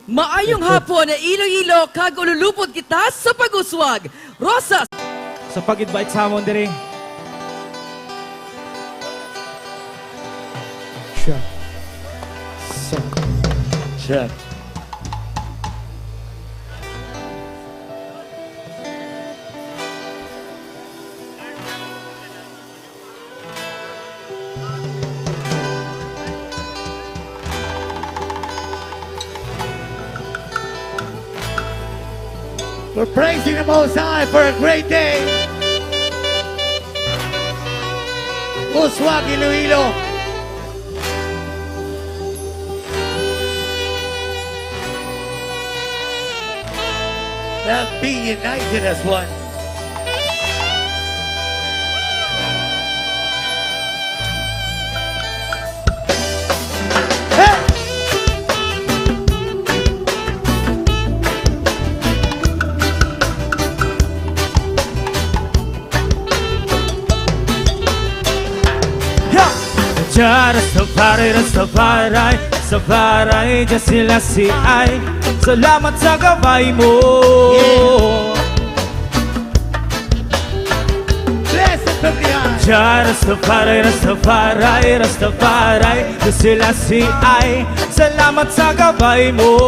Maayong hapon na Iloilo, kag ululupod kita sa pag-uswag. Rosas! Sa pag-invite sa amon diri. Check. Check. We're praising the Most High for a great day. Uswag, Iloilo. Let's be united as one. Hey! Rastafari, Rastafari, Rastafari, Diyos sila si ay. Salamat sa gabay mo. Blessed from the eye. Rastafari, Rastafari, Rastafari, Diyos sila si ay. Salamat sa gabay mo.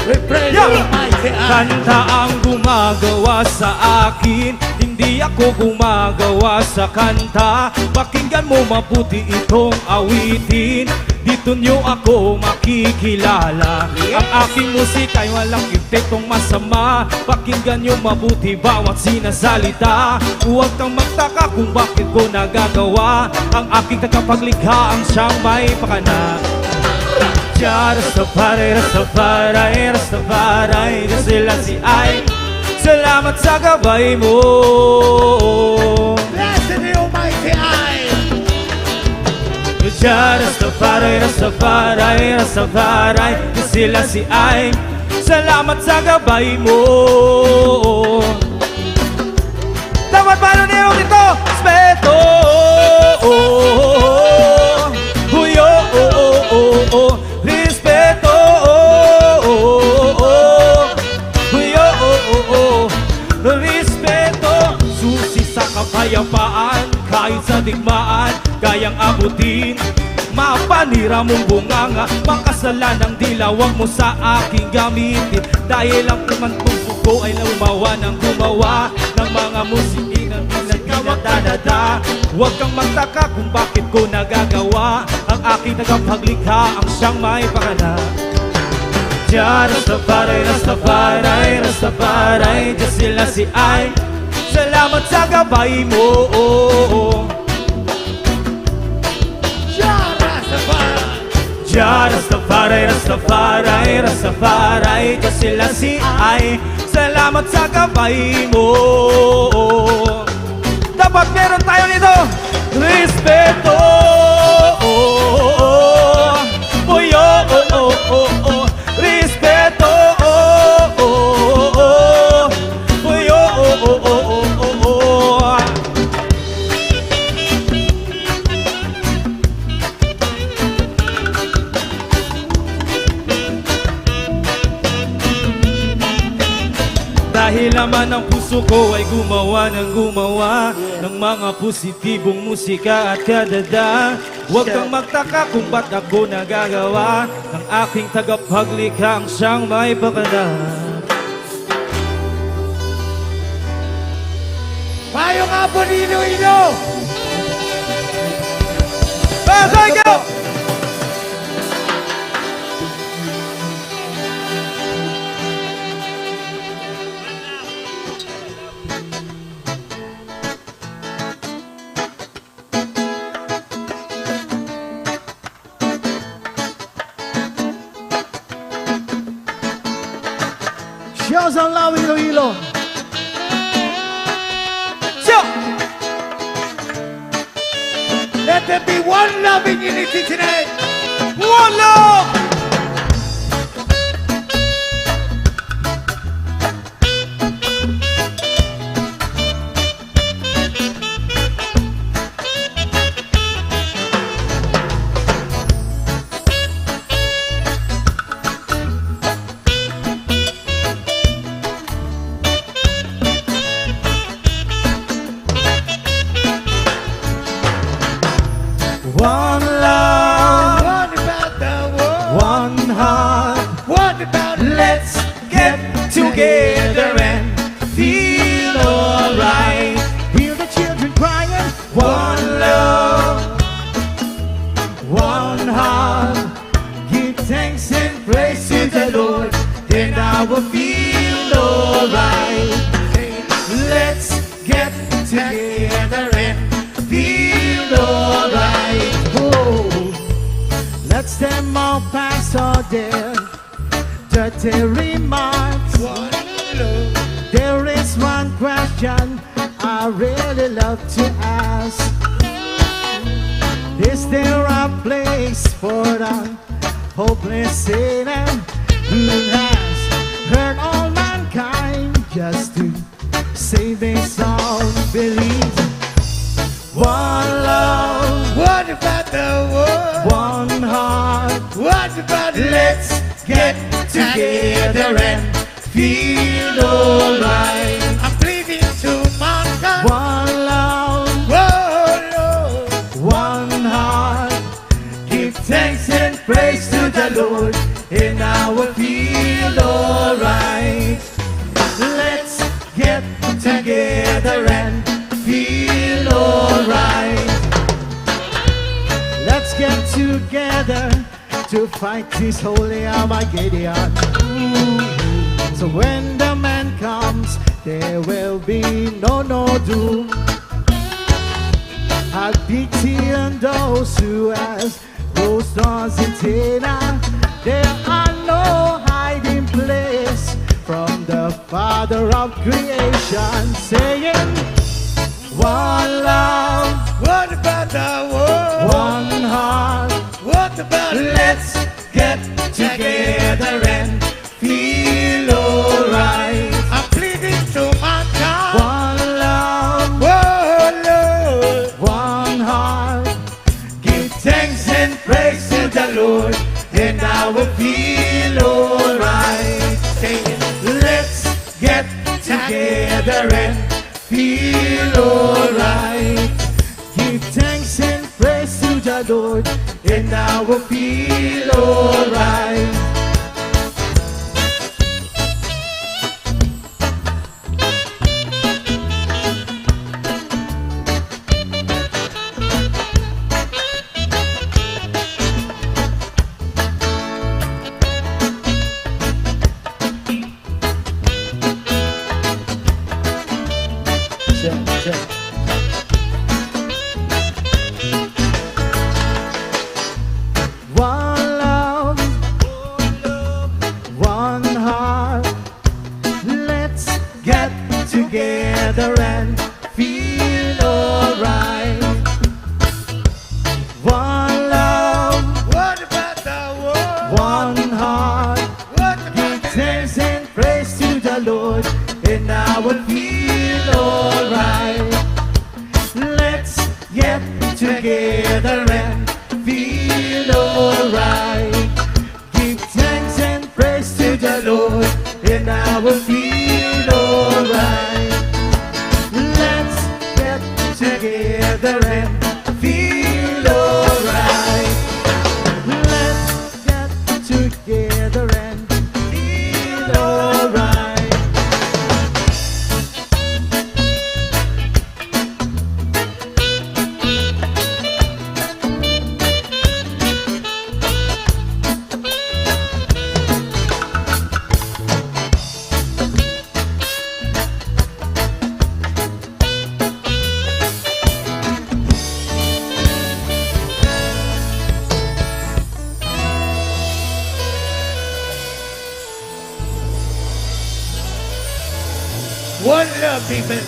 We praise the Almighty eye. Kanta ang gumagawa sa akin, hindi ako gumagawa sa kanta. Pakinggan mo mabuti itong awitin, dito nyo ako makikilala. Ang aking musika ay walang epekong masama. Pakinggan nyo mabuti bawat sinasalita. Huwag kang magtaka kung bakit ko nagagawa. Ang aking tagapaglikha ang siyang may pakana. Rastafari, Rastafari, Rastafari, Diyos sila si ay. Salamat sa gabay mo. Blessed the Almighty eye. Rastafari, Rastafari, Rastafari, Diyos sila si ay. Salamat sa gabay mo. Dapat paano niyo dito? Respeto. Huyo. Respeto. Huyo. Respeto. Susi sa kapayapaan, kahit sa digmaan, kayang abutin. Mapanira mong bunganga, makasalanang dilawag mo sa aking gamitin. Dahil ang kumantong buko ay lumawa ng gumawa ng mga musikinang pinagkawagdadada. Huwag kang magtaka kung bakit ko nagagawa. Ang aking tagapaglikha ang siyang may pakana. Rastafari, Rastafari, Rastafari, Diyos sila si ay. Salamat sa gabay mo. Rastafari, Rastafari, Rastafari, Diyos sila si ay. Salamat sa gabay mo. Dapat meron tayo nito. Respeto. Puyo. Respeto. Puyo. Dahil naman ang puso ko ay gumawa ng mga positibong musika at kadada. Huwag kang magtaka kung ba't ako nagagawa ng aking tagapaglikha ang siyang may pakana. Payo nga po ni Iloilo. Thank you! Show some love, Iloilo. Let there be one loving unity tonight. One love! One love, What about the world? one heart. What about Let's get together and feel alright. Hear the children crying. One love, one heart. Give thanks and praise to the Lord, then I will feel alright. Let's get together and feel alright. Oh, let them all pass all their dirty remarks. one love? There is one question I really love to ask. Is there a place for the hopeless sinner who has hurt all mankind just to save his own belief? One love, What about the world? one heart. What about Let's get together and feel alright. I'm pleading to mankind. One love, Oh, Lord. one heart. Give thanks and praise to the Lord, and I will feel alright. Let's get together and feel alright. Let's get together to fight this holy Armageddon. So when the man comes, there will be no doom. Have pity on those who has those stars in Tena. There are no hiding place from the Father of creation, saying, one love, What about the world? one heart. What about Let's get together and feel alright. I'm pleading to mankind. One love, Oh, Lord. one heart. Give thanks and praise to the Lord, and I will feel alright. Saying, let's get together and feel alright. Give thanks and praise to the Lord, and I will feel alright. One love, one heart. Let's get together and feel alright. One love, What about the world? one heart. What Give about the thanks and praise to the Lord, and I will feel alright. Let's get together and feel alright. Give thanks and praise to the Lord, and I will feel alright. Let's get together and feel alright. Let's get together and feel alright. One love, people.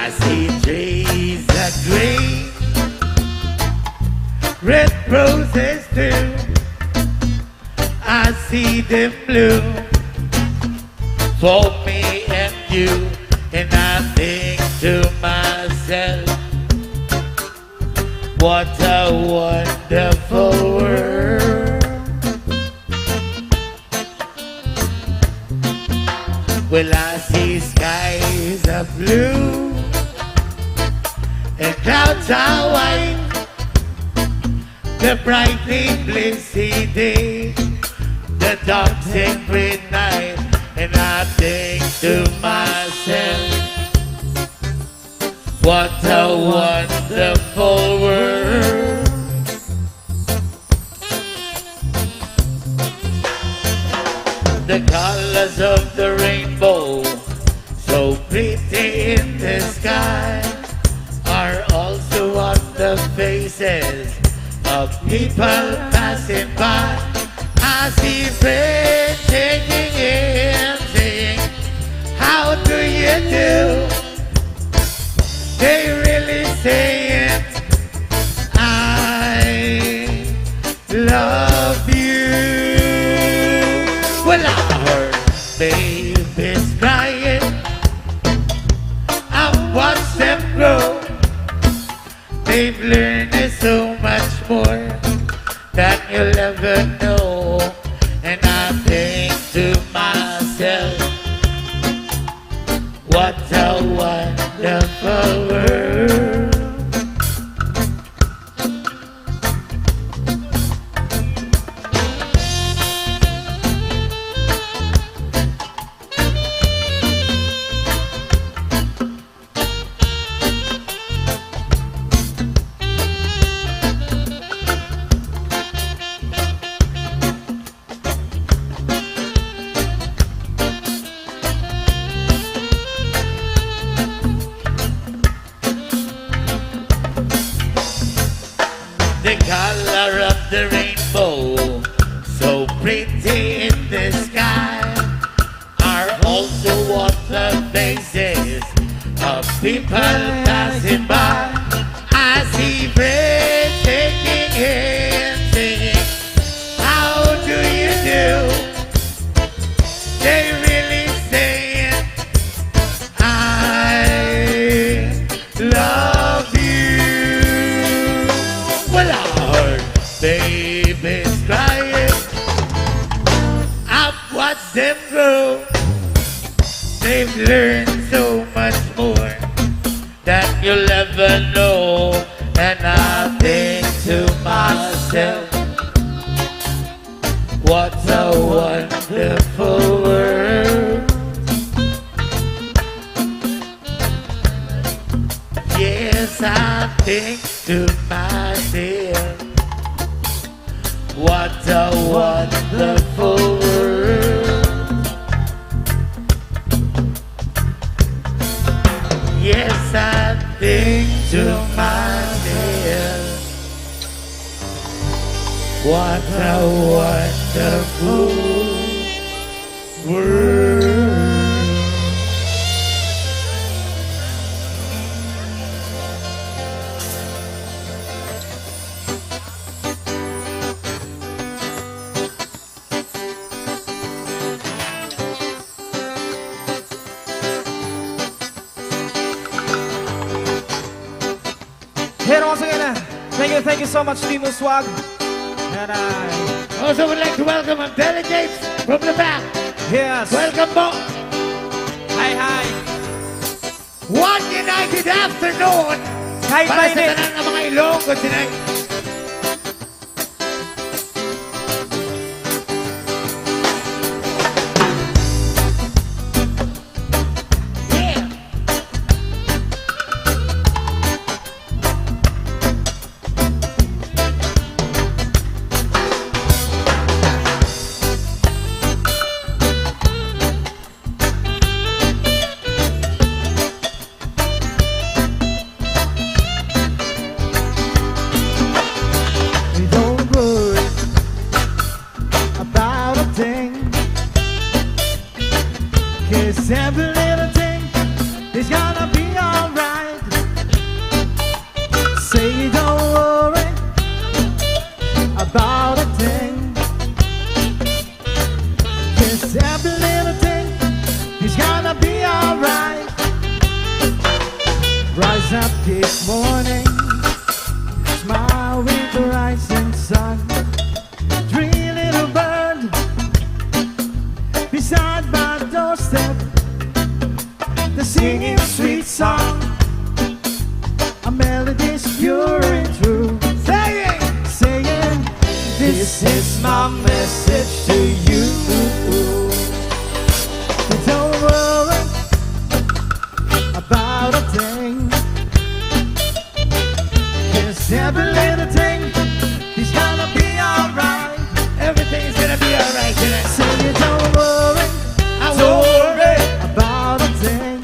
I see trees that green, red roses too. I see them bloom for me and you, and I think to myself, what a wonderful world. Well, I see skies of blue and clouds are white, the brightly blissy day, the dark sacred night, and I think to myself, what a wonderful world. The colors of the rainbow, so pretty in the sky, are also on the faces of people passing by. I see friends shaking hands, saying, how do you do? They really saying, I love you. Well, I heard babies crying, I watched them grow. They've learned so much more than you'll ever know. And I think to myself, what a wonderful world. The color of the rainbow, so pretty in the sky, are also on the faces of people passing by. I see friends shaking hands, singing, how do you do? They really saying, I love you. Well, I heard babies crying, I've watched them grow. They've learned so much more than you'll ever know. And I think to myself, what a wonderful world. Yes, I think to myself, what a wonderful world. Yes, I think to myself, what a wonderful world. Here once again, thank you so much, Timo Swag. And Also would like to welcome our delegates from the back. yes, Welcome po. hi. One united afternoon Kahit para sa mainit. tanan ng mga Ilonggo tonight. Yeah. Don't worry about a thing, 'cause every little thing is gonna be alright. Say you don't worry about a thing. 'Cause every little thing is gonna be alright. Rise up this morning, smile with the rising sun. Three little birds beside my doorstep, they're singing sweet song, a melody's pure and true. Saying, this is my message to you. Don't worry about a thing, 'cause every little thing is gonna be alright. Everything's gonna be alright tonight. So you don't worry, Don't worry about a thing,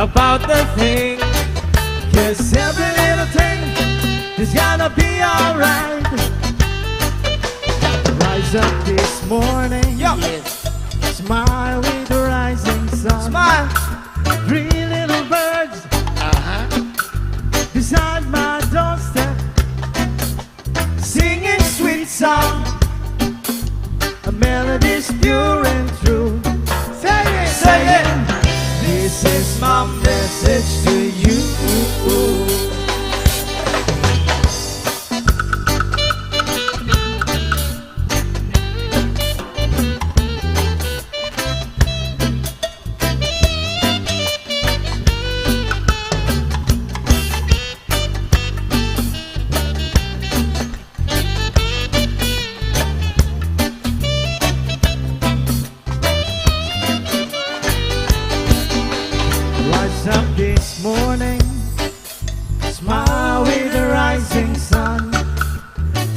about the thing, 'cause every little thing is gonna be alright. Rise up this morning, smile with the rising sun. Smile. Three little birds beside my doorstep, singing sweet song, a melody's pure and true. Saying, this is my message to you. Rise up this morning, smile with the rising sun.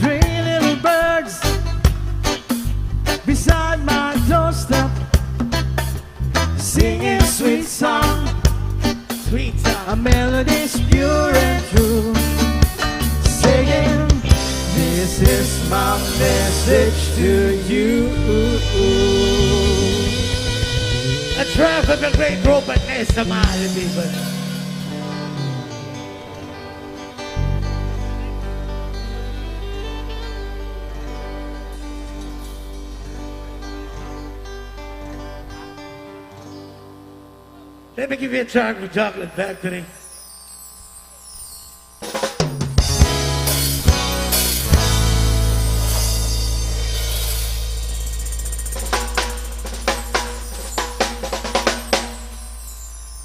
Three little birds beside my doorstep, singing sweet song, Sweet song. a melody's pure and true. Saying, this is my message to you. A triumph of the great brokenness of my people. Let me give you a track from Chocolate Factory.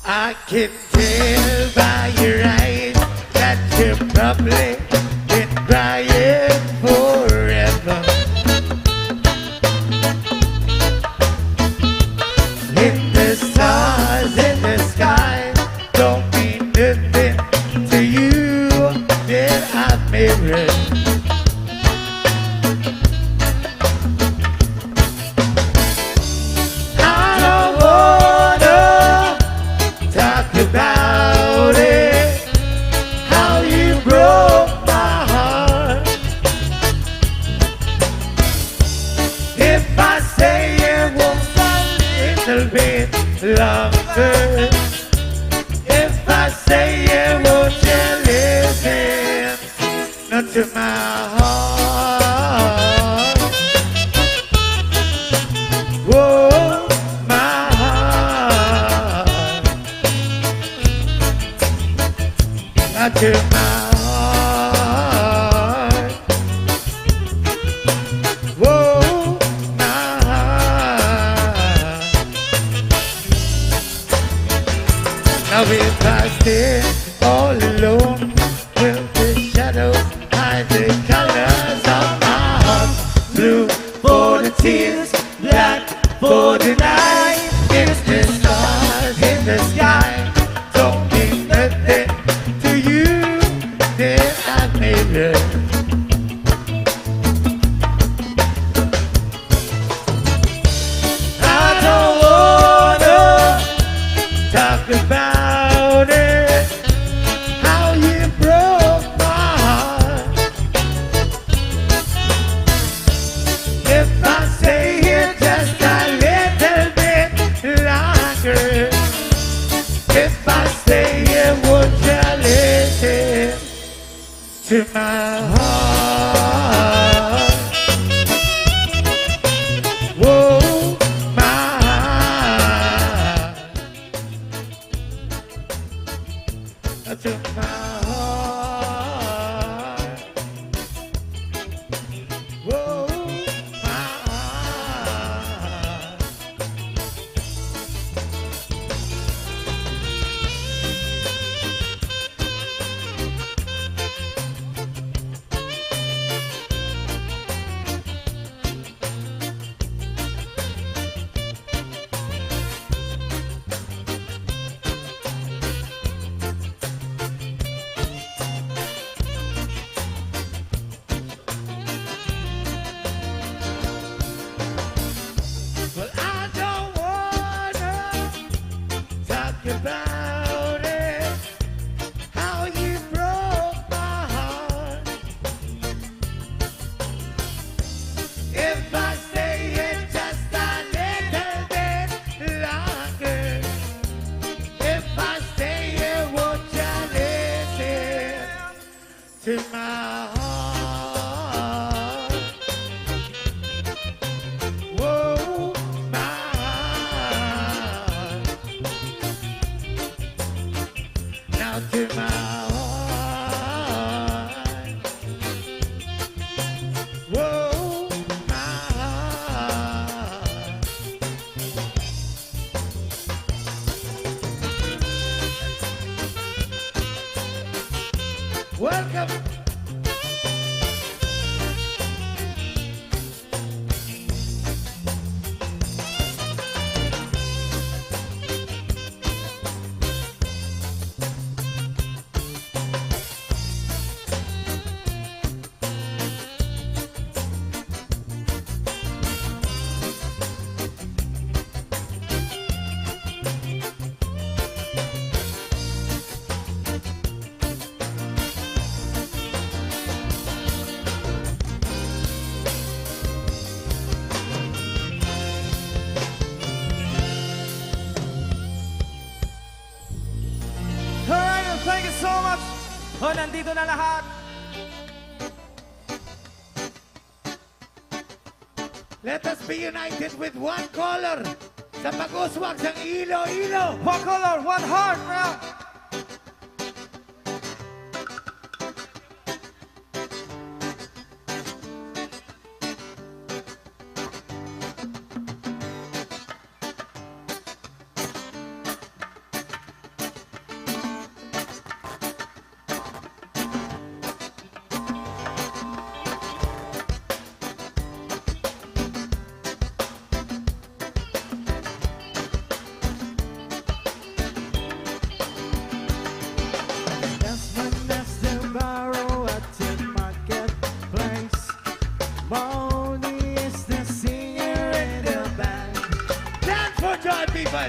I can tell by your eyes that you're probably been crying forever. In the stars in the sky don't mean nothing to you that I've mirrored. I don't wanna talk about it, how you broke my heart. If I say it won't stop a little bit longer, if I say it won't you listen, not to my heart. Whoa, my heart. Not to my heart. Whoa, my heart. Now if I stay all alone, will the shadows hide the colors of my heart? Blue for the tears, black for the night. It's the stars in the sky don't mean nothing to you that I've made it. I don't wanna talk about it, how you broke my heart. If I stay here just a little bit longer, if I stay here, would you listen to my heart. Whoa, my heart. To my heart. Whoa, my heart. Well, I don't wanna talk about it, how you broke my heart. If I stay here just a little bit longer, if I stay here, won't you listen to my heart? Whoa, my heart. Now to my heart. Whoa, my heart. Welcome. Alright, thank you so much. Nandito na lahat. Let us be united with one color sa pag-uswag ng Iloilo. One color, one heart. Yeah.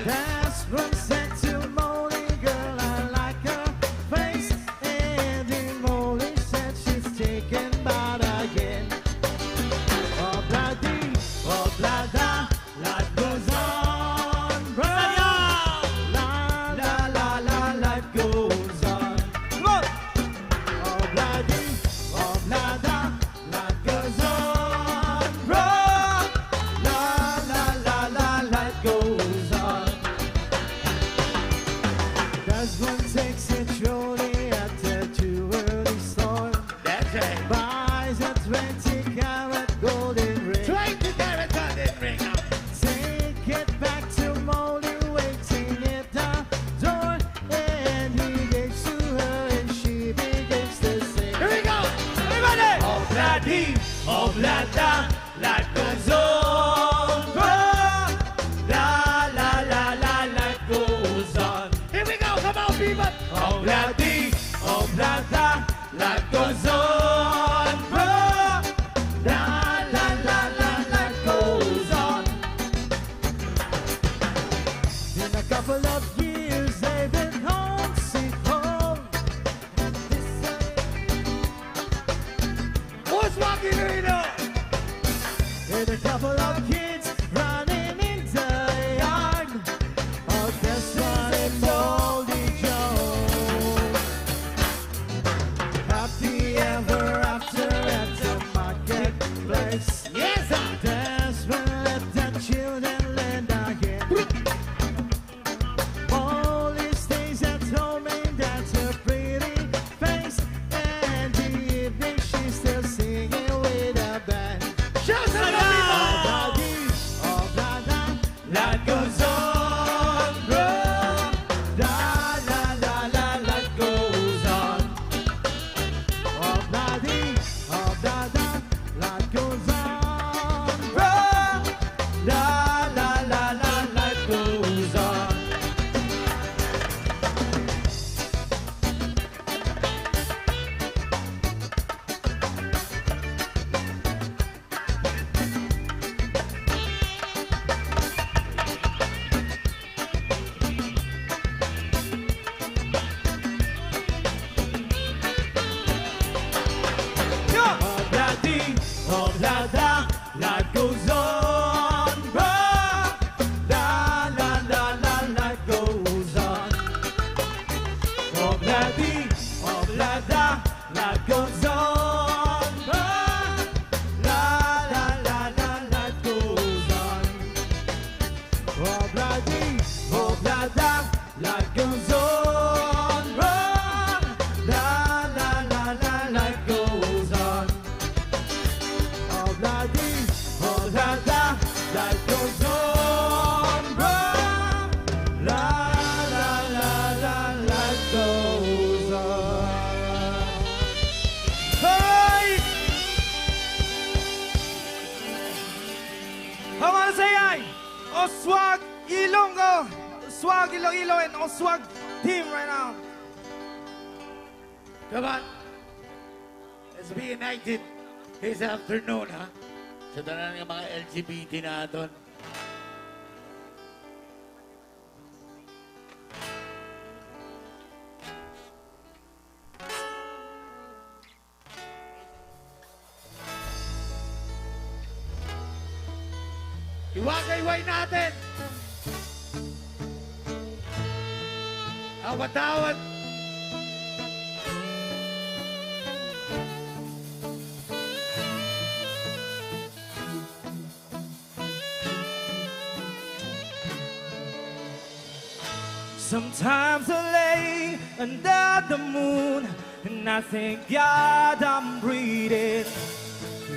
That's one said to Molly, girl, I like her face. And then Molly said she's taken back again. Oh, bloody, oh, blada, life goes on. Right on. La, la, la, la, life goes on. Come on. Oh, bloody, oh, blada, life goes on. Right. La, la, la, la, life goes on. Does one takes it truly at a too early storm? That's right. Buys a 20-carat golden ring. 20-carat golden ring. Take it back to Molly, waiting at the door. And he gives to her and she begins to sing. Here we go. Everybody. Oh, bloody, oh, blada, life goes on. La, la, la, la, life goes on. Here we go. Come on, people. Oh, bloody, oh, blada, life goes on. La, la, la, la, life goes on. In a couple of years, they've been homesick home. Who's walking Iloilo? Iloilo and Oswag team right now. Come on. Let's be united this afternoon, ha? Sa tanan ng mga LGBT na doon. Iwagayway natin! Awat-awat! Sometimes I lay under the moon and I thank God I'm breathing.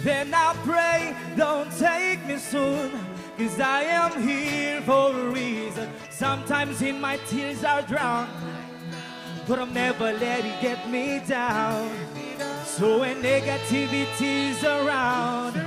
Then I pray, don't take me soon, 'cause I am here for a reason. Sometimes in my tears are drowned, but I'll never let it get me down. So when negativity's around,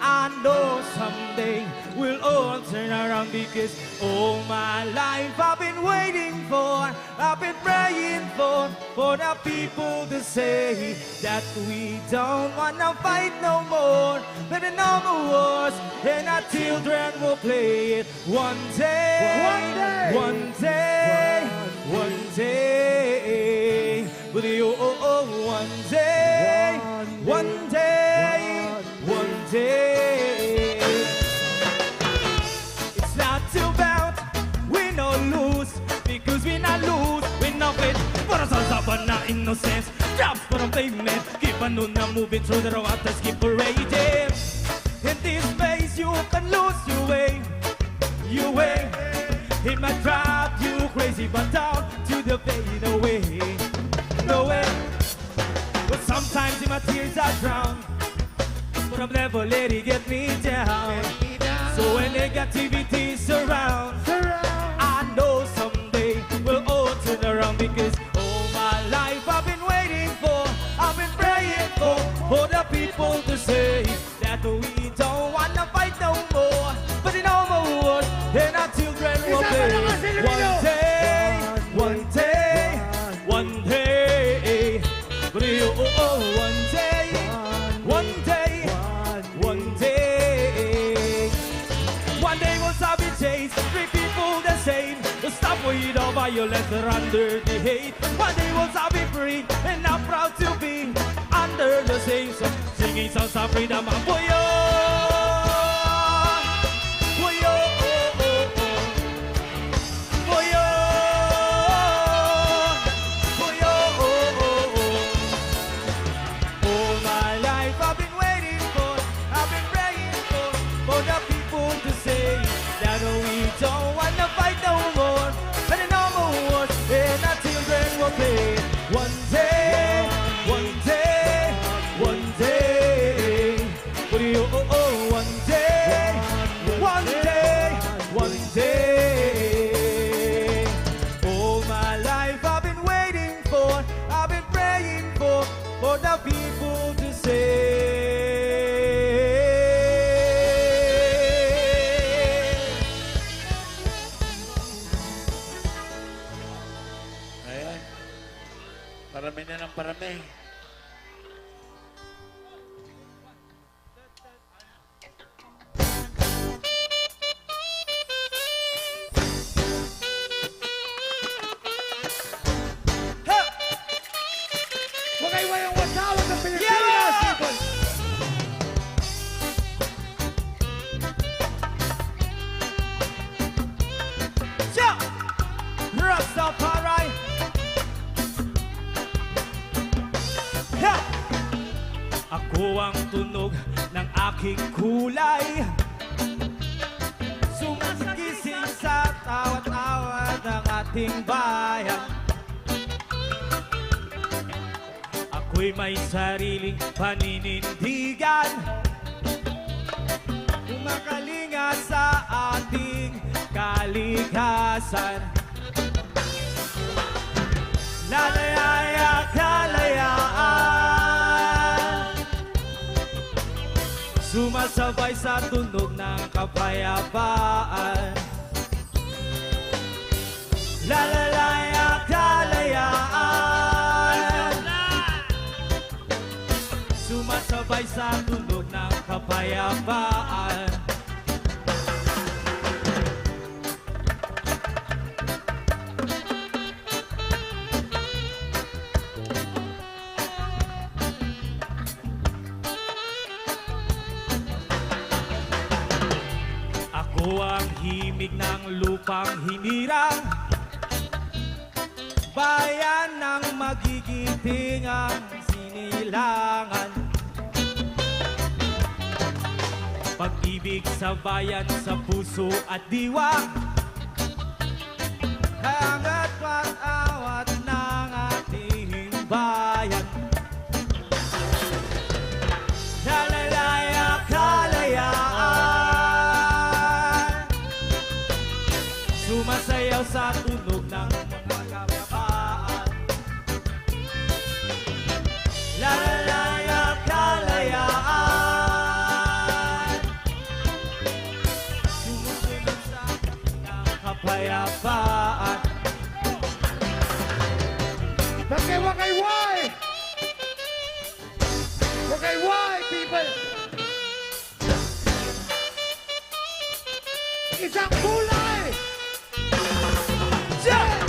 I know someday we'll all turn around, because all my life I've been waiting for, I've been praying for the people to say that we don't wanna fight no more, that the no more wars, and our children will play it one day, one day, one day, but one day, one day, one day. It's not too bad, we no lose, because we not lose, we not win. For us all stubborn, not innocence, drops for a pavement, keep on moving through the waters, keep parading. In this space you can lose your way, your way. It might drive you crazy, but down to the fade away, no way. But sometimes in my tears I drown, but I'll never let it get me down. So when negativity's around, I know someday we'll all turn around, because all my life I've been waiting for, I've been praying for the people to say that we don't wanna fight no more, but in no more wars, and our children will play. One day, one day, one day, but one day, one day, one day. One day we'll stop it, chase, treat people the same. We'll stop with all violence or under the hate. One day we'll stop it free, and I'm proud to be under the same song, singing songs of freedom and for you. For you, for you, for you. All my life I've been waiting for, I've been praying for the people to say that we don't wanna fight no more, but no more wars, and our children will play. One day, one day, one day, but one day, one day, one day. All my life I've been waiting for, I've been praying for the people to say. Ayan. Parami na ng parami. Wagayway ang watawag ng Pilipinas, people! Siya! Rastafari! Ha! Ako ang tunog ng aking kulay, sumagising sa tawat-tawat ng ating bayan. Ako'y may sariling paninindigan, kumakalinga sa ating kalikasan. Lalaya kalayaan, sumasabay sa tunog ng kapayapaan. Lalalaya kalayaan, sumasabay sa tunog ng kapayapaan. Ako ang himig ng lupang hinirang, bayan ng magigiting ang sinilangan. Pag-ibig sa bayan, sa puso at diwa, hangat pag-awat ng ating bayan. Lalalaya kalayaan, sumasayaw sa tunog ng mga kapayapaan. Lalalaya kalayaan, sumusunod sa ng kapayapaan. Okay, wakay, why? Okay, why, people? Isang kulay! Yeah!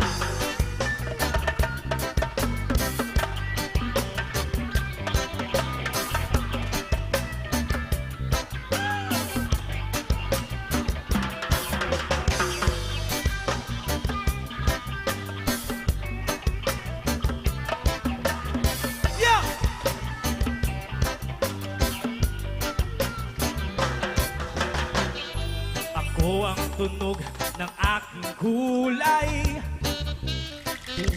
Yeah! Ako ang tunog ng aking kulay,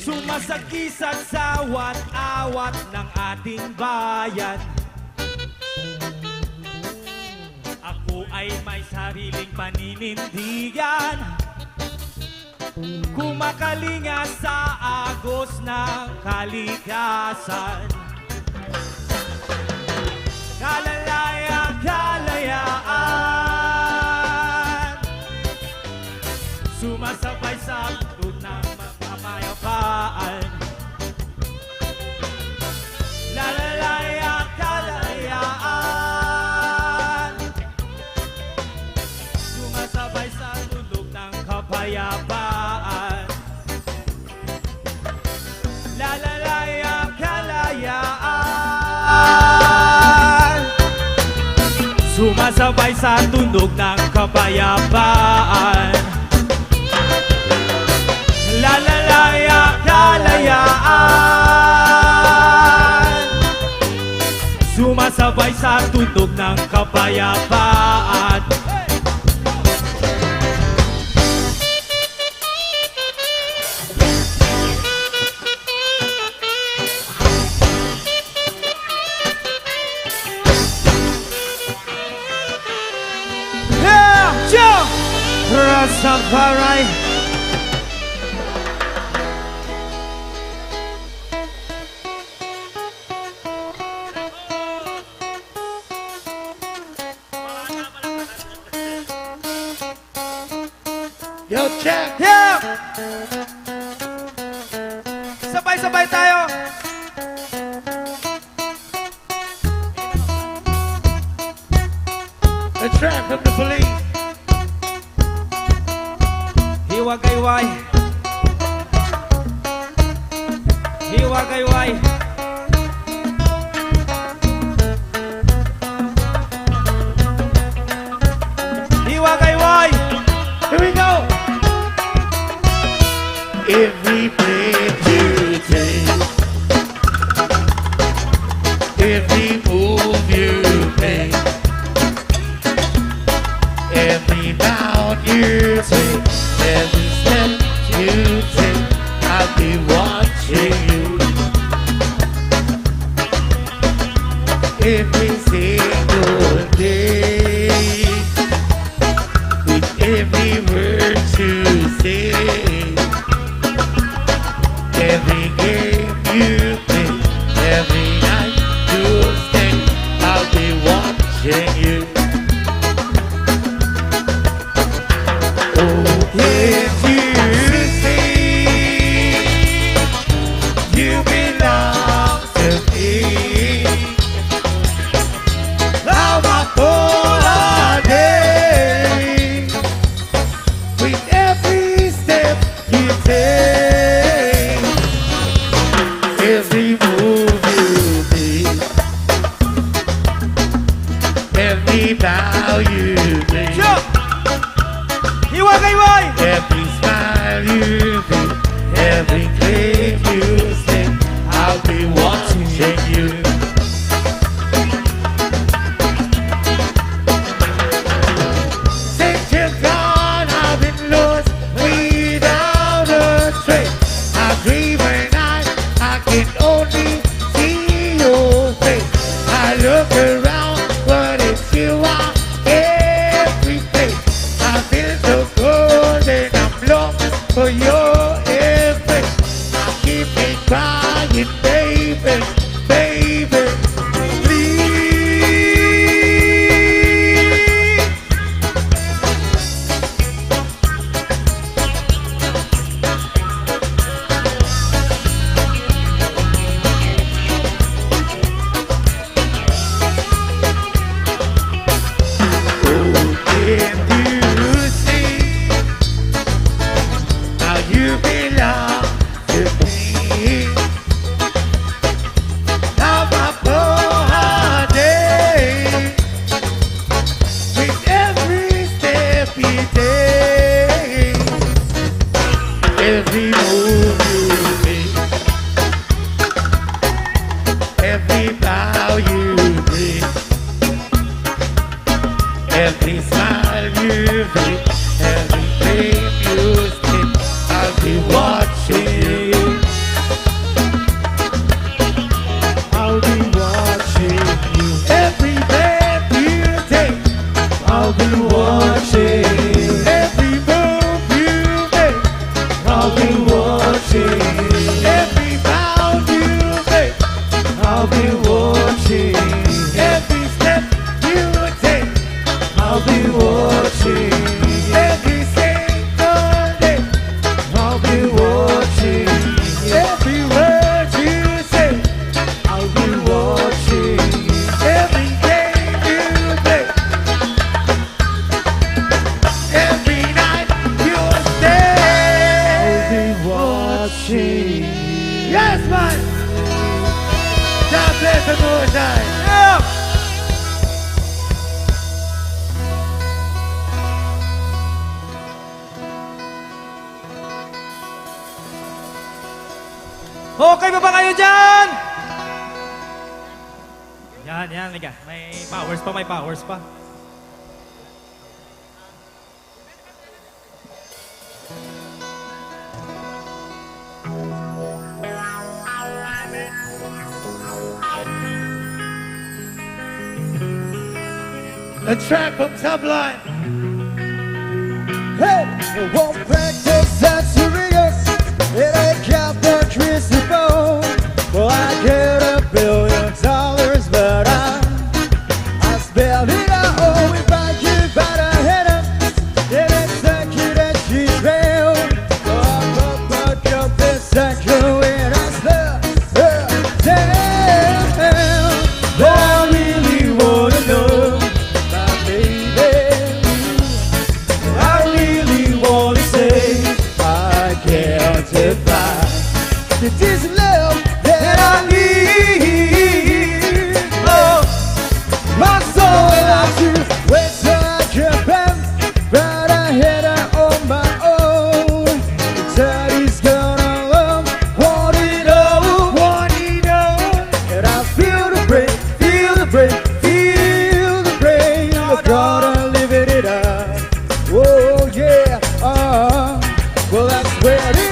sumasagisa sa awat ng ating bayan. Ako ay may sariling paninindigan, kumakalinga sa agos ng kalikasan. Kalalaya kalayaan, sumasabay sa tunog ng kapayapaan. Lalalaya kalayaan, sumasabay sa tunog ng kapayapaan. Lalalaya kalayaan, sumasabay sa tunog ng kapayapaan. Lalalaya kalayaan, sumasabay sa tunog ng kapayapaan. Yeah, Joe! Rastafari. Yo, check! Yeah! Sabay-sabay tayo. A track from the police. Hiwagayway. Hiwagayway. Hiwagayway. Here we go! Every breath you take, every move you make, every bound you take, every step you take, I'll be watching you. Every single day, with every word you say, every game you play, every night you stay, I'll be watching you. Oh, if you say can only see your face. I look around, but it's you on every place. I feel so good and I'm longing for your embrace. I keep me crying, baby, baby, please. Can you see how you belong to me? How my poor heart aches with every step you take, every move you make, every bow you bring, every smile you make, every name you speak, I'll be watching. I'll be watching you. Every breath you take, I'll be watching. every move you make, I'll be watching. every bow you make, I'll be watching. every step you take, I'll be watching. every single day, I'll be watching. every word you say, I'll be watching. every game you play, every night you I'll stay. be watching. Yes, man. God bless the Most High. Yeah. Okay ba ba kayo dyan? Yan, liga. May powers pa. A track from Sublime. Hey, it won't practice that serious. It ain't count the crucible. Well, I get $1 billion, but I spell it out. If I give by the head up, it ain't second that she's real. So I fuck up this second when I spell her down. I really wanna know my baby. I really wanna say I can't defy this love that I need. Oh, my soul loves you. Wait till I can bend right ahead on my own. Daddy's gonna love what he knows, what he knows. And I feel the break, feel the break, feel the break. I'm gonna live it up. Oh yeah, well that's where it is.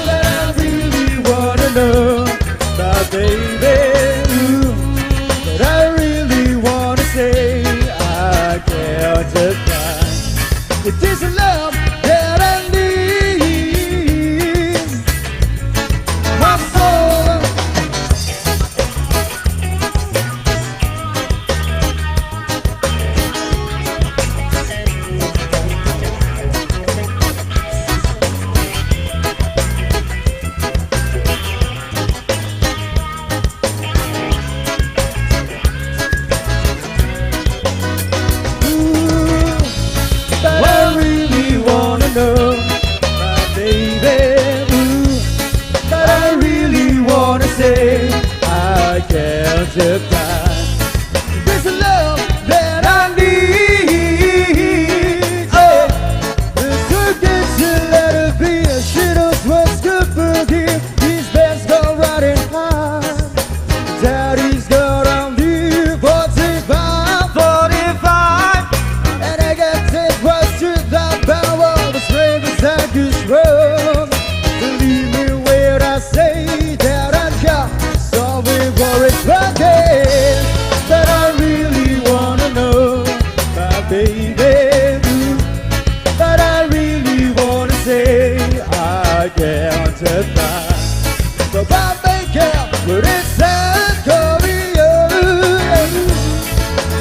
That I really wanna know, my baby. That I really wanna say I can't deny. It is a love that I need. My soul. But I really wanna know, my baby. But I really wanna say I can't deny. This love that I need. Oh, this good to let it be. She knows what's good for him. His best go riding high. Daddy's got on the 45, 45. And I got it was to the power. The strength is like this road. Believe me when I say 됐다 너밖에 우리 생거리에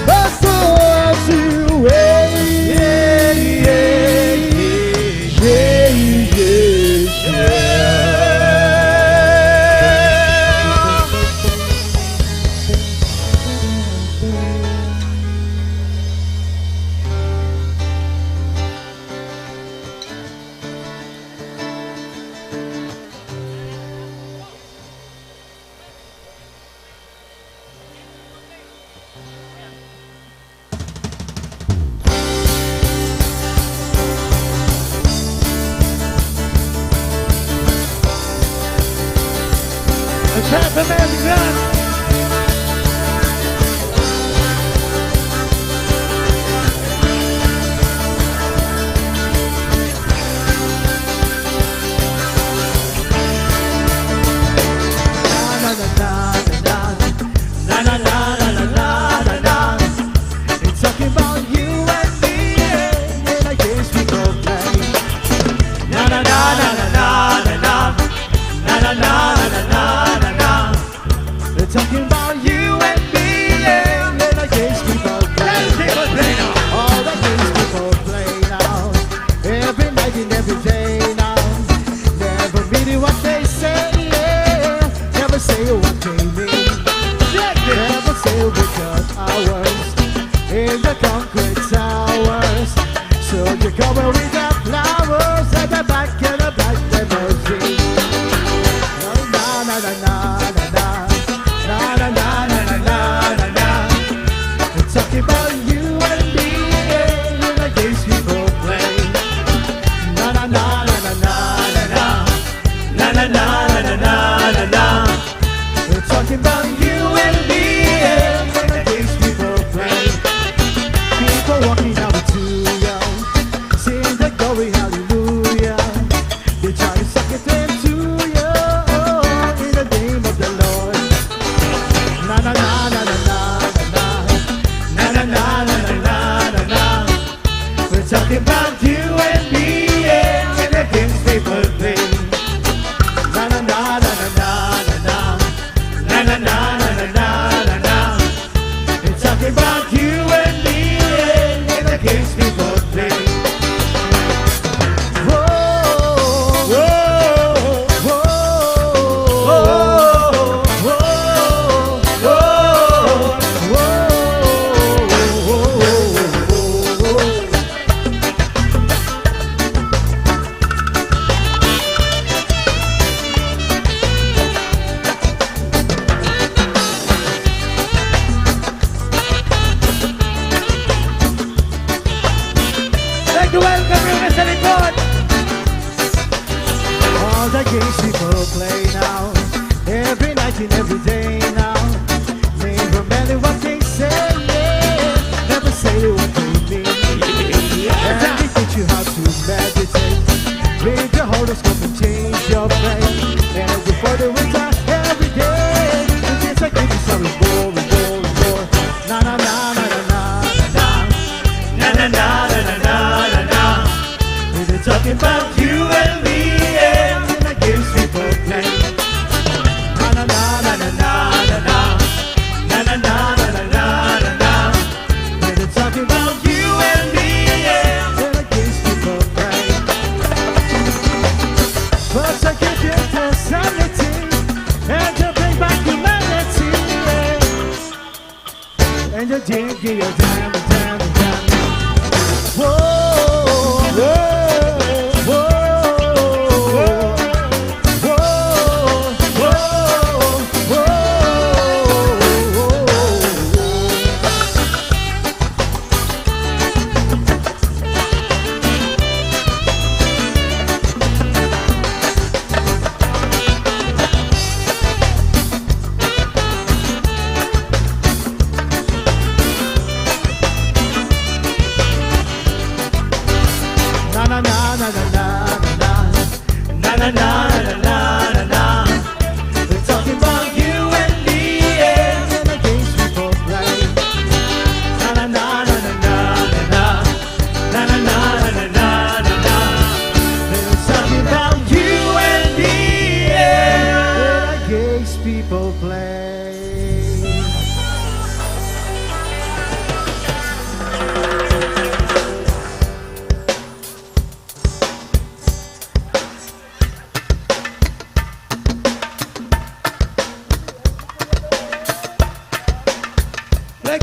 봤어 없이 Trap Magic Gun. It's talking about you and me, and I guess we go play. Na na na na na na na na na na na na na na. They're talking about you and me, and I guess we go play. All the games people play now, every night and every day now. Never meaning what they say, yeah. Never say what they mean. Never say we got ours in the concrete towers. So you cover with the flowers at the back and the black limousine. Na na na na na na na na na na na na na. We're talking about you and me, and the games people play. Na na na na na na na na na na na na na na. We're talking about you and me, and the games people play. People walking out with too young, sing the glory hallelujah. They try to suck it into you in the name of the Lord. Na na na na na na na na na na na na na na. We're talking about you and me, and the games people play. Na na na na na na na na na na na na na na. We're talking about you and me, and the games people play. Whoa, whoa, whoa, whoa, Like to welcome you, Mr. Licon. all the games people play now, every night and every day now. Never matter what they say, yeah. Never say what they mean. And they teach you how to meditate, read your horoscope and change your fate. And before the winter every day, it is like this how we go, we go, we go. Na na na na na na na na na na na na na na. We're talking about you and me, and the games people play. Na na na na na na na na na na na na na na na. We're talking about you and me, and the games people play. First I give you the sanity, and you bring back humanity, and you dig your damn, damn, damn. Whoa, whoa, whoa, whoa, whoa, whoa, na na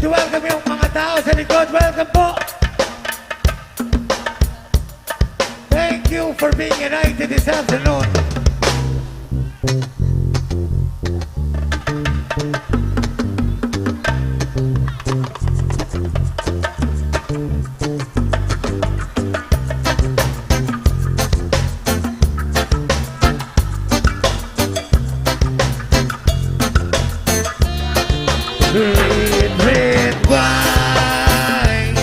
to welcome yung mga tao sa likod. Welcome po. Thank you for being united this afternoon. Red wine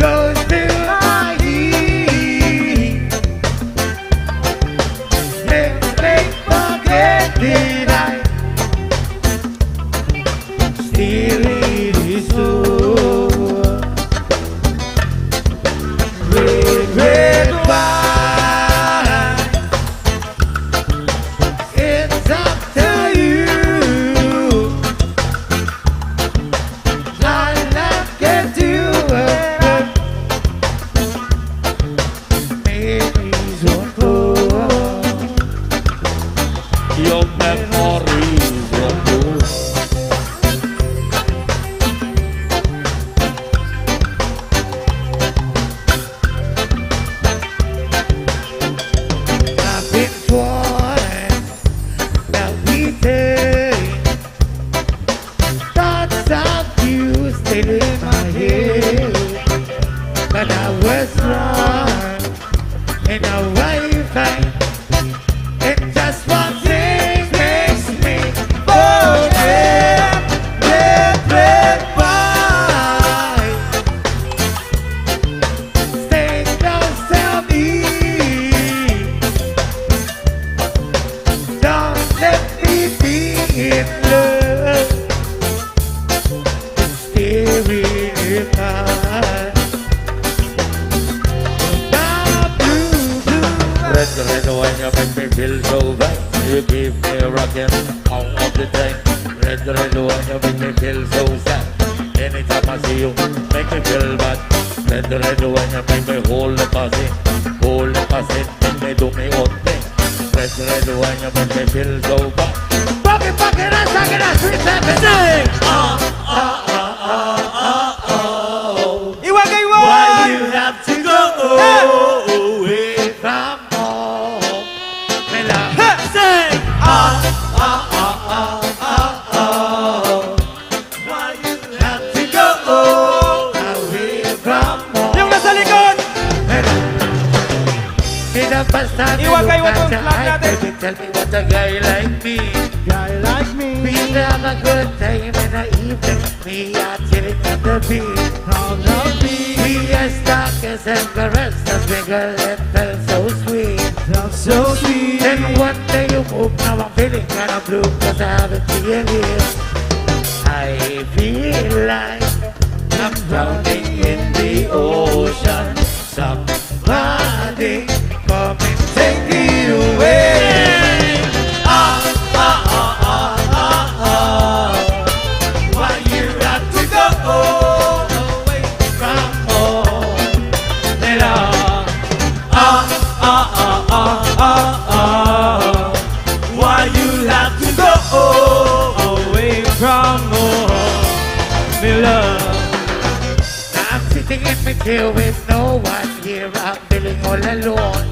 goes to my heat. Let's forget that I still need you so. Red wine, it's up to you. Your memories won't go. I've been trying, now we take thoughts of you stayed in my head, but I was wrong in a way fine. It just one thing makes me forget. Red wine, stay close to me. Don't let me be in love. Stay with us. Red wine, you make me feel so bad. You keep me rocking all of the time. Red wine, you make me feel so sad. Anytime I see you, make me feel bad. Red wine, you make me hold the pussy, make me do me own thing. Red wine, you make me feel so bad. Pocket, sweet seven. Iwagay mo! Why you have to go away from home? Me love. Why you have to go away from home? Yung nasa likod! Iwagay mo itong flag natin. Tell me what a guy like me. We have a good time in the evening. We are chilling at the beach. We are stalkers and caresses. We girl, it felt so sweet. Then one day you move, now I'm feeling kind of blue, cause I haven't seen you. I feel like I'm drowning in the ocean. Somebody come and take it away. Why you have to go away from home? Why you have to go away from home? Me love. Now I'm sitting in my chair with no one here. I'm feeling all alone.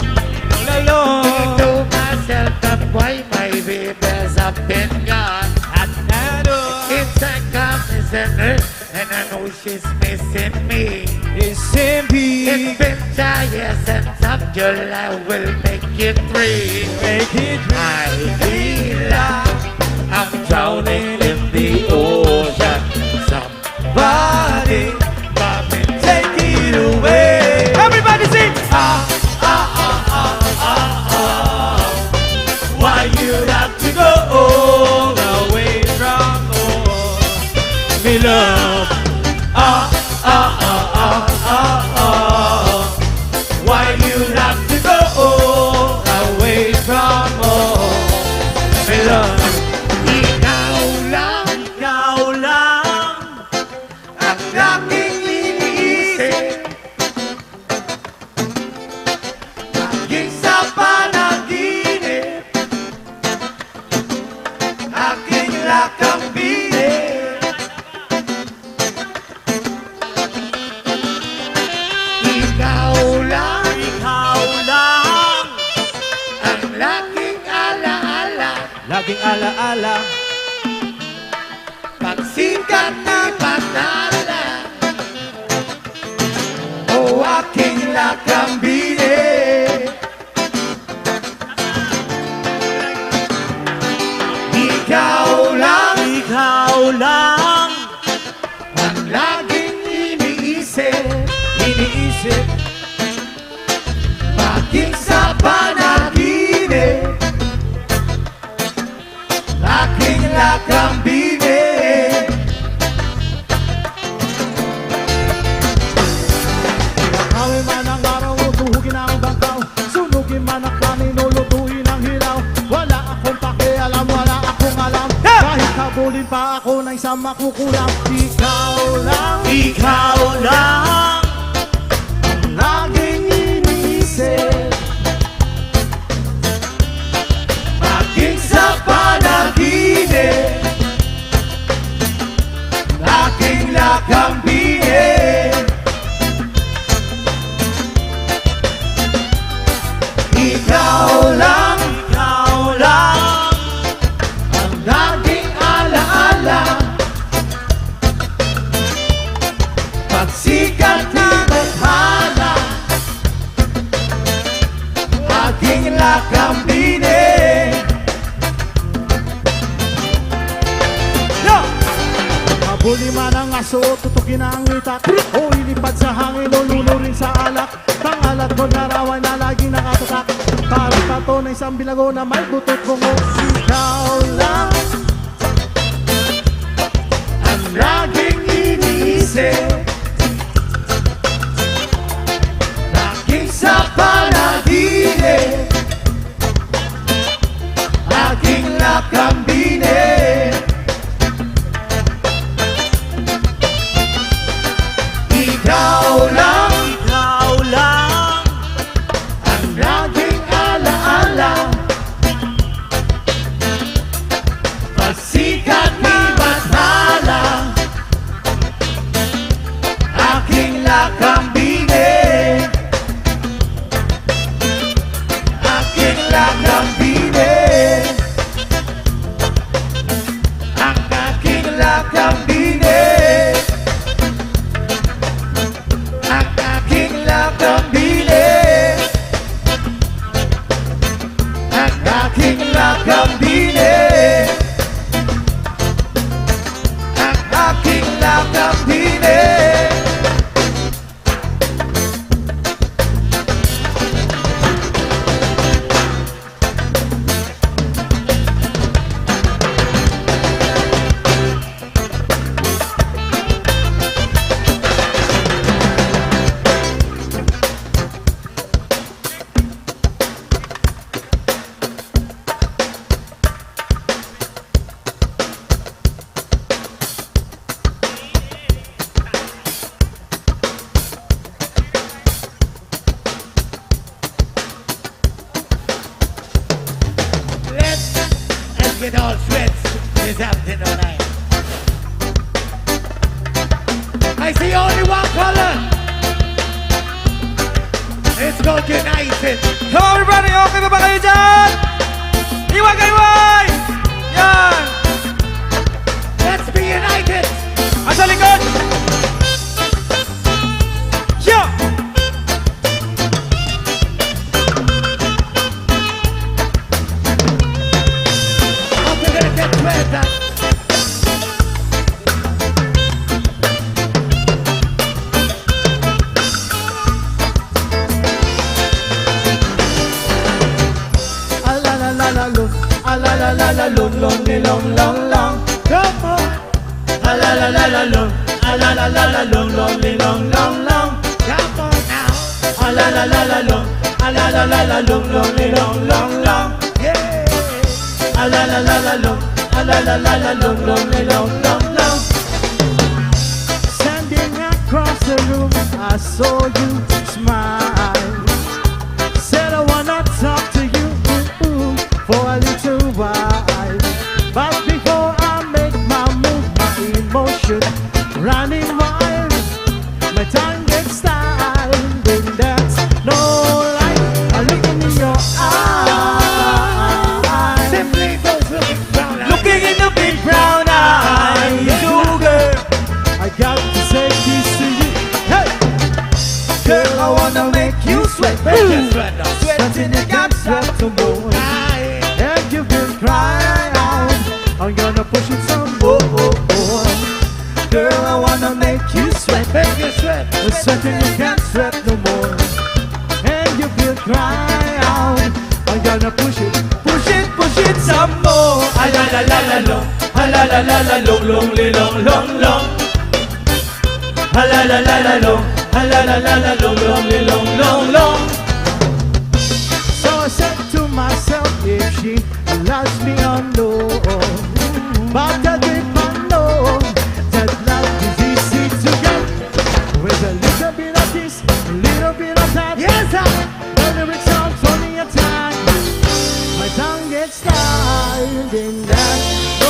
Thinking to myself that why my baby's up and gone. It's a calmness and hurt, and I know she's missing me. It's been 5 years since I'm your I will make it three. I feel like I'm drowning in the ocean. Somebody come and take it away. Everybody sing! Why you have to go Away from home. Me love. Why you have to go Away from home. Me love. Ikaw lang ang aking iniisip. Laging sa panaginip, aking lakambinin. laging alaala. Laging alaala. Pagsikat ni Patala. O aking lakambine. Ikaw lang, Ikaw lang ang laging iniisip. iniisip. Paging sa panaginip. Aking lakambine. Kawin man ang araw o tuhugin ang bangkaw, sunugin man ang kanin o lutuin ang hilaw. Wala akong pakialam, wala akong alam. Kahit kabulin pa ako ng isang makukulang. Ikaw lang, Ikaw lang laging iniisip. Paging sa panaginip. Aking lakambine. Ikaw lang, Ikaw lang ang laging alaala. Pagsikat ni Bathala. Aking lakambine. Kabuli man ang aso, tutukin ang itak, o ilipad sa hangin o lulurin sa alak. Pangalat ko na raw ay na laging nakatatak. Parang tato na isang bilago na may butot kong ikaw lang Ang laging iniisip. Laging sa panaginip. Aking lakambine. Ikaw lang Ikaw lang ang laging alaala. Pagsikat ni Bathala. Aking lakambine. Aking lakambine. Ang aking lakambine. Ang aking lakambine. Ang aking lakambine. Ang aking lakambine. Let's get all sweats this afternoon night. I see only one color. Let's go united. Hello everybody, okay na ba kayo dyan? Iwag kayo, iwag! Yan! Let's be united. Asa likod! Yeah! Hope we're gonna get better. long, long, long, long. Come on. A la la la la long, a la la la la long, long, long, long, long. Come on now. A la la la la long, a la la la la long, long, long, long, long. Yeah. A la la la la long, a la la la la long, long, long, long, long. Standing across the room, I saw you smile. Said I wanna talk to you for a little while. But before I make my move, my emotion running wild. My tongue gets tied, and that's no lie. I look in your eyes. certain you can't sweat no more. And you feel cry out, I'm gonna push it some more. A la la la la long, a la la la la long, long, long, long, long. A la la la la long, a la la la la long, long, long, long, long. So I said to myself, if she loves me or no, but I didn't know that love is easy to get. With a little bit of this, a little bit of that. Yes, the lyrics sound only a time. My tongue gets tired in that. Oh,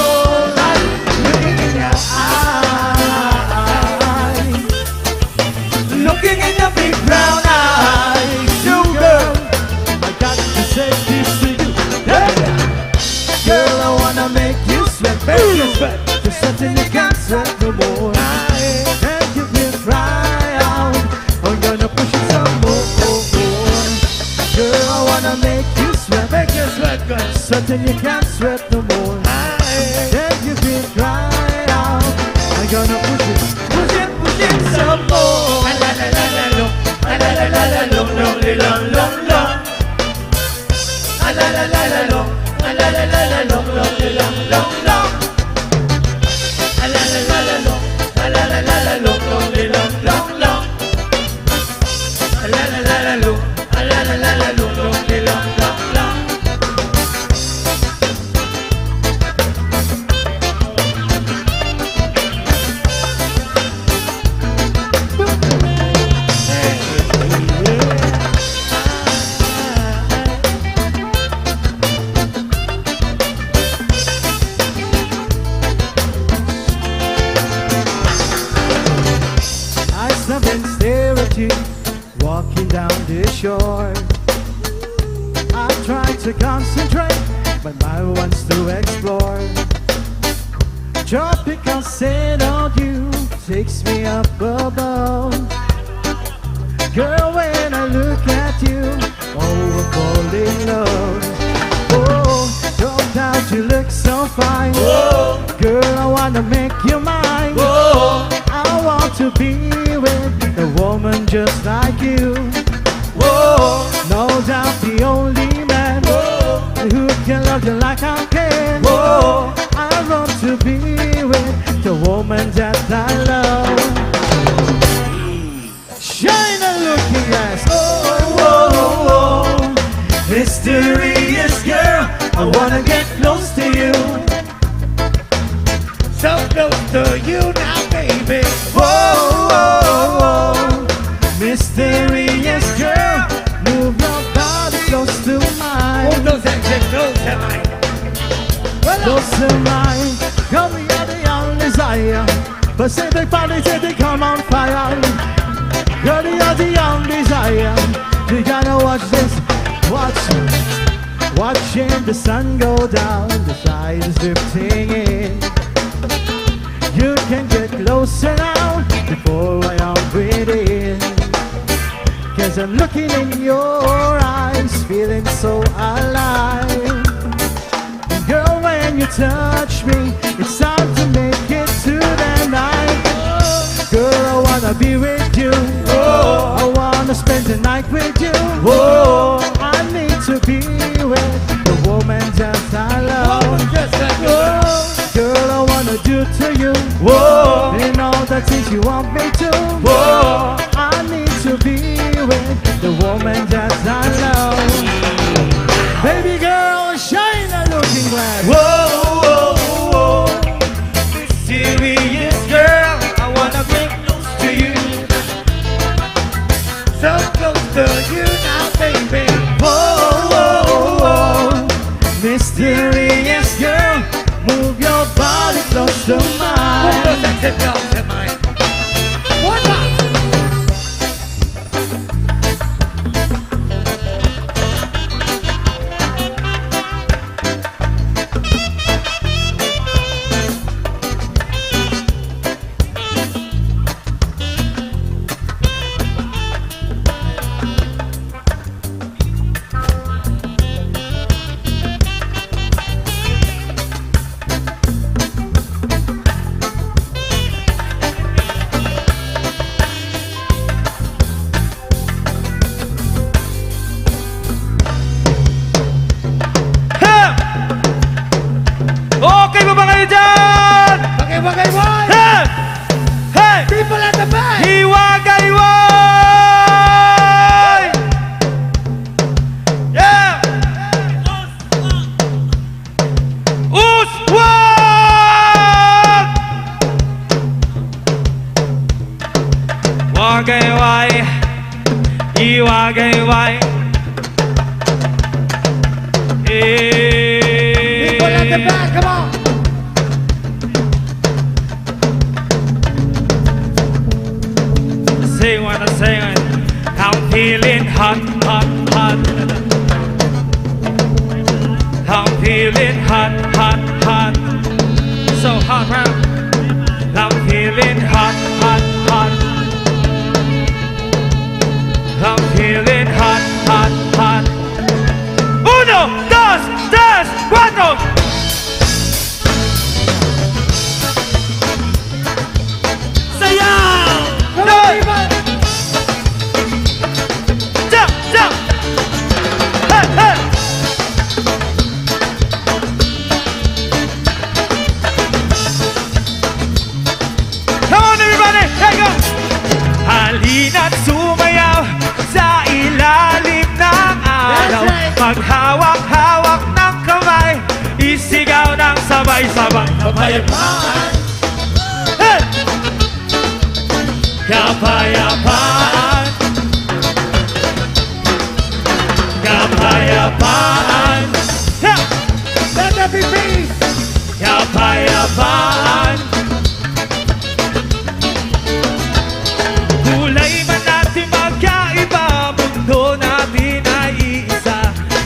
light, looking in your eyes, Looking in your big brown eyes, you girl. I got to say this to you. Hey. Girl, I wanna make you sweat, make you sweat. There's something you can't sweat no more. And you will cry out, I'm gonna push it some more. Girl, I wanna make you sweat, girl. Something you can't sweat no more. And you will cry out, I'm gonna push it some more. A la la la la long, a la la la la long, long, long, long, long. A la la la la long, a la la la la long, long, long, long, long. A la la la la long, a la la la la long, long, long, long, long. A la la la la long, a la la la la long, long, long, long, long. I stop and stare at you, walking down the shore. I try to concentrate, but my wants to explore. Tropical scent on you takes me up above. Girl, when I look at you, oh, I fall in love. Oh, no doubt you look so fine. Oh, Girl, I wanna make you mine. oh, I want to be with a woman just like you. oh, No doubt the only man who can love you like I can. oh. I want to be with the woman that I love. Shine a looking glass. Oh, oh, oh. Mysterious girl, I wanna get close to you. So close to you now, baby. Oh, oh, oh. Mysterious girl, move your body close to mine. Hold those exit close to mine. Close to mine, come here the young desire. Pacific body till they come on fire. Girl, you're the young desire. You gotta watch this, watching the sun go down, the tide is drifting in. You can get closer now before I am breathing. Cause I'm looking in your eyes, feeling so alive. Girl, when you touch me, it's time to make it to the night. Girl, I wanna be with you. Oh, I wanna spend the night with you. Oh, I need to be with the woman that I love. Just like you. Oh, girl, I wanna do to you. Whoa. And all the things you want me to. Whoa. I need to be with the woman that I love. Baby girl, shine a looking glass. Whoa, whoa, whoa. Mysterious girl, I wanna get close to you. So close to you now, baby. dyan! Bagay-bagay boy! Hey! Hey! People at the back! Hiwagayway! Yeah! Uswag! Wagayway! Hiwagayway! People at the back, come on! Sing what I'm saying. I'm feeling hot, hot, hot. I'm feeling hot, hot, hot. So hot, man. I'm feeling hot, hot, hot. I'm feeling hot, hot, hot. Uno, dos, tres, cuatro. Sayaw! Come on, people! Jump, jump. Hey, hey. Come on, everybody. Here you go. Halina't sumayaw sa ilalim ng araw. That's right. Maghawak-hawak ng kamay, isigaw ng sabay-sabay. Kapayapaan! Hey! Kapayapaan. Kapayapaan. Yeah! Let there be peace! Kapayapaan. Kulay man natin magkaiba, mundo natin ay iisa.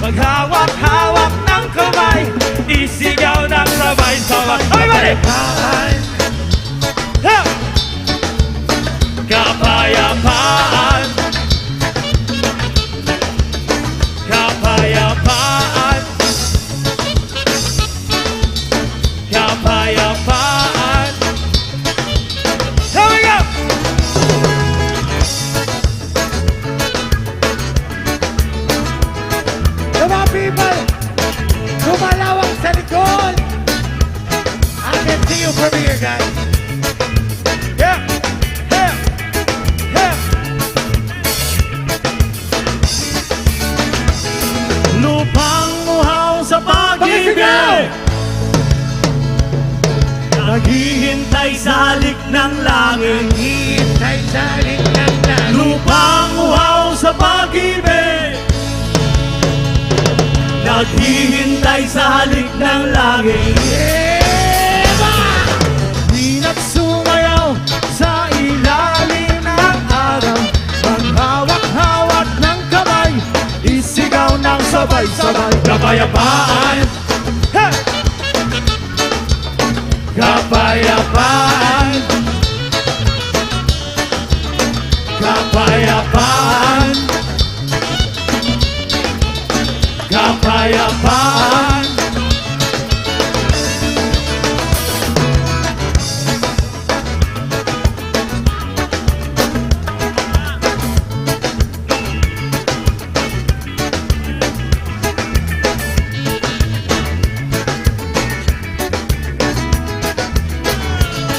Maghawak-hawak ng kamay, isigaw ng sabay-sabay. Everybody! Kapayapaan! Yeah! Kapayapaan. Kapayapaan. Kapayapaan. Here we go! Come on, people! Lumalawang sa likod! I can see you from here, guys. Yeah! Yeah! Yeah! Lupang muhaw sa pag-ibig, Pakisigaw! naghihintay sa halik ng langit. Hihintay sa ng langit. Lupang muhaw sa pag-ibig, naghihintay sa halik ng langit. Eva! Di nagsumayaw sa ilalim ng araw. Maghawak-hawak ng kamay, isigaw ng sabay-sabay. Kapayapaan. Hey! Kapayapaan. Kapayapaan. Kapayapaan.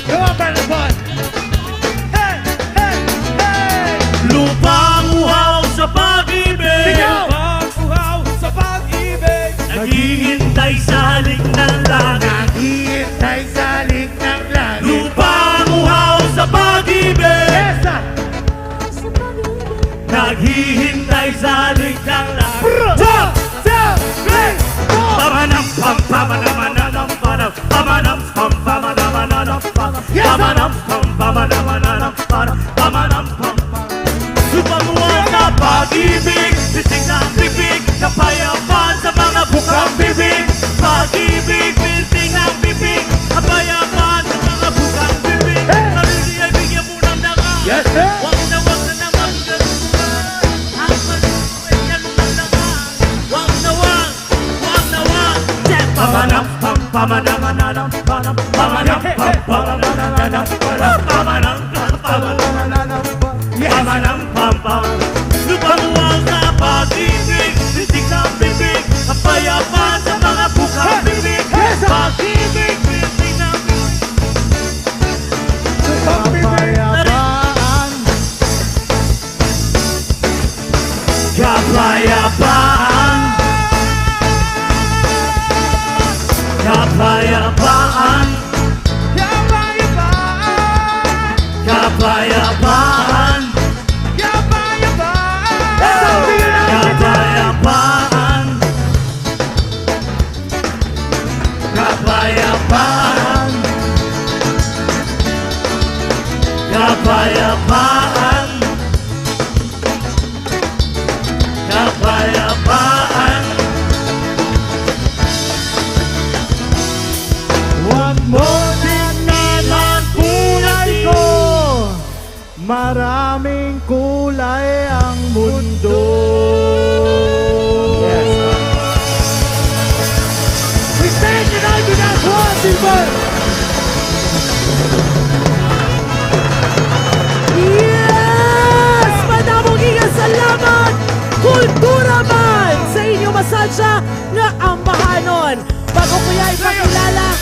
Come on, Brother Bud! Hey! Hey! Hey! Lupang muhaw sa pag-ibig, Sigaw! Pag-uhaw sa pag-ibig, naghihintay sa halik ng langit. Naghihintay sa halik ng langit. Lupang muhaw sa pag-ibig, Yes, sir! naghihintay sa halik ng langit. 1, 2, 3, 4! Pamanam pam pamanamanam panam pamanam pam pamanamanam panam Yes, sir. pamanam pam pamanamanam panam pamanam pam pam. Lupamuha sa pag-ibig, bisig ng bibig, kapayapaan sa mga bukang bibig. Pag-ibig, bisig ng bibig, kapayapaan sa mga bukang bibig. Hey. Sarili ay bigyan mo ng dangal. Yes, sir. Wag na naman galuhan. Ang maluhay yan mo ng dangal. Wag na wag. Pamanam pam pamanamanam panam pamanam pam pamanamanam panam pamanam pam pamanamanam pamanam pam pam. Lupamuha sa pag-ibig, bisig ng bibig, kapayapaan sa mga bukang bibig. Yes, sir. Pag-ibig, bisig Kapayapaan, Kapayapaan, kapayapaan, kapayapaan, kapayapaan, kapayapaan, kapayapaan, kapayapaan. Huwag mo tingnan ang kulay ko, maraming kulay ang mundo. We stand united as one, people! Yes! Madamong salamat! Kultura man sa inyo masadya nga ambahanon. Bago ko yan ipakilala,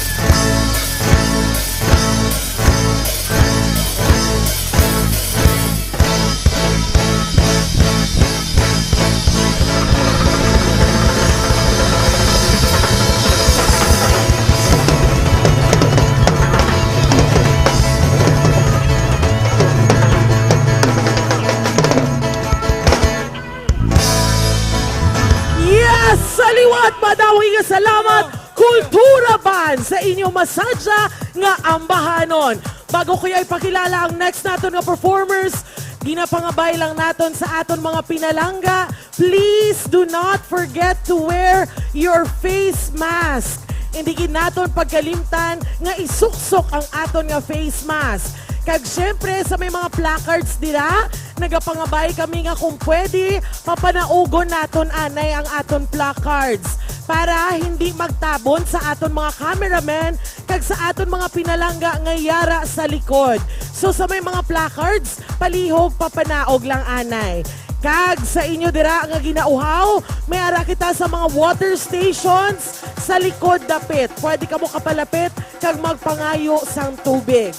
yes! Sa liwat, madawing salamat! Kultura Band sa inyong masadya nga ambahanon. Bago ko yung ipakilala ang next naton nga performers, ginapangabay lang naton sa aton mga pinalangga. Please do not forget to wear your face mask. Hindi gid naton pagkalimtan nga isuksok ang aton nga face mask. Kag syempre sa may mga placards dira, nagapangabay kami nga kung pwede, papanaugon naton anay ang aton placards para hindi magtabon sa aton mga cameramen kag sa aton mga pinalangga nga yara sa likod. So sa may mga placards, palihog papanaog lang anay. Kag sa inyo dira nga ginauhaw, may ara kita sa mga water stations sa likod dapit. Pwede ka mo kapalapit kag magpangayo sang tubig.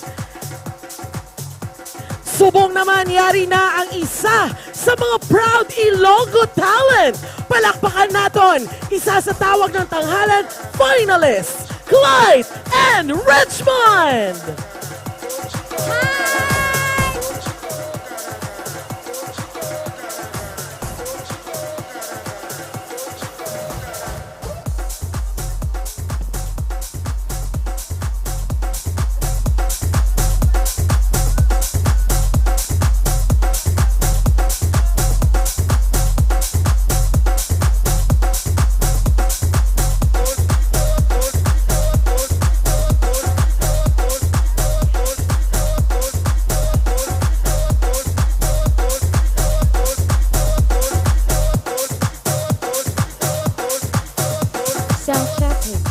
Subong naman, yari na ang isa sa mga proud Ilonggo talent. Palakpakan naton, isa sa tawag ng tanghalan, finalists, Clyde and Richmond! Sound checking.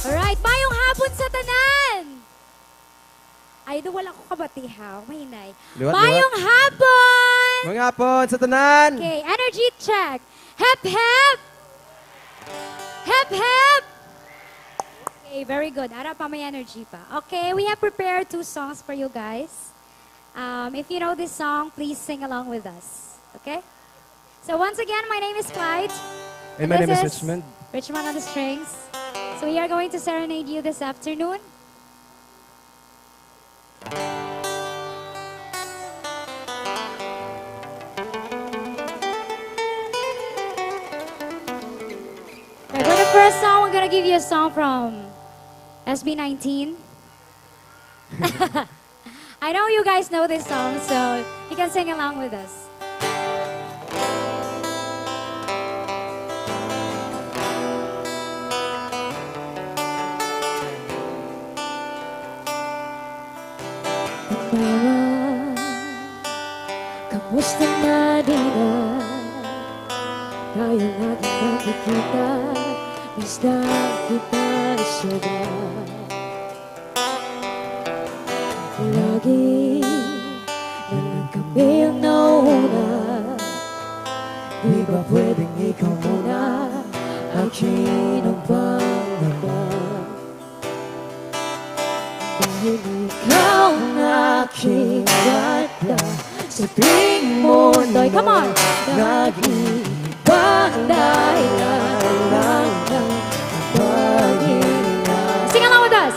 Alright, mayong hapon sa tanan! Ay, do wala ko kabatihaw. Mahinay. Liwat, Mayong hapon! Mga hapon sa tanan! Okay, energy check. Hep, hep! Hep, hep! Okay, very good. Ara pa may energy pa. Okay, we have prepared 2 songs for you guys. If you know this song, please sing along with us. Okay? So once again, my name is Clyde. And my This name is Richmond. Richmond on the strings. So we are going to serenade you this afternoon. first song, we're gonna give you a song from SB19. I know you guys know this song, so you can sing along with us. Kamusta na di na tayo lagi nakikita, miss na kita sobra. Lagi na lang kami ang nauna, di ba pwedeng ikaw muna akin ang panglaban? Dahil ikaw ang aking ganda, sa tuwing mundo'y Come on! nag-iba ang dahilan lang ng pag-iingat. Sing along with us!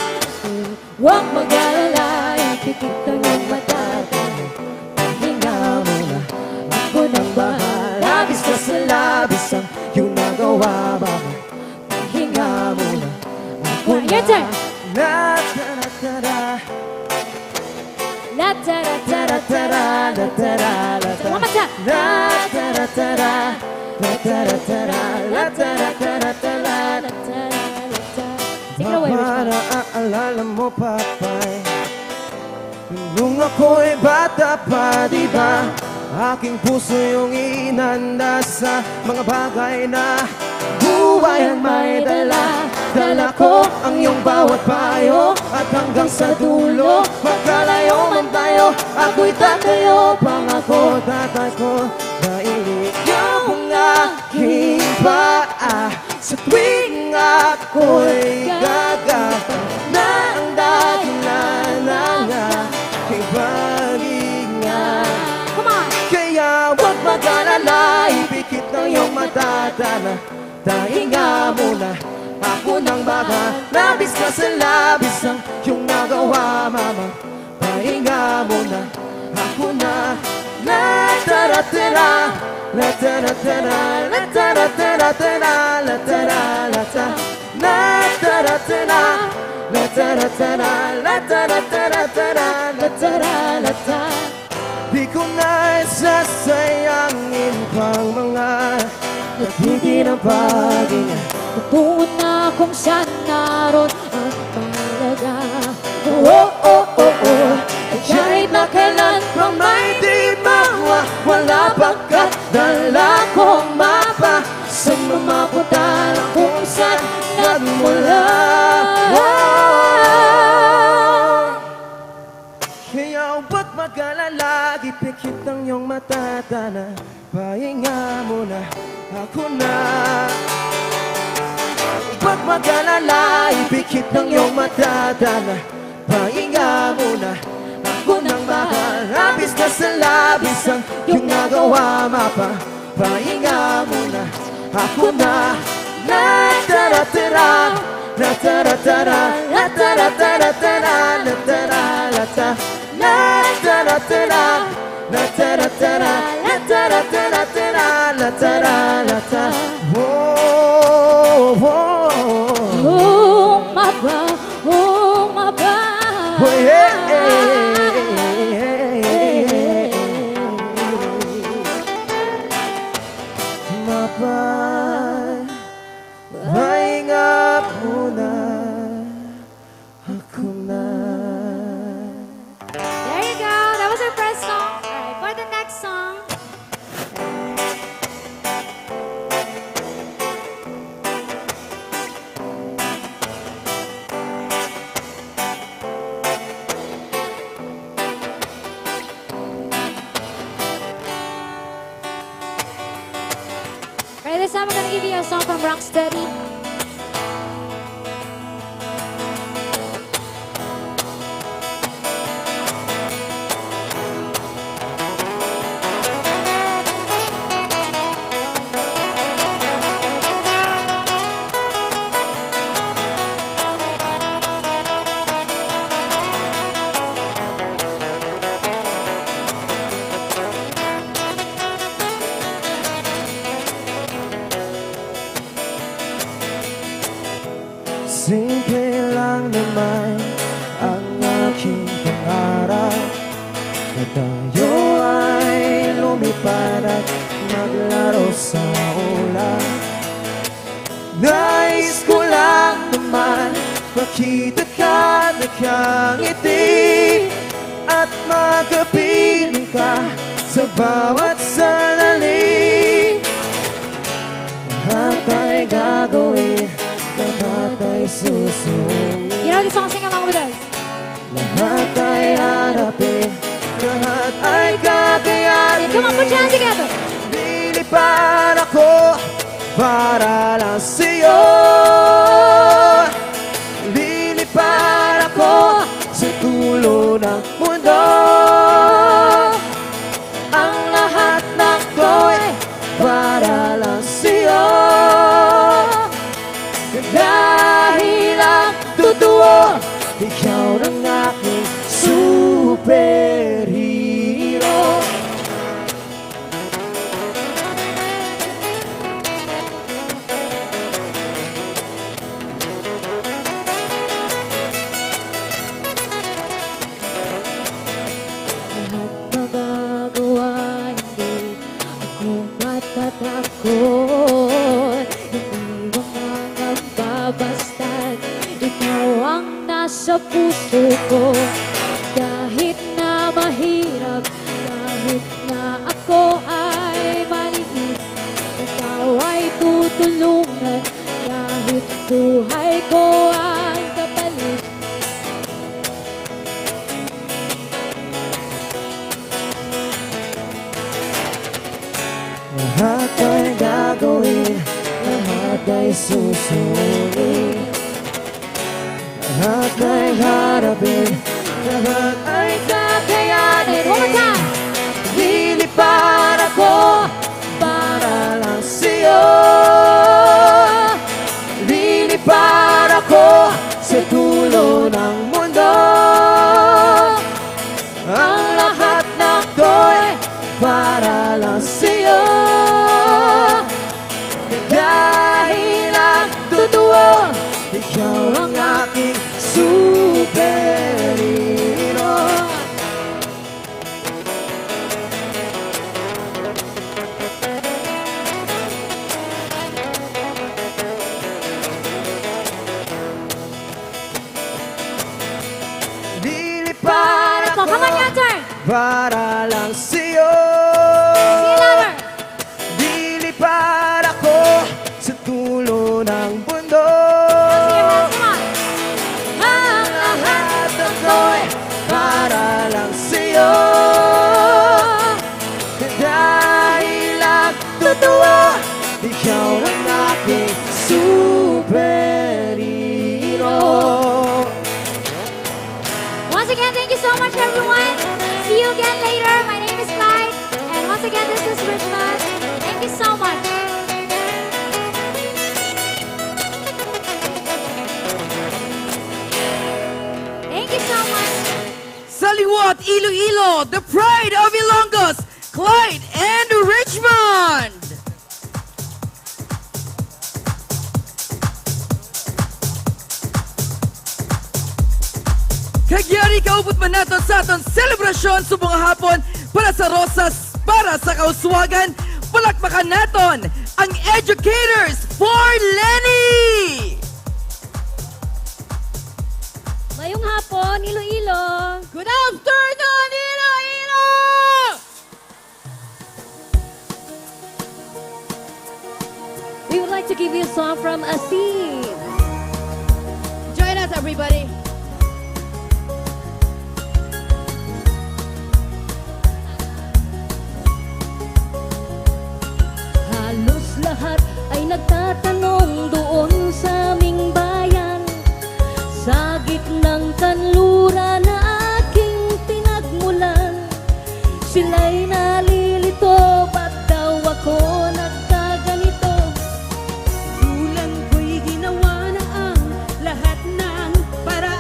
Huwag mag-alala, ipikit ang iyong mata. Pahinga mo na, ako nang bahala. Labis ka sa labis ang iyong nagawa, mama. Pahinga mo na, ako na. Your turn! Na-tara-tara, La ta ra ta ra ta ra. la-tara-la-tara. One more time. La-tara-tara, la-tara-tara, la-tara-tara-tara, Take it away, Richmond. Para aalala mo, Papay, nung ako'y bata pa, di ba? Aking puso yung inanda sa mga bagay na buhay ang may dala. Dala ko ang iyong bawat payo, at hanggang sa dulo, magkalayo man tayo, ako'y tatayo, pangako tatay ko, dahil ikaw ang aking paa. Sa tuwing ako'y gagapang na ang dahilan ng aking pag-ingat. Come on! Kaya huwag mag-alala, ipikit ng iyong mata, dahinga muna. Ako nang baka, labis ka sa labis ang iyong nagawa, mama. Pahinga muna, ako na. La-tara-tara, la-tara-tara, la-tara-tara-tara, la-tara-la-ta. La-tara-tara, la-tara-tara, la-tara-tara-tara, la-tara-la-ta. Di ko na isasayangin pang mga natigil ang pag-ingat. Tutungo na kung saan naroon ang mahalaga. Oh, oh, oh, oh. Kahit na kailan pa may di mawawala, pagkat dala kong mapa sa mamapunta na kung saan nagmula. Kaya huwag mag-alala, ipikit ang iyong mata, pahinga muna, ako na. Huwag mag-alala, ipikit ng iyong mata, pahinga muna, ako nang mahal. Labis na sa labis ang iyong nagawa, mapa. Pahinga muna, ako na. La-tara-tara, la-tara-tara, la-tara-tara-tara, la-tara-la-ta. La-tara-tara, la-tara-tara, la-tara-tara-tara, la-tara-la-ta. Oh, oh, Oh, mapa, oh, mapa. oh, yeah, Mapay, pahinga muna, ako na. There you go. That was our first song. Alright, for the next song. Alright, this time we're gonna give you a song from Rocksteady. Simple lang naman ang aking pangarap na tayo ay lumipad at maglaro sa ulan. Nais ko lang naman makita ka nakangiti at magkapiling ka sa bawat sandali. Lahat ay gagawin, lahat ay susunod. You know the song, sing along with us. Lahat ay harapin, lahat ay kakayanin. Come on, put your hands together. Lilipad ako para lang sa'yo. Lilipad ako sa dulo ng mundo. Ang lahat ng ko'y para lang sa'yo. Dahil ang totoo, ikaw ng aking superhero. Magagawa, hindi ako matatakot. Hindi mo magbabasta't ikaw ang nasa puso ko. Kahit na mahirap, kahit na ako ay maliit, ikaw ay tutulungan kahit buhay ko ang kapalit. Lahat ay gagawin, lahat ay susunod. Lahat ay harapin, lahat ay kakayanin. One more time. Lilipad ako para lang sa'yo. Lilipad ako sa dulo ng mundo. Ang lahat ng to'y para lang sa'yo. Dahil ang totoo, ikaw ang aking superhero. Lilipad Come on, ako your turn. para lang sa'yo. See you later. Lilipad ako sa dulo ng mundo. See your hands, come on. Ang lahat ng ko'y para lang sa'yo. Dahil ang totoo, ikaw ang aking superhero. Once again, thank you so much, everyone. See you again later. My name is Clyde. And once again, this is Richmond. Thank you so much. Thank you so much. Saliwat, Iloilo, the pride of Ilongos, Clyde and Richmond. Kagyari kaupot man nato sa aton selebrasyon sa mga hapon para sa Rosas, para sa kauswagan, palakpakan naton ang Educators for Lenny! Ngayong hapon, Iloilo. Good afternoon, Iloilo! We would like to give you a song from Asim. Join us, everybody. Halos lahat ay nagtatanong doon sa aming bayan, sa gitnang kanluran na aking pinagmulan. Sila'y nalilito, ba't daw ako nagkaganito? Bulan ko'y ginawa na ang lahat ng paraan.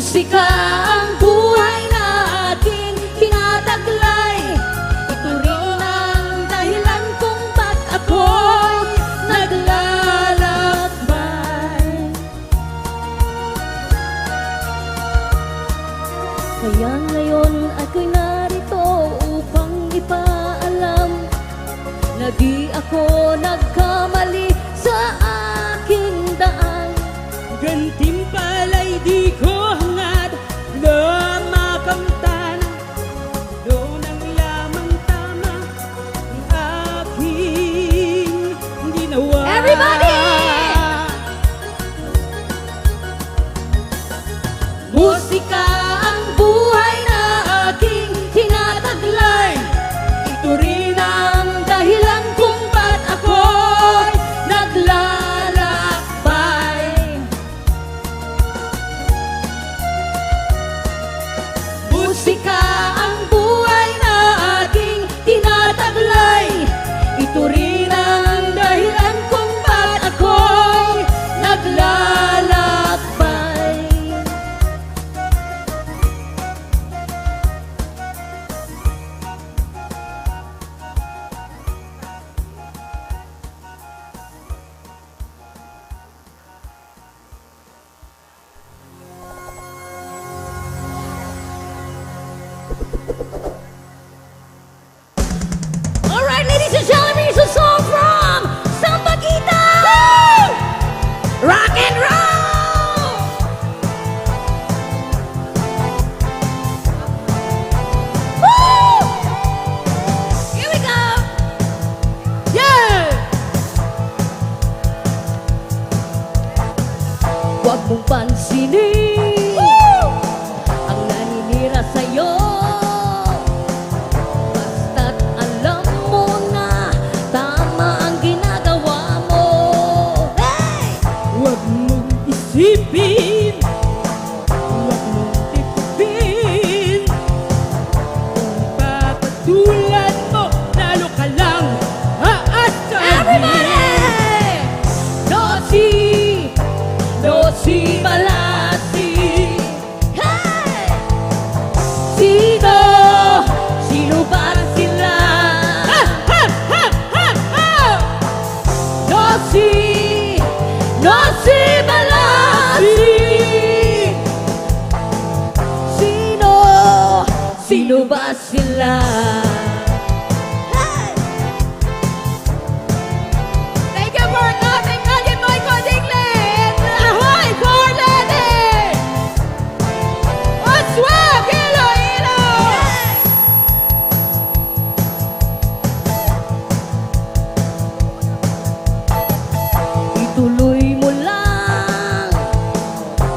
Musika ang buhay na aking tinataglay. Ito rin ang dahilan kung ba't ako'y naglalakbay. Kaya ngayon ako'y narito upang ipaalam na di ako nagkamali sa aking daan. Gantimpala'y di ko hangad na makamtan. Doon ang lamang tama ng aking ginawa. Everybody! Musika ang buhay na aking tinataglay. Ito rin ang dahilan kung ba't ako'y naglalakbay. Musika ang buhay na aking tinataglay. Ito rin ang dahilan kung ba't ako'y naglalakbay. Alright, ladies and gentlemen, it's a song from Sampaguita! Rock and roll! Woo! Here we go! Yeah! Huwag mong pansinin ang naninira sa'yo. Basta't alam mo na tama ang ginagawa mo. Hey! Huwag mong isipin, huwag mong tipin. Kung papatulan mo, lalo ka lang aasahin. Everybody! Dosi Balasi. Hey! Sino ba sila? Dosi Balasi. Sino ba sila? Hey! Thank you for coming, Kajin Boy Kodinglet! Ahoy, Corlene! Oswag, Iloilo! Ituloy mo lang,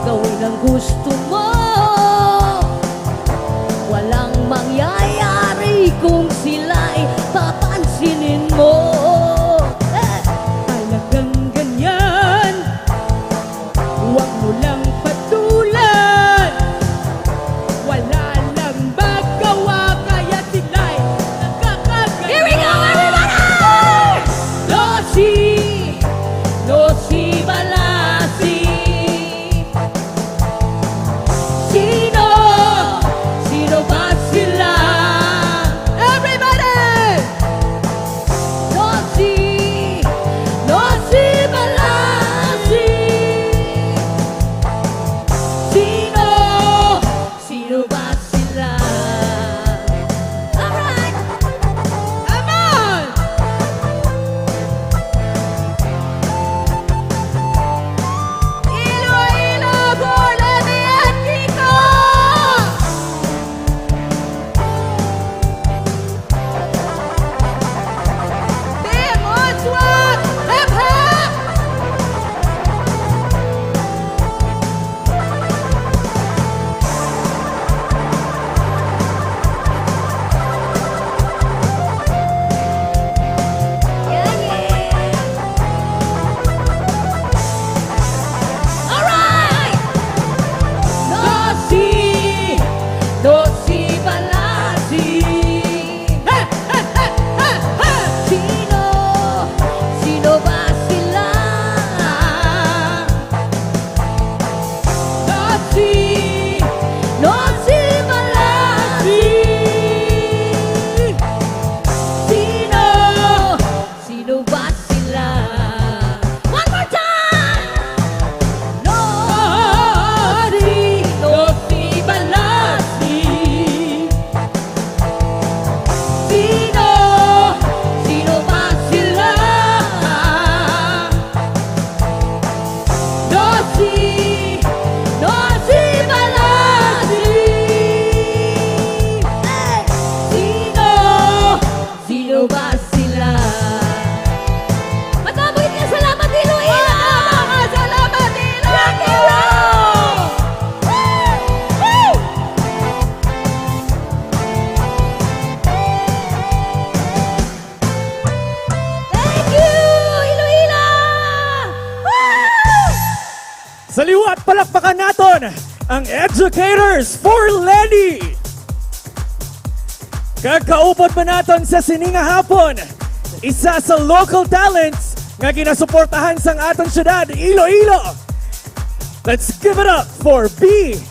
gawin ang gusto mo. Walang mangyayari Palakpakan natin ang Educators for Lenny. Kakaupot pa natin sa sininga hapon, isa sa local talents nga ginasuportahan sang atong syudad, Iloilo. Let's give it up for BND.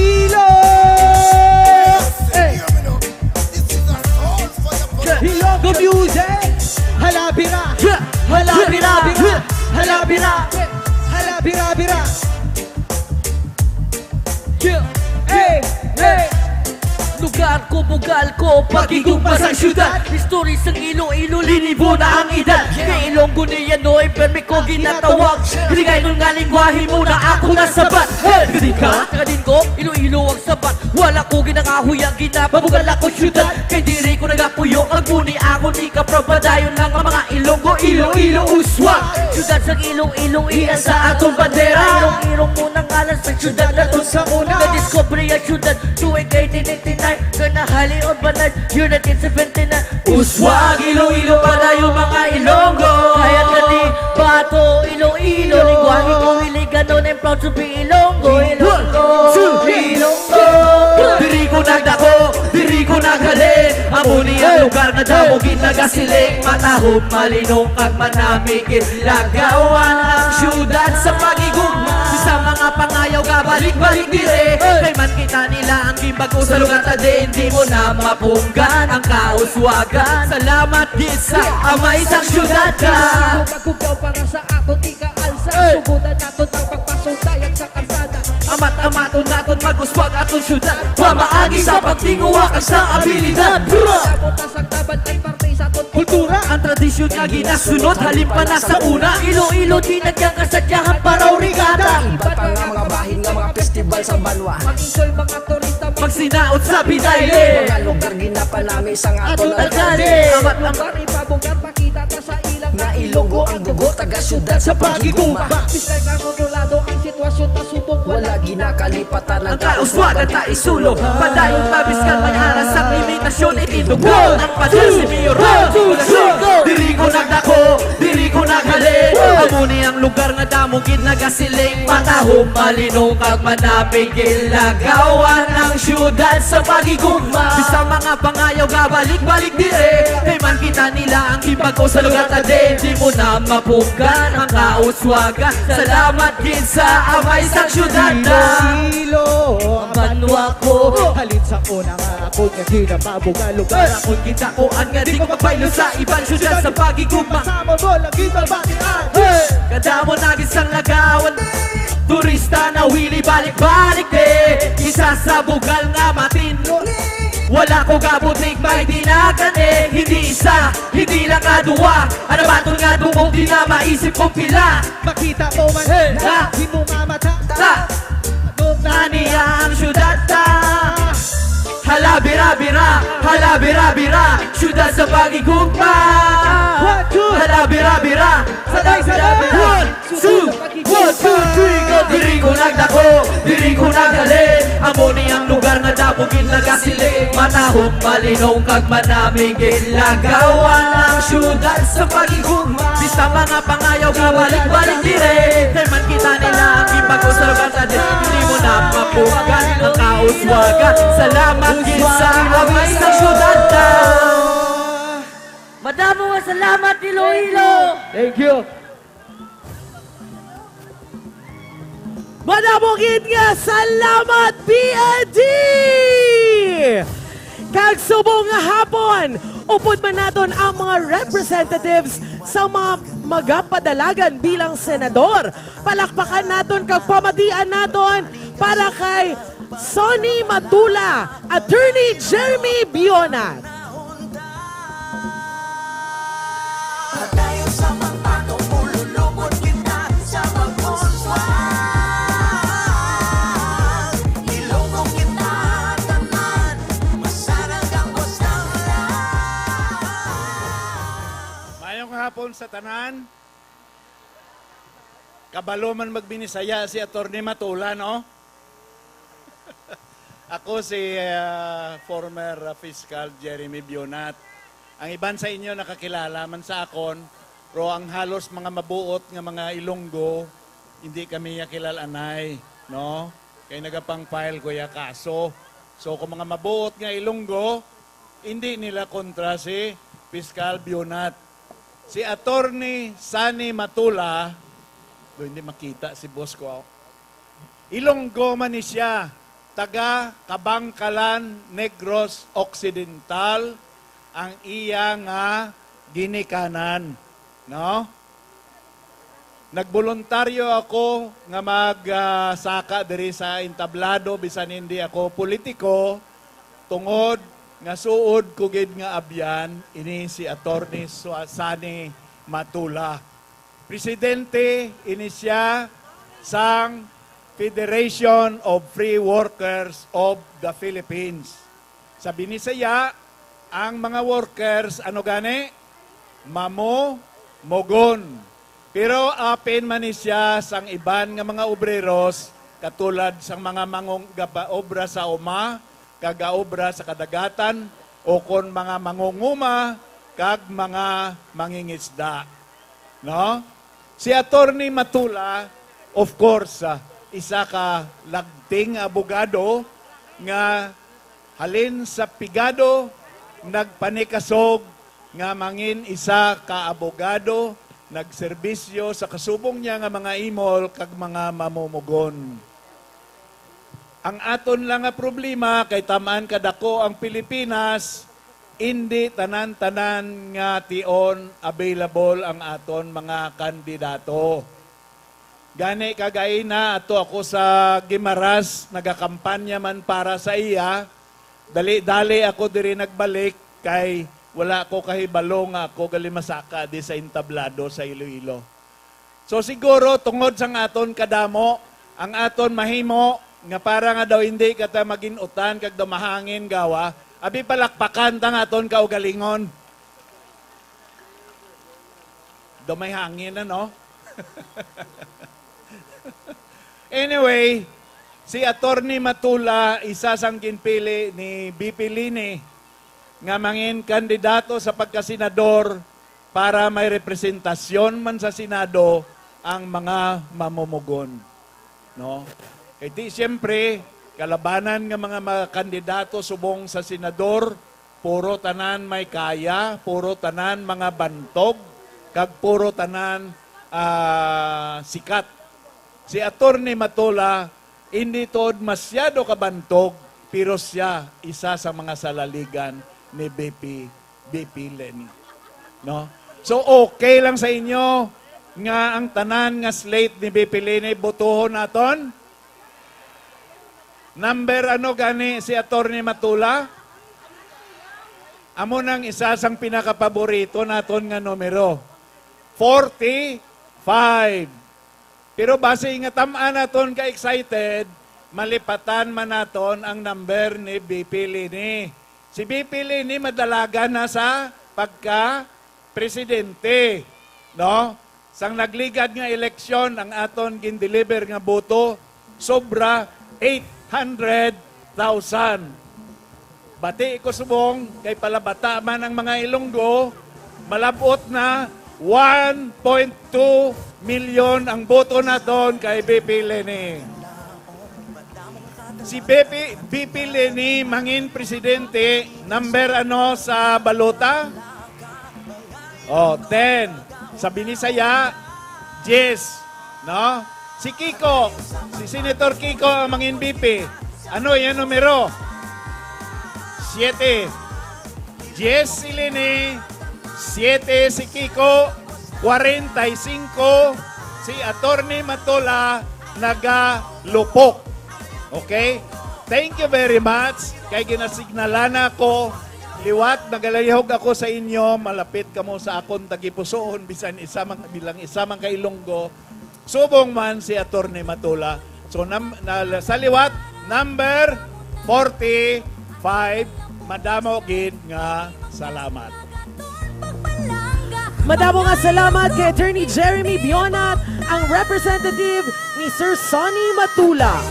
Iloilo! Ilonggo Music! Halabira! Halabira! Halabira! Halabira! Hey! Hey! Lugar ko, bugal ko, pagigugma sa syudad. History sa Iloilo, linibo na ang edad. Kay Ilonggo ni Yanoy, permi ko ginatawag. Hiligay nun nga lingwahe mo na ako nasabat. Gadi ka, kadin ko, Iloilo ang sabat. Wala ko ginangahoy ang ginapabugal ako syudad. Kay diri ko nagapuyok, ang muni ako ni kaprabadayon ng mga Ilonggo, Iloilo, uswag. Syudad sa Iloilo, iyan sa atong bandera. Ilong-ilong mo nang alas sa syudad na to sa una. Na-discover ang syudad, tuwing 1889. Kanahali o banad, year 1979. Uswag, Iloilo, padayo mga Ilonggo. Kaya't kati, bato, Iloilo. Lingwahe ko, iligano, and proud to be Ilonggo. Ilonggo, Ilonggo. Diri ko nagdako, diri ko naghalin. Amuni ang lugar na damogin nagasiling. Matahom, malinong, kag manamigin. Lagawan ang syudad sa pagigugma. Sa mga pangayaw ka, balik-balik dire. Kay man kita nila ang gimbago sa lugar na hindi mo na mapunggan ang kauswagan. Salamat din sa amay sa syudad ka. Magugaw para sa ato, di ka alsa. Subutan naton ang pagpasundayag sa kalsada. Amat-amaton naton maguswag atong syudad. Pamaagi sa pagtinguwak sa abilidad. Kabutas ang taban ay parte sa aton kultura. Ang tradisyon nga ginasunod, halip pa na sa una. Iloilo di nagyang kasadyahan para urigada. Iba't pa nga mga bahin nga mga festival sa banwa. Mag-enjoy mga turista. Magsinaot sa bidayle. Mga lugar ginapalami sang aton Aton alkalde. Amat ang bari pabugar, pakita ta sa ilang na Ilonggo ang dugo, taga syudad sa pagigugma. Biskay ka kontrolado ang sitwasyon ta subok. Wala ginakalipatan ng Ang kauswagan ta isulo. Padayong pabiskal may aras ang limitasyon. Itidugo ang padal si Mayor Diri ko nagdako, diri ko naghalin. Amuni ang lugar nga damogid nagasiling. Matahom, malinong, kag manapigil. Lagawan ang syudad sa pagigugma. Sa mga pangayaw ka, balik-balik dire. Kay man kita nila ang ibago sa lugar na di mo na mapunggan ang kauswagan. Salamat din sa amay sa syudad na Iloilo, banwa ko. halin sa una nga ako nga ginapabuga lugar. Akong kitakuan nga di ko mapaylo sa ibang syudad sa pagigugma. Sama mo, lagi babatian. Kada mo naging sang lagawan, turista na wili balik-balik isa sa bugal nga matino. Wala ko kabutig may dinagane. Hindi isa, hindi lang nga duwa. Ano ba ito nga dumong di na maisip kong pila. Makita mo man, di mo mamata. Naniya ang syudad ta. Halabira-bira, halabira-bira, syudad sa pagigugma. Halabira-bira, halabira-bira. 1, 2, 3, go. Diri ko nagdako, diri ko naghalin. Amoni ang lugar na damogin nagasiling. Matahom, malinong, kag manamigin. Lagawan ang syudad sa pagigugma. Di sa mga pangayaw ka, balik-balik dire. Kay man kita nila ang ibago sa lugar na hindi mo na mapugan ang kauswagan. Salamat din sa amay sa syudad na. Madamo nga salamat, Iloilo. Thank you. Madamogid nga salamat BND! Kag subong nga hapon, upod man naton ang mga representatives sa mga magapadalagan bilang senador. Palakpakan naton kag pamatian naton para kay Sonny Matula, Attorney Jeremy Bionat. Hapon sa tanan. Kabalo man magbinisaya si Atty. Matula, no? Ako si former Fiscal Jeremy Bionat. Ang iban sa inyo nakakilala man sa akon, pero ang halos mga mabuot nga mga Ilonggo, hindi kami yakilalanay, no? Kaya nagapang file ko ya kaso. So kung mga mabuot nga Ilonggo, hindi nila kontra si Fiscal Bionat. Si Attorney Sani Matula, hindi makita si boss ko. Ilonggo man ni siya, taga Kabangkalan, Negros Occidental, ang iya nga ginikanan, no? Nagboluntaryo ako nga magsaka diri sa entablado bisan hindi ako politiko tungod nga suod ko gid nga abyan ini si Attorney Sani Matula. Presidente ini siya sang Federation of Free Workers of the Philippines. Sa Binisaya, ang mga workers, ano gani? Mogon. Pero apin man ni siya sang iban nga mga obreros, katulad sang mga obra sa uma, kagaobra sa kadagatan, o kon mga mangunguma, kag mga mangingisda. No? Si Attorney Matula, of course, isa ka lagting abogado nga halin sa pigado, nagpanikasog nga mangin isa ka abogado, nagserbisyo sa kasubong niya nga mga imol kag mga mamumugon. Ang aton lang nga problema kay tamaan kadako ang Pilipinas, hindi tanan-tanan nga tion available ang aton mga kandidato. Gani kagay na ato ako sa Gimaras, nagakampanya man para sa iya, dali-dali ako diri nagbalik kay wala ko kahibalo nga ako galimasaka di sa entablado sa Iloilo. So siguro tungod sang aton kadamo, ang aton mahimo nga para nga daw hindi kata maginutan kag daw mahangin gawa, abi palakpakan tang aton kaugalingon. Daw may hangin no? Anyway, si Attorney Matula, isa sang ginpili ni BP Lini nga mangin kandidato sa pagkasenador para may representasyon man sa Senado ang mga mamumugon. No? Kaya di siyempre, kalabanan nga mga kandidato subong sa senador, puro tanan may kaya, puro tanan mga bantog, kag puro tanan sikat. Si Attorney Matula, hindi tod masyado kabantog, pero siya isa sa mga salaligan ni BP Leni. No? So okay lang sa inyo nga ang tanan nga slate ni BP Leni botohon naton? Number ano gani si Attorney Matula? Amo nang isa sang pinakapaborito naton nga numero. 45. Pero base nga tamaan naton ka-excited, malipatan man naton ang number ni BP Lini. Si BP Lini madalaga na sa pagka-presidente. No? Sang nagligad nga eleksyon, ang aton gindeliver nga boto, sobra 800,000. Bati ko subong, kay palabata man ang mga Ilonggo, malabot na 1.2 milyon ang boto naton kay BP Leni. Si BP Leni mangin presidente, number ano sa balota? 10. Sa Binisaya, 10. No? Si Kiko, si Senator Kiko ang mangin BP. Ano yan numero? 7. 10 si Leni, 7 si Kiko, 45 si Attorney Matula nagalupok. Okay? Thank you very much. Kay ginasignalan ako, liwat, nagalayhog ako sa inyo, malapit kamo sa akon tagipusoon, bisan bilang isa man kay Ilonggo, subong man si Attorney Matula. So, sa liwat, number 45, madamo gid nga salamat. Madamo nga salamat kay Attorney Jeremy Bionat, ang representative ni Sir Sonny Matula.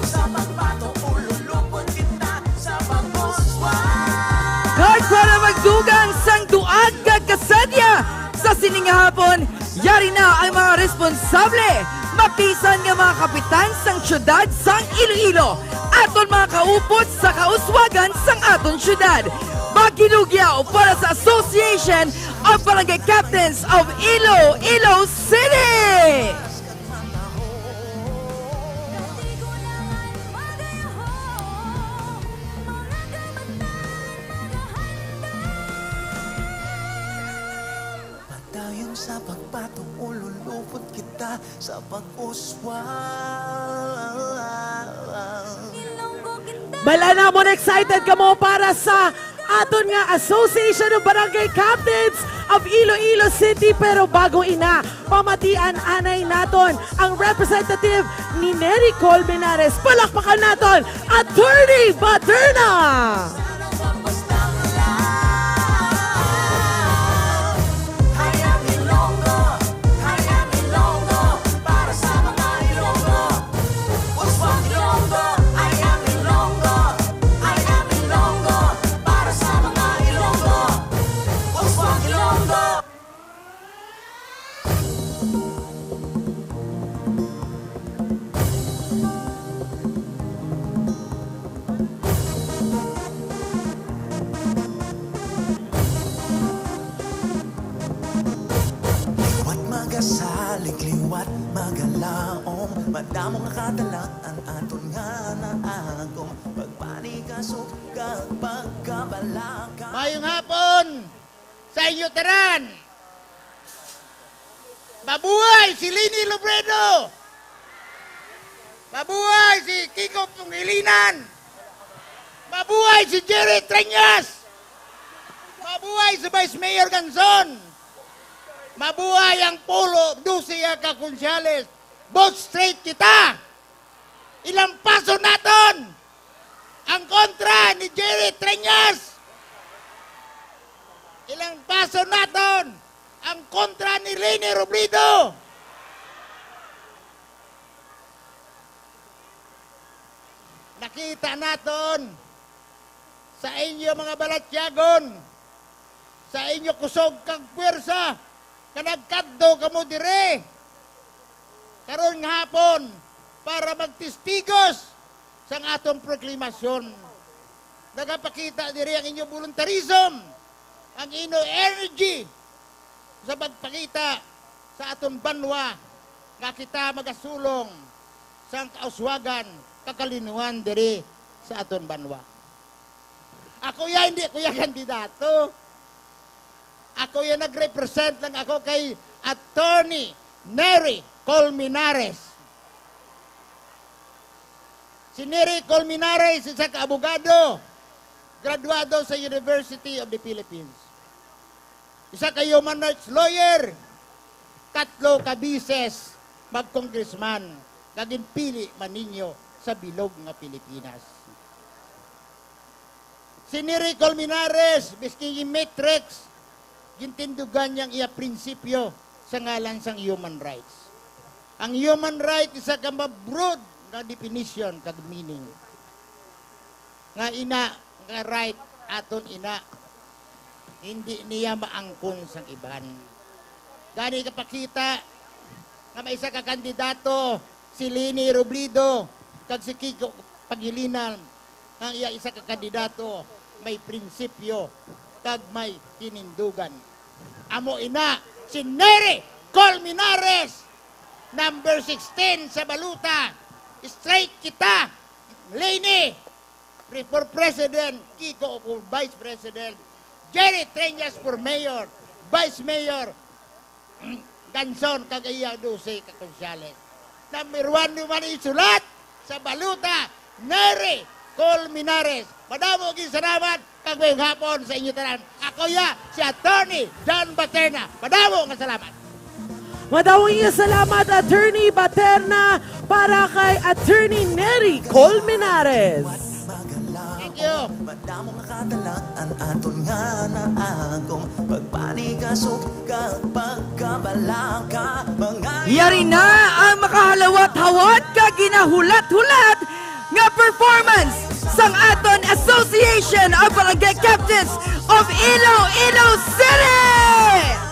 dugang sang duag kasadya sa siningahapon, yari na ang mga responsable, mapisan nga mga kapitan sang syudad sang Iloilo, aton mga kaupot sa kauswagan sang aton syudad. Magkinugyaw para sa Association of Barangay Captains of Iloilo City! Padayon sa pagpatong ululupot kita sa pag-uswang. Bala na mo, excited ka mo para sa aton nga Association of Barangay Captains of Iloilo City. Pero bago ina, pamatian anay naton ang representative ni Nery Colmenares. Palakpakan naton, Attorney Baterna! Salig liwat magalaom, madamong nakadalaan aton nga naagom, pagpanikasok kapag kabalaka. Mayong hapon sa inyo taran. Mabuhay si Lini Robredo. Mabuhay si Kiko Pangilinan. Mabuhay si Jerry Treñas. Mabuhay si Vice Mayor Ganson. Mabuhay ang Polo, 12 ka konsyales. Vote straight kita. Ilang paso naton ang kontra ni Jerry Treñas. Ilang paso naton ang kontra ni Lini Robredo. Nakita naton sa inyo mga balatyagon, sa inyo kusog kang pwersa, kanagkaddo kamo dire karon nga hapon para magtistigos sang atong proklamasyon. Nagapakita dire ang inyong voluntarism, ang inyong energy sa pagpakita sa atong banwa nga kita magasulong sang kauswagan, kakalinuhan dire sa atong banwa. Ako ya hindi ko ya kandidato. Ako yung nag-represent lang ako kay Attorney Nery Colmenares. Si Nery Colmenares, isa ka-abogado, graduado sa University of the Philippines. Isa ka human rights lawyer, 3 ka bises, mag-congressman, kaginpili man ninyo sa bilog nga Pilipinas. Si Nery Colmenares, biski yung matrix, gintindugan niyang iya prinsipyo sa ngalan sang human rights. Ang human right isa ka mabrod nga definition kag meaning. Nga ina, nga right aton ina, hindi niya maangkon sang iban. Gani kapakita nga may isa ka kandidato, si Lini Robredo, kag si Kiko Pangilinan, nga iya isa ka kandidato, may prinsipyo, kag may tinindugan. Amo ina, si Nery Colmenares, number 16 sa baluta. Straight kita, Lini, for President, Kiko for Vice President, Jerry Treñas for Mayor, Vice Mayor, Ganson, kagaya 12 kakonsyales. Number 1 naman isulat sa baluta, Nery Colmenares. Madamo gin salamat kagayong hapon sa inyo tanan. Ako ya, si Attorney John Baterna. Madamo nga salamat. Madawing salamat, Attorney Baterna, para kay Attorney Nery Colmenares. Thank you. Madamong nakadalaan aton nga naagom, pagpanikasok kapag kabalaka. Yari na ang makahalawat-hawat ka ginahulat-hulat nga performance sang aton Association of Barangay Captains of Iloilo City!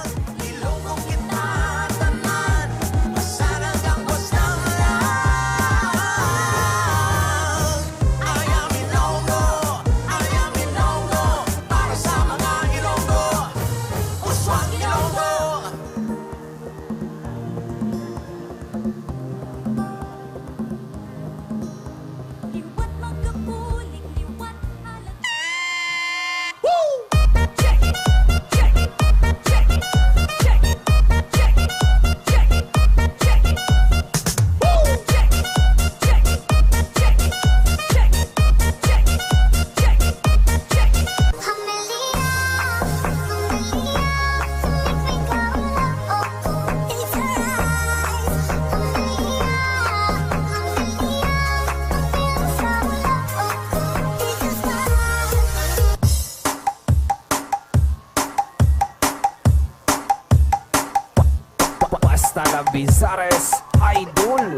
Basta na Bizares Idol.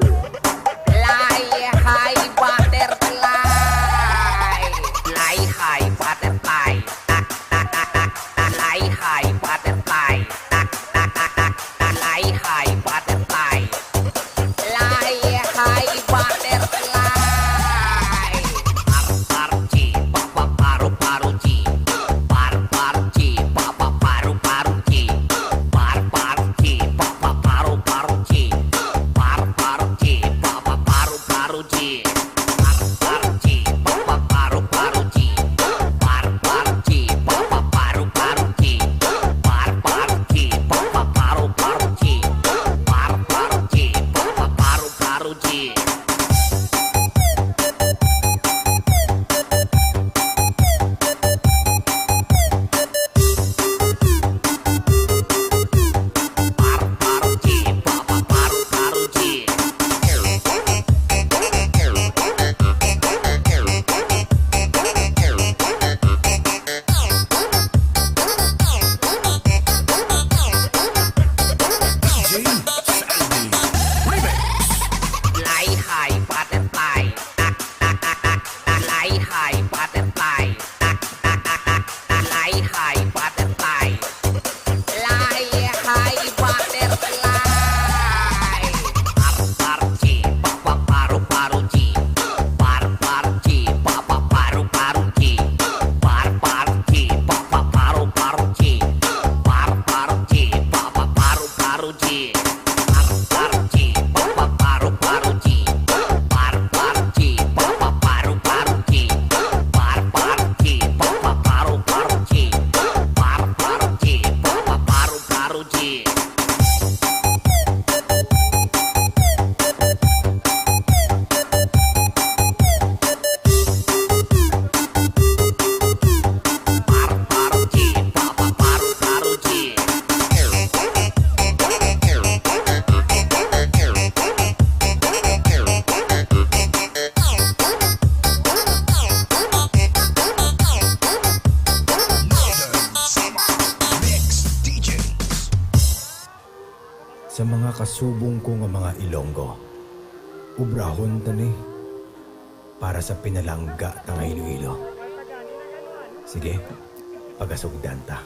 Fly high butterfly. Fly high butterfly. Fly high butterfly. Fly high butterfly. Fly high butterfly. Par-par-chi, pa-pa-paru-paru-chi. Par-par-chi, pa-pa-paru-paru-chi. Par-par-chi, pa-pa-paru-paru-chi. Par-par-chi, pa-pa-paru-paru-chi. Par-par-chi, pa-pa-paru-paru-chi. Par-par-chi, pa-pa-paru-paru-chi. Par-par-chi, pa-pa-paru-paru-chi. Par-par-chi, pa-pa-paru-paru-chi. Par-par-chi, pa-pa-paru-paru-chi. Fly high butterfly. Fly high butterfly. Fly high butterfly. Fly high butterfly. Par-par-chi, pa-pa-paru-paru-chi. Par-par-chi, pa-pa-paru-paru-chi. Par-par-chi, pa-pa-paru-paru-chi. Par-par-chi, pa-pa-paru-paru-chi. Par-par-chi, pa-pa-paru-paru-chi. Par-par-chi, pa-pa-paru-paru-chi. Par-par-chi, pa-pa-paru-paru-chi. Par-par-chi, pa-pa-paru-paru-chi. Par-par-chi, pa-pa-paru-paru-chi. Sa mga kasubong ko nga mga Ilonggo, ubrahon tani para sa pinalangga ta nga Iloilo. Sige, pagasugdan ta.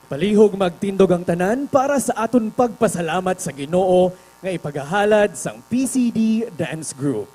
Palihog magtindog ang tanan para sa aton pagpasalamat sa Ginoo nga ipagahalad sang PCD Dance Group.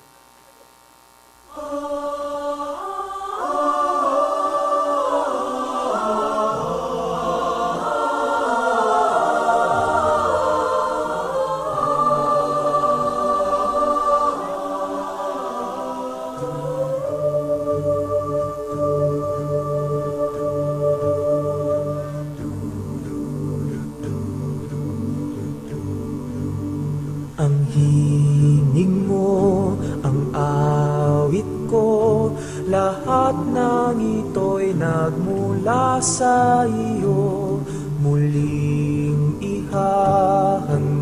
Ang hining mo, ang awit ko, lahat ng ito'y nagmula sa iyo. Muling ihahandog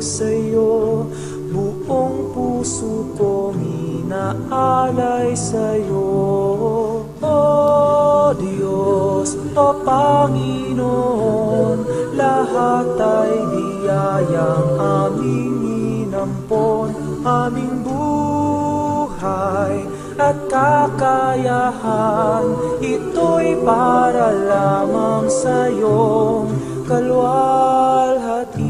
sa iyo, buong puso kong inaalay sa iyo. O Diyos, o Panginoon, lahat ay biyayang aming inampon, aming buhay at kakayahan, ito'y para lamang sa iyong kalwalhatian.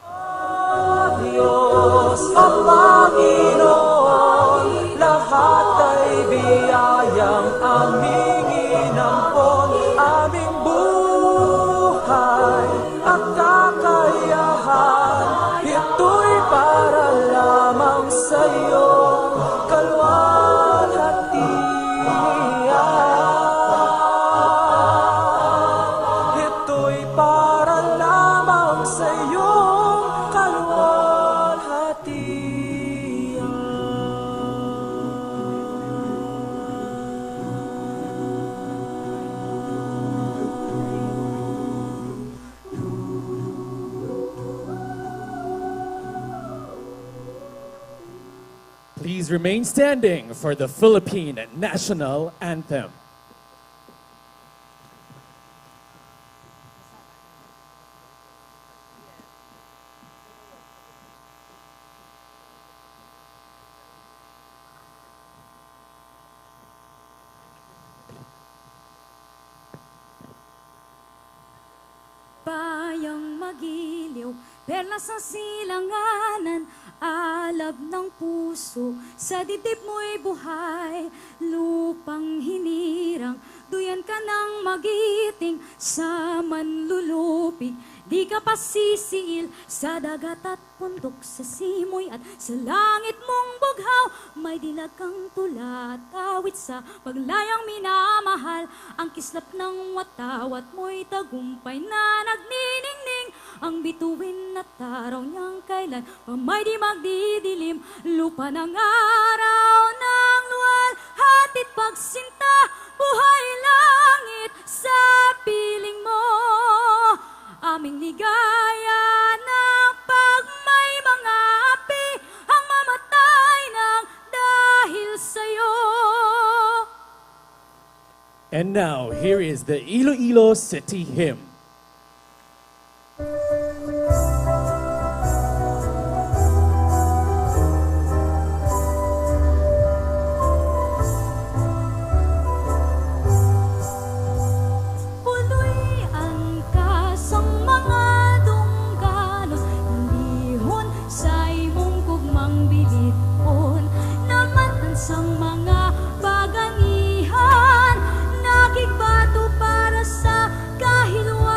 O Diyos, o Panginoon, lahat ay biyayang aming inampon, aming buhay at kakayahan, ito'y para lamang sa iyong kalwalhatian. Ito'y para lamang sa iyong kalwalhatian. Please remain standing for the Philippine National Anthem. Bayang magiliw, perlas sa silanganan, alab ng puso, sa dibdib mo'y buhay, lupang hinirang, duyan ka ng magiting, sa manlulupig, di ka pasisiil, sa dagat at puntok, sa simoy at sa langit mong bughaw, may dilag kang tula at awit sa paglayang minamahal, ang kislap ng watawat mo'y tagumpay na nagniningning, ang bituin at araw niyang kailan, pamay di magdidilim, lupa ng araw ng luwal, hatid pagsinta, buhay langit sa piling mo, aming ligaya ng pag may mga api, ang mamatay ng dahil sa'yo. And now, here is the Iloilo City Hymn. Puloy ang kasang mga dungganon, nalihon sa imong gugmang biliton, namatan sang mga bagangihan, nakigbato para sa kahilwa.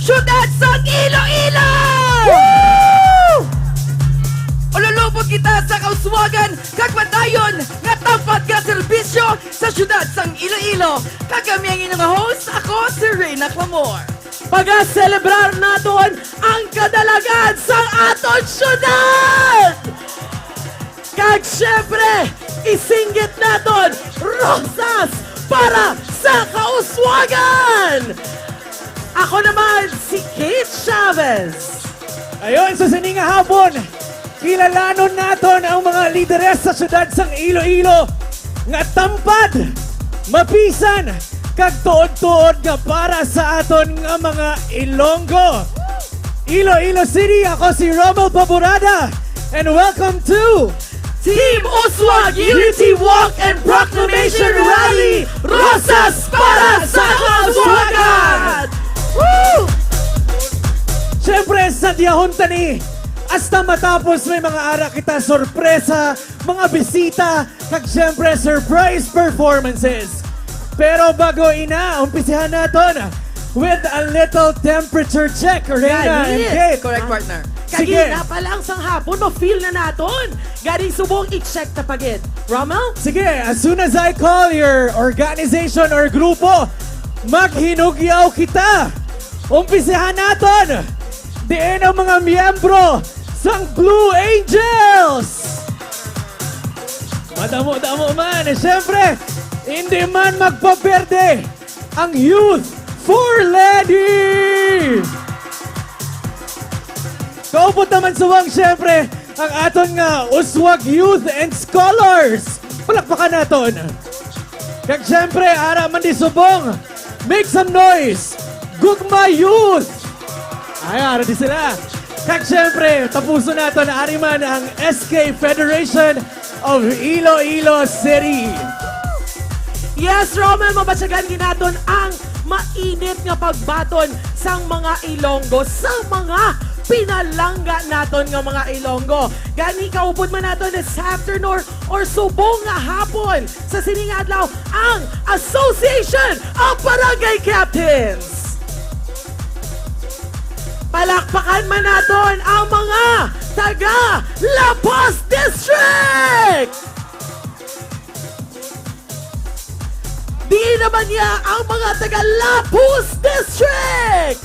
syudad sang Iloilo! Ululupot kita sa kauswagan, kagpadayon, nga tapat nga serbisyo sa syudad sang Iloilo. Kagami ang inyong host, ako si Reyna Clamor. Pag-celebrar naton ang kadalagan sa aton syudad! Kag syempre, isinggit naton rosas para sa kauswagan! Ako naman si Kate Chavez. Ayon sa sininga hapon, kilalanon naton ang mga lideres sa syudad sang Iloilo nga tampad, mapisan, kag tuod-tuod nga para sa aton nga mga Ilonggo. Iloilo City, ako si Romel Paborada, and welcome to Team Uswag Unity Walk and Proclamation Rally! Rosas para sa kauswagan! Woo! Siyempre, sa diyahon tani, hasta matapos may mga ara kita sorpresa, mga bisita, kag siyempre surprise performances. Pero bago umpisihan naton with a little temperature check, Reyna and Kate. Correct, partner. Sige. Kagina pa lang sang hapon, ma-feel na naton. Galing subong i-check na pagit. Rommel? Sige, as soon as I call your organization or grupo, maghinugyaw kita. Umpisihan naton. Diin ang mga miyembro sang Blue Angels. Madamo-damo man. Siyempre, hindi man magpaperde ang Youth for Lady. Kaupot naman suwang siyempre ang aton nga Uswag Youth and Scholars. Palakpakan naton. Kag siyempre, ara man di subong. Make some noise. Gugma Youth. Ay, ara di sila. Kag siyempre, tapuso naton ariman ang SK Federation of Iloilo City. Yes, Rommel, mabatsagan ginaton ang mainit nga pagbaton sang mga Ilonggo, sa mga pinalangga naton nga mga Ilonggo. Gani kaupod man naton this afternoon or subong nga hapon sa sining adlaw ang Association of Barangay Captains. Palakpakan man naton ang mga taga La Paz District! Di naman niya ang mga taga La Paz District!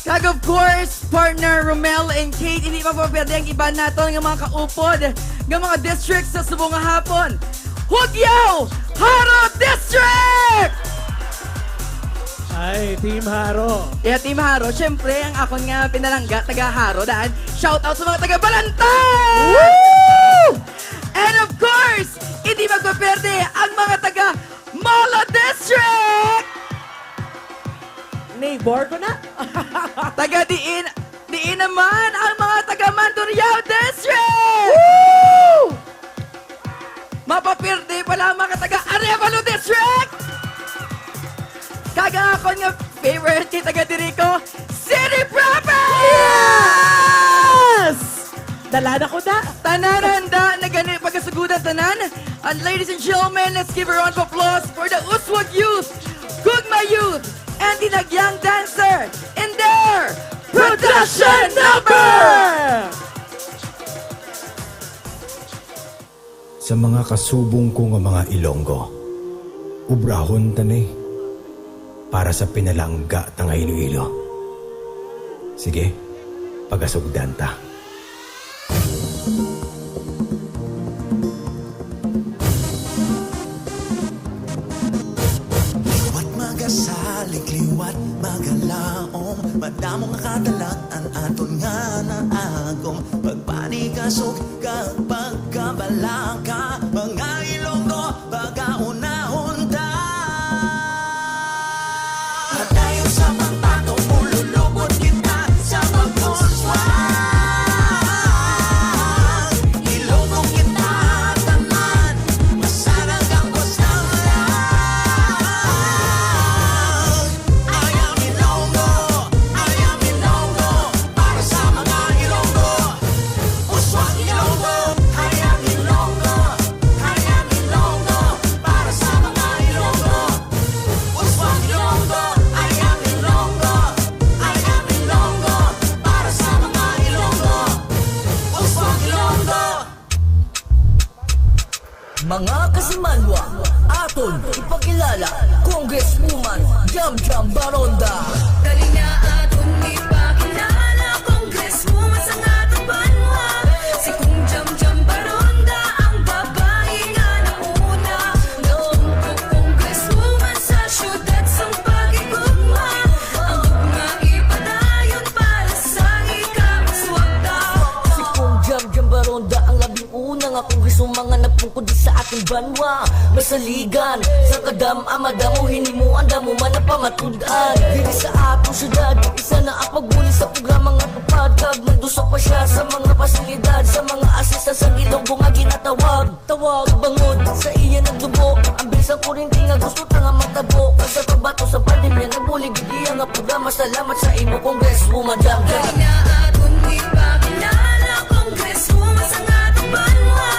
Kag of course, partner Romel and Kate, hindi mapaperde ang iba naton ng mga kaupod ng mga districts sa subong nga hapon. Hugyaw! Haro District! Ay, Team Haro. Yeah, Team Haro. Siyempre, ang akon nga pinalangga, taga Haro. Dahil, shout out sa mga taga Balantay! Woo! And of course, hindi magpaperde ang mga taga Molo District! Neighbor ko na. Taga Diin naman ang mga taga Mandurriao District! Woo! Mapaperde pala ang mga taga Arevalo District! Kaga ako nga favorite kay taga Dirico, City Proper! Yes! Dalada ko na. Tanan handa na ganit pagkasugudan tanan. And ladies and gentlemen, let's give a round of applause for the Uswag Youth, Gugma Youth, and the Nagyang Dancer in their production number! Sa mga kasubong ko nga mga Ilonggo, ubrahon tani para sa pinalangga ta nga Iloilo. Sige, pagasugdan ta. Liwat magasalig, liwat magalaom, madamong kadalaan aton nga naagom. Pagpanikasog kag pagkabalaka, mga Ilonggo pagaunahon ta. Hadayon sa pagbato, ululubot kita sa pag-uswag. Ilonggo kita taman, masarag ang gustang lang. I am Ilonggo, para sa mga Ilonggo. Uswag Ilonggo, I am Ilonggo. Mga kasimanwa, aton ipakilala, Congresswoman Jam Jam Baronda. Dali na aton ipakilala, Congresswoman sa atong banwa. Si Kung Jam Jam Baronda, ang babae nga nauna. Naumpok Congresswoman sa syudad sang pagigugma. Ang ugma ipadayon para sa ikakaswagda. Si Kung Jam Jam Baronda, ang labing una nga Congresswoman nga nagpungkod sa ating banwa. Masaligan sa kadam amadamo, hinimuan damo man na pamatudan. Dili sa atong syudad, isa na ang pagbuli sa programa nga tupadkag. Nagdusok pa siya sa mga pasilidad, sa mga asista sa Ilonggo nga ginatawag. Tawag bangod sa iya nagdugo, ang bilisang kurinti nga gusto ta nga magtabo. Sa pagbato sa pandemya, nagbulig iya nga programa. Salamat sa imo Congresswoman Jam Jam. Dali na aton ipakilala, Congresswoman sa atong banwa.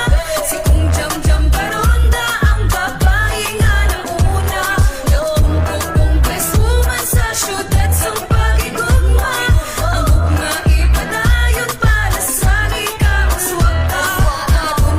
Si Kung Jam Jam Baronda, ang babae nga nauna. Naumpok Congresswoman sa syudad sang pagigugma. Ang ugma ipadayon para sa ikakaswagda. Aton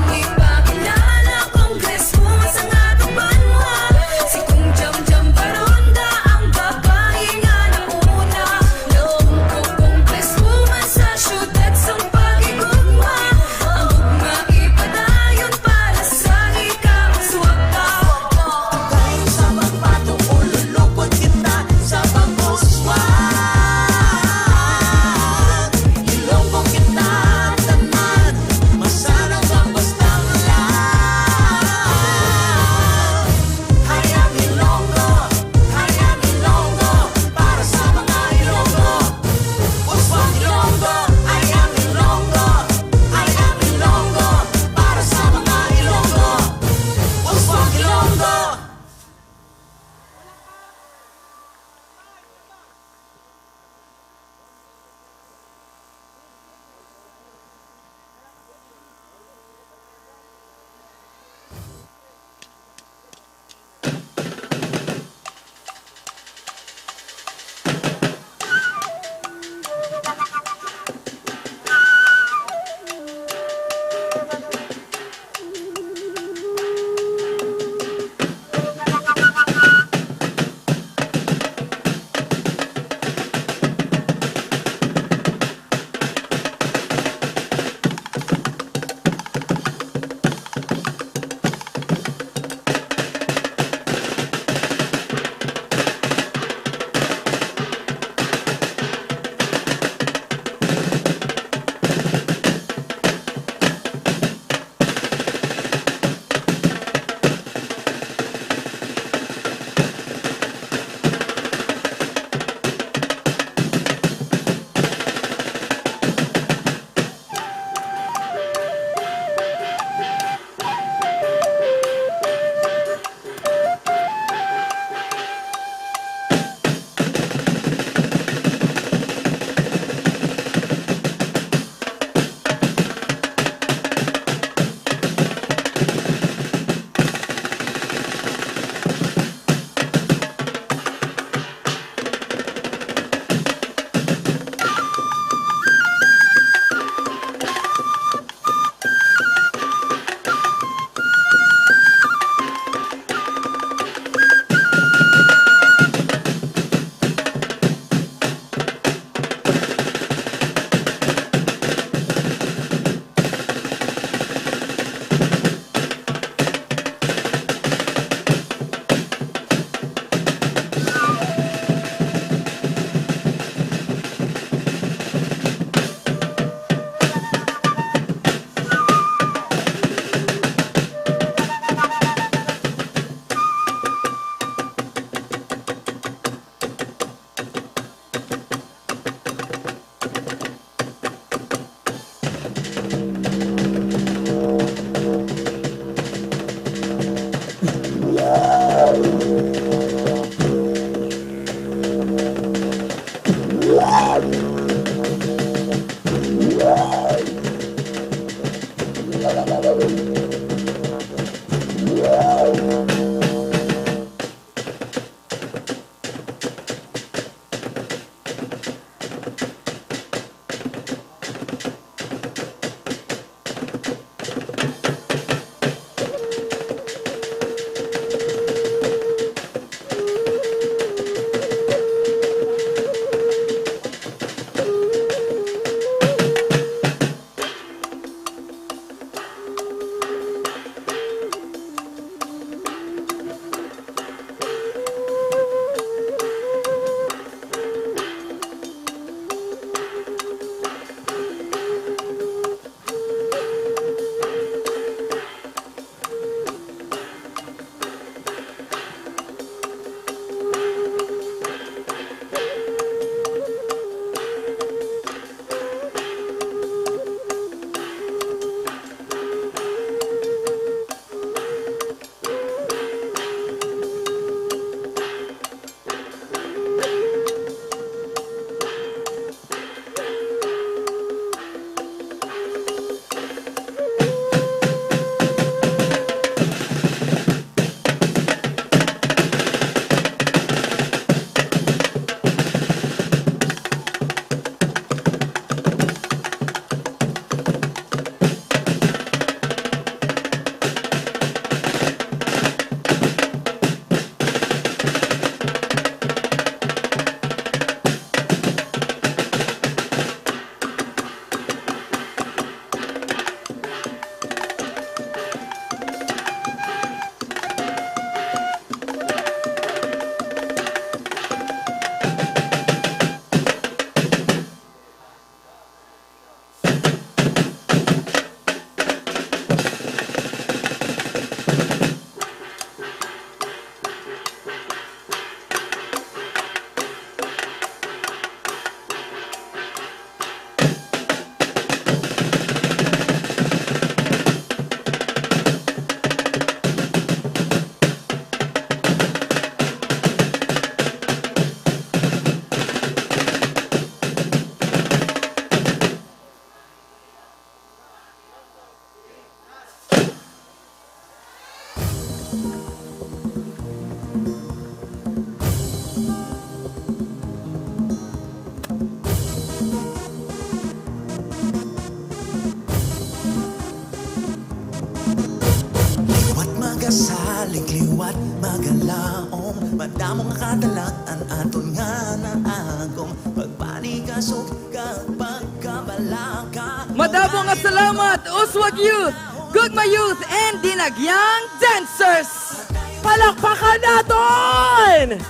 Malikliwat, magalaom Madamong kadalaan aton nga na agom Pagpanigasok kapag kabalaka Madamo nga salamat, Uswag Youth, Gugma Youth, and Dinagyang Dancers! Palakpakan natin!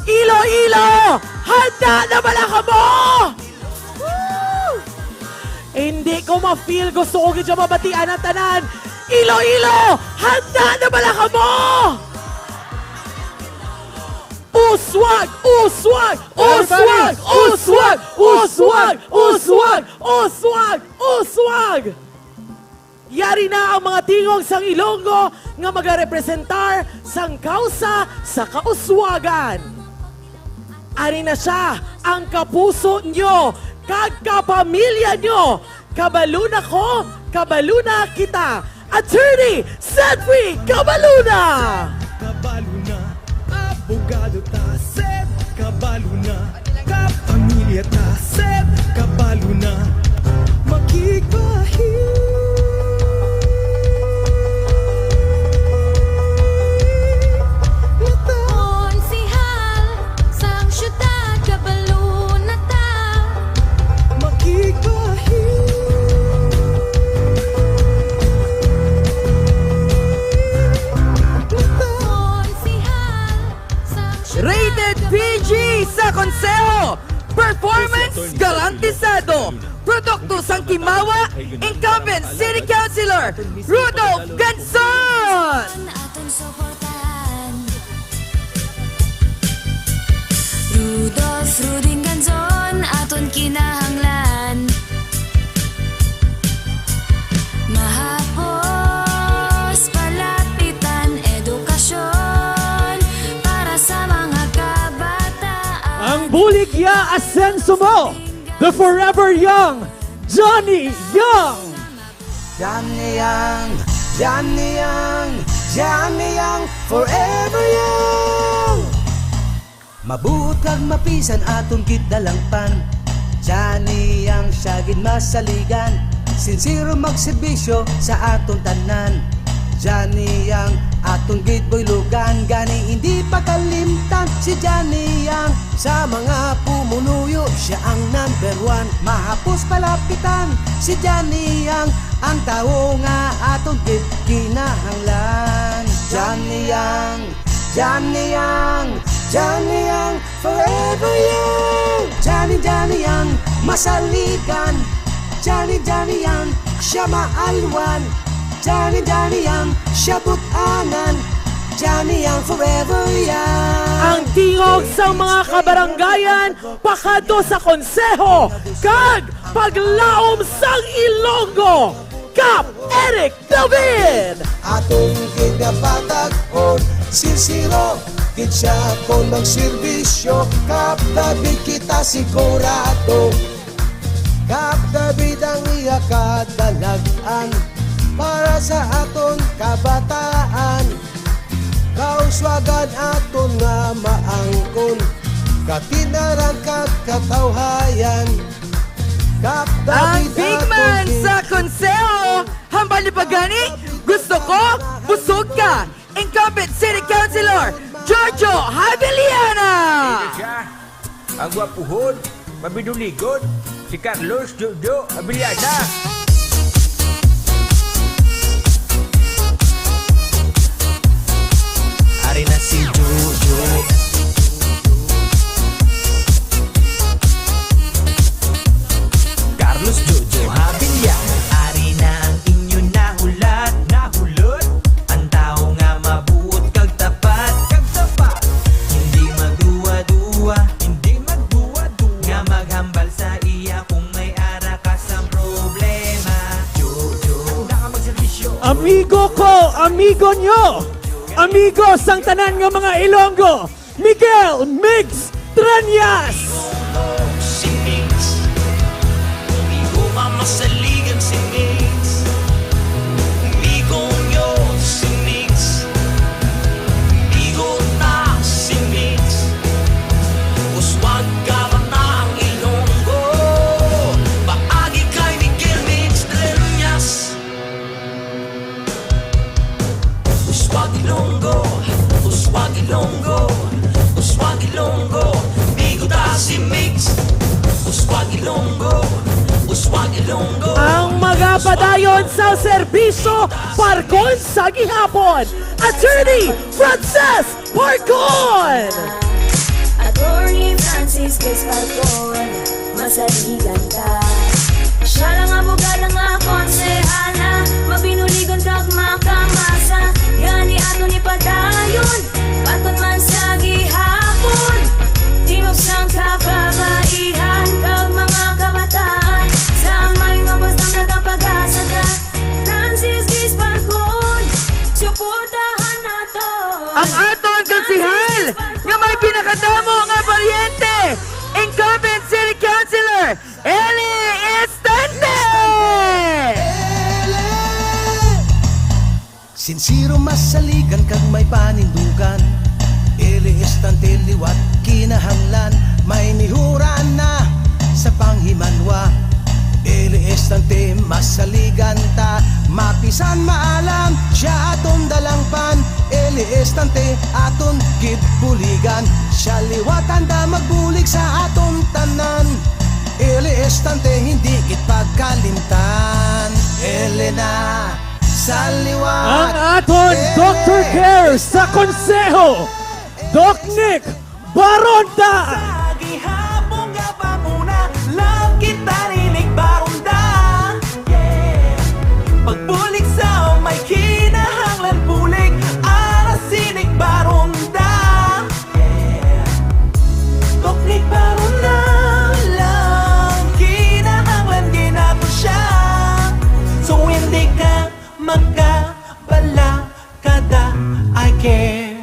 Iloilo! Handa na bala ka mo? Woo! Hindi ko ma-feel. Gusto ko gidya mabatian ang tanan. Iloilo! Handa na bala ka mo? Uswag! Uswag! Uswag! Uswag! Uswag! Uswag! Uswag! Uswag! Yari na ang mga tingog sang Ilonggo nga magarepresentar sang kausa sa kauswagan. Ari na siya ang kapuso nyo, kagkapamilya nyo. Kabaluna ko, kabaluna kita. Attorney Cedric Cabaluna! Kabaluna, abogado ta, Sed Kabaluna, kapamilya ta, Sed Kabaluna, makikahil. Rated PG sa Konseho! Performance garantisado! Produkto sang Kimawa, Incumbent City Councilor Rudolph Ganson! Rudolph Ruding Ganson, aton kinahanglan. Mahapos palapitan edukasyon para sa mga kabataan. Ang Buligya Asenso mo, the forever young, Johnny Young! Johnny Young, Johnny Young, Johnny Young, forever young. Mabuot kag mapisan aton gid dalangpan. Johnny Young siya gid masaligan. Sincero magserbisyo sa aton tanan. Johnny Young aton gid boylugan. Gani hindi pakalimtan si Johnny Young. Sa mga pumunuyo siya ang number 1. Mahapos palapitan si Johnny Young, ang tao nga aton gid kinahanglan. Johnny Young, Johnny Young, Johnny Young, forever young. Johnny, Johnny Young, masaligan. Johnny, Johnny Young, siya maalwan. Johnny, Johnny Young, siya butangan. Johnny Young, forever young. Ang tingog sa mga kabaranggayan, pakado sa konseho, kag paglaom sang Ilonggo, Kap Eric David! Atong kinapatag-on, sincero, kid siya kung magserbisyo. Kapdabid kita sigurado, kapdabid ang iya kadalagan para sa aton kabataan. Kauswagan aton nga maangkon, katinarang katawhayan. Ang big man sa Konseho, hambal ni Pagani, gusto ko, busog ka. Incumbent City Councilor Giorgio Javeliana. Ang gwapuhon, mabiduligod, si Carlos Jojo Abiliana. Ari na si Jojo. Carlos Jojo Abiliana. Ari na ang inyo nahulat, nahulot. Ang tao nga mabuot kag tapat, hindi magduwa-duwa, nga maghambal sa iya kung may ara ka sa problema. Jojo, ang magserbisyo. Amigo ko, amigo nyo, amigo sang tanan nga mga Ilonggo, Miguel Migs Tranyas! Si Migs, amigo mamasaligan si Migs. Amigo nyo si Migs, amigo na si Migs. Uswag ka ba na ang Ilonggo? Paagi kay Miguel Migs Tranyas. Uswag Ilonggo. Ang magapadayon sa serbisyo, Parcon sa gihapon, Attorney Frances Parcon! Attorney Francis Grace Falcon, masaligan ka. Siya lang abogado nga konsehal na mabinuligon kag makamasa. Gani ato ni padayon, patun man sa gihapon. Timog sang kababaihan kag mga kabataan. Sa may mabastang nakapag-asa ka, Francis Grace Falcon, suportahan nato. Ang aton konsehal nga may pinakadamo nga paryente, incumbent City Councilor Eli Estante! Sinsiro masaligan kag may panindugan, Eli Estante liwat kinahanglan, may nihuran na sa panghimanwa. Eli Estante masaligan ta, mapisan maalam siya aton dalangpan. Eli Estante aton gidbuligan, siya liwatan da magbulig sa aton tanan. Eli Estante hindi kit pagkalimtan. Elena sa liwat. Ang aton Dr. Care sa konseho, Doc Nick Baronda. Gihapon nga panguna, lang kita rinig baronda. Pagbulik sa may kinahanglan bulik, arasinig baronda. Toknik baronda, lang kinahanglan ginato siya. So hindi ka magkabala kada I care.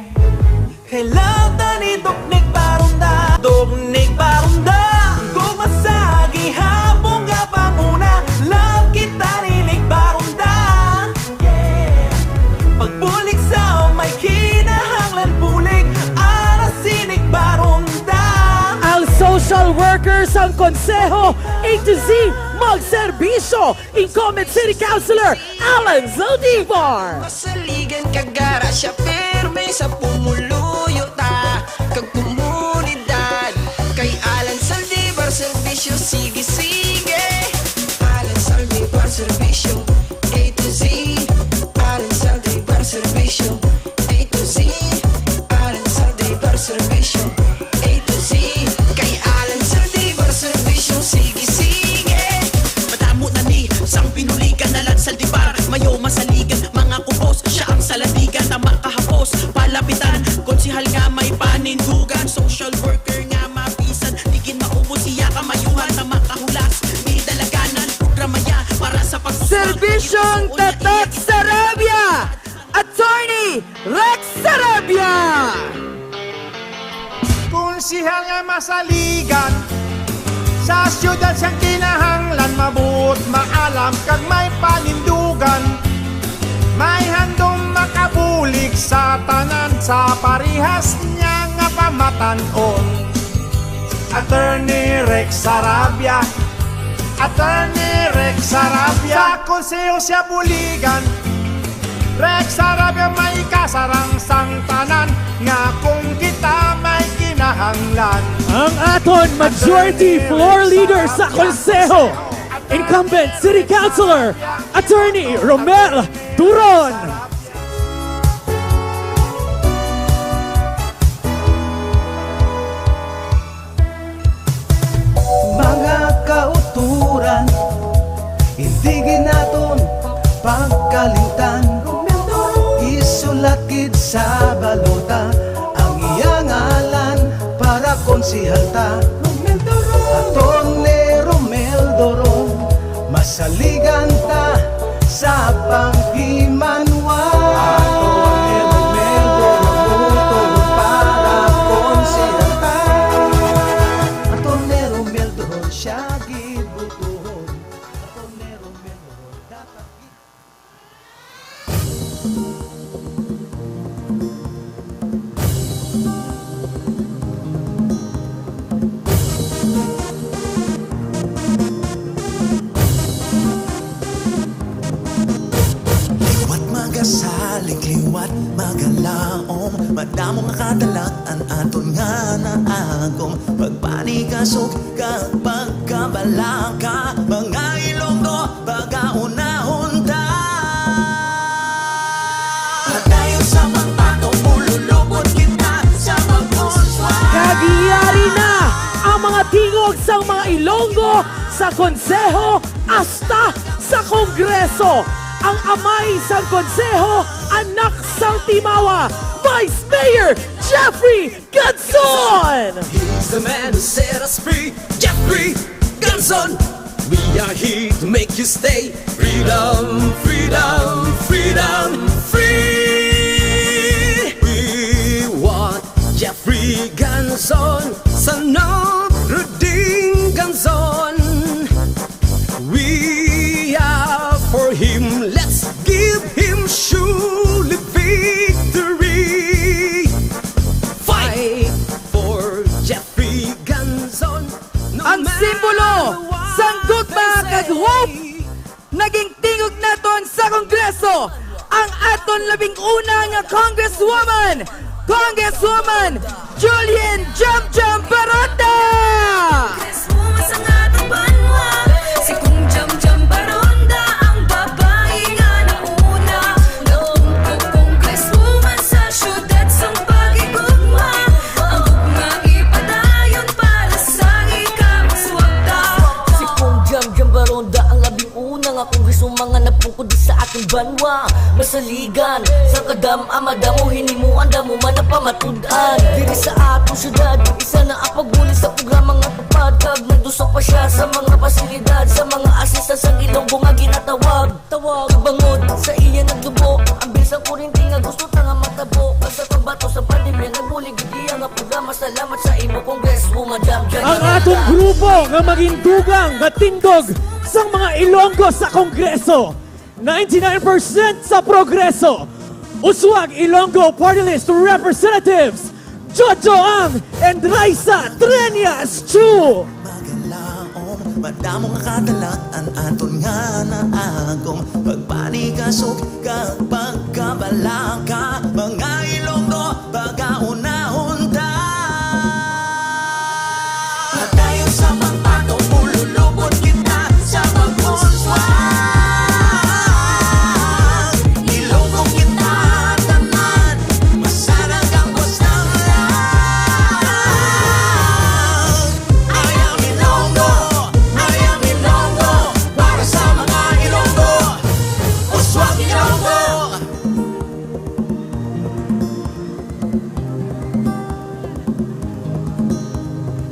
Hello, tani Doknik Baronda, Doknik Baronda. Kung masagi hapong nga panguna, lang kita rinig Baronda. Pagbulik sa may kinahanglan bulik, arasinig Baronda. Ang social workers ang konseho, A to Z, magserbisyo, Incumbent City Councilor Alan Zaldivar. Masaligan kagara siya firme sa pumuluyo ta kag komunidad. Kay Alan Zaldivar serbisyo sige-sige. Alan Zaldivar serbisyo A to Z. Alan Zaldivar serbisyo A to Z. Alan Zaldivar serbisyo A to Z. Kay Alan Zaldivar serbisyo sige-sige. Madamo na ni sang pinuligan na Alan Zaldivar, mayo masaligan mga kupos, siya ang saladigan na makahapos palapitan. Konsihal nga may panindugan, social worker nga mapisan, tigin maubos siya kamayuhan na makahulas. Di dalaganan programa ya para sa Serbisyong Tatak Sarabia, Attorney Rex Sarabia. Konsihal nga masaligan sa syudad siyang kinahanglan, mabuot maalam kag may panindugan. May handong makabulig sa tanan, sa parihas niya nga pamatanon. Attorney Rex Sarabia, Attorney Rex Sarabia, sa konseho siya buligan. Rex Sarabia may kasarang sang tanan, nga kung kita may kinahanglan. Ang aton majority floor leader sa konseho, Incumbent City Councilor Attorney Romel Turon. Mga kauturan, hindi ginaton pagkalimtan. Isulat gid sa balota ang iyang ngalan para konsihal ta. Aton ni Romel Doron, masaligan ta sa panghimanwa. Aton ni Romel Doron, para konsihal ta. Aton ni Romel Doron, siya gibutuhon. Aton ni Romel Doron, dapat Saling liwat magalaom, madamo nga kadalag-an aton nga naagom. Pagpanikasok kag pagkabalaka, mga Ilonggo mga tingog sa mga Ilonggo, sa Konseho, hasta sa Kongreso. Ang amay sa Konseho, anak sang Timawa, Vice Mayor Jeffrey Ganson! He's the man who set us free, Jeffrey Ganson. We are here to make you stay. Freedom, freedom, freedom, free. We want Jeffrey Ganson, son of Ruding Ganson. We are for him, let's give him surely victory. Fight for Jeffrey Ganson. Ang simbolo sang gugma kag hope naging tingog naton sa Kongreso ang aton labing una nga Congresswoman Julian Jam Jam Barota. Sa atong banwa, si Kung Jam Jam Baronda, ang babae nga nauna. Noong Congresswoman sa syudad sang pagigugma, ang gugma ipadayon para sa ikamaswagda. Si Kung Jam Jam Baronda, ang labing una nga kongreswoman nga napungkod sa ating banwa. Masaligan, sa kadam-amadamo, hinimuan damo man na pamatudan. Diri sa atong syudad, isa na ang pagbuli sa programa nga tupad. Kag nagdusok pa siya sa mga pasilidad, sa mga asistan sa Ilonggo nga ginatawag. Bangod sa iya nagdubo, ang bilisang kurinti nga gusto ta nga matabo. Kag sa pagbato sa pandemya, nagbulig iya nga programa. Salamat sa imo, Congresswoman Jam Jam. Ang atong grupo nga maging dugang nga tindog sa mga Ilonggo sa Kongreso. 99% sa progreso. Uswag Ilonggo Party List Representatives Jojo Ang and Raisa Treñas Chu. Madamo nga kadalaan aton nga naagom. Pagpanikasok kag pagkabalaka, mga Ilonggo pagaunahon ta. Padayon sa pagbato, ululubot kita sa pagmuswag. Ilonggo kita tanan, masarag ang bostang lang. I am Ilonggo, para sa mga Ilonggo, uswag Ilonggo.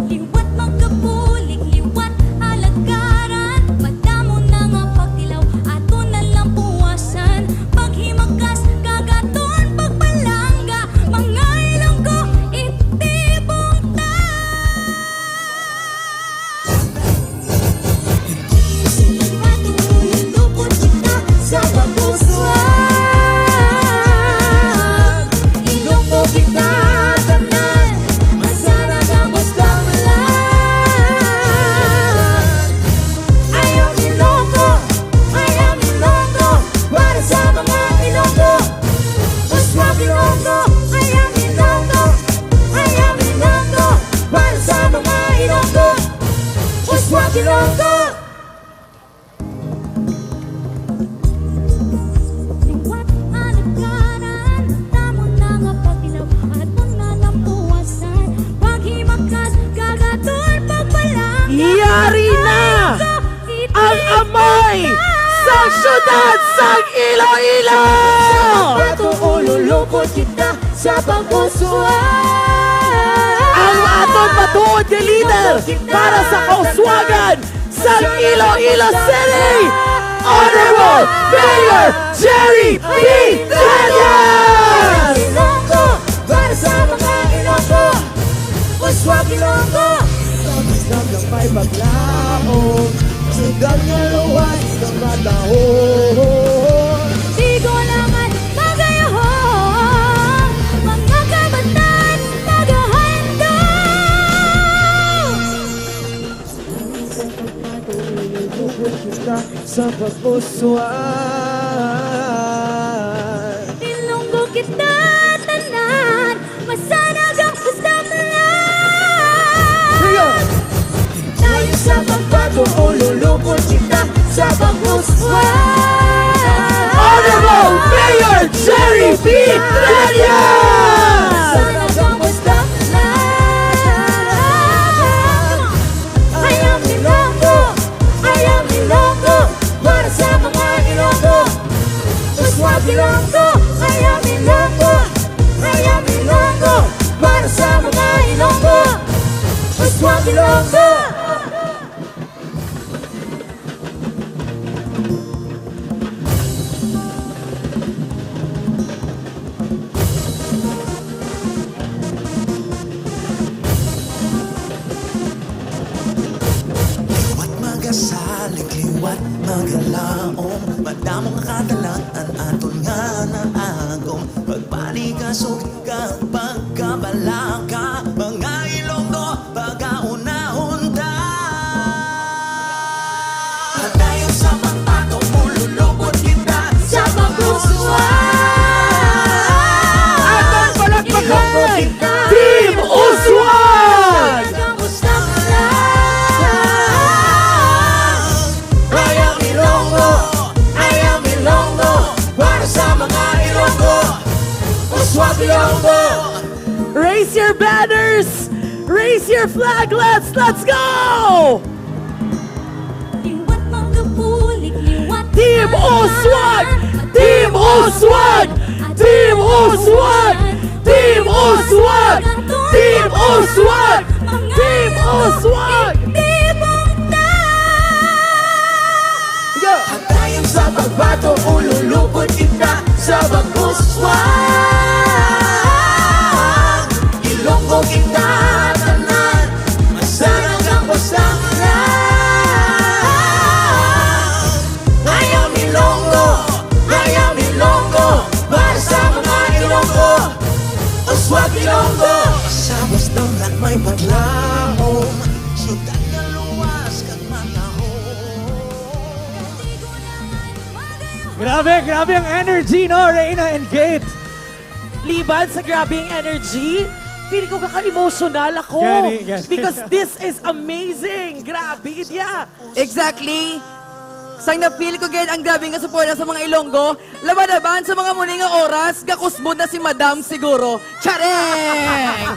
Liwat magkapulik, liwat alagaran, madamo na nga pagtilaw, ato na lang puwasan. Paghimagas, kagaton, pagpalangga, mga Ilonggo, itibong ta. Matulupot kita sa paguswag. Ilonggo kita tanan, masarag ang bostang lang. Ayaw Ilonggo, para sa mga Ilonggo. Uswag Ilonggo, ayaw Ilonggo, para sa mga Ilonggo. Uswag Ilonggo. Liwat alagaran, damo na nga pagtilaw, ato na lang puwasan. Paghimagas, kagaton, pagpalang. Yari na ang amay sa syudad sang Iloilo! Ululupot kita sa paguswag. Ang aton matuod nga leader para sa kauswagan sa Iloilo City, Honorable Mayor Jerry P. Daniels! Ilonggo, para sa mga Ilonggo. Uswag Ilonggo. Isang may maglaong, sigang nga luwas ng madahon. Di ko naman magayahon, mga kabataan maghahanda. Kita sa paguswag. Ilonggo kita tanan, masanag ang bostang lang. Tayo sa pagbato, ululupot kita sa paguswag. Honorable Mayor Jerry P. Daniels! Masanag ang bostang lang. kalaom Madamong katalaan aton nga na agom Pagpalikasog kag pagkabalaka Mga Ilonggo pagaunahon ta Hatayon sa pagpatong ululubot kita sa pagpusuan Atong palakpakan! Team Uswag! Uswag Ilonggo! Raise your banners! Raise your flag! Let's go! Team Uswag! Team Uswag! Team Uswag! Team Uswag! Team Uswag! Team Uswag! Hatayon sa pagbato, ululupot kita sa pag-uswag Ilonggo kita tanan, masarang ang pasangan Ayaw Ilonggo, para sa mga Ilonggo Uswag Ilonggo, sa bastang at may paglaom Syudad na luwas kag Grabe ang energy, no, Reyna and Kate. Liban sa grabing energy, feeling ko kaka-emotional ako. Gani. Because this is amazing. Grabe, yeah. Exactly. Sang napili ko gayud ang grabe nga suporta sa mga Ilonggo, laban-laban sa mga muli nga oras, gakusbod na si Madam siguro. Chareng!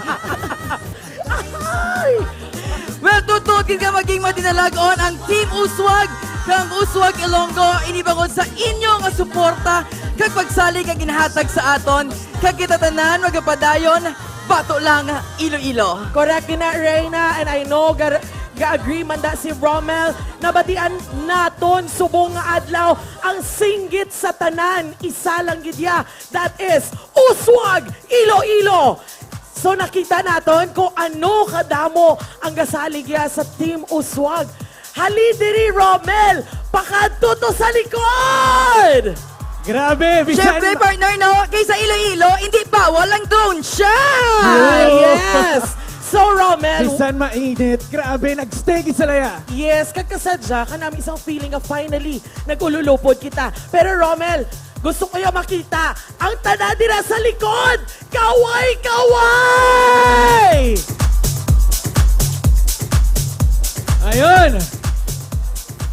Well, tutukin ka maging madinalagon ang Team Uswag kang Uswag Ilonggo inibangod sa inyo nga suporta kag pagsalig ang ginahatag sa aton kag kita tanan magapadayon bato lang Iloilo. Correct na, Reyna, and I know ga-agree man da si Rommel na batian naton subong nga adlaw ang singgit sa tanan isa lang gidya, that is Uswag Iloilo. So nakita naton kung ano kadamo ang gasaligya sa Team Uswag. Halidiri, Rommel! Pakadto to sa likod! Grabe, Siyempre, partner, no? Kaysa Iloilo, hindi bawal ang drone shot! Yes! So, Rommel... Bisan mainit. Grabe, nag-stay kisalaya. Yes, kagkasadya ka namin isang feeling na finally nag-ululupod kita. Pero, Rommel, gusto ko yung makita ang tanadira sa likod! Kaway! Kaway! Ayun!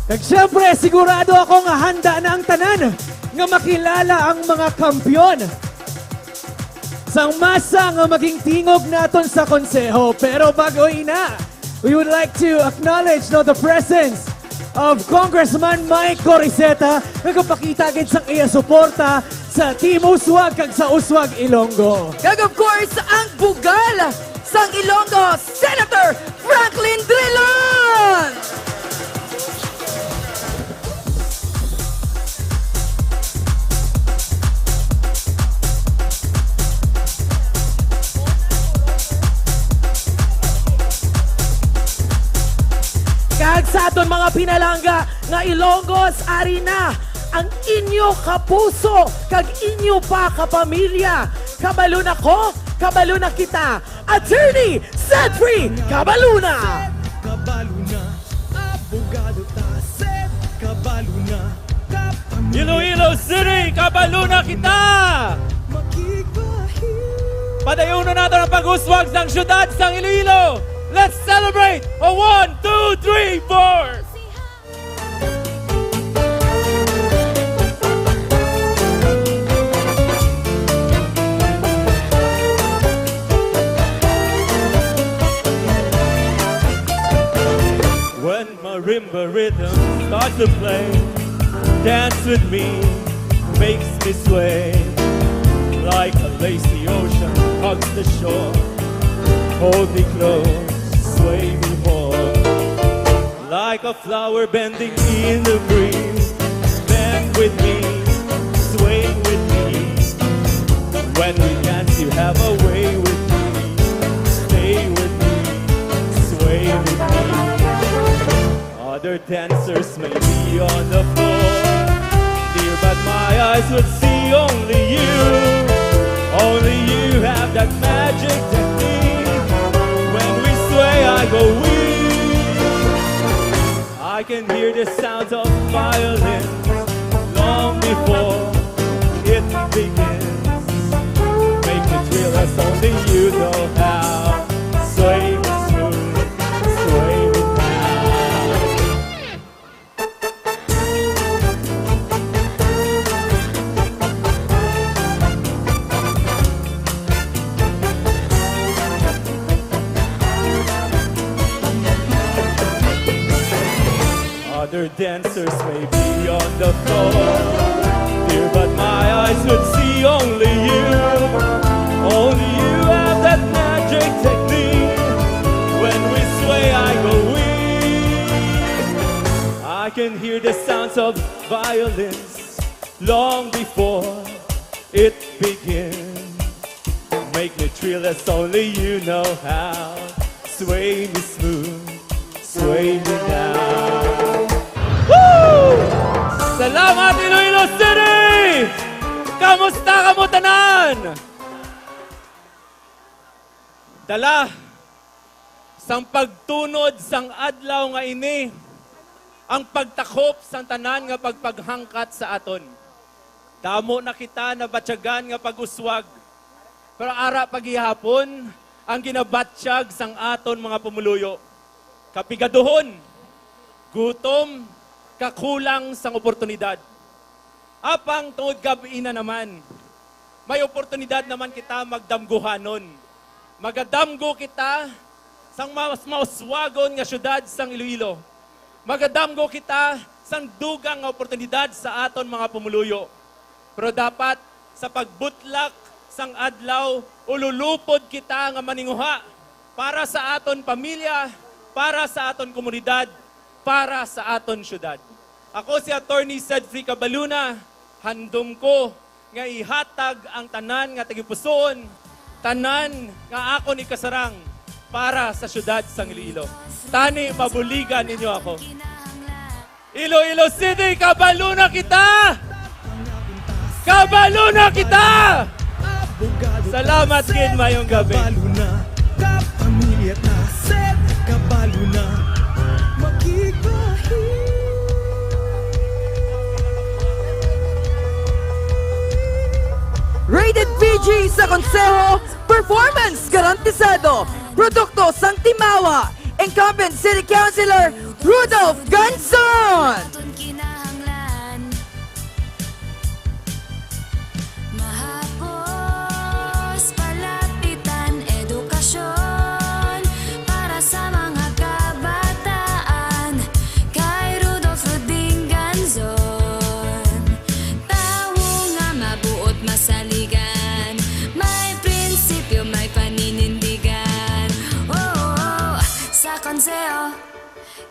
Kag siyempre, sigurado ako nga handa na ang tanan nga makilala ang mga kampyon. Sang masa nga maging tingog naton sa konseho. Pero bago ina, we would like to acknowledge the presence of Congressman Mike Coriseta nga kapakita agad sang iya suporta sa Team Uswag kag sa Uswag Ilonggo. Kag of course, ang bugal sang Ilonggo, Senator Franklin Drilon! Kag sa aton mga pinalangga nga Ilonggos, ari na ang inyo kapuso kag inyo pa kapamilya. Kabalo na ko, kabalo na kita. Attorney Sedfrey Cabaluna! Cabaluna, abogado ta, Sed Cabaluna, Iloilo City, Cabaluna kita! Padayon na natin ang pag-uswag ng syudad sa Iloilo! Let's celebrate! 1, 2, 3, 4! When marimba rhythm starts to play, dance with me, makes me sway. Like a lazy ocean hugs the shore, hold me close, sway me more. Like a flower bending in the breeze, bend with me, sway with me. When we dance you have a way with me, stay with me, sway with me. Other dancers may be on the floor, eyes would see only you. Only you have that magic technique. When we sway, I go weak. I can hear the sounds of violin long before it begins. Make me feel as only you know how. Sway me smooth, sway me now. Other dancers may be on the floor, dear, but my eyes would see only you. Only you have that magic technique. When we sway, I go weak. I can hear the sounds of violins long before it begins. Make me thrill as only you know how. Sway me smooth, sway me now. Woo! Salamat Iloilo City! Kamusta kamo tanan? Dala sang pagtunod sang adlaw nga ini ang pagtakop sang tanan nga pagpaghangkat sa aton. Damo na kita na batyagan nga pag-uswag. Pero ara paghihapon ang ginabatsyag sang aton mga pumuluyo. Kapigaduhon, gutom, kakulang sang oportunidad. Apang tungod gabi na naman, may oportunidad naman kita magdamguhanon. Magadamgo kita sang mas mauswagon nga syudad sang Iloilo. Magadamgo kita sang dugang nga oportunidad sa aton mga pumuluyo. Pero dapat sa pagbutlak sang adlaw, ululupod kita nga maninguha para sa aton pamilya, para sa aton komunidad, para sa aton syudad. Ako si Attorney Cedfrey Cabaluna, handom ko nga ihatag ang tanan nga tagipusoon, tanan nga ako ni kasarang para sa syudad sang Iloilo. Tani mabuligan ninyo ako. Iloilo City, Cabaluna kita! Cabaluna kita! Salamat kid mayong gabi. Kapamilya ta, Sed Cabaluna. Rated PG sa Konseho, performance garantisado. Produkto sang Timawa, incumbent City Councilor Rudolph Ganson. Mahapos, palapitan, edukasyon para sa mga kabataan. Kay Rudolph Roding Ganson, tao nga mabuot masaligan, may prinsipyo, may paninindigan. Oh, sa konseho,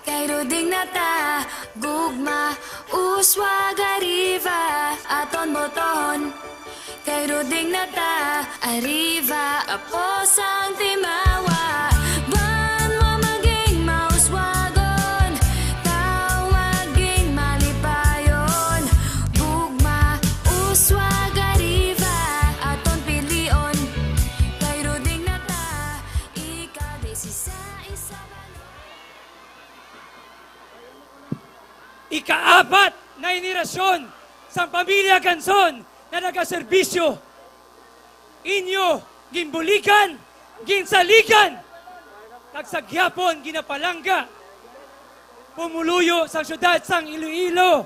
kay Roding nata, gugma, uswag arriba, aton boton. Kay Roding nata, arriba, apos ang Timawa. Ban mo maging mauswagon, tao maging malipayon. Gugma, uswag arriba, aton pilion. Kay Roding nata, ika-desi sa isa. Ikaapat na inirasyon sa pamilya Ganson na nagaserbisyo. Inyo, ginbulikan, ginsalikan, kagsagyapon, ginapalangga, pumuluyo sa syudad sang Iloilo.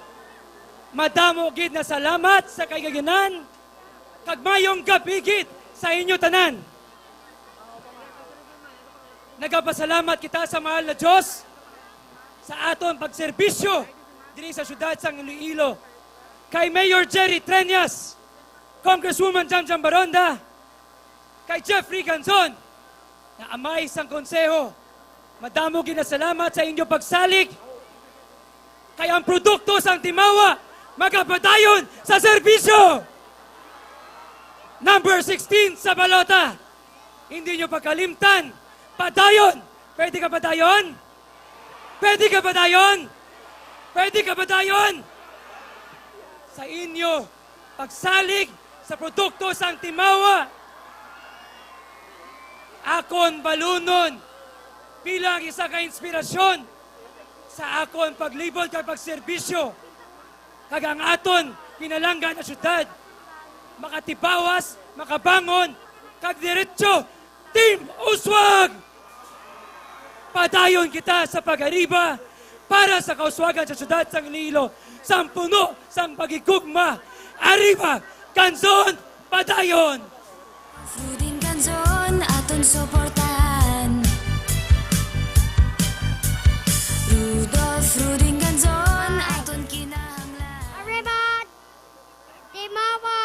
Madamo gid na salamat sa kagaganan, kagmayong kapigit sa inyo tanan. Nagapasalamat kita sa mahal na Diyos sa aton pagserbisyo din sa syudad sang Iloilo. Kay Mayor Jerry Treñas, Congresswoman Jamjam Baronda, kay Jeffrey Ganson, na amay sang konseho, madamo ginasalamat sa inyo pagsalig. Kay ang produkto sang Timawa, magapadayon sa serbisyo. Number 16 sa balota, hindi nyo pagkalimtan, padayon. Pwede ka padayon? Pwede ka padayon? Pwede ka padayon? Sa inyo, pagsalig sa produkto sang timawa. Akon balunon bilang isa ka inspirasyon sa akon paglibot kag pagserbisyo kag ang aton pinalanggan na syudad makatibawas, makabangon kag diretso Team Uswag! Padayon kita sa pag-ariba para sa kauswagan sa syudad sang Iloilo sang puno sang pagigugma. Arriba! Kanzon! Padayon! Fruiting kanzon aton suportahan. Rudolph Fruiting kanzon aton kinahanglan. Arriba! Timawa!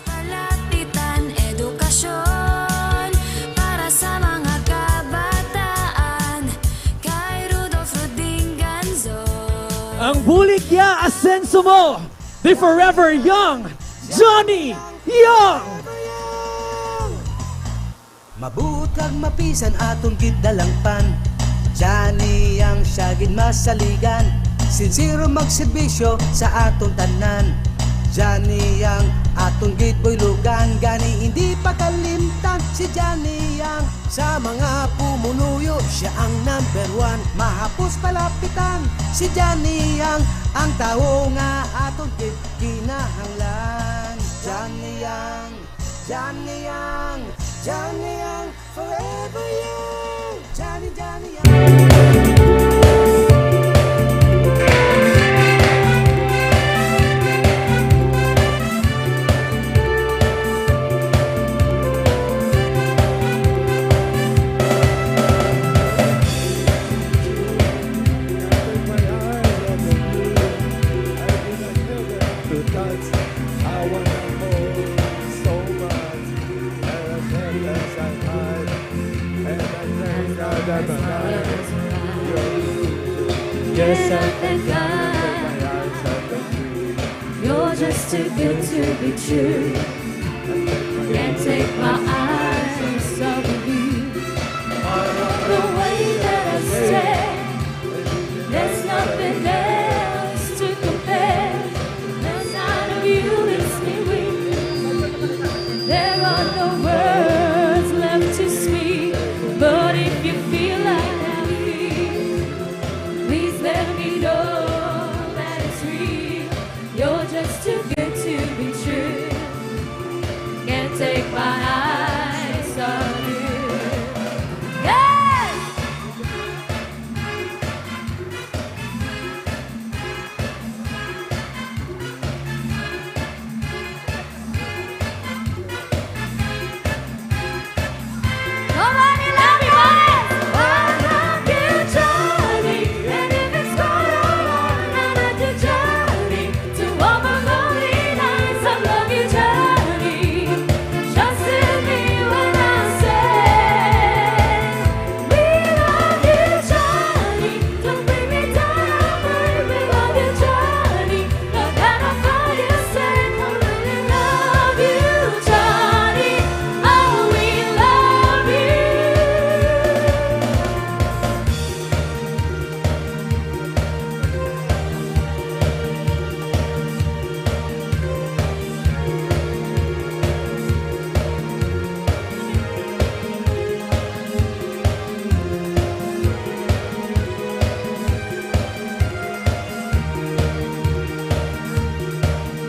Palapitan edukasyon para sa mga kabataan kay Rudolph Fruiting kanzon. Ang bulikya asenso mo, the forever young Johnny Young! Mabutag mapisan atong gidalangpan, Johnny ang siyagin masaligan, sincero magserbisyo sa atong tanan. Johnny ang atong gidboylugan, gani hindi pakalimtan si Johnny ang sa mga pumunuyo, siya ang number 1. Mahapos palapitan si Johnny ang tao nga atong kinahanglan. Johnny Young, Johnny Young, Johnny Young, forever young. Johnny, Johnny Young. Yes, I thank God. You're just too good to be true. Can't take my eyes off of you. The way that I stay, there's nothing else to compare. The sight of you leaves me weak. There are no words left to speak. But if you feel like I feel, please let me know that it's real. You're just too good to be true. Can't take my eyes on you. Yes! Come on, everybody! I love you, Johnny. And if it's gonna run, I love you, Johnny. To all my lonely nights, I love you, Johnny. Trust in me when I say we love you, Johnny. Don't bring me down, we love you, Johnny. No matter what you say, I really love you, Johnny. Oh, we love you.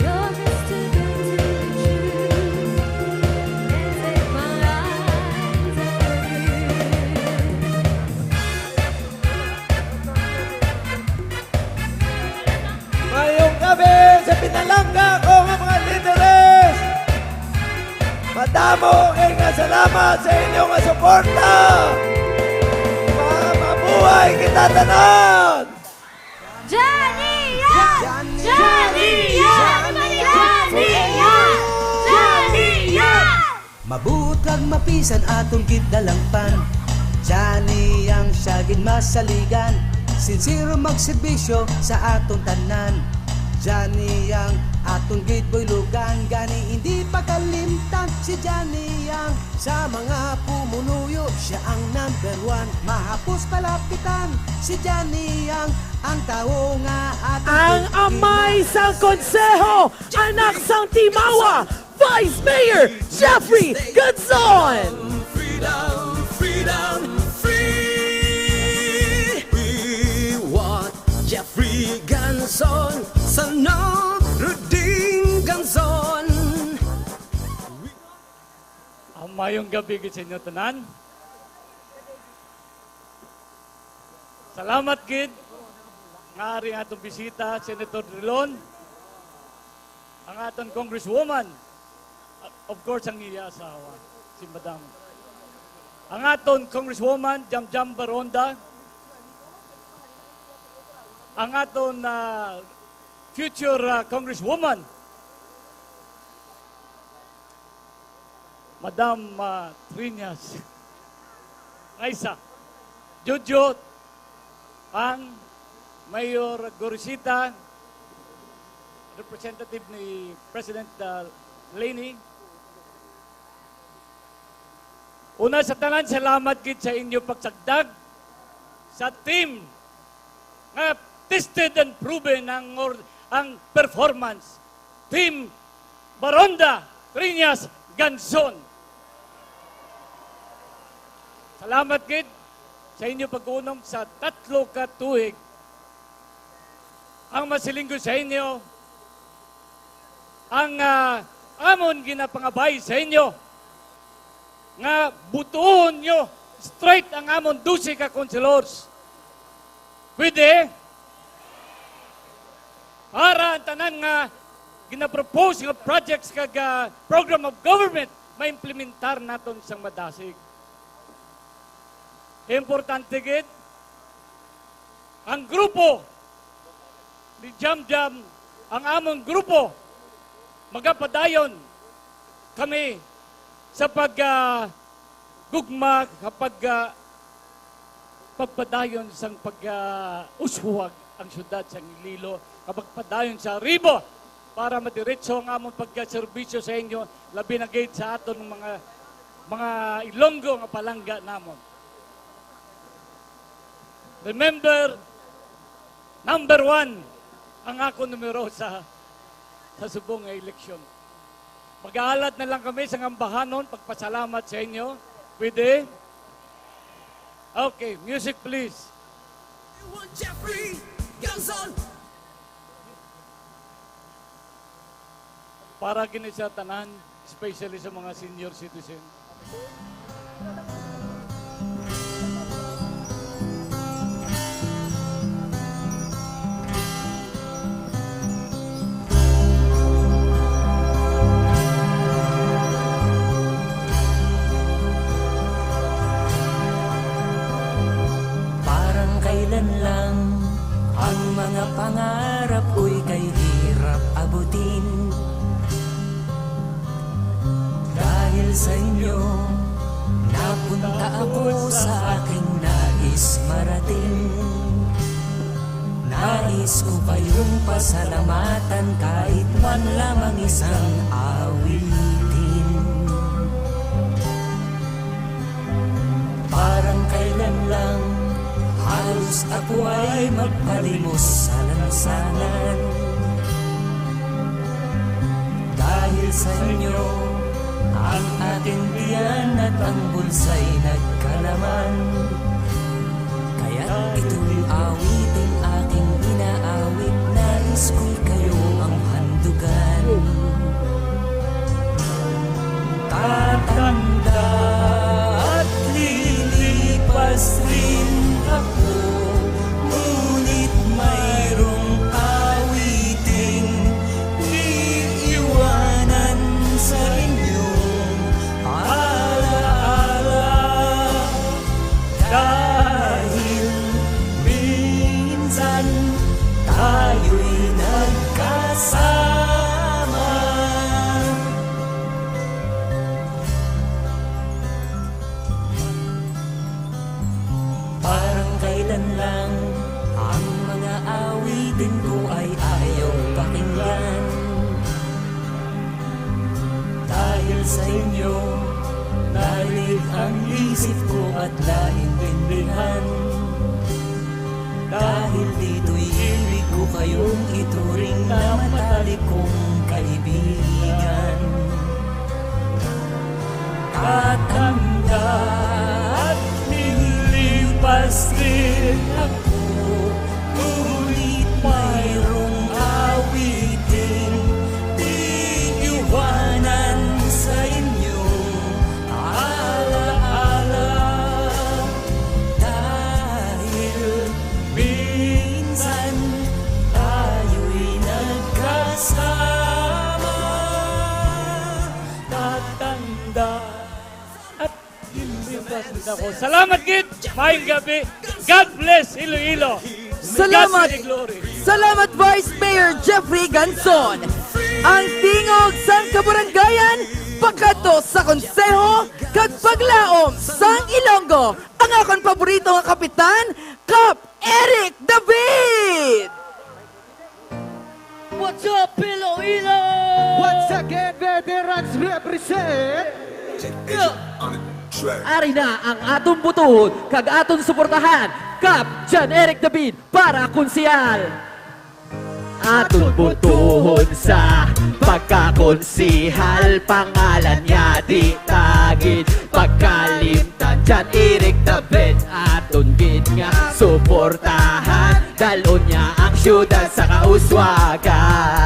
You're just too good to be true. Can't take my eyes off Ngayong gabi sa pinalangga ko nga mga líderes, madamo nga salamat sa inyong nga suporta. Mabuhay kita tanan! Johnny Young! Johnny Young! Johnny Young! Johnny Young! Mabutag mapisan atong gidalangpan, Johnny ang siyagin masaligan, sincero magserbisyo sa atong tanan. Johnny ang atong gate boy lugan, gani hindi pagkalimtan si Johnny ang sa mga pumunuyo siya ang number 1. Mahapos palapitan si Johnny ang tao nga atong Ang amay sang konseho, anak sang Timawa, Vice Mayor Jeffrey Guzon. Freedom, freedom, free. We want Jeffrey Guzon sa Roding Guzon. Mayong gabi gid sa inyo tanan. Salamat gid nga ari atong bisita Senator Drilon, ang aton Congresswoman, of course ang iya asawa si Madam, ang aton Congresswoman Jamjam Baronda, ang aton future Congresswoman Madam Trinas Raisa, Jojo, ang Mayor Gorisita, representative ni President Laney. Una sa tanan, salamat gid sa inyo pagsagdag sa team nga tested and proven ang performance. Team Baronda Trinas Guzon. Salamat gid sa inyo pag-unom sa 3 ka tuig. Ang masilinggo sa inyo, ang amon ginapangabay sa inyo, nga butuon nyo straight ang amon 12 ka councilors. Pwede? Para ang tanan nga ginapropose nga projects kag program of government maimplementar naton sang madasig. Importante gid ang grupo ni Jamjam, ang among grupo, magapadayon kami sa paggugma kapag pagpadayon sang uswag ang syudad sa Iloilo, kapag padayon sa Ribo para madiretso ang among pagkaserbisyo sa inyo, labi na gate sa aton mga Ilonggo nga palangga namon. Remember, number 1 ang ako numero sa subong nga eleksyon. Mag-aalat na lang kami sa ambahanon, pagpasalamat sa inyo. Pwede? Okay, music please. Jeffrey Guzon. Para gini sa tanan, especially sa mga senior citizen. Kailan lang ang mga pangarap ko'y kay hirap abutin. Dahil sa inyo, napunta ako sa aking nais marating. Nais ko kayong pasalamatan kahit man lamang isang awitin. Parang kailan lang halos ako ay magpalimos sa lansanan. Dahil sa inyo, ang aking tiyan at ang bulsa'y nagkalaman. Kaya ito'y awiting aking inaawit, nais ko'y kayo ang handugan. Tatanda at lilipas rin ako, ngunit mayroong awiting iiwanan sa inyong alaala. Dahil minsan tayo'y nagkasama. Parang kailan lang ang mga awitin ko ay ayaw pa sa inyo. Nalig ang isip ko at naintindihan. Dahil dito'y ibig ko kayong ituring na matalik kong kaibigan. Tatanda at nilipas din ako, ngunit mayroong awitin iiwanan sa inyong alaala. Dahil minsan tayo'y nagkasama. Tatanda at nilipas din ako. Salamat, Gid! Maayong gabi! God bless Iloilo! Salamat! Salamat Vice Mayor Jeffrey Ganson! Ang tingog sang kabaranggayan, pagkato sa konseho, kag paglaom sang Ilonggo, ang akong paborito nga kapitan, Kap Eric David! What's up, Iloilo? Once again, veterans represent. Ari na ang atong butuhon, kag atong suportahan, Kap John Eric David para konsyal. Atong butuhon sa pagkakonsihal, pangalan niya di tagid pagkalimtan. John Eric David aton gid nga suportahan, dalon niya ang syudad sa kauswagan.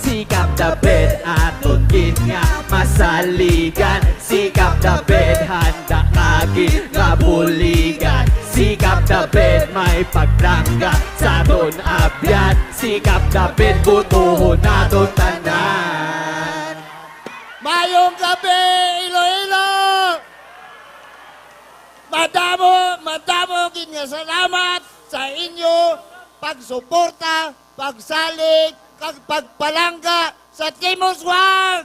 Sikap David aton gid nga masaligan, sikap David handa kagid nga buligan. Sikap David may pagtangga sa aton abyan, sikap David butuhon naton tanan. Mayong gabi, Iloilo! Madamo gid nga salamat sa inyo pagsuporta, pagsalig, kag pagpalangga sa Team Uswag.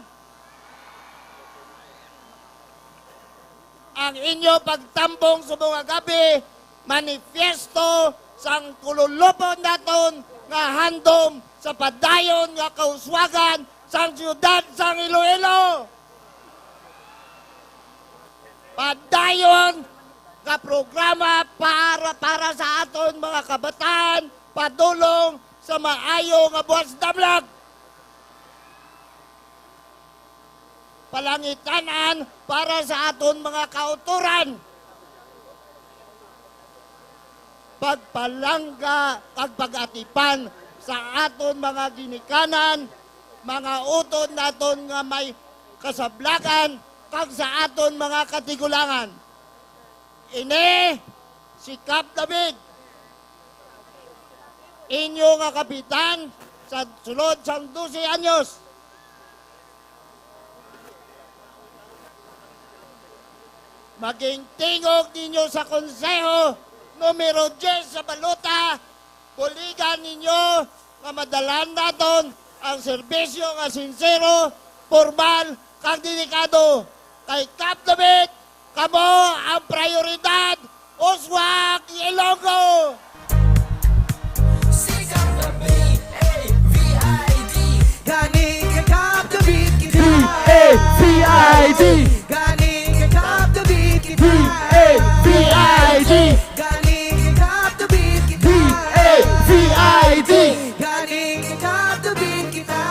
Ang inyo pagtambong sa mga gabi, manifesto sang kululupon naton nga handom sa padayon nga kauswagan sang siyudad sang Iloilo. Padayon nga programa para sa aton mga kabataan, padulong sa maayo nga buwas damlag. Palangitanan para sa aton mga kauturan. Pagpalangga kag pag-atipan sa aton mga ginikanan, mga utod naton nga may kasablagan kag sa aton mga katigulangan. Ini si Kap David, inyo nga kapitan sa sulod sang 12 anyos. Maging tingog ninyo sa konseho numero 10 sa balota, buligan ninyo nga madalan naton ang serbisyo nga sincero, formal, kag delikado. Kay Kap David, kamo ang prioridad, Uswag, Ilonggo! Ganing kay Kap David kita. D-A-V-I-D. Ganing kay Kap David kita. D-A-V-I-D. Ganing kay Kap David kita. D-A-V-I-D. Ganing kay Kap David kita.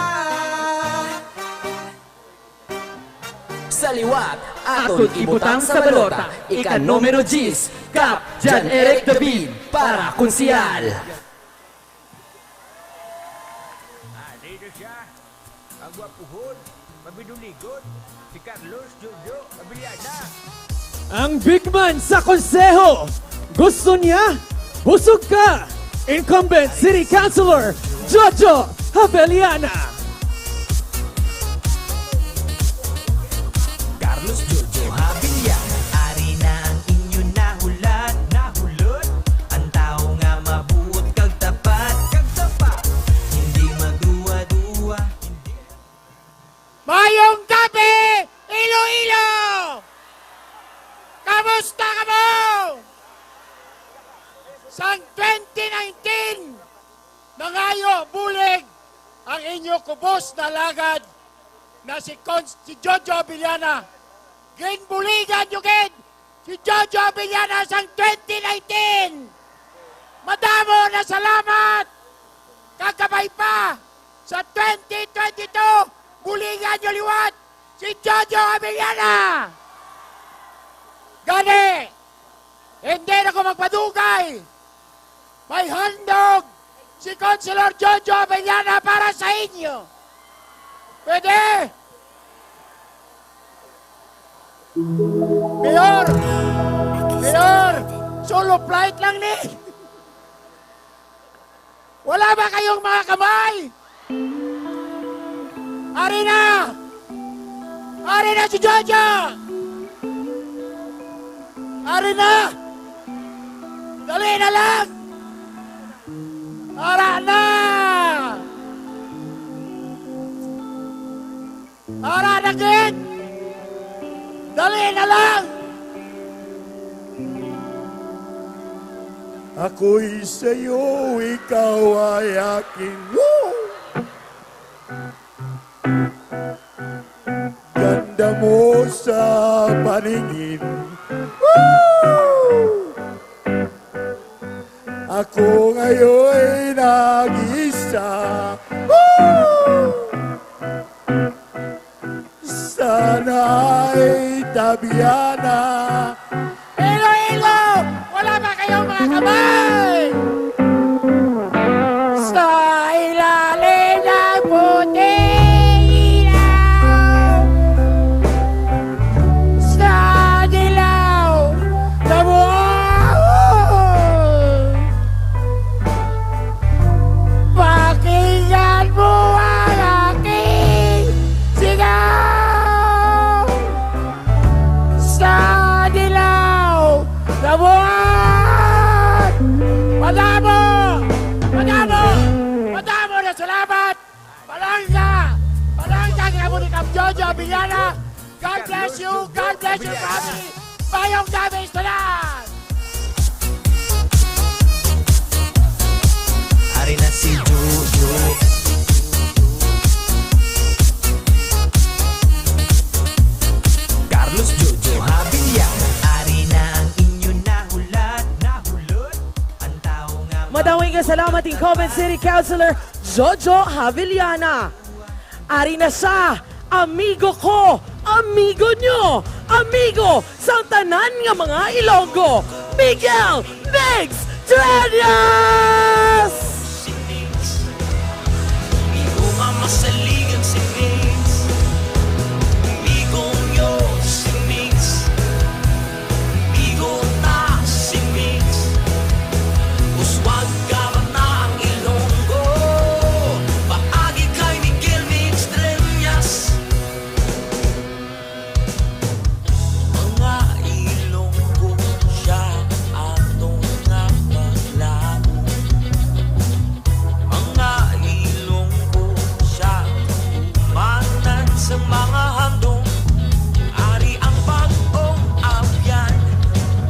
Sa liwat, aton ibutang sa balota, ika numero 10, Kap John Eric David para konsyal. Dito siya, ang gwapuhon, mabiduligod, si Carlos Jojo Abiliana. Ang big man sa konseho, gusto niya, busog ka! Incumbent City Councilor, Jojo Abiliana. Carlos Jojo Abiliana. Ari na ang inyo nahulat, nahulot. Ang tao nga mabuot kag tapat, hindi maduwa-duwa. Mayong gabi, Iloilo! Kamusta ka mo? Sang 2019, nangayo bulig ang inyo kubos na lagad na si Jojo Abiliana. Ginbuligan nyo si Jojo Abiliana sang 2019. Madamo na salamat. Kakabay pa sa 2022. Buligan nyo liwat si Jojo Abiliana. Gani, hindi na ko magpadugay. May handog si Councilor Jojo Abiliana para sa inyo. Pwede? Mayor! Mayor! Solo flight lang ni! Wala ba kayong mga kamay? Ari na! Ari na si Jojo! Ari na! Dali na lang! Ara na! Ara na gid! Dali na lang! Ako'y sa'yo, ikaw ay aking ganda mo sa paningin. Ako ngayon'y nag-isa. Sana'y Tabiana. Iloilo! Wala ba kayong mga kamay? Sa ilalim ng puting ilaw, sa dilaw na buwan, pakinggan mo ang aking sigaw. Sa dilaw na buwan, madamo! Madamo! Madamo na salamat! Palangga! Palangga nga mo ni Kap Jojo Abiliana! God bless you! God bless your family! Bayong damage na lang! Ari na si Jojo. Carlos Jojo Abiliana. Ari na ang inyo nahulog. Ang tao nga Madawing salamat in Comment City Councilor Jojo Abiliana. Ari na siya, amigo ko, amigo nyo, amigo sa tanan nga mga Ilonggo, Miguel Migs Treñas! Amigo mamasaligan si Mix. Amigo nyo si Mix. Amigo na si Mix. Uswag ka ba na ang Ilonggo? Paagi kay Miguel Mix Treñas. Mga Ilonggo siya atong nga paglabo. Mga Ilonggo siya umanan sa mga handong. Ari ang bagong abyan,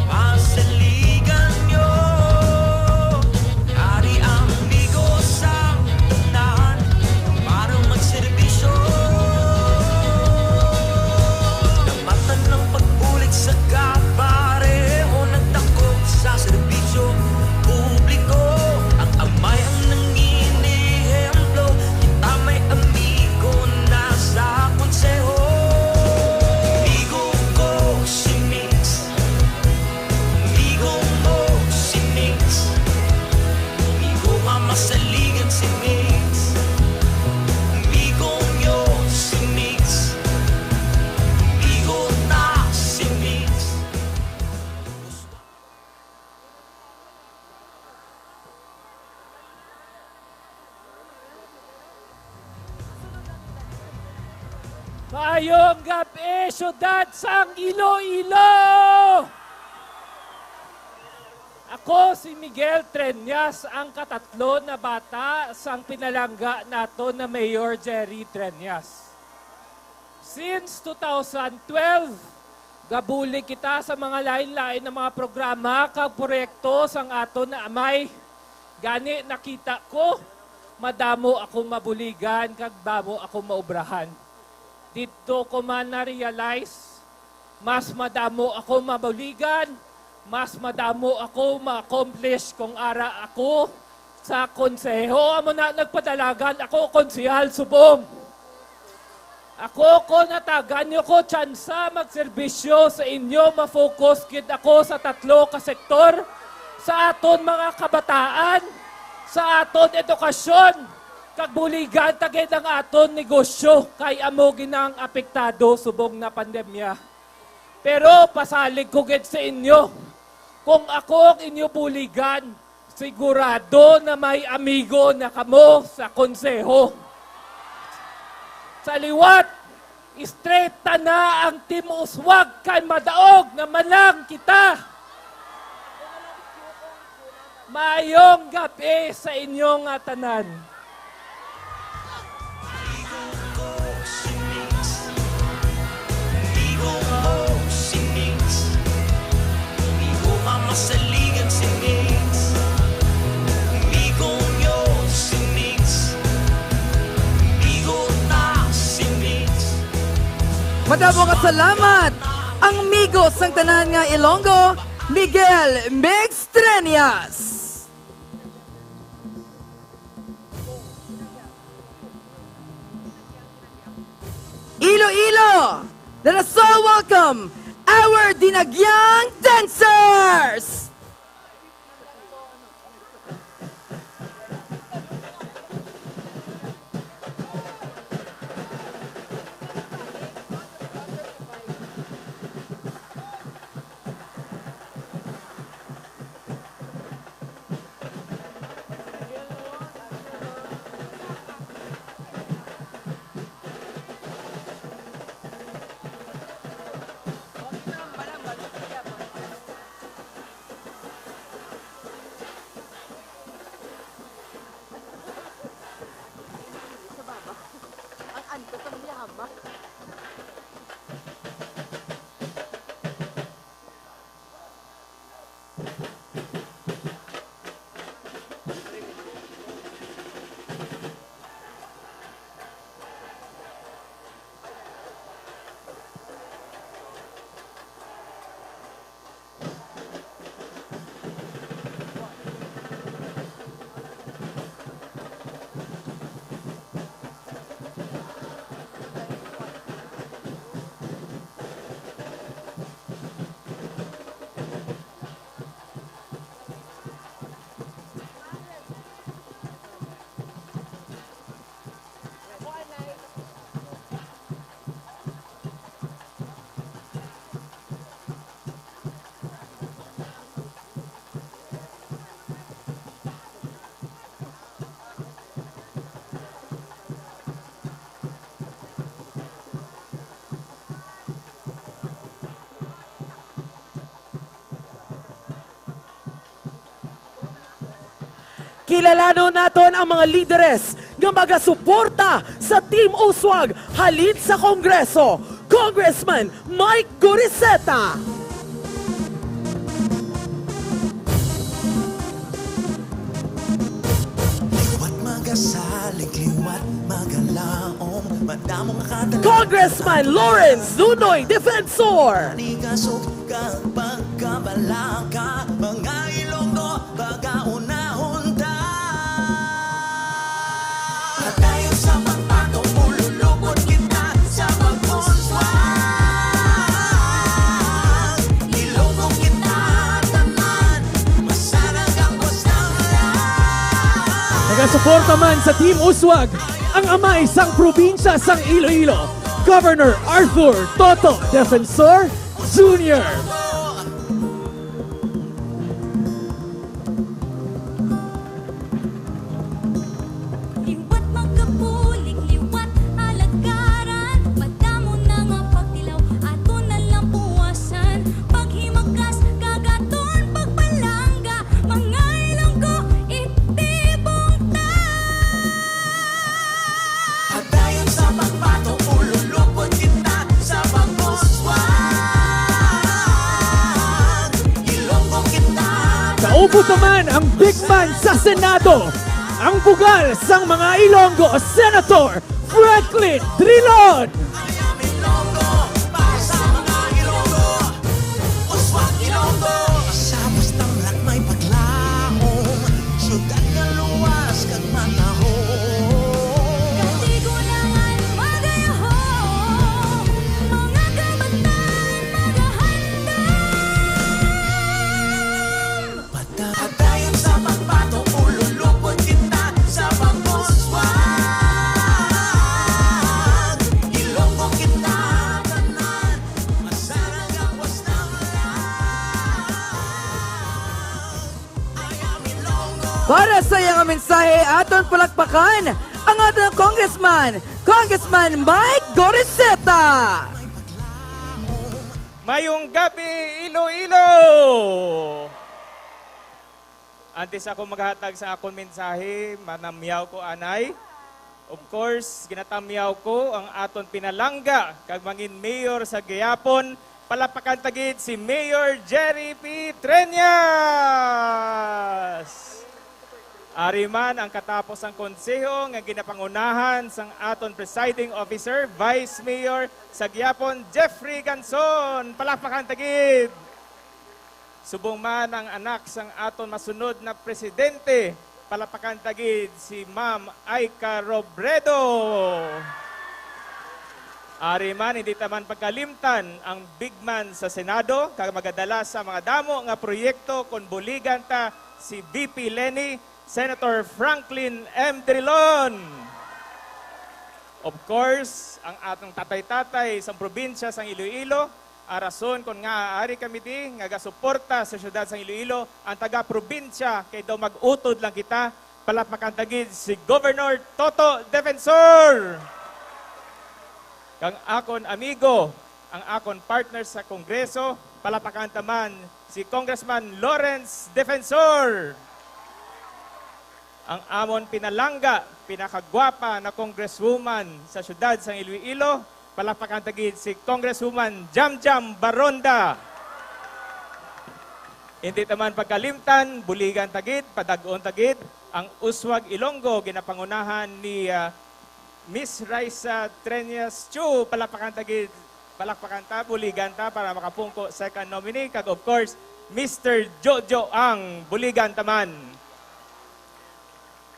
masaligan nyo. Ari ang amigo sa unahan para magserbisyo. Namatan ng pag-ulit sa kapareho, nagtakot sa serbisyo publiko. Ang amay ang nanginihemplo, kita may amigo na sa konseho. Amigo ko si Mix. Amigo mo si Mix. Amigo mamasaligan si Mix. Amigo nyo si Mix. Amigo na si Mix. Maayong gabi, syudad sang Iloilo! Ako si Miguel Treñas, ang katatlo na bata sang pinalangga nato na Mayor Jerry Treñas. Since 2012, gabuli kita sa mga lain-lain na mga programa kag proyekto sang ato na amay. Gani nakita ko, madamo akong mabuligan kag bamo akong maubrahan. dito ko man na-realize, mas madamo ako mabuligan, mas madamo ako ma-accomplish kung ara ako sa konseho. Amo na nagpadalagan ako, konsehal Subong. Ako ko natagan nyo ko tsansa magserbisyo sa inyo, ma-focus kid ako sa 3 ka sektor, sa aton mga kabataan, sa aton edukasyon, kagbuligan tagid ang aton negosyo, kay amo ginang apektado subong na pandemya. Pero pasalig ko gid sa inyo, kung ako ang inyo buligan, sigurado na may amigo na kamo sa konseho. Sa liwat, straight na ang Team Uswag kay madaog na malang kita. Maayong gabi sa inyong tanan. Masaligan si Nix, amigo nyo si Nix, amigo na si Nix. Madamo ka salamat! Ang migos ng tanan nga Ilonggo, Miguel Mextrenias. Iloilo, let us all welcome our Dinagyang dancers! Kilalanon naton ang mga lideres nga magasuporta sa Team Uswag halin sa Kongreso. Congressman Mike Goriseta. Liwat magasalig, liwat magalaom, madamong kadalaman. Congressman Lawrence Zunoy Defensor. Nigasok kapag kabalaka, mga Ilonggo, bagaunahon ta. Tayo sa pagpato, ululukot kita sa pag-uswag. Ilonggo kita taman, masarag ang bustang lang. Nagasuporta man sa Team Uswag ang amay sang probinsya sang Iloilo, Governor Arthur Toto Defensor Jr. Liwat magkapulig, liwat alagaran, madamo na nga pagtilaw, ato na lang puwasan. Paghimagas, kagaton, pagpalangga, mga Ilonggo, itibong ta. Tayo sa pagpato, ululukot kita sa pag-uswag. Ilonggo kita. Naupo naman ang big man sa Senado, ang bugal sang mga Ilonggo, Senator Franklin Trilon. masaya nga mensahe aton palakpakan ang ating Congressman Mike Goriseta. Mayong gabi, Iloilo! Antes ako maghatag sa akong mensahe, manamyaw ko anay. Of course, ginatamyaw ko ang aton pinalangga kag mangin mayor sa Gayapon, palapakan tagid si Mayor Jerry P. Treñas. Ari man ang katapos ang konseho nga ginapangunahan sang aton presiding officer, Vice Mayor sa Gayapon, Jeffrey Ganson. Palapakan tagid. Subong man ang anak sang aton masunod na presidente, palapakan tagid si Ma'am Aika Robredo. Ari man, hindi taman pagkalimtan ang big man sa Senado, kag magadala sa mga damo nga proyekto kon buligan ta si VP Leni, Senator Franklin M. Drilon. Of course, ang atong tatay-tatay sa probinsya sang Iloilo, arason kung nga ari kami di, nga gasuporta sa syudad sang Iloilo, ang taga-probinsya, kay daw mag-utod lang kita, palapakan tagid si Governor Toto Defensor. Kang akon amigo, ang akon partner sa Kongreso, palapakan taman si Congressman Lawrence Defensor. Ang amon pinalangga, pinakagwapa na congresswoman sa syudad sang Iloilo, palapakan tagid si Congresswoman Jamjam Baronda. Hindi taman pagkalimtan, buligan tagid, padagon tagid, ang Uswag Ilonggo, ginapangunahan ni Miss Raisa Treñas Chu, palapakan tagid, palakpakan ta, buligan ta para makapungko second nominee, kag of course, Mr. Jojo ang buligan taman.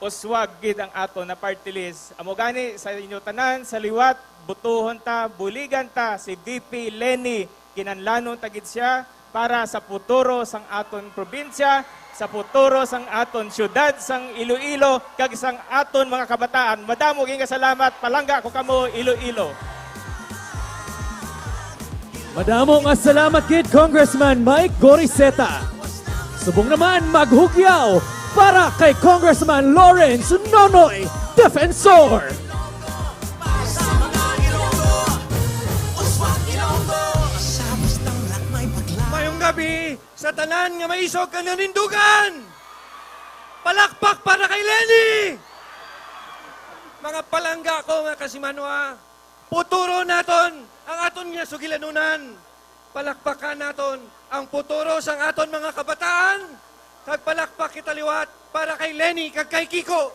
Uswag gid ang ato na party list. Amo gani sa inyo tanan, sa liwat, butuhon ta, buligan ta si VP Leni, kinanlanon tagid siya para sa futuro sang aton probinsya, sa futuro sang aton syudad sang Iloilo, kag sang aton mga kabataan. Madamo ging salamat, palangga ko kamo Iloilo. Madamo nga salamat kid Congressman Mike Goriseta. Subong naman maghugyaw para kay Congressman Lawrence Nonoy Defensor. Mayong gabi sa tanan nga maisog ka nanindugan. Palakpak para kay Leni. Mga palangga ko nga kasimanwa, puturo naton ang aton nga sugilanunan. Palakpakan naton ang puturo sang aton mga kabataan. Kag palakpak kitaliwat para kay Leni kag kay Kiko.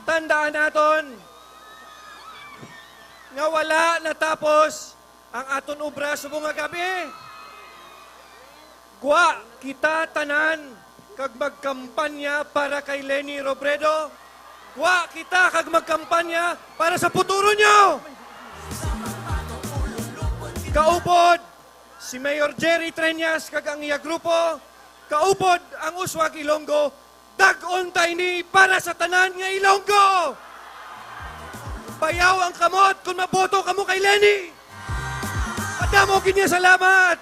Tandaan naton nga wala natapos ang aton obra sa bunga gabi. Gwa kita tanan kag magkampanya para kay Leni Robredo. Gwa kita kag magkampanya para sa futuro nyo. Kaupod si Mayor Jerry Treñas kag ang iya grupo, kaupod ang Uswag Ilonggo, dag-on ni para sa tanan nga Ilonggo. Bayaw ang kamot kung maboto kamo kay Leni. Madamo kinya salamat.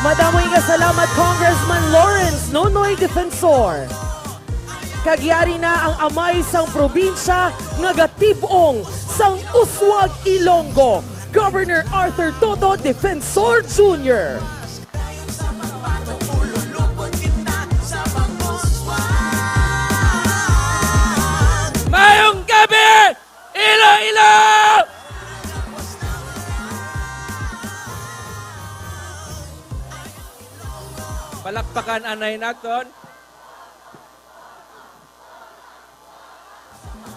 Madamo nga salamat Congressman Lawrence Nonoy Defensor. Kagyari na ang amay sang probinsya nga gatibong sang Uswag Ilonggo, Governor Arthur Toto Defensor Jr. Mayong gabi, Iloilo! Palakpakan anay naton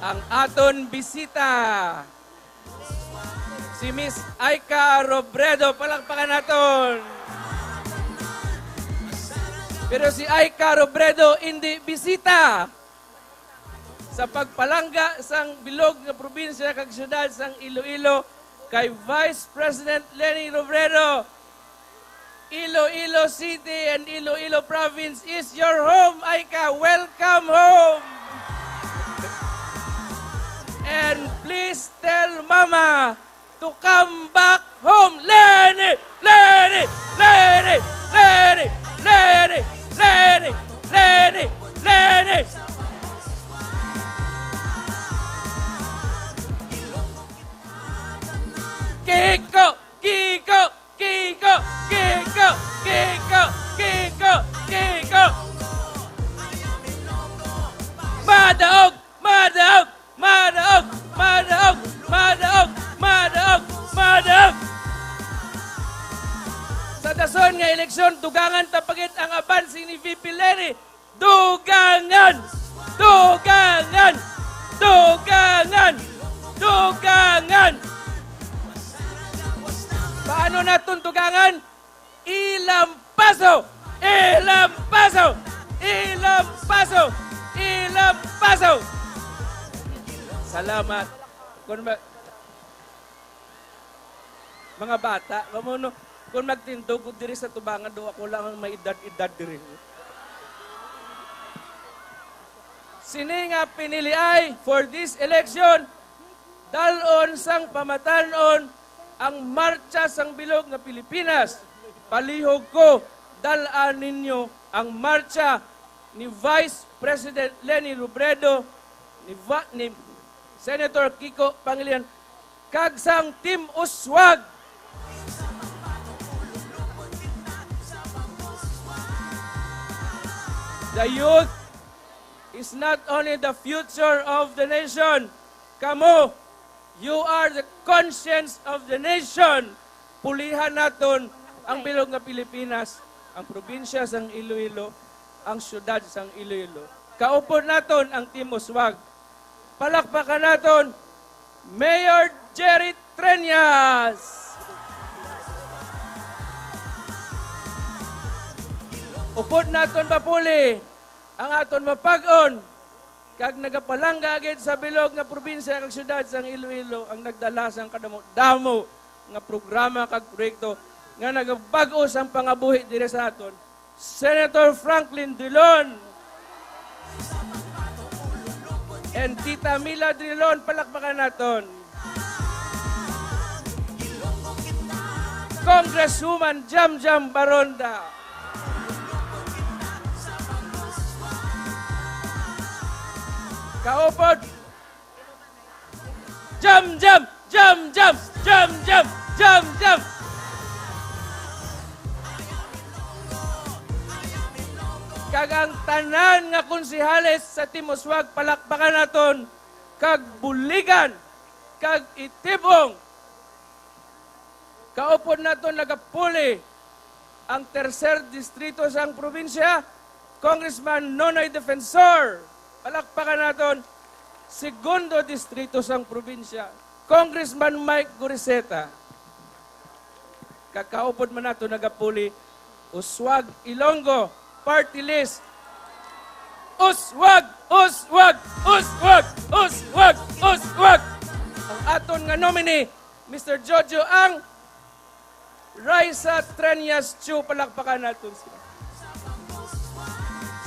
ang aton bisita, si Miss Aika Robredo. Palakpakan naton. Pero si Aika Robredo hindi bisita sa pagpalangga sang bilog nga probinsya kag syudad sang Iloilo kay Vice President Leni Robredo. Iloilo City and Iloilo Province is your home, Aika. Welcome home. And please tell Mama to come back home! Lenny! Lenny! Lenny! Lenny! Lenny! Lenny! Lenny! Lenny! Kiko! Kiko! Kiko! Kiko! Kiko! Kiko! Kiko! Madaog! Madaog! Madaog! Madaog! Madaog! Madaog! Madaog! Sa dason nga eleksyon, dugangan tapagit ang abansi ni VP Lenny. Dugangan! Dugangan! Dugangan! Dugangan! Paano natin dugangan? Ilang paso! Ilang paso! Ilang paso! Ilang paso! Salamat. Mga bata, kung magtindog ko diri sa tubangan, do ako lang ang may edad-edad diri. Sini nga pinili ay for this election, dalon sang pamatanon ang marcha sang bilog nga Pilipinas. Palihog ko, dalaan ninyo ang marcha ni Vice President Leni Robredo, ni Senator Kiko Pangilinan, kag sang Team Uswag. The youth is not only the future of the nation. Kamo, you are the conscience of the nation. Pulihan naton ang bilog nga Pilipinas, ang probinsya sang Iloilo, ang syudad sang Iloilo. Kaupod naton ang Team Uswag. Palakpakan naton Mayor Jerry Treñas. Upod naton papuli ang aton mapag-on kag nagapalangga agad sa bilog nga probinsya kag syudad sang Iloilo ang nagdala sang kadamo-damo nga programa kag proyekto nga nagabag-o sang pangabuhi dire sa aton. Senator Franklin Drilon and Tita Mila Drilon, palakpakan naton. Congresswoman Jamjam Baronda. Kaupod. Jamjam, Jamjam, Jamjam, Jamjam. Kagang tanan nga konsihales sa Team Uswag, palakpakan naton kag buligan, kag itibong. Kaupod naton nagapuli ang tercer distrito sang probinsya, Congressman Nonoy Defensor. Palakpakan naton segundo distrito sang probinsya, Congressman Mike Guriseta. Kakaupod man nato nagapuli Uswag Ilonggo Party List. Uswag! Uswag! Uswag! Uswag! Uswag! Ang aton nga nominee, Mr. Jojo ang Raisa Treñas Chu. Palakpakan natin sila.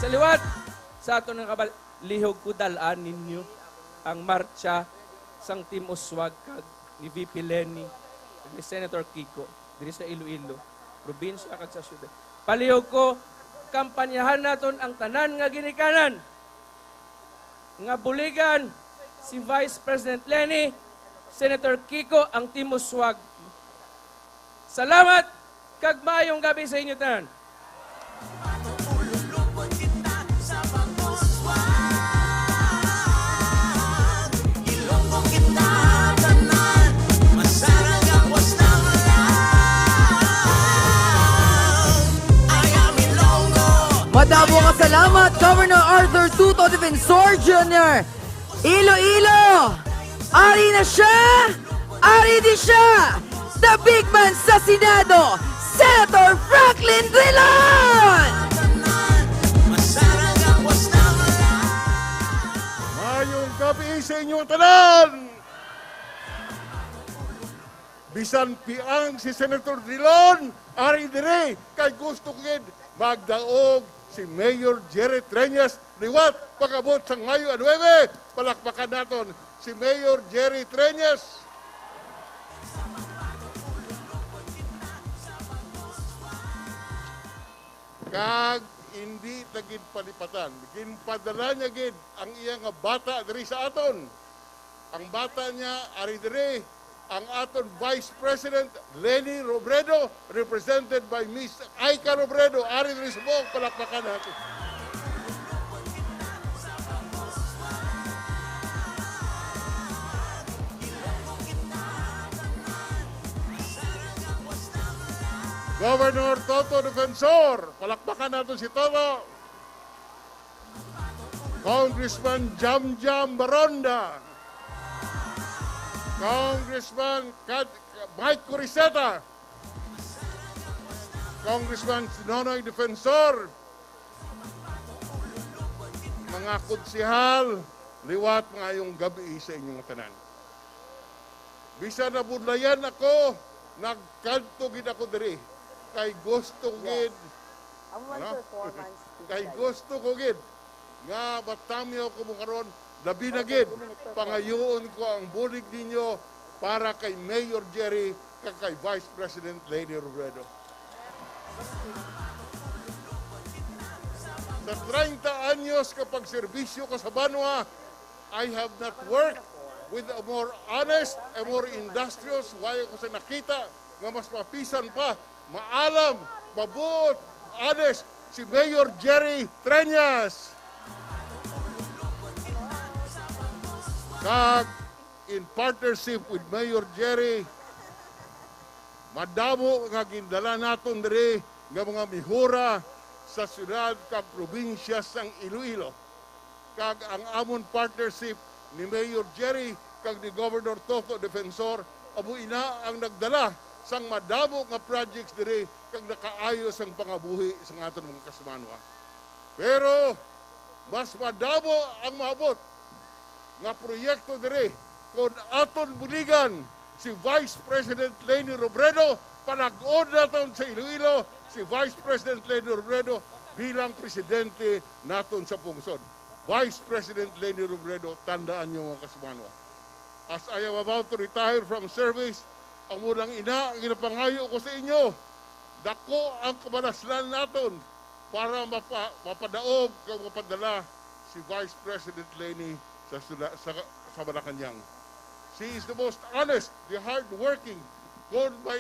Sa liwat, sa aton nga kabal, lihog ko dalaan ninyo ang marcha sang Team Uswag kag ni VP Lenny ni Senator Kiko diri sa Iloilo, probinsya kag sa syudad. Palihog ko, kampanyahan naton ang tanan nga ginikanan nga buligan si Vice President Lenny, Senator Kiko, ang Team Uswag. Salamat kag maayong gabi sa inyo tanan. Madamo ka salamat, Governor Arthur Tuto Defensor Jr. Iloilo! Ari na siya! Ari di siya! The big man sa Senado, Senator Franklin Drilon! Mayong gabi sa inyong tanan! Bisan piang si Senator Drilon, ari dire, kay gusto kid magdaog si Mayor Jerry Treñas liwat pagabot sa Mayo 9. Palakpakan naton si Mayor Jerry Treñas. kag hindi tagid palipatan. Ginpadala niya gid ang iyang nga bata diri sa aton. Ang bata niya ari diri ang aton Vice President Leni Robredo, represented by Miss Aika Robredo. Ari diri sa buong palakpakan natin. Governor Toto Defensor, palakpakan natin si Toto. Congressman Jamjam Baronda. Congressman Mike Curiseta. Congressman Nonoy Defensor. Mga kutsihal, liwat ngayong gabi sa inyong tanan. Bisa na budlayan ako, nagkanto gid ako diri. Kay gusto gid. Kay gusto ko gid nga batamyo ko mo karon labi na gid pangayoon ko ang bulig ninyo para kay Mayor Jerry kag kay Vice President Leni Robredo. Sa 30 anyos kapag serbisyo ko sa Banwa, I have not worked with a more honest and more industrious. Why ko sa nakita nga mas mapisan pa, maalam, mabuot, honest, si Mayor Jerry Treñas. Kag in partnership with Mayor Jerry, madamo nga gindala naton diri nga mga mihura sa syudad kag probinsya sang Iloilo. Kag ang amon partnership ni Mayor Jerry kag ni Governor Toto Defensor amo ina ang nagdala sang madamo nga projects diri kag nakaayos ang pangabuhi sa aton mga kasmanwa. Pero mas madamo ang maabot nga proyekto diri kung aton buligan si Vice President Leni Robredo, panag-on naton sa Iloilo si Vice President Leni Robredo bilang presidente naton sa pungsod. Vice President Leni Robredo, tandaan niyo mga kasmanwa. As I am about to retire from service, ang munang ina, ang ginapangayo ko sa inyo, dako ang kamanaslan naton para mapadaog kang mapadala si Vice President Leni sa Malacanang. She is the most honest, the hard-working, kung may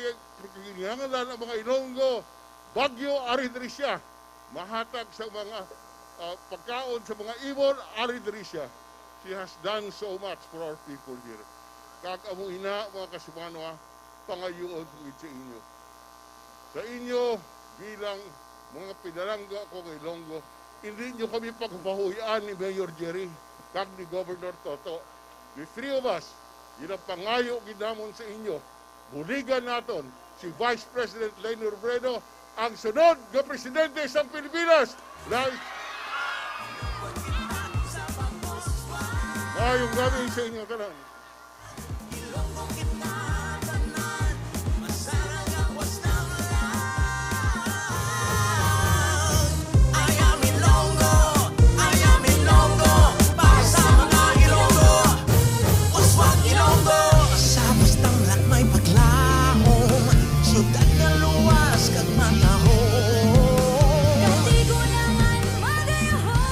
kingangalan ang mga Ilonggo, Bagyo, ari diri siya. Mahatag sa mga pagkaon sa mga ibon, ari diri siya. She has done so much for our people here. Kag amo ina, mga kasumanwa, pangayoon ko sa inyo. Sa inyo, bilang mga pinalangga ko ng Ilonggo, hindi nyo kami pagpahuyan ni Mayor Jerry, kag ni Governor Toto. The three of us, yun ang pangayo ginamon sa inyo. Buligan naton si Vice President Leni Robredo, ang sunod na presidente sa Pilipinas. Ngayong gabi sa inyo tanan.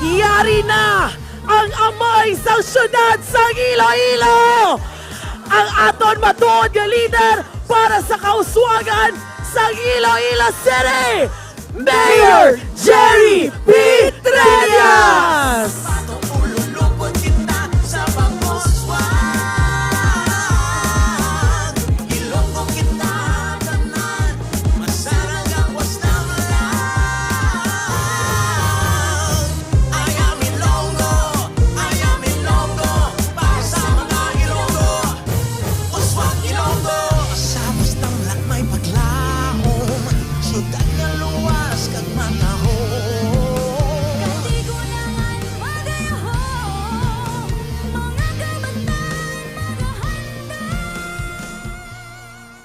Yari na ang amay sa syudad sang Iloilo! Ang aton matuod nga leader para sa kauswagan sang Iloilo City, Mayor Jerry P. Treñas!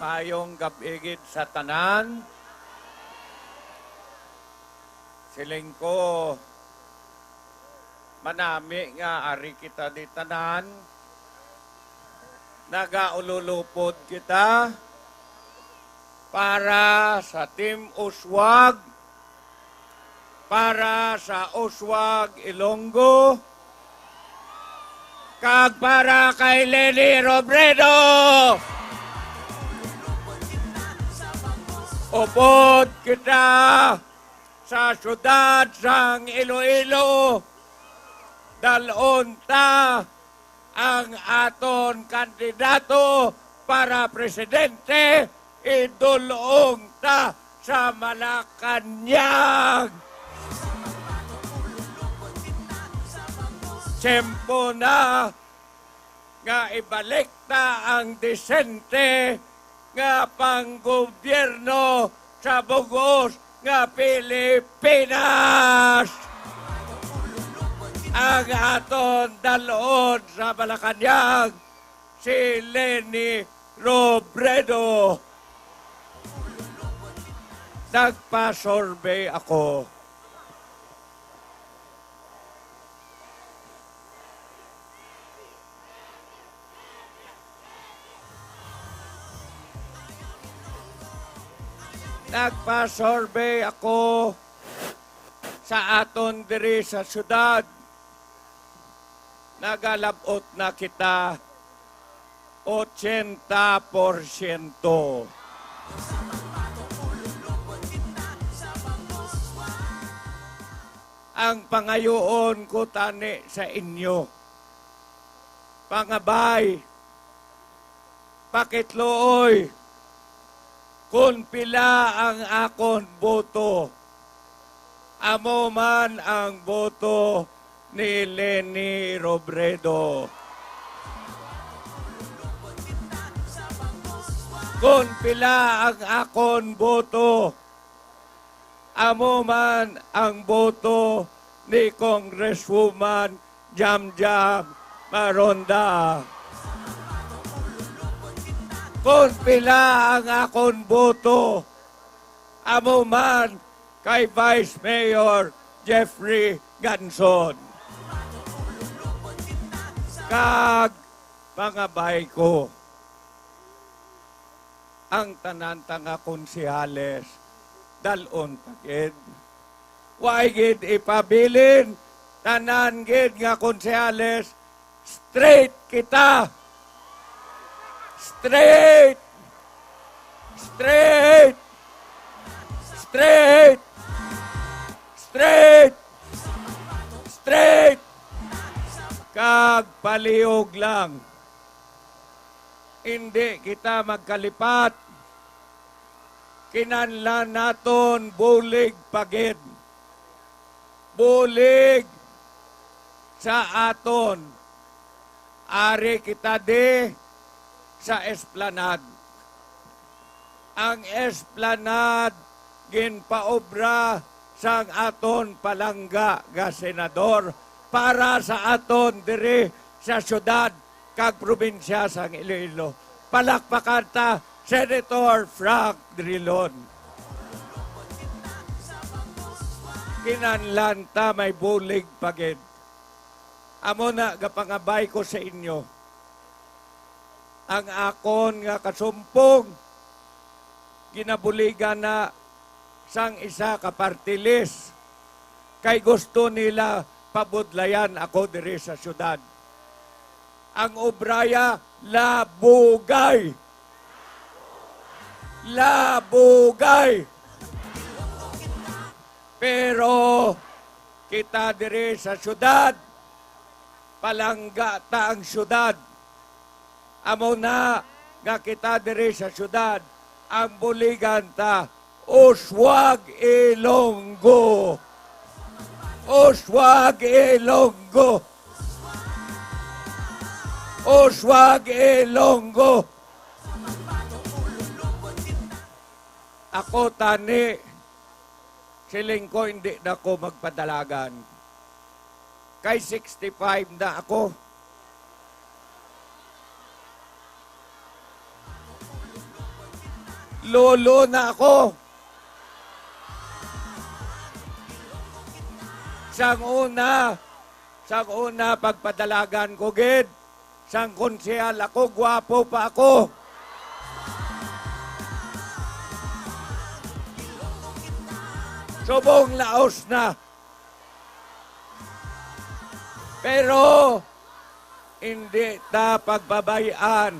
Mayong gabigid sa tanan, siling ko, manami nga ari kita di tanan, nagaululupod kita para sa Team Uswag para sa Uswag Ilonggo, kag para kay Lenny Robredo. Upod kita sa syudad sang Iloilo, dalon ta ang aton kandidato para presidente, idulong ta sa Malacanang. Tiyempo na nga ibalik ta ang disente nga panggobyerno sa bugos nga Pilipinas. Ang aton dalon sa Malacanang, si Lenny Robredo. Nagpa-survey ako. Nagpa-survey ako sa aton diri sa syudad. Nagalabot na kita 80%. Ang pangayoon ko tani sa inyo, pangabay, pakitlooy, kung pila ang akon boto, amo man ang boto ni Lenny Robredo. Kung pila ang akon boto, amo man ang boto ni Congresswoman Jamjam Maronda. Kung pila ang akon boto, amo man kay Vice Mayor Jeffrey Ganson. Kag pangabay ko, ang tananta nga konsehales, dalon pagid. Why gid ipabilin, tanan gid nga konsehales, straight kita. Straight! Straight! Straight! Straight! Straight! Kag palihog lang. Hindi kita magkalipat. Kinanlan naton bulig pagid. Bulig sa aton. Ari kita di sa Esplanade. Ang Esplanade ginpaobra sang aton palangga nga senador para sa aton diri sa syudad kag probinsya sang Iloilo. Palakpakan ta Senator Frank Drilon. Kinanlan ta may bulig pagid. Amo na gapangabay ko sa inyo. Ang akon nga kasumpong, ginabuligan na sang isa ka party list. Kay gusto nila pabudlayan ako diri sa syudad. Ang obraya, labugay. Labugay. Pero kita diri sa syudad, palangga ta ang syudad. Amo na nga kita diri sa syudad, ang buligan ta, Uswag Ilonggo. Uswag Ilonggo. Uswag Ilonggo. Ako tani, siling ko hindi na ako magpadalagan. Kay 65 na ako. Lolo na ako. Sang una pagpadalagan ko gid. Sang konsehal ako, gwapo pa ako. subong laos na. Pero hindi ta pagbabayaan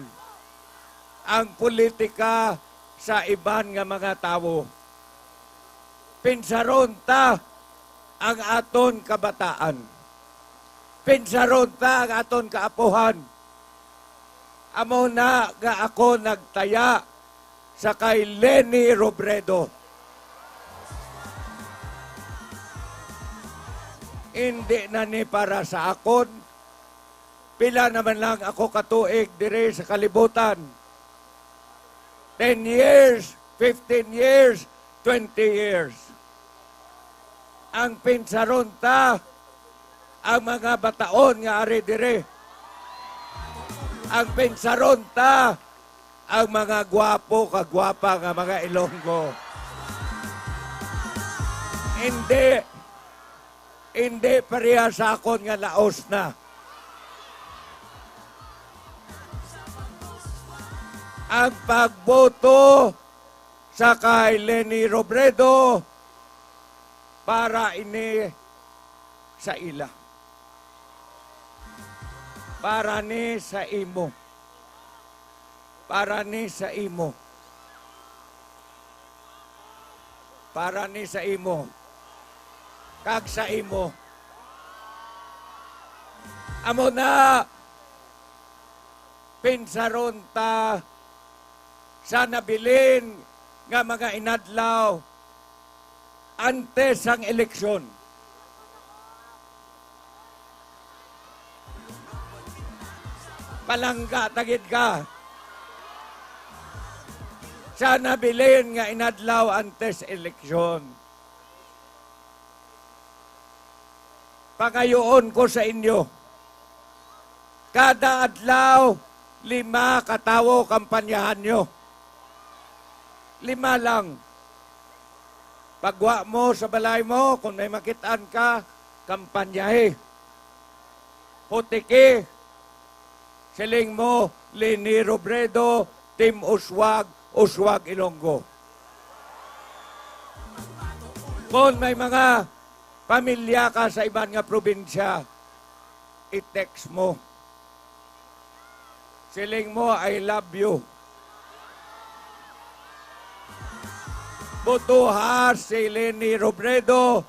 ang politika sa iban nga mga tao. Pinsaron ta ang aton kabataan. Pinsaron ta ang aton kaapuhan. Amo na nga ako nagtaya sa kay Leni Robredo. Hindi na ni para sa akon. Pila naman lang ako katuig dire sa kalibutan. 10 years, 15 years, 20 years. Ang pinsaron ta, ang mga bataon nga ari dire. Ang pinsaron ta, ang mga gwapo, kagwapa nga mga Ilonggo. Hindi pareha sa akon nga laos na. Ang pagboto sa kay Leni Robredo para ini sa ila. Para ni sa imo. Para ni sa imo. Para ni sa imo. Kag sa imo. Amo na pinsaron ta sa nabilin nga mga inadlaw antes ang eleksyon. Palangga tagid ka. Sa nabilin nga inadlaw antes eleksyon. Pangayoon ko sa inyo, kada adlaw, 5 katawo kampanyahan nyo. 5 lang. Pagwa mo sa balay mo, kung may makitaan ka, kampanyahe. Putiki, siling mo, Leni Robredo, Team Uswag, Uswag Ilonggo. Kung may mga pamilya ka sa ibang nga probinsya, i-text mo. Siling mo, I love you. Botoha si Leni Robredo,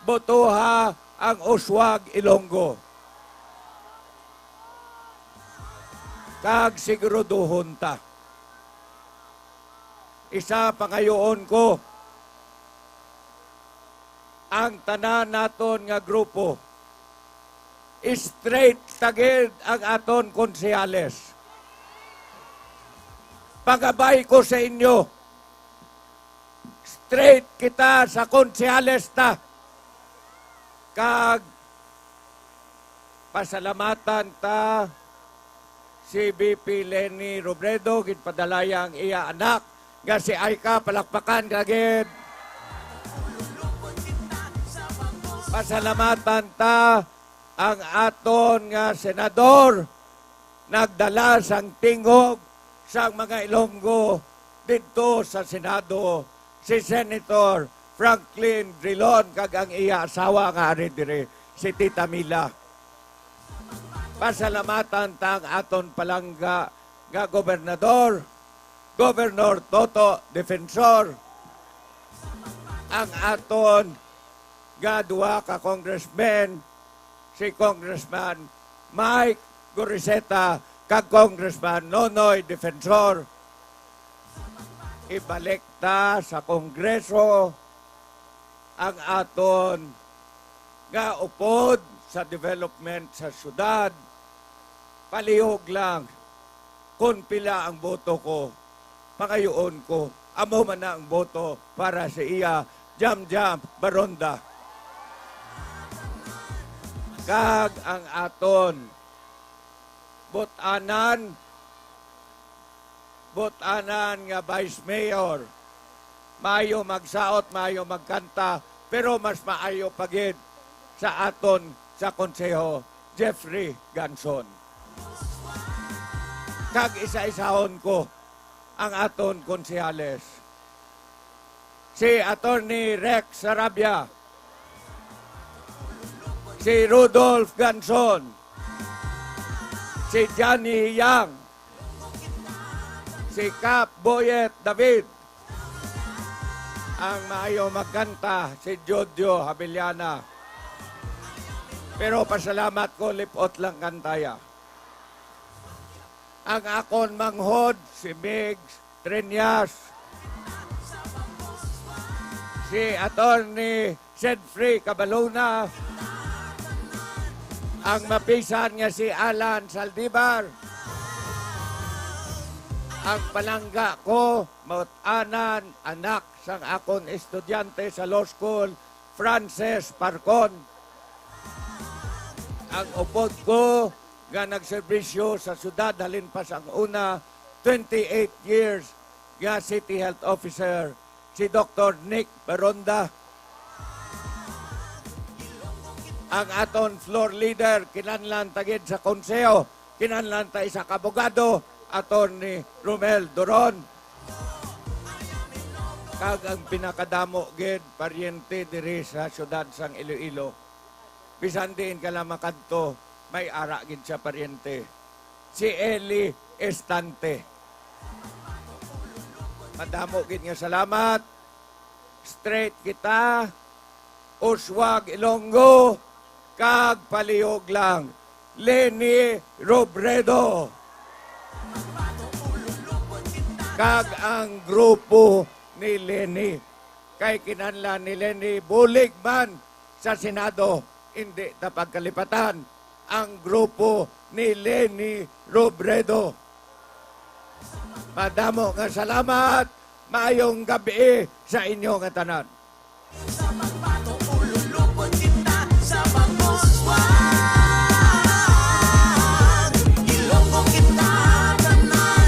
botoha ang Uswag Ilonggo. Kag siguraduhon ta. Isa pangayoon ko, ang tanan naton nga grupo, straight tagid ang aton konsehales. Pagabay ko sa inyo, straight kita sa konsehales ta. Kag pasalamatan ta si VP Leni Robredo, gitpadalaya ang iya anak, nga si Aika, palakpakan kagid. Pasalamatan ta ang aton nga senador, nagdala sang tingog sang mga Ilonggo dito sa Senado, si Senator Franklin Drilon, kag ang iya asawa nga ari dire, si Tita Mila. Pasalamatan ta ang aton palangga nga gobernador, Governor Toto Defensor, ang aton nga duwa ka congressman, si Congressman Mike Goriseta, kag Congressman Nonoy Defensor. Ibalik ta sa Kongreso ang aton nga upod sa development sa syudad. Palihog lang kung pila ang boto ko, pangayoon ko, amo man na ang boto para sa iya, Jam Baronda. Kag ang aton botanan nga Vice Mayor, maayo magsaot, maayo magkanta, pero mas maayo pagid sa aton sa konseho, Jeffrey Ganson. Kag isa-isahon ko ang aton konsehales. si Attorney Rex Sarabia, si Rudolph Ganson, si Johnny Yang, si Cap Boyet David, ang maayo magkanta si Jojo Habiliana. Pero pasalamat ko, lipot lang kantaya. Ang akon manghod, si Migs Trenyas, si Attorney Sedfrey Cabalona, ang mapisan nga si Alan Saldivar, ang palangga ko, mautanan, anak sang akon estudyante sa law school, Frances Parcon. Ang upod ko, nga nagserbisyo sa syudad, halin pa sang una, 28 years, nga City Health Officer, si Dr. Nick Baronda. Ang aton floor leader, kinanlan tagid sa konseho, kinanlan tayo sa kabogado, Attorney Romel Doron. Kag ang pinakadamo gid paryente diri sa syudad sang Iloilo. Bisan diin ka lang makadto, may ara gid siya paryente. Si Eli Estante. Madamo gid nga salamat. Straight kita. Uswag Ilonggo. Kag palihog lang. Lenny Robredo. Kag ang grupo ni Lenny. Kay kinanlan ni Lenny bulig man sa Senado. Hindi na pagkalipatan ang grupo ni Lenny Robredo. Madamo nga salamat. Maayong gabi sa inyo nga tanan.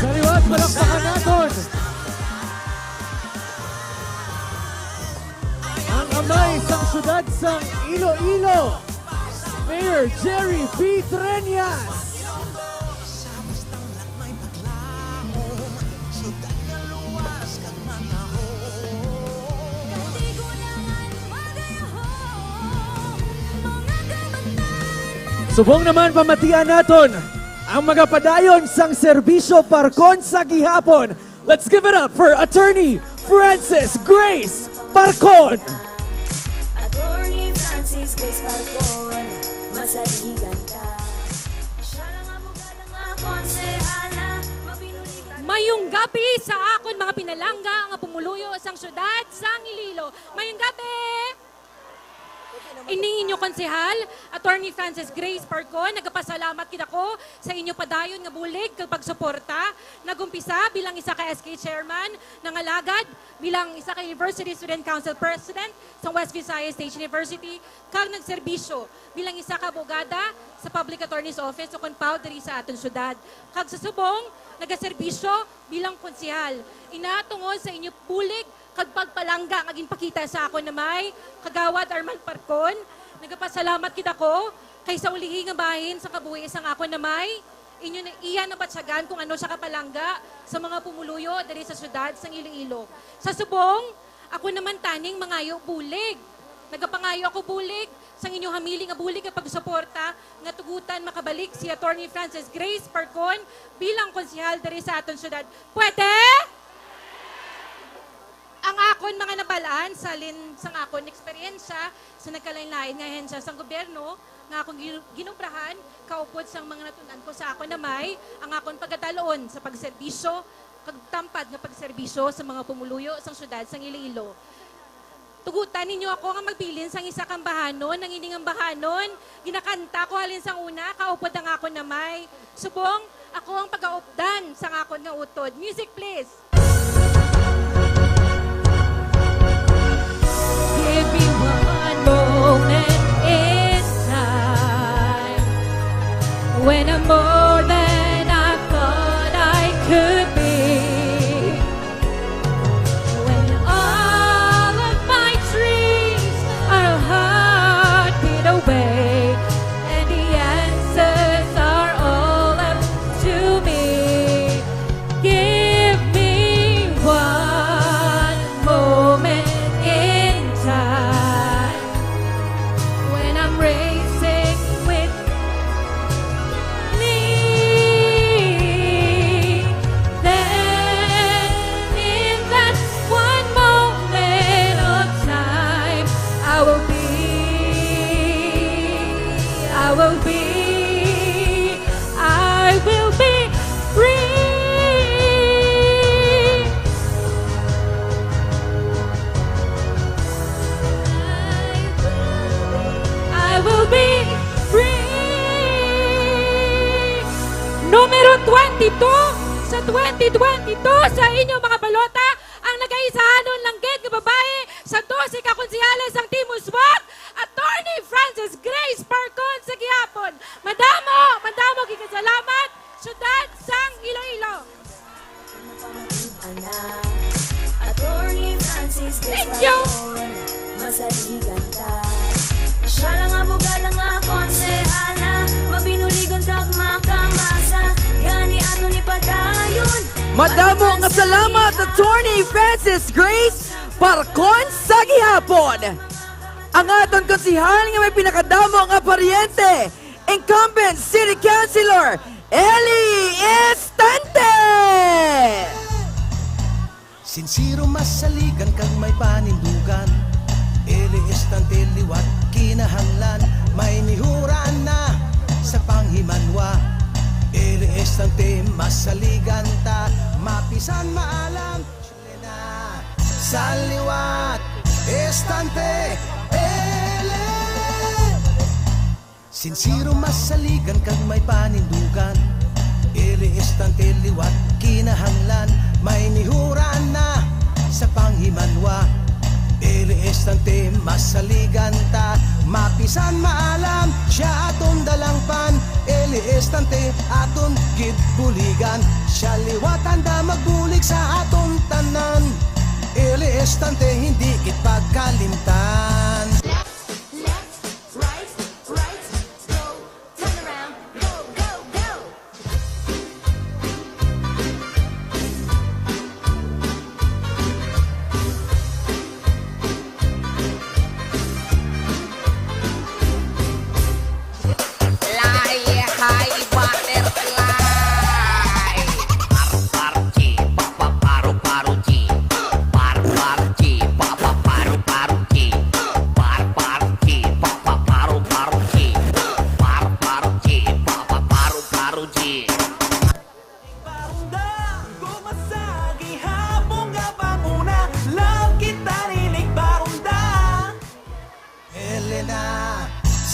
Sariwat, palakpakan natin. Ang amay sang syudad sang Iloilo, Mayor Jerry P. Trenyas. Subong naman pamatian naton ang magapadayon sang serbisyo Parcon sa gihapon. Let's give it up for Attorney Frances Grace Parcon. Attorney Frances Grace Parcon, masaligan ka. Siya lang ang mugad ng mga konsehala, mapinulitan. Mayong gabi sa akon mga pinalangga nga pumuluyo sang syudad sang Iloilo. Mayong gabi! Ining inyo konsehal, Attorney Frances Grace Parcon, nagpasalamat kita ko sa inyo padayon nga bulig kag pagsuporta. Nagumpisa bilang isa ka SK Chairman, nangalagad bilang isa ka University Student Council President sa West Visayas State University, kag nagserbisyo bilang isa ka abogada sa Public Attorney's Office o Conpaw diri sa aton syudad. Kag sa subong, nagaserbisyo bilang konsehal. Inatungod sa inyo bulig kag pagpalangga ngaging pakita sa ako na may kagawad Arman Parcon. Nagapasalamat kita ko kay sa ulihi nga bahin sa kabuhi isang ako na may inyo na iyan na batsagan kung ano siya kapalangga sa mga pumuluyo diri sa syudad sang Iloilo. Sa subong, ako naman taning mangayo bulig. Nagapangayo ako bulig sang inyo hamili nga bulig nga pagsuporta nga tugutan makabalik si Attorney Frances Grace Parcon bilang konsehal diri sa aton syudad. Pwede? Ang akon mga nabalaan sa akon eksperyensya sa nagkalain-lain nga hensya sa gobyerno nga akong ginubrahan kaupod sang mga natunan ko sa akon na may ang akon pagkataloon sa pagserbisyo kagtampad nga pagserbisyo sa mga pumuluyo sang syudad sang Iloilo. Tugutan ninyo ako nga magbilin sang isa kang bahanon, ang ining ang bahanon, ginakanta ko halin sang una, kaupod ang akon na may. Subong, ako ang pag-aupdan sang akon nga utod. Music please! Give me one moment in time when I'm more than I thought I could be. When all of my dreams are a heartbeat away and the answers are all up to me. Give me Numero 22 sa 2022 sa inyong mga balota, ang nagaisahanon lang gate nga babae sa 12 ka konsehales ang Team Uswag, Attorney Francis Grace Parcon sa gihapon. Madamo gikasalamat, syudad sang Iloilo. Attorney Francis Thank you. Masaligan ta. Siya lang abogada nga konsehala, mabinuligon kag makamasa, gani ato ni padayon. Madamo nga salamat, Attorney Francis Grace Parcon sa gihapon. Ang aton konsihal nga may pinakadamo nga paryente, incumbent City Councilor Eli Estante. Sinsiro masaligan kag may panindugan, Eli Estante liwat kinahanglan, may nihuran na sa panghimanwa. Eli Estante masaligan ta, mapisan maalam na sa liwat. Estante Eli sinsiro masaligan kag may panindugan, Eli Estante liwat kinahanglan, may nihuran na sa panghimanwa. Eli Estante masaligan ta, mapisan maalam siya aton dalangpan. Eli Estante aton gid buligan, siya liwatan da magbulig sa aton tanan. Eli Estante hindi kit pagkalimtan.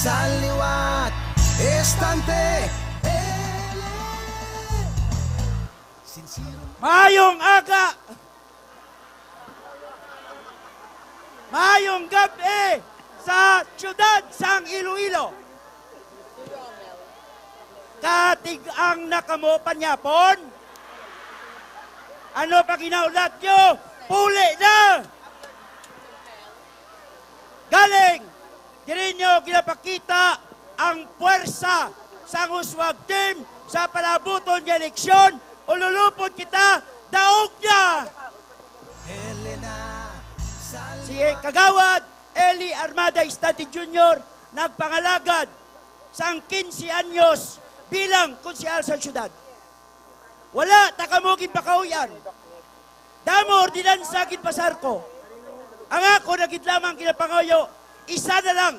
Sa liwat, Estante Mayong aga! Mayong gabi sa siyudad sang Iloilo. Katig-ang nakamo panyapon. Ano pa ginaulat nyo? Puli na! Galing! Diri nyo ginapakita ang puwersa sa Uswag team sa palabuton ng eleksyon. Ululupot kita, daog niya! Si Kagawad Eli Armada Estante Jr. nagpangalagad sang 15 anyos bilang konsehal sa syudad. Wala takamugin pakauyan. Damo ordinansa ginpasar ko. Ang ako nagid lamang kinapangayo, isa na lang,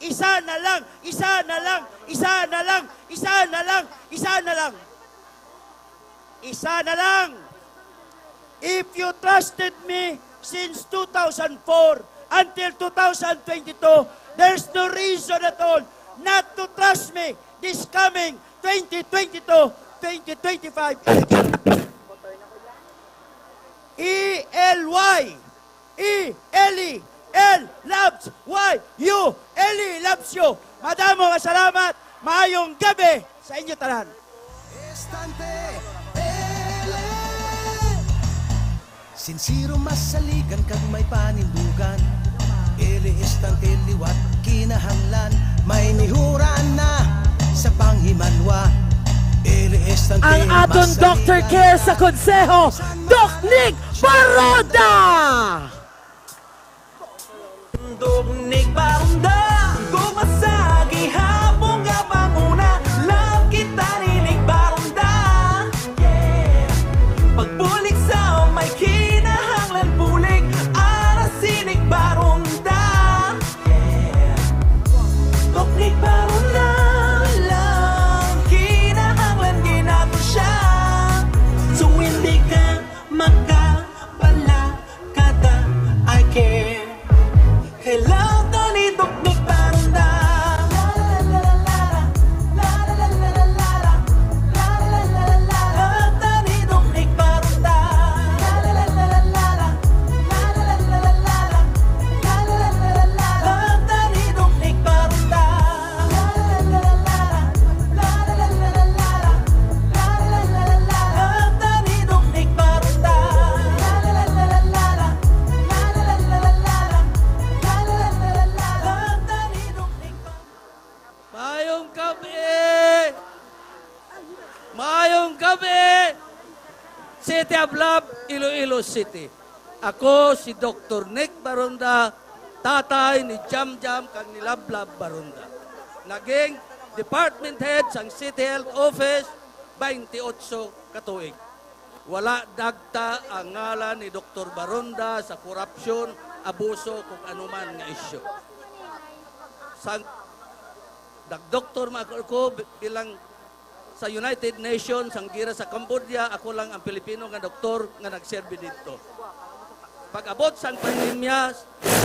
isa na lang, isa na lang, isa na lang, isa na lang, isa na lang. Isa na lang. If you trusted me since 2004 until 2022, there's no reason at all not to trust me this coming 2022-2025 election. E-L-Y, E-L-E, L loves Y, U, Eli loves you. Madamo nga salamat, maayong gabi sa inyo tanan. Sinsiro masaligan kag may panindugan, Eli Estante liwat kinahanglan, may nihuran na sa panghimanwa. Eli Estante ang aton Dr. Care sa konseho, Doc Nick Baronda! Nig Baronda, gumasagi hapong gapanguna, love kita Nig Baronda. Pagbulik sa may kinahanglan bulik, ara si Nig Baronda. Tok Nig Baronda lang, kinahanglan ginato siya. So hindi ka magkabala kada I care. Hello, Tony City of Love, Iloilo City. Ako si Dr. Nick Baronda, tatay ni Jam Jam kag ni Lablab Baronda. Naging department head sang City Health Office 28 katuig. Wala dagta ang ngalan ni Dr. Baronda sa korupsyon, abuso kung anuman nga isyu. Sang nagdoktor ako bilang sa United Nations, ang gira sa Cambodia, ako lang ang Pilipino nga doktor nga nagserbi dito. Pag-abot sang pandemya,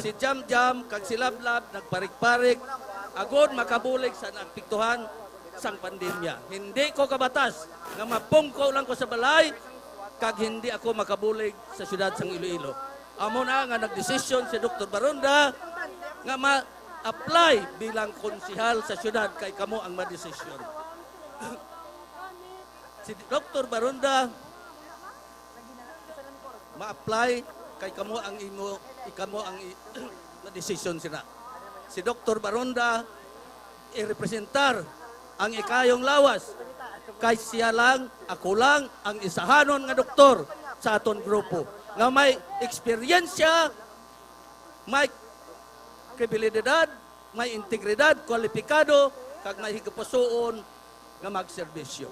si Jam Jam, kag si Lablab, nagparik-parik, agod makabulig sa nagpiktuhan sang pandemya. Hindi ko kabatas, nga mapungko lang ko sa balay, kag hindi ako makabulig sa syudad sang Iloilo. Amo na nga nagdesisyon si Dr. Baronda, nga ma-apply bilang konsihal sa syudad, kay kamo ang madesisyon. Si Dr. Baronda ma-apply kay kamo ang decision sila. Si Dr. Baronda i-representar ang ikayong lawas kay siya lang, ako lang ang isahanon nga doktor sa aton grupo nga may eksperyensya, may kredibilidad, may integridad, kwalipikado kag may higapasuon nga magserbisyo.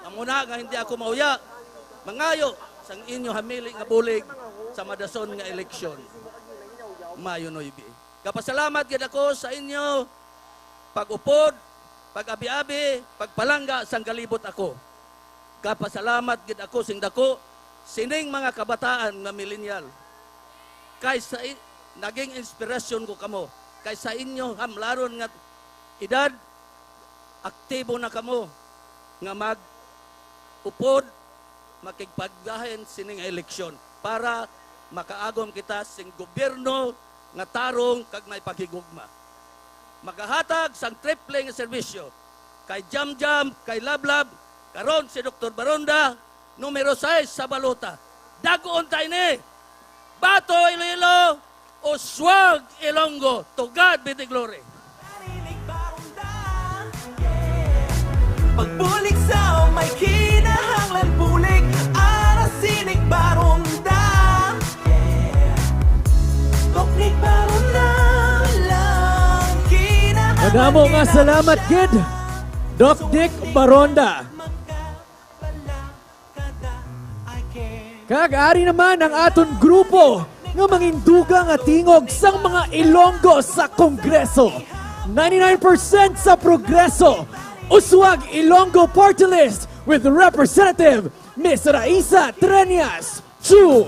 Amo na nga hindi ako mauya, mangayo sang inyo hamili nga bulig sa madason nga eleksyon. Mayo 9. Kapasalamat gid ako sa inyo pag-upod, pag-abi-abi, pagpalangga sang kalibot ako. Kapasalamat gid ako sing dako sining mga kabataan nga millennial. Kaysa naging inspirasyon ko kamo. Kaysa inyo hamlaron nga edad, aktibo na kamo nga mag-upod, makigpagdahin sining eleksyon para makaagom kita sing gobyerno nga tarong kag may paghigugma. Magahatag sang triple nga serbisyo kay Jam Jam, kay Lablab, karon si Dr. Baronda, numero 6 sa balota. Dagoon tayo ni Bato Iloilo, Uswag Ilonggo. To God be the glory. Pagbulik sa may kinahanglan bulik arasinig Baronda. Doknik Baronda lang kinahanglan. Madamo nga salamat gid Doc Nick Baronda. Kag ari naman ang aton grupo nga manginduga nga tingog sang mga Ilonggo sa Kongreso. 99% sa progreso. Uswag Ilonggo Party List with Representative Ms. Raisa Treñas Chu.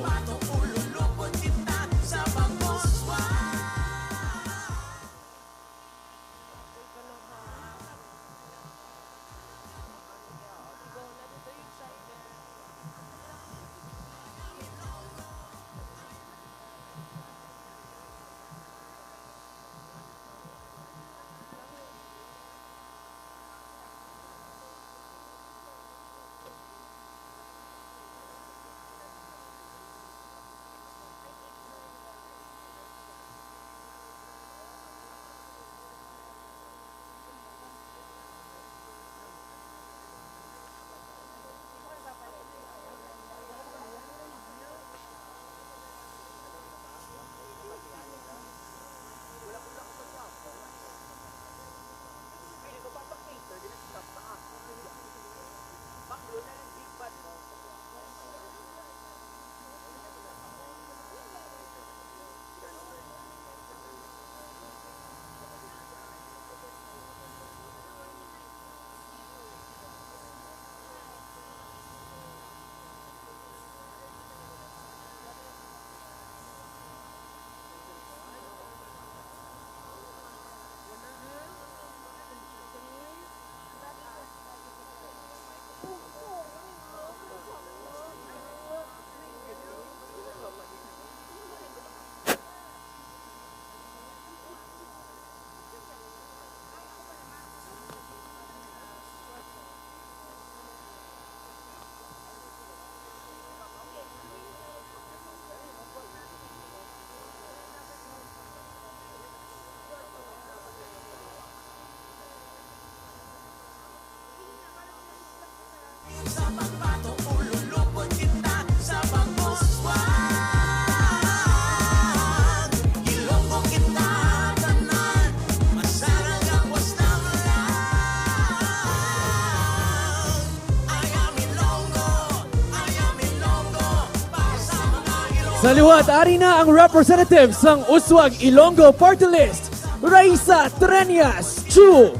Sa liwat, ari na ang representative sang Uswag Ilonggo Party List, Raisa Treñas Chu.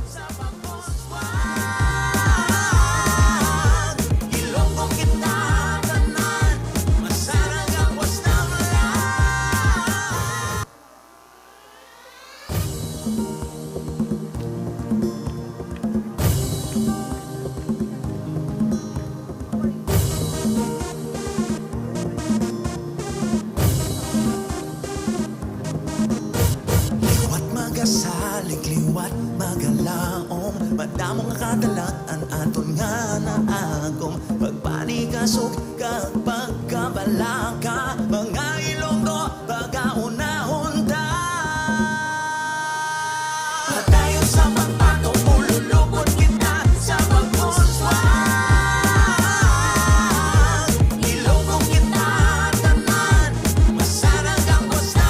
Salig liwat magalaom madamong kadalat-an aton nga naagom pagpanikasog kag pagkabalaka mga Ilonggo pagaunahon ta padayon sa pagpato ululubot kita sa pag-uswag Ilonggo kita tanan masarag ang basta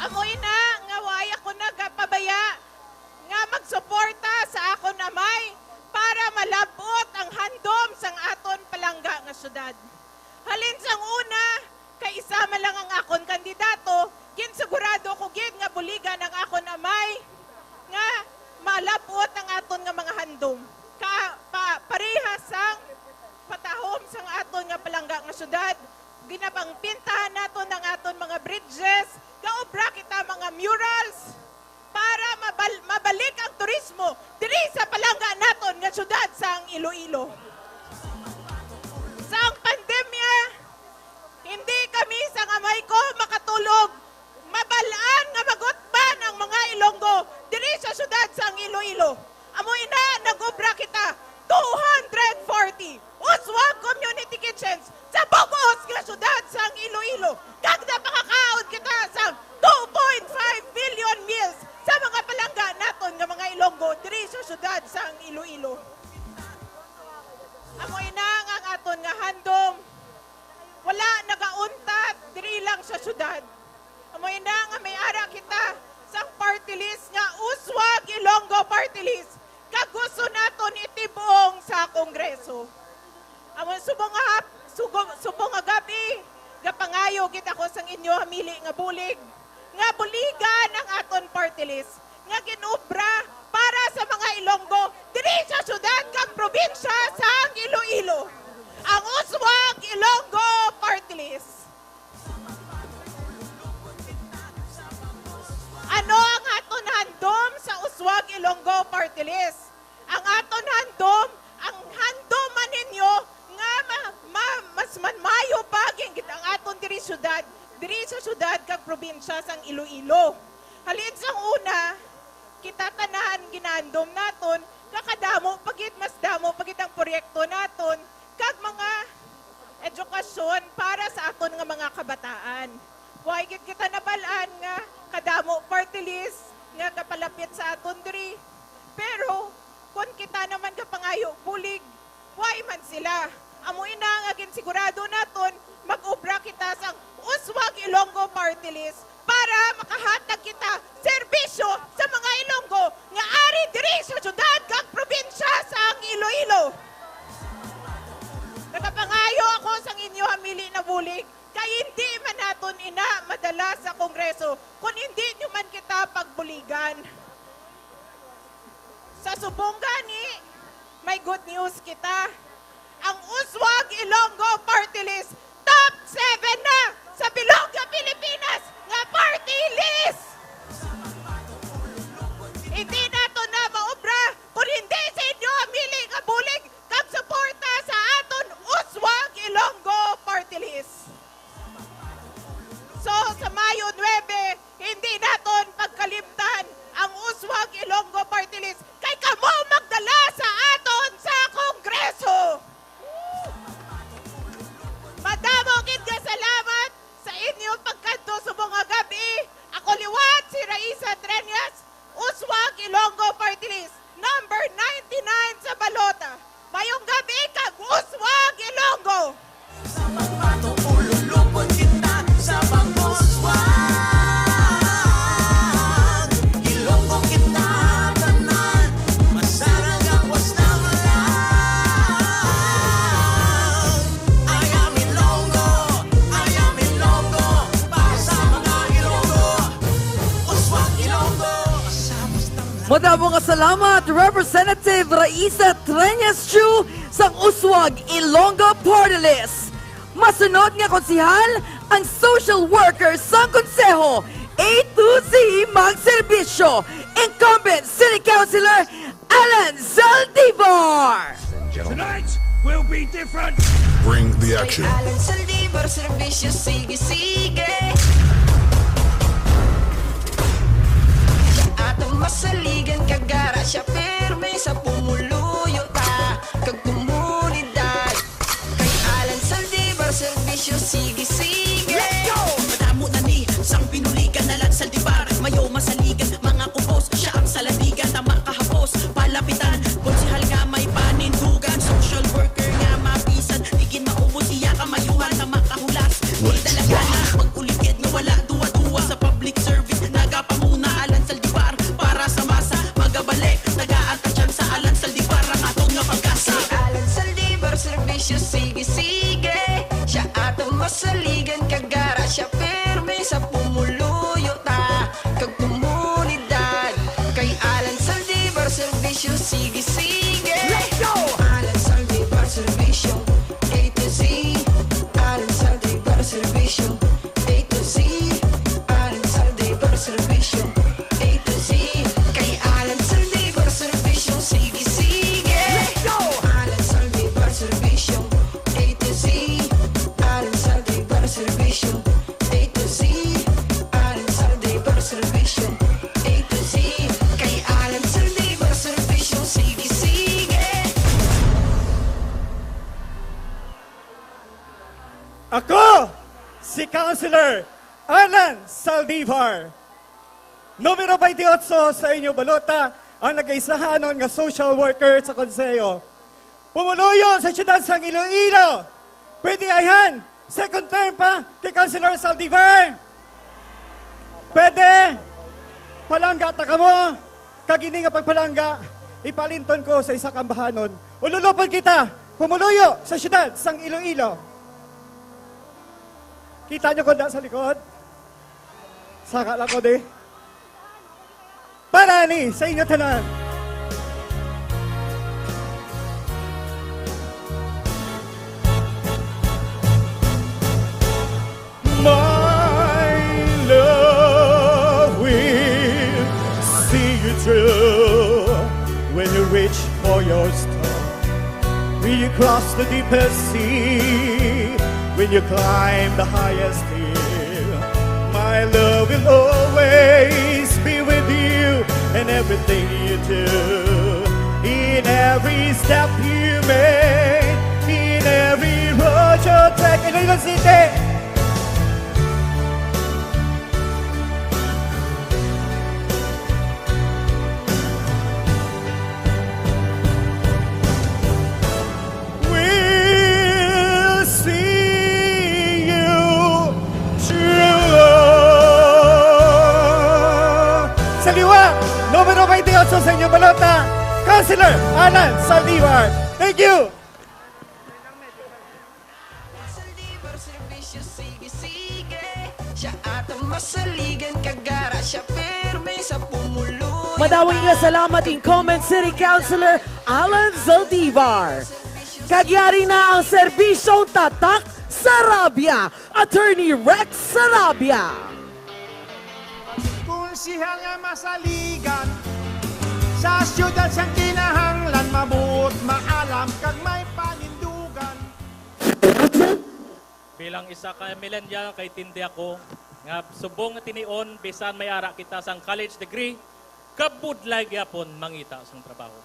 Amoy na, nga waya ko nagpabaya, nga magsuporta sa akon amay para malabot ang handom sang aton palangga nga syudad. Halin sang una, kay isama lang ang akon kandidato, ginsigurado ko gid nga buligan ang akon amay nga malabot ang aton nga mga handom. Parehas sang patahom sang aton nga palangga nga syudad, ginapangpintahan naton ang aton mga bridges, gaobra kita mga murals para mabalik ang turismo diri sa palangga naton nga syudad sang Iloilo. Sa pandemya, hindi kami sa amay ko makatulog. Mabalaan nga magutban ang mga Ilonggo diri sa syudad sang Iloilo. Amoy na nagobra kita 240 Uswag Community Kitchens sa bugos nga syudad sang Iloilo. Kagda pakakaon kita sa 2.5 billion meals sa mga palangga naton nga mga Ilonggo diri sa syudad sang Iloilo. Amoy na ang aton nga handom. Wala nagauntat diri lang sa syudad. Amoy na nga may ara kita sang party list nga Uswag Ilonggo Party List. Kag gusto naton itibong sa Kongreso. Amon subong nga gabi, gapangayo gid ako sang inyo hamili nga bulig. Nga buligan ang aton party list. Nga ginubra para sa mga Ilonggo, diri sa syudad kag probinsya sang Iloilo. Ang Uswag Ilonggo Party List. Ano ang aton handom sa Uswag Ilonggo Party List? Ang aton handom, ang handoman ninyo nga mas manmayo paging ang aton diri sa syudad kag probinsya sang Iloilo. Halin sang una, kita tanahan ginandom naton, kakadamo pagit mas damo pagit ang proyekto naton kag mga edukasyon para sa aton nga mga kabataan. Why gid kita nabalaan nga kadamo party list nga kapalapit sa aton diri. Pero kung kita naman kapangayo bulig, why man sila? Amo ina nga sigurado naton mag-ubra kita sa Uswag Ilonggo Party List para makahatag kita serbisyo sa mga Ilonggo nga ari diri sa syudad kag probinsya sa Iloilo. Nakapangayo ako sa inyo hamili na bulig kay hindi man naton ina madala sa Kongreso kung hindi nyo man kita pagbuligan. Sa subong gani, may good news kita. Ang Uswag Ilonggo Party List, top 7 na sa Bilongga, Pilipinas nga party list! Hindi nato na maobra kung hindi sa inyo amili nga bulig kag suporta sa aton Uswag Ilonggo Party List. So, sa Mayo 9, hindi naton pagkalimtan ang Uswag Ilonggo Party List kay kamo magdala sa aton sa Kongreso. Madamo gid nga salamat sa inyong pagkanto subong nga gabi. Ako liwat si Raisa Treñas, Uswag Ilonggo Party List, number 99 sa balota. Mayong gabi kag Uswag Ilonggo. Madamo nga salamat, Representative Raisa Treñas Chu sa Uswag Ilonggo Party List. Masunod nga konsihal, ang social worker sa konseho, A to Z magserbisyo, incumbent City Councilor Alan Zaldivar. Tonight will be different. Bring the action. Alan Zaldivar, serbisyo, sige, sige. Atong masaligan kagara siya firme sa pumuluyo ta kag komunidad. Kay Alan Zaldivar, serbisyo, sige, sige. Let's go! Madamo na ni sang pinuligan na Alan Zaldivar. Mayo masaligan, mga kupos, siya ang saladigan na makahapos, palapitan. Konsihal nga may panindugan, social worker nga mapisan. Digin maubos siya kamayuhan na makahulas. Di talaga na pag-uligid na wala duwa-duwa sa public service. Nagapamuna Alan Zaldivar para sa masa. Magabalik, nag-aatensyon sa Alan Zaldivar ang atong nga pagkasa. Si Alan Zaldivar, serbisyo, sige, sige. Siya atong masaligan kagara siya firme sa pumuluyo ta kag komunidad. Kay Alan Zaldivar, serbisyo, sige, sige. Let's go! Alan Zaldivar, serbisyo, A to Z. Alan Zaldivar, serbisyo, A to Z. Alan Zaldivar, serbisyo, A to Z. Kay Alan Zaldivar, serbisyo, sige, sige. Let's go! Alan Zaldivar, serbisyo, A to Z. Alan Zaldivar, serbisyo, A to Z. Alan Zaldivar, serbisyo, A to Z. Kay Alan Zaldivar, serbisyo, sige, sige. Ako, si Councilor Alan Zaldivar. Numero 28 sa inyo balota ang nag-aisahanon nga social worker sa konseyo. Pumuluyo sa siyudad sa Iloilo. Pwede ayhan, second term pa kay Councilor Zaldivar. Pwede, palangga ta ka mo. Kagini nga pagpalangga, ipalinton ko sa isa kambahanon. Ululupod kita, pumuluyo sa siyudad sang Iloilo. Kita nyo ko na sa likod? Saka lang ko di. Para ni sa inyo tanan. all your stuff. When you cross the deepest sea, when you climb the highest hill, my love will always be with you in everything you do. In every step you make, in every road you take. In Lagos City. We'll see you through. Sa liwa, numero 28 sa inyong balota, Councilor Alan Saldivar. Thank you! Siya atang masaligan kagara, siya firme sa pumuluyo. Madawing nga salamat Incumbent City Councilor Alan Zaldivar. Kagyari na ang serbisyong tatak Sarabia, Attorney Rex Sarabia. Kung siya nga masaligan, sa siyudad siyang kinahanglan, mabuot maalam kag may panindugan. Bilang isa ka millennial, kay tindi ako nga subong nga tinion bisan may ara kita sang college degree kabudlay gyapon mangita sang trabaho.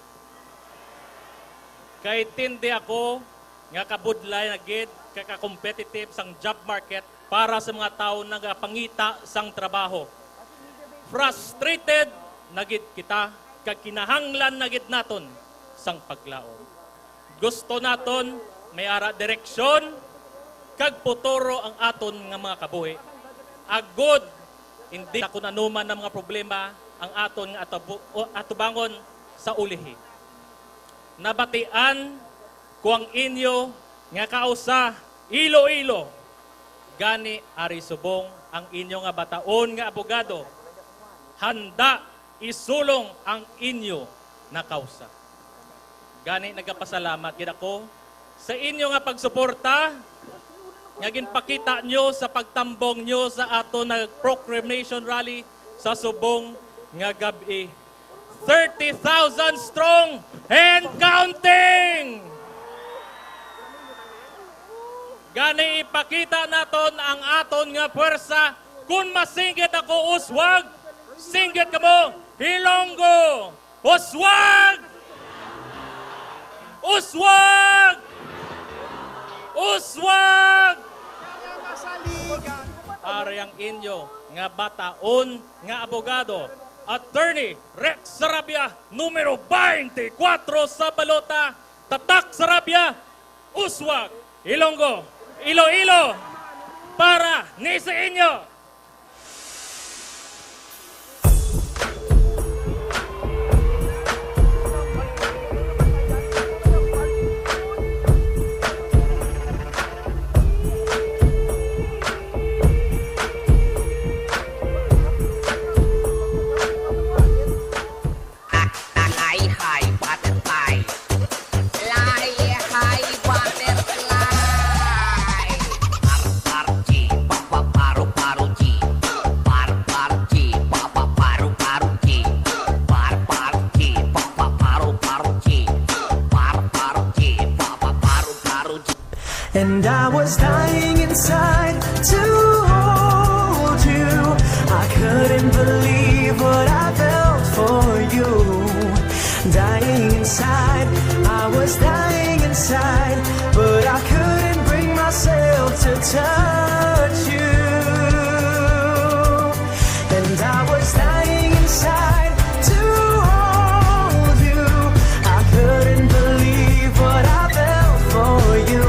Kay tindi ako nga kabudlay na gid kaka-competitive sang job market para sa mga tao nagapangita sang trabaho. Frustrated na gid kita kag kinahanglan na gid naton sang paglaom. Gusto naton may ara direksyon kag puturo ang aton nga mga kabuhi. Agod, hindi na kung anuman ng mga problema ang aton nga atubangon sa ulihi. Nabatian ko ang inyo nga kausa, Iloilo. Gani ari subong ang inyo nga bataon nga abogado. Handa isulong ang inyo na kausa. Gani nagapasalamat gid ako sa inyo nga pagsuporta nga ginpakita nyo sa pagtambong nyo sa ato na proclamation rally sa subong nga gabi. 30,000 strong and counting! Gani ipakita naton ang aton nga pwersa. Kung masinggit ako uswag, singgit ka mo, Hilonggo! Uswag! Uswag! Uswag! Ari ang inyo nga bataon nga abogado, Attorney Rex Sarabia, numero 24 sa balota, tatak Sarabia, Uswag, Ilonggo, Iloilo, para ni sa inyo. And I was dying inside to hold you. I couldn't believe what I felt for you. Dying inside, I was dying inside, but I couldn't bring myself to touch you. And I was dying inside to hold you. I couldn't believe what I felt for you.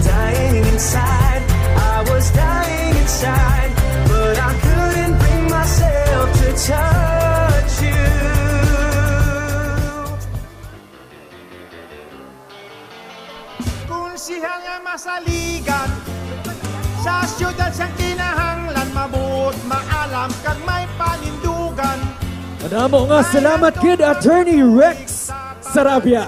Dying inside, I was dying inside, but I couldn't bring myself to touch you. Kung siya nga masaligan, sa siyudad siyang kinahanglan, mabuot maalam kag may panindugan. Madamo nga salamat kid Attorney Rex Sarabia.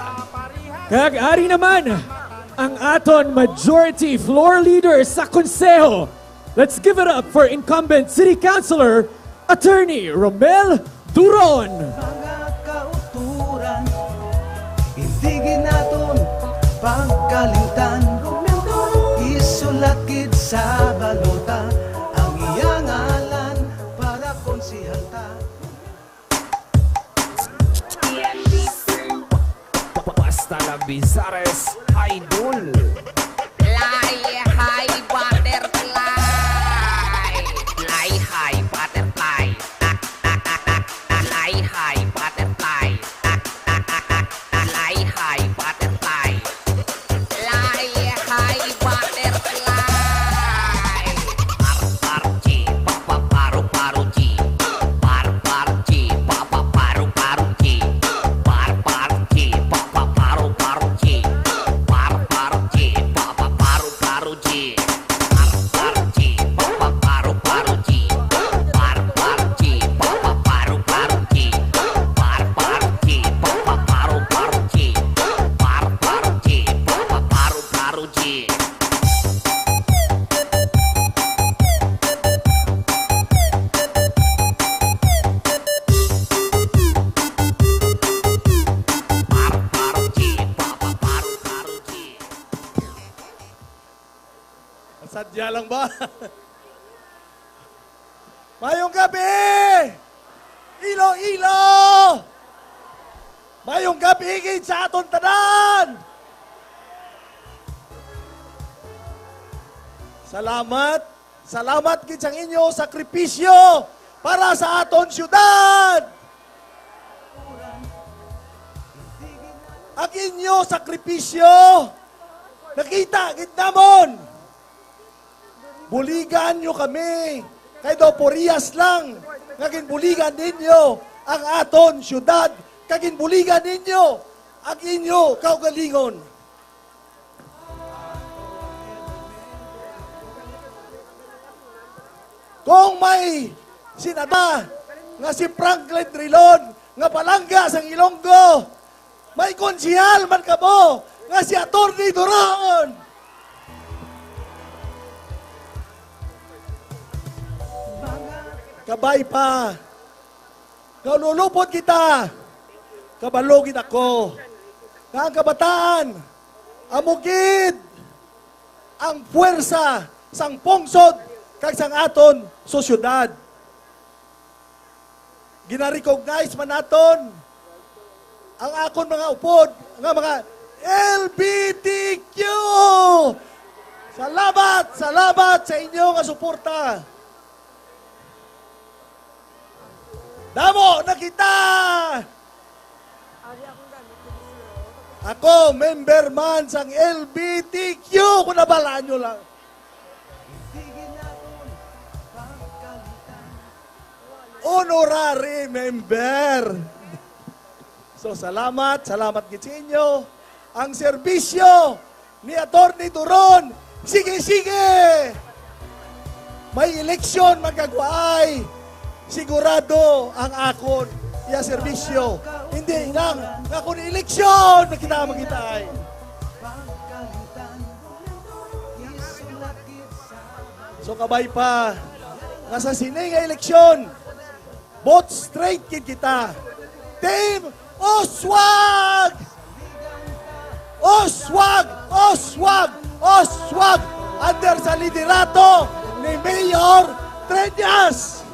Kag ari naman ang aton majority floor leader sa konseho. Let's give it up for incumbent City Councilor Attorney Romel Duron. Mga kauturan Digin naton pagkalimtan, isulat gid sa balota ang iyang ngalan para konsihal ta. Basta la Bizares Idol. Fly high butterfly. Fly high butterfly. Fly high butterfly. Fly high butterfly. Fly high butterfly. Par ci papa paru ci. Par ci papa paru ci. Par ci papa paru ci. Par ci papa paru ci. Par ci papa paru ci. Par ci papa paru ci. Par ci papa paru ci. Par ci papa paru ci. Sadya lang ba? Mayong gabi! Iloilo! Mayong gabi higit sa aton tanan! Salamat! Salamat gid sa inyo sakripisyo para sa aton syudad! Ang inyo sakripisyo nakita gid namon! Buligan nyo kami. Kaya daw poriyas lang. Ngagin buligan ninyo ang aton syudad. Kagin buligan ninyo ang inyo kaugalingon. Kung may sinada nga si Franklin Trilon nga palangga sa Ilonggo, may konsihal man kamo nga si Atty. Duron. Kabay pa. Kalulupot kita. Kabalogin ako. Nga ang kabataan, amugid ang puwersa sang pungsod kag sang aton sosyudad. Gina-recognize man naton ang akon mga upod, nga mga LGBTQ. Salamat sa inyo nga suporta. Damo na kita! Ako, member man sang LGBTQ, kung nabalaan nyo lang. Honorary member. So, salamat gid sa inyo. Ang serbisyo ni Atty. Duron, sige! May eleksyon magkagwaay. Sigurado ang akon iya serbisyo. Hindi lang akon eleksyon na kita magitay. So kabay pa nga sa sini nga eleksyon, vote straight kid kita. Team Oswag! Under sa liderato ni Mayor Treñas.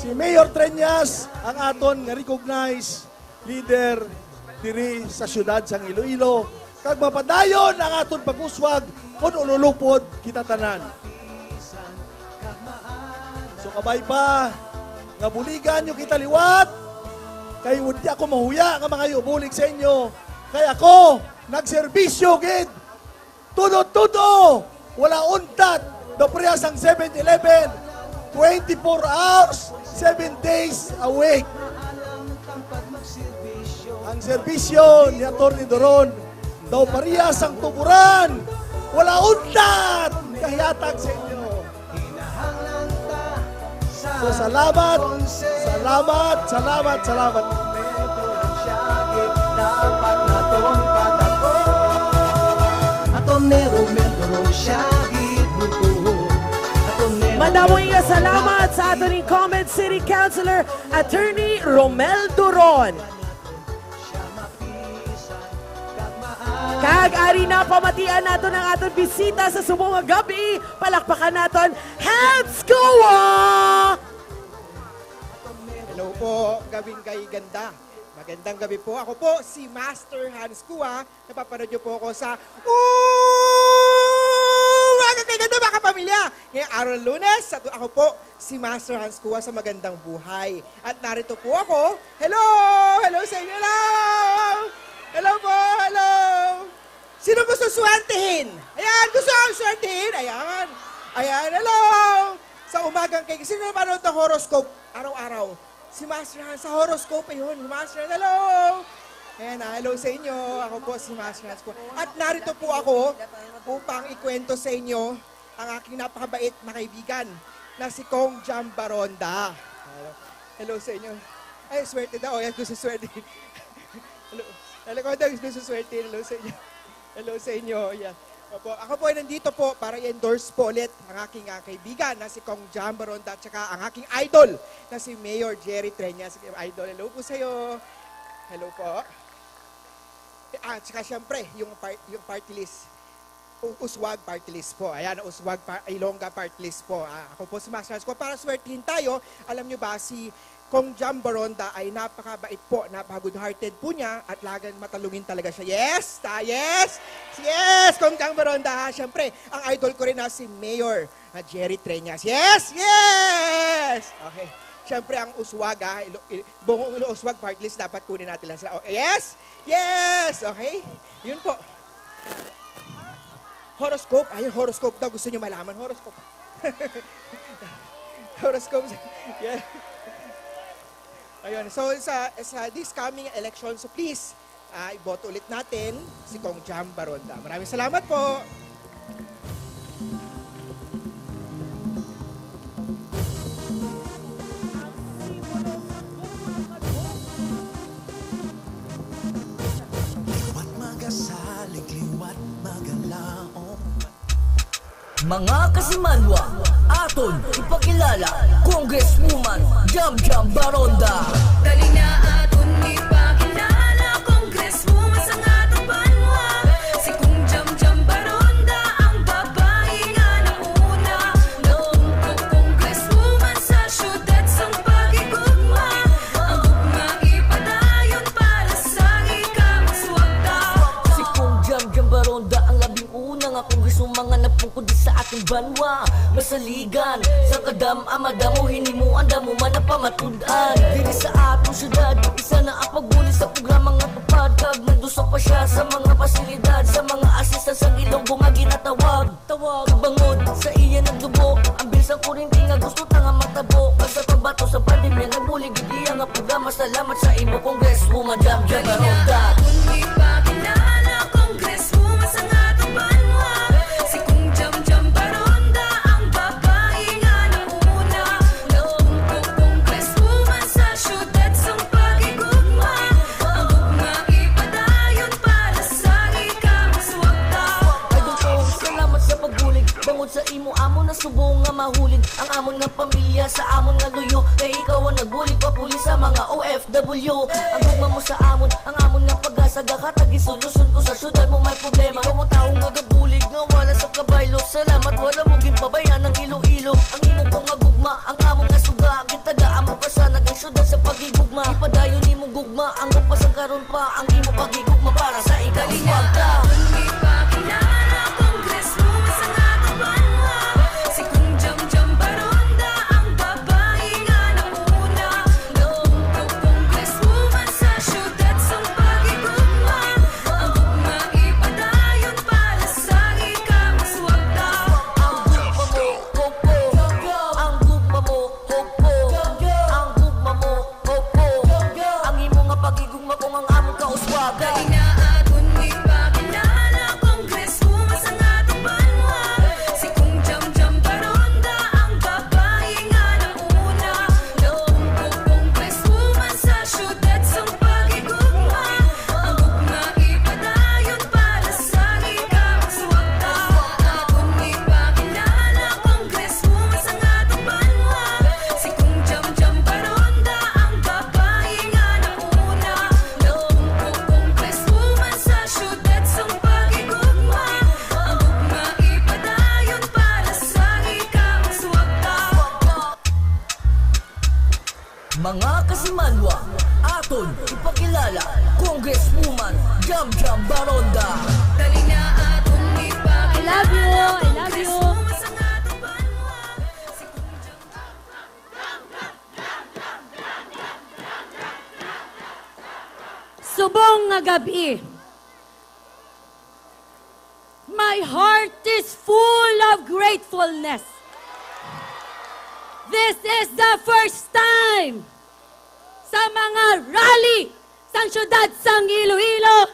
Si Mayor Treñas ang aton nga recognize leader diri sa syudad sang Iloilo. Kag mapadayon ang aton pag-uswag kung ululupod kita tanan. So kabay pa, nga buligan nyo kita liwat, kay hindi ako mahuya nga mga iubulig sa inyo. Kay ako, nagserbisyo gid. Tudo, wala untat. Dopriya sang 7-Eleven, 24 hours, 7 days a week. Ang serbisyo ni Atty. Duron, daw parehas ang tuburan. Wala untat. Kahiyatag sa inyo. So salamat. Dapat naton padako. Atty. Romel Shagit buko. Madamong nga salamat sa ating Comment City Councilor, Attorney Romel Duron. Kag ari na pamatian nato ng aton bisita sa subong nga gabi. Palakpakan naton Hans Kua! Hello po, gabing kay ganda. Magandang gabi po. Ako po si Master Hans Kua. Napapanood niyo po ako sa Magandang kay ganda mga kapamilya. Ngayong araw ng Lunes, ako po si Master Hans Kua sa Magandang Buhay. At narito po ako. Hello! Hello sa inyo. Hello! Hello po! Hello! Sino gusto swertihin? Ayan, gusto ang swertihin? Ayan. Ayan, hello! Sa umagang kay... Sino napanood ng horoscope araw-araw? Si Master Hans sa horoscope yun. Master Hans, hello! Ayan, hello sa inyo. Ako po si Master Hans po. At narito po ako upang ikwento sa inyo ang aking napakabait na kaibigan na si Kong Jam Baronda. Hello sa inyo. Ay, swerte daw. Ayan, gusto swerte. Hello. Hello daw, gusto swerte. Hello sa inyo. Hello sa inyo. Ayan. Ako po ay nandito po para i-endorse po ulit ang aking kaibigan na si Kong Jam Baronda at saka ang aking idol na si Mayor Jerry Treñas. Idol, hello po sa'yo. Hello po. At saka syempre, yung party list. Uswag party list po. Ayan, Uswag Ilongga party list po. Ako po si Master Hans ko. Para swertihin tayo, alam nyo ba si Kong Jam Baronda ay napakabait po, napaka-good-hearted po niya at lagang matalungin talaga siya. Yes! Yes! Yes! Kong Jam Baronda. Siyempre, ang idol ko rin na si Mayor Jerry Treñas. Yes! Yes! Okay. Siyempre, ang Uswag, buong Uswag party list, dapat kunin natin lang sila. Okay. Yes! Yes! Okay. Yun po. Horoscope. Ayun, horoscope daw. Gusto nyo malaman? Horoscope. Horoscope. Yeah. Ayun, so sa this coming election, so please, iboto ulit natin si Kong Jam Baronda. Maraming salamat po. Liwat magasalig, liwat magalaong. Mga kasimanwa, aton ipakilala Congresswoman Jam Jam Baronda. Dali na aton ipakilala Congresswoman sa atong banwa. Si Kong Jam Jam Baronda ang babae nga nauna. Naungkog Congresswoman sa syudad sang pagigugma. Ang gugma ipadayon para sa ikamaswagda. Si Kong Jam Jam Baronda ang labing una nga Congresswoman nga napungkod sa ating banwa. Masaligan sa kadam amadamo hinimuan damo man na pamatudan. Diri sa atong syudad isa na ang pagbuli sa programa nga tupad. Kag nandusa pa siya sa mga pasilidad, sa mga asista sa Ilonggo nga ginatawag. Bangod sa iya nagdubo ang bilisang kurinti nga gusto ta nga matabo. Sa pagbato sa pandemya nagbulig gidiya nga programa. Salamat sa imo Congresswoman Jam Jam Baronda. Ipakilala Congresswoman sa atong banwa. Si Kong Jam Jam Baronda ang babae nga nauna. Naungkog Congresswoman sa syudad sang pagigugma. Ang gugma ipadayon para sa ikamaswagda. Idol ko, salamat sa pagbulig. Bangod sa imo amon na subong nga mahulid. Ang amon nga pamilya sa amon nga luyo. Kay ikaw ang nagbulig papuli sa mga OFW. Ang gugma mo sa amon, ang amon nga pag-asa. Gakatagi solusyon ko sa syudad mo may problema. Ikaw mo taong nga gabulig nga wala sa kabaylo. Salamat wala mo ginpabayan ng Iloilo. Ang imo ko nga gugma, ang amon nga suga. Gitagaan mo pa sa naging syudad sa pagigugma. Ipadayon imo gugma, ang upasang karon pa. Ang imo pagigugma para sa ikamaswagda. Ipakilala Congresswoman sa atong banwa. Si Kong Jam Jam Baronda ang babae nga nauna. Naungkog Congresswoman sa syudad sang pagigugma. Ang gugma ipadayon para sa ikamaswagda. Ang gugma mo, hopo. Ang gugma mo, hopo. Ang gugma mo, hopo. Ang imo nga pagigugma Mga kasimanwa, aton ipakilala, Congresswoman Jam Jam Baronda. Dali na atong ipakilala. I love you. I love you. Subong nga gabi. My heart is full of gratefulness. This is the first time sa mga rally sang syudad sang Iloilo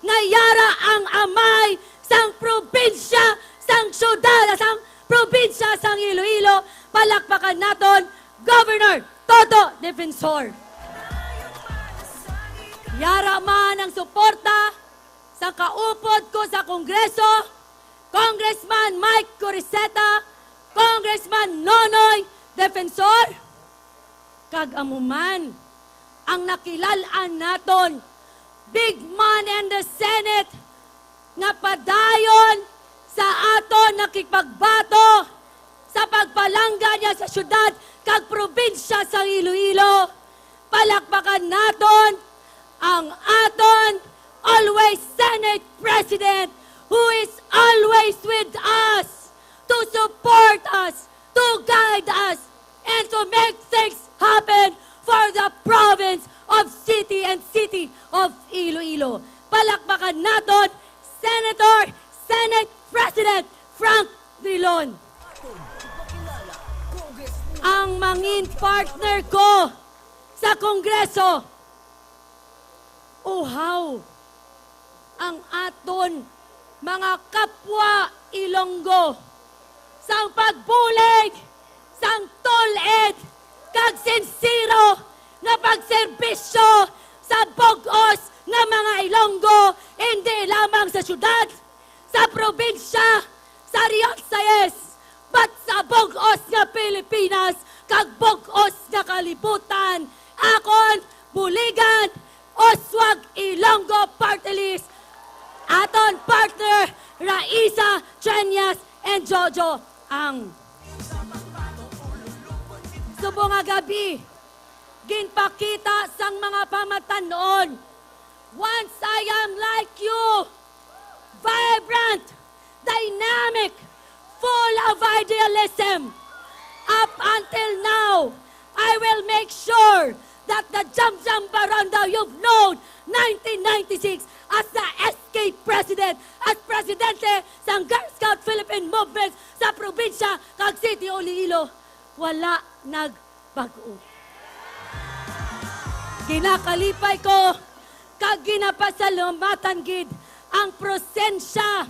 ngayara ang amay sang probinsya sang syudad sang probinsya sang Iloilo. Palakpakan naton Governor Toto Defensor. Yara man ang suporta sa kaupod ko sa Kongreso, Congressman Mike Coriseta, Congressman Nonoy Defensor, kag amuman ang nakilalaan naton, big man in the Senate, nga padayon sa aton nakipagbato sa pagpalangga niya sa syudad kag probinsya sa Iloilo. Palakpakan naton ang aton always Senate President who is always with us to support us, to guide us, and to make things happen for the province of City of Iloilo. Palakpakan naton Senate President Frank Drilon. Ang mangin partner ko sa Kongreso, uhaw ang aton mga kapwa Ilonggo sang pagbulig, sang tulid, kag sinsiro na pagserbisyo sa bugos nga mga Ilonggo, hindi lamang sa syudad, sa probinsya, sa Riocayes, but sa bugos nga Pilipinas, kag bugos nga kalibutan. Akon, buligan, Oswag Ilonggo Party List, aton partner Raisa Trias and Jojo Ang. Subong nga gabi, ginpakita sang mga pamatanon, once I am like you, vibrant, dynamic, full of idealism. Up until now, I will make sure that the Jam Jam Baronda you've known 1996 as the SK President, as Presidente sa Girl Scout Philippine Movement sa probinsya kag City Iloilo, wala nagbago. Ginakalipay ko kag ginapasalamatan gid ang prosensya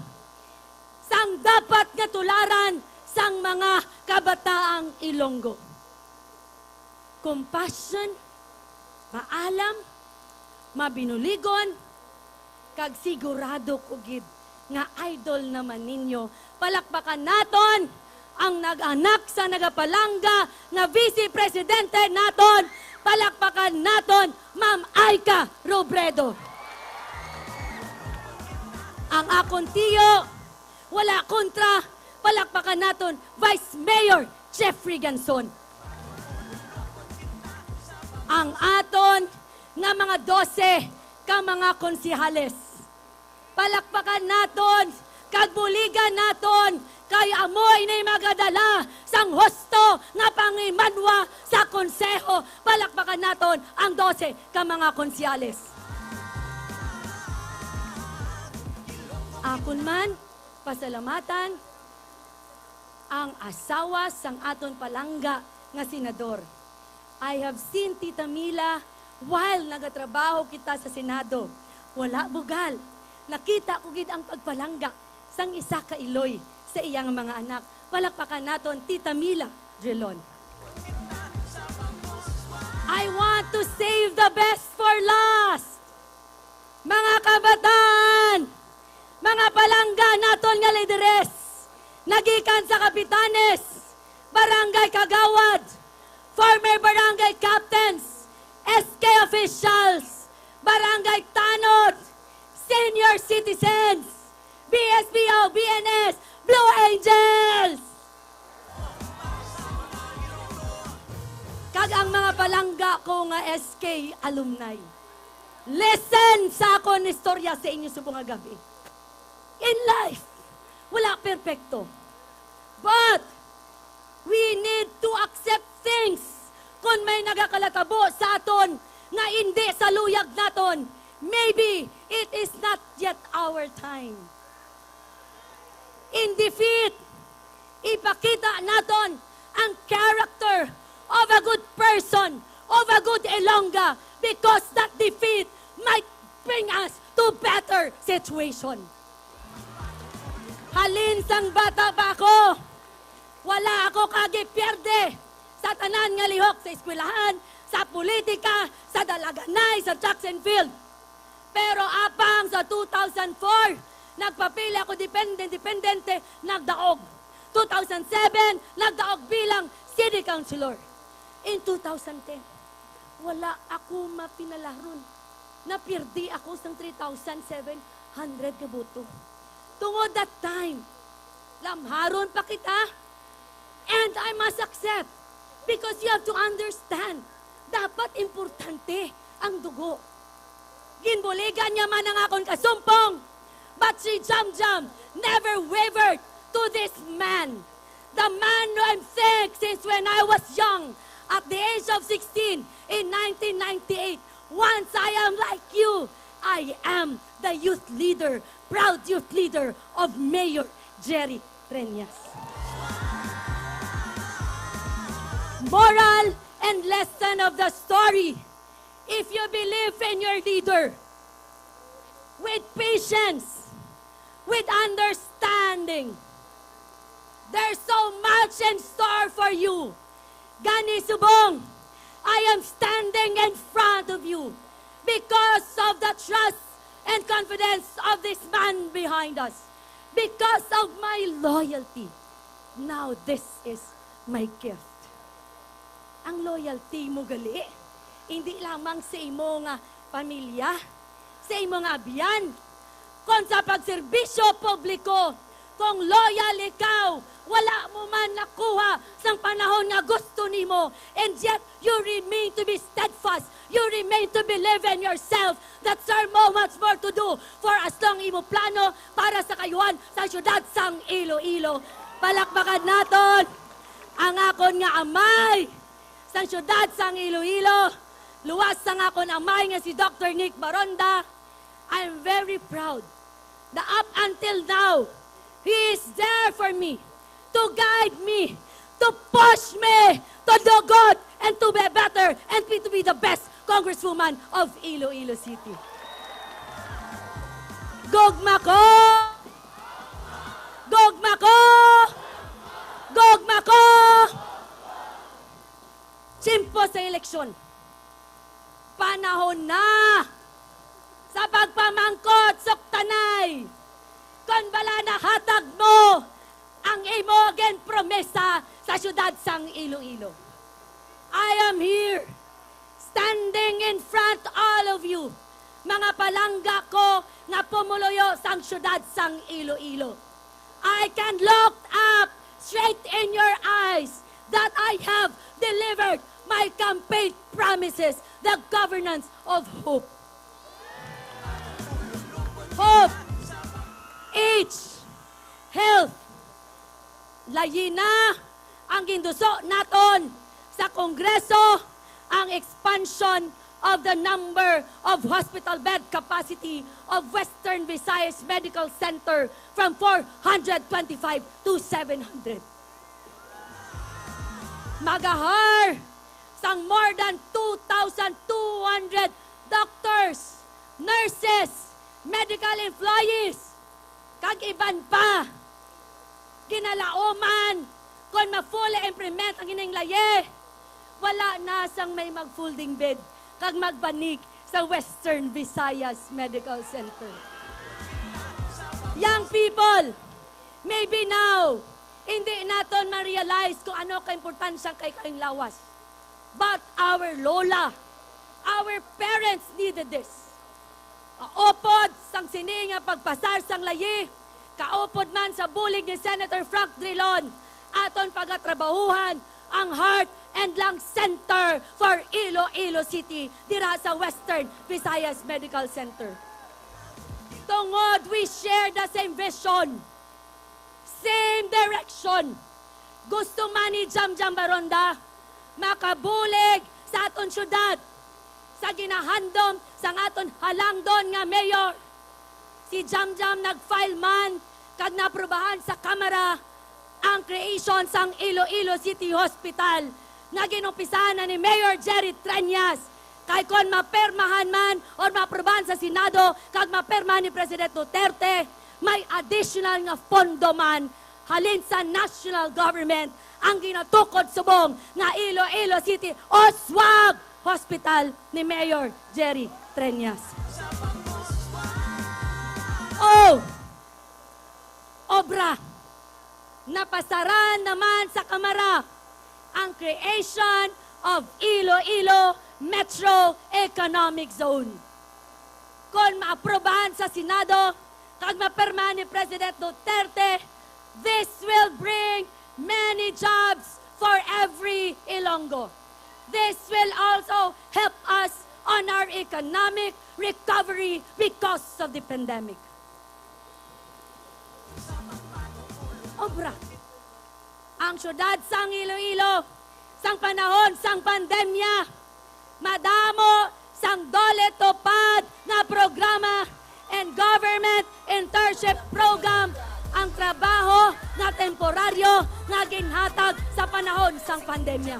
sang dapat nga tularan sang mga kabataang Ilonggo. Compassion, maalam, mabinuligon, kag sigurado ko gid nga idol naman ninyo. Palakpakan naton ang nag-anak sa nagapalangga nga Vice Presidente naton. Palakpakan naton Ma'am Aika Robredo. Ang akon tiyo, wala kontra. Palakpakan naton Vice Mayor Jeffrey Ganson. Ang aton nga mga 12 ka mga konsihales. Palakpakan naton, kagbuligan naton, kay amoy na magadala sang husto nga pangimanwa sa konseho. Palakpakan naton ang 12 ka mga konsihales. Akon man, pasalamatan ang asawa sang aton palangga nga senador. I have seen Tita Mila while nagatrabaho kita sa Senado. Wala bugal. Nakita ko gid ang pagpalangga sang isa ka Iloy sa iyang mga anak. Palakpakan naton Tita Mila Drilon. I want to save the best for last. Mga kabataan, mga palangga naton nga lideres, nagikan sa Kapitanes, Barangay Kagawad, former barangay captains, SK officials, barangay tanod, senior citizens, BSBO, BNS, Blue Angels. Kag ang mga palangga ko nga SK alumni. Listen sa akong istorya sa inyo subong nga gabi. In life, wala perfecto. But, we need to accept things. Kung may nagakalakabo sa aton, nga hindi sa luyag naton, maybe it is not yet our time. In defeat, ipakita naton ang character of a good person, of a good Ilongga, because that defeat might bring us to better situation. Halin sang bata pa ako, wala ako kagipyerde sa tanan nga lihok sa eskwelahan, sa politika, sa dalaganay, sa Jacksonville. Pero apang sa 2004, nagpapili ako dependente, nagdaog. 2007, nagdaog bilang city councilor. In 2010, wala ako mapinalaron. Napirdi ako sa 3,700 na boto. Tungod that time, lamharon pa kita, and I must accept, because you have to understand, dapat importante ang dugo. Ginbuligan niya man ang akong kasumpong, but si Jam Jam never wavered to this man. The man who I'm saying since when I was young, at the age of 16 in 1998, once I am like you, I am the youth leader, proud youth leader of Mayor Jerry Treñas. Moral and lesson of the story. If you believe in your leader, with patience, with understanding, there's so much in store for you. Gani Subong, I am standing in front of you because of the trust and confidence of this man behind us. Because of my loyalty. Now this is my gift. Ang loyalty mo gali, hindi lamang sa imo nga pamilya, sa imo nga biyan, kung sa pagserbisyo publiko, kung loyal ikaw, wala mo man nakuha sa panahon nga gusto nimo, and yet you remain to be steadfast, you remain to believe in yourself, that there are much more to do for as long imo plano para sa kayuhan sa syudad sang Iloilo. Palakpakan naton ang akon nga amay sa syudad sang Iloilo, luwas sang akon amay nga si Dr. Nick Baronda. I'm very proud that up until now, he is there for me, to guide me, to push me, to do good, and to be better, and to be the best Congresswoman of Iloilo City. Gugma ko! Gugma ko! Gugma ko! Simpo sa eleksyon. Panahon na sa pagpamangkot suktanay. Kung bala nahatag mo ang imogen promesa sa syudad sang Iloilo. I am here, standing in front all of you, mga palangga ko na pumuluyo sang syudad sang Iloilo. I can look up straight in your eyes that I have delivered my campaign promises, the governance of hope. Hope, age, health. Layin na ang ginduso naton sa Kongreso ang expansion of the number of hospital bed capacity of Western Visayas Medical Center from 425 to 700. Magahar sang more than 2,200 doctors, nurses, medical employees, kag iban pa, ginalaoman, kung ma-fully implement ang inanglaye, wala na sang may mag-folding bed, kag magbanig sa Western Visayas Medical Center. Young people, maybe now, hindi naton ma-realize kung ano ka-importansya kay kayong lawas. But our lola, our parents needed this. Kaupod sang sininga pagpasar sang layi, kaupod man sa bulig ni Senator Frank Drilon, aton pagatrabahuhan ang heart and lung center for Iloilo City dira sa Western Visayas Medical Center. Tungod, we share the same vision, same direction. Gusto man ni Jamjam Baronda makabulig sa aton syudad, sa ginahandom sa aton halangdon nga mayor. Si Jamjam nag-file man kag naaprubahan sa Kamara ang creation sang Iloilo City Hospital na ginumpisahan na ni Mayor Jerry Treñas. Kay kon mapermahan man o maaprubahan sa Senado kag mapermahan ni President Duterte, may additional nga pondo man halin sa national government ang ginatukod subong nga Iloilo City Oswag Hospital ni Mayor Jerry Treñas. Obra, napasaran naman sa Kamara ang creation of Iloilo Metro Economic Zone. Kung maaprobahan sa Senado, kag maperma ni President Duterte, this will bring many jobs for every Ilonggo. This will also help us on our economic recovery because of the pandemic. Obra, ang syudad sang Iloilo, sang panahon sang pandemya, madamo sang dole tupad na programa and government internship program ang trabaho na temporaryo na ginhatag sa panahon sang pandemya.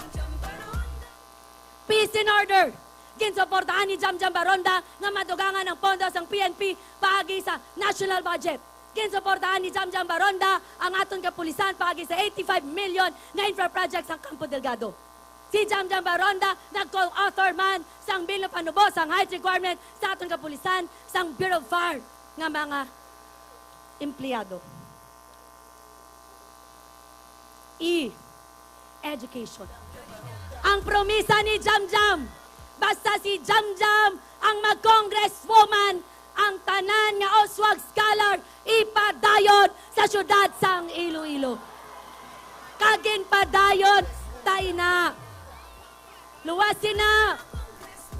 Peace in order. Ginsuportahan ni Jamjam Baronda nga madugangan ang pondo sang PNP paagi sa national budget. Ginsuportahan ni Jamjam Baronda ang aton kapulisan paagi sa 85 million na infra projects ang Campo Delgado. Si Jamjam Baronda nag-co-author man sang bill na panubos ang height requirement sa aton kapulisan sang Bureau of Fire nga mga empleyado. Education. Ang promisa ni Jamjam, basta si Jamjam ang mag-congresswoman, ang tanan nga Oswag Scholar ipadayon sa syudad sang Iloilo. Kagin padayon tayo na. Luwasin na.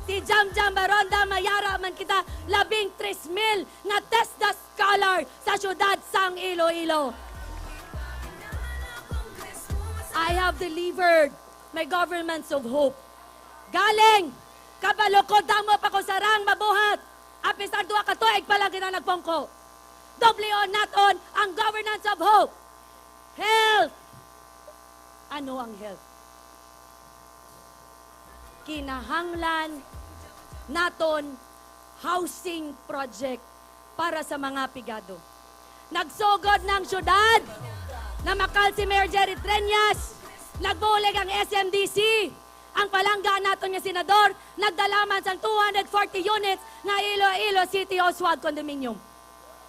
Si Jamjam Baronda mayara man kita 13,000 na TESDA Scholar sa syudad sang Iloilo. I have delivered my governments of hope. Galing, kabalokod damo pa ko sarang mabuhat. Apisar duwa ka tuig pa lang kita nagpongko. Doblion naton ang governance of hope. Health. Ano ang health? Kinahanglan naton housing project para sa mga pigado. Nagsugod ng syudad na makal si Mayor Jerry Treñas. Nagbulig ang SMDC. Ang palangga naton nga senador, nagdalaman sa 240 units na Iloilo City Oswag Condominium.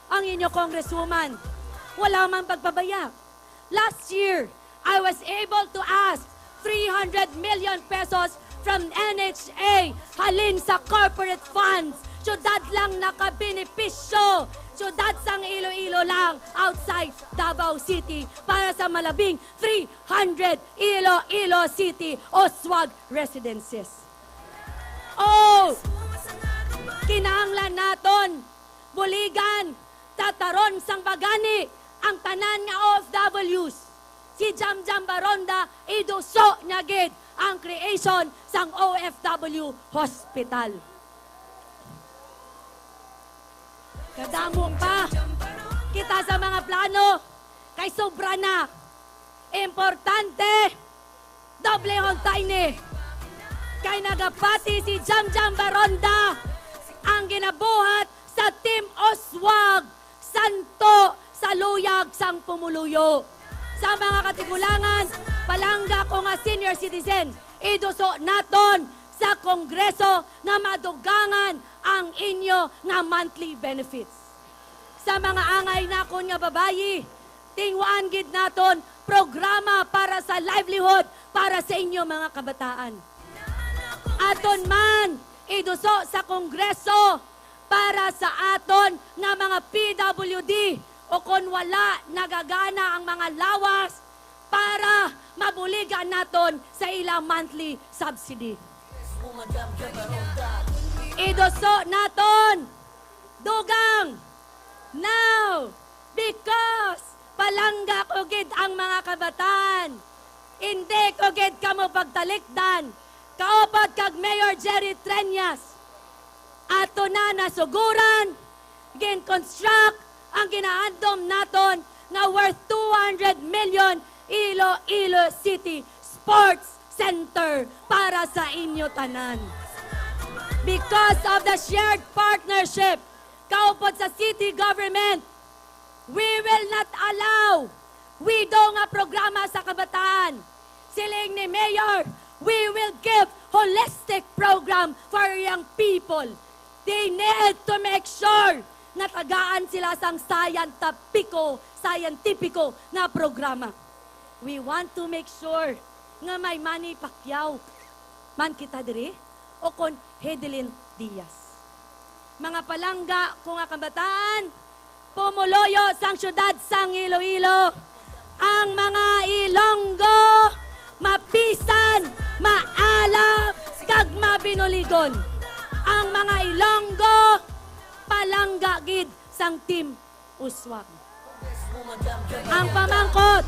Ang inyo congresswoman, wala man pagpabaya. Last year, I was able to ask 300 million pesos from NHA halin sa corporate funds. Syudad lang nakabenepisyo. Syudad sang Iloilo lang outside Davao City para sa malabing 300 Iloilo City Oswag residences. Kinahanglan naton buligan tataron sang bagani ang tanan nga OFWs. Si Jamjam Baronda iduso niya gid ang creation sang OFW Hospital. Kadamo pa kita sa mga plano kay sobra na. Importante, doble hontay ni. Kay nagapati si Jamjam Baronda ang ginabuhat sa Team Oswag Santo sa luyag sang pumuluyo. Sa mga katigulangan, palangga ko nga senior citizen, iduso naton sa Kongreso na madugangan ang inyo nga monthly benefits. Sa mga angay nakon nga babayi, tingwaan gid naton programa para sa livelihood para sa inyo mga kabataan. Aton man iduso sa Kongreso para sa aton nga mga PWD o kung wala nagagana ang mga lawas para mabuligan naton sa ilang monthly subsidy. Idoso naton dugang now because palangga ko gid ang mga kabataan. Hindi ko gid kamo pagtalikdan. Kaupod kag Mayor Jerry Treñas. Ato na nasuguran, gin-construct ang ginaandom naton nga worth 200 million Iloilo City Sports Center para sa inyo tanan. Because of the shared partnership, kaupod sa city government, we will not allow wido nga programa sa kabataan. Siling ni Mayor, we will give holistic program for young people. They need to make sure na tagaan sila sang scientifico na programa. We want to make sure nga may Manny Pacquiao man kita diri o kon Hedelin Diaz. Mga palangga ko nga kabataan, pumuloyo sang syudad sang Iloilo. Ang mga Ilonggo, mapisan, maalap, kag mabinuligon. Ang mga Ilonggo, palangga gid sang Team Uswag. Ang pamangkot,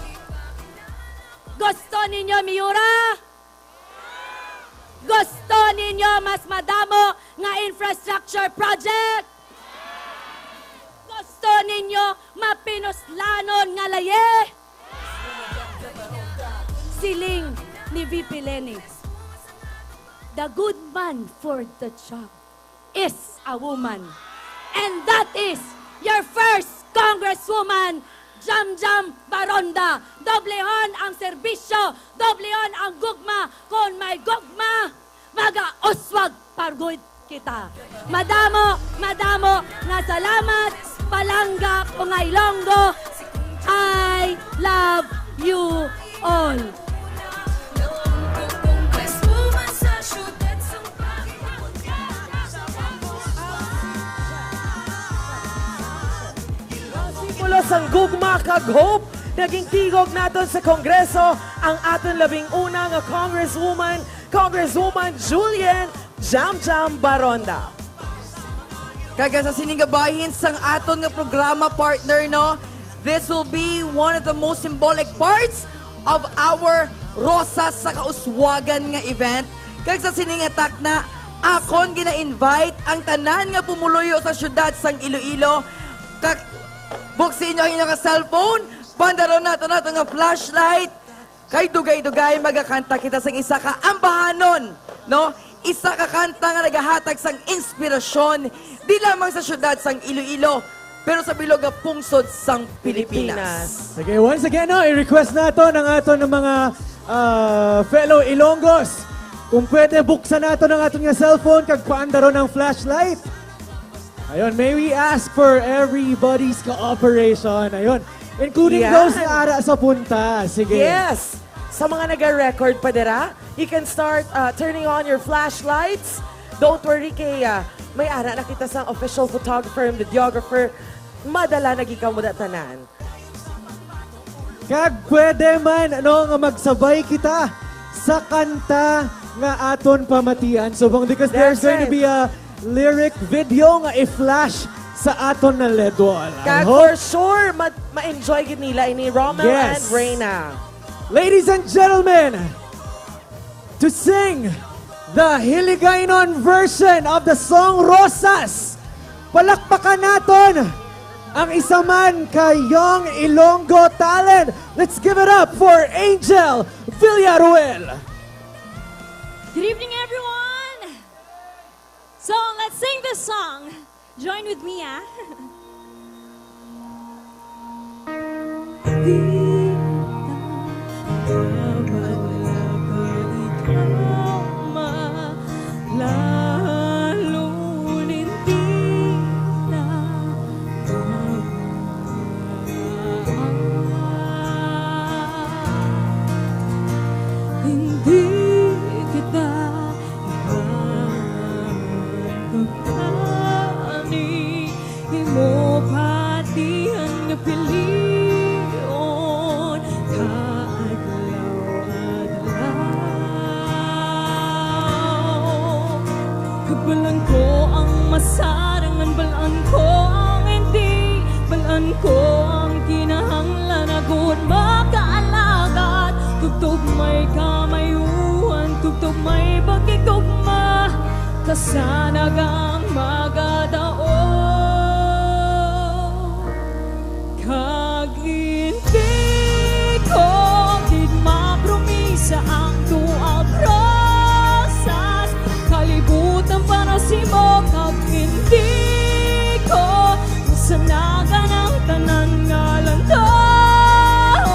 gusto ninyo Miura? Gusto ninyo mas madamo nga infrastructure project? Gusto ninyo mapinuslanon nga laye? Siling ni VP Lenny, the good man for the job is a woman. And that is your first Congresswoman, Jamjam Baronda. Doblehon ang serbisyo, doblehon ang gugma. Kung may gugma, maga-uswag pargod kita. Madamo nga salamat, palangga ko nga Ilonggo. I love you all. Mula sang gugma kag hope, naging tigog naton sa Kongreso ang aton labing una nga Congresswoman Julian Jamjam Baronda. Kaga sa siningabahin sang aton nga programa partner, no? This will be one of the most symbolic parts of our Rosas sa Kauswagan nga event. Kag sa siningatak na akon gina-invite ang tanan nga pumuluyo sa syudad sang Iloilo. Kag buksin nyo ang inyong cellphone, pandaron nato nga flashlight. Kay dugay-dugay magakanta kita sang isa ka ambahanon, no? Isa ka kanta nga nagahatag sang inspirasyon di lamang sa syudad sang Iloilo, pero sa bilog nga pungsod sang Pilipinas. Sige, once again, no, i-request nato ng ato ng mga fellow Ilonggos. Kung pwede, buksan nato ng ato nga cellphone kag paandaron ng flashlight. Ayun, may we ask for everybody's cooperation. Ayun, including those na ara sa punta. Sige. Yes! Sa mga nag-record pa dira, you can start turning on your flashlights. Don't worry kay may ara na kita sang official photographer and videographer. Madala nagikaw mo tanan. Kag pwede man nga magsabay kita sa kanta nga aton pamatian. So because there's going to be a lyric video nga i-flash sa aton na LED wall. Kag for sure, ma-enjoy gid nila ini Rommel and Reyna. Ladies and gentlemen, to sing the Hiligaynon version of the song Rosas, palakpakan naton ang isa man ka young Ilonggo talent. Let's give it up for Angel Villaruel. Good evening, everyone. So let's sing this song. Join with me, ah. Mo masarangan, balaan ko ang hindi, balaan ko ang kinahanglan, agud makaalagad, tugtog may kamayuhan, tugtog may pagkikugma, kasanagang magadaon. Kag hindi ko gid mapromisa ang tuang rosas, kalibutan para si mo. Kag hindi ko masanagan ang tanan nga lantaw,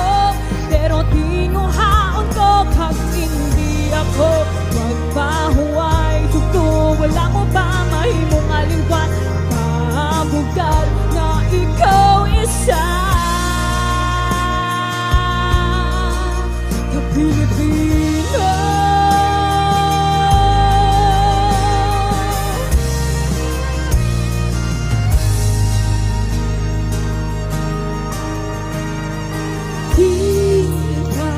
pero tinuhaon ko kag hindi ako magpahuway. Tugtog wala mo ba mahimong aliwat, pabugal na ikaw isa na Pilipino. Di ka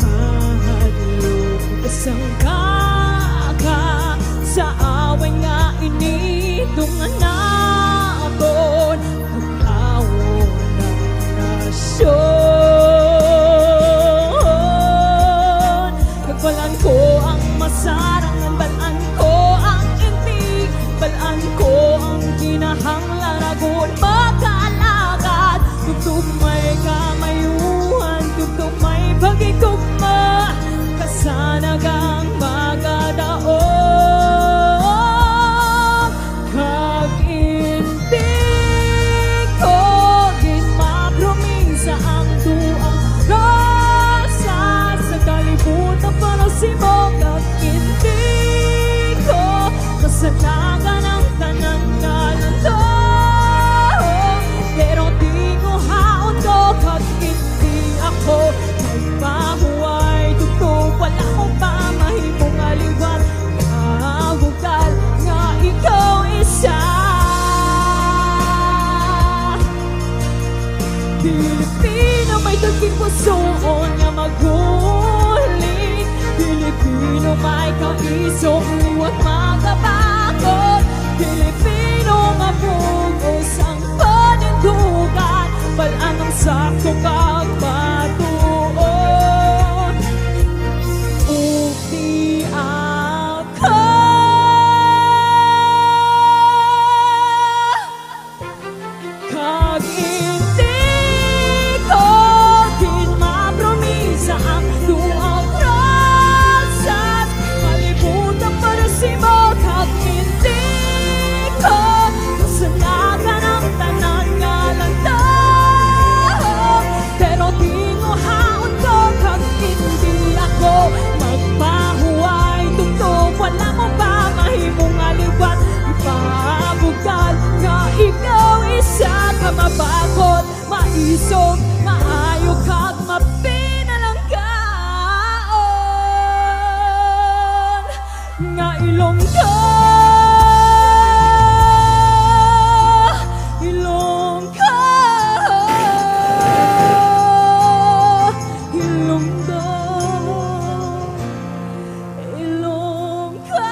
mahadlok, isang kaka sa away nga inidunganabon, pagkawon ng nasyon. Nagbalan ko ang masarangan, balaan ko ang inti, balaan ko ang kinahanglan, agud makaalagad, tugtog may kamayuhan, tugtog may pagkikugma, kasanagang magadaon. Kag hindi ko gid mapromisa ang tuang rosas, sa kalibutan para si mo. Kag hindi ko kasanagan ang tanan nga lantaw, pero di ko haon ko. Kag hindi ako magpahuway, tugtog wala ko pa mahimong aliwan, mabugal nga ikaw isa. Pilipino may daging pusoon nga maguling, Pilipino may kaisong liwat magabakot, Pilipino nga bugos ang panindugan, balaan ang sakto kag matuon. Ukti ako kag hindi ko gid mapromisa ang tuang rosas, kalibutan para si mo. Kag hindi ko kasanagan ang tanan nga lantaw, pero tinuhaon ko. Kag hindi ako magpahuway, tugtog wala mo ba mahimong aliwat, ipabugal nga ikaw isa ka mabakot, maisog, maayo kag mapinalanggaon nga ilong ka, ilong ka, ilong ka, ilong ka.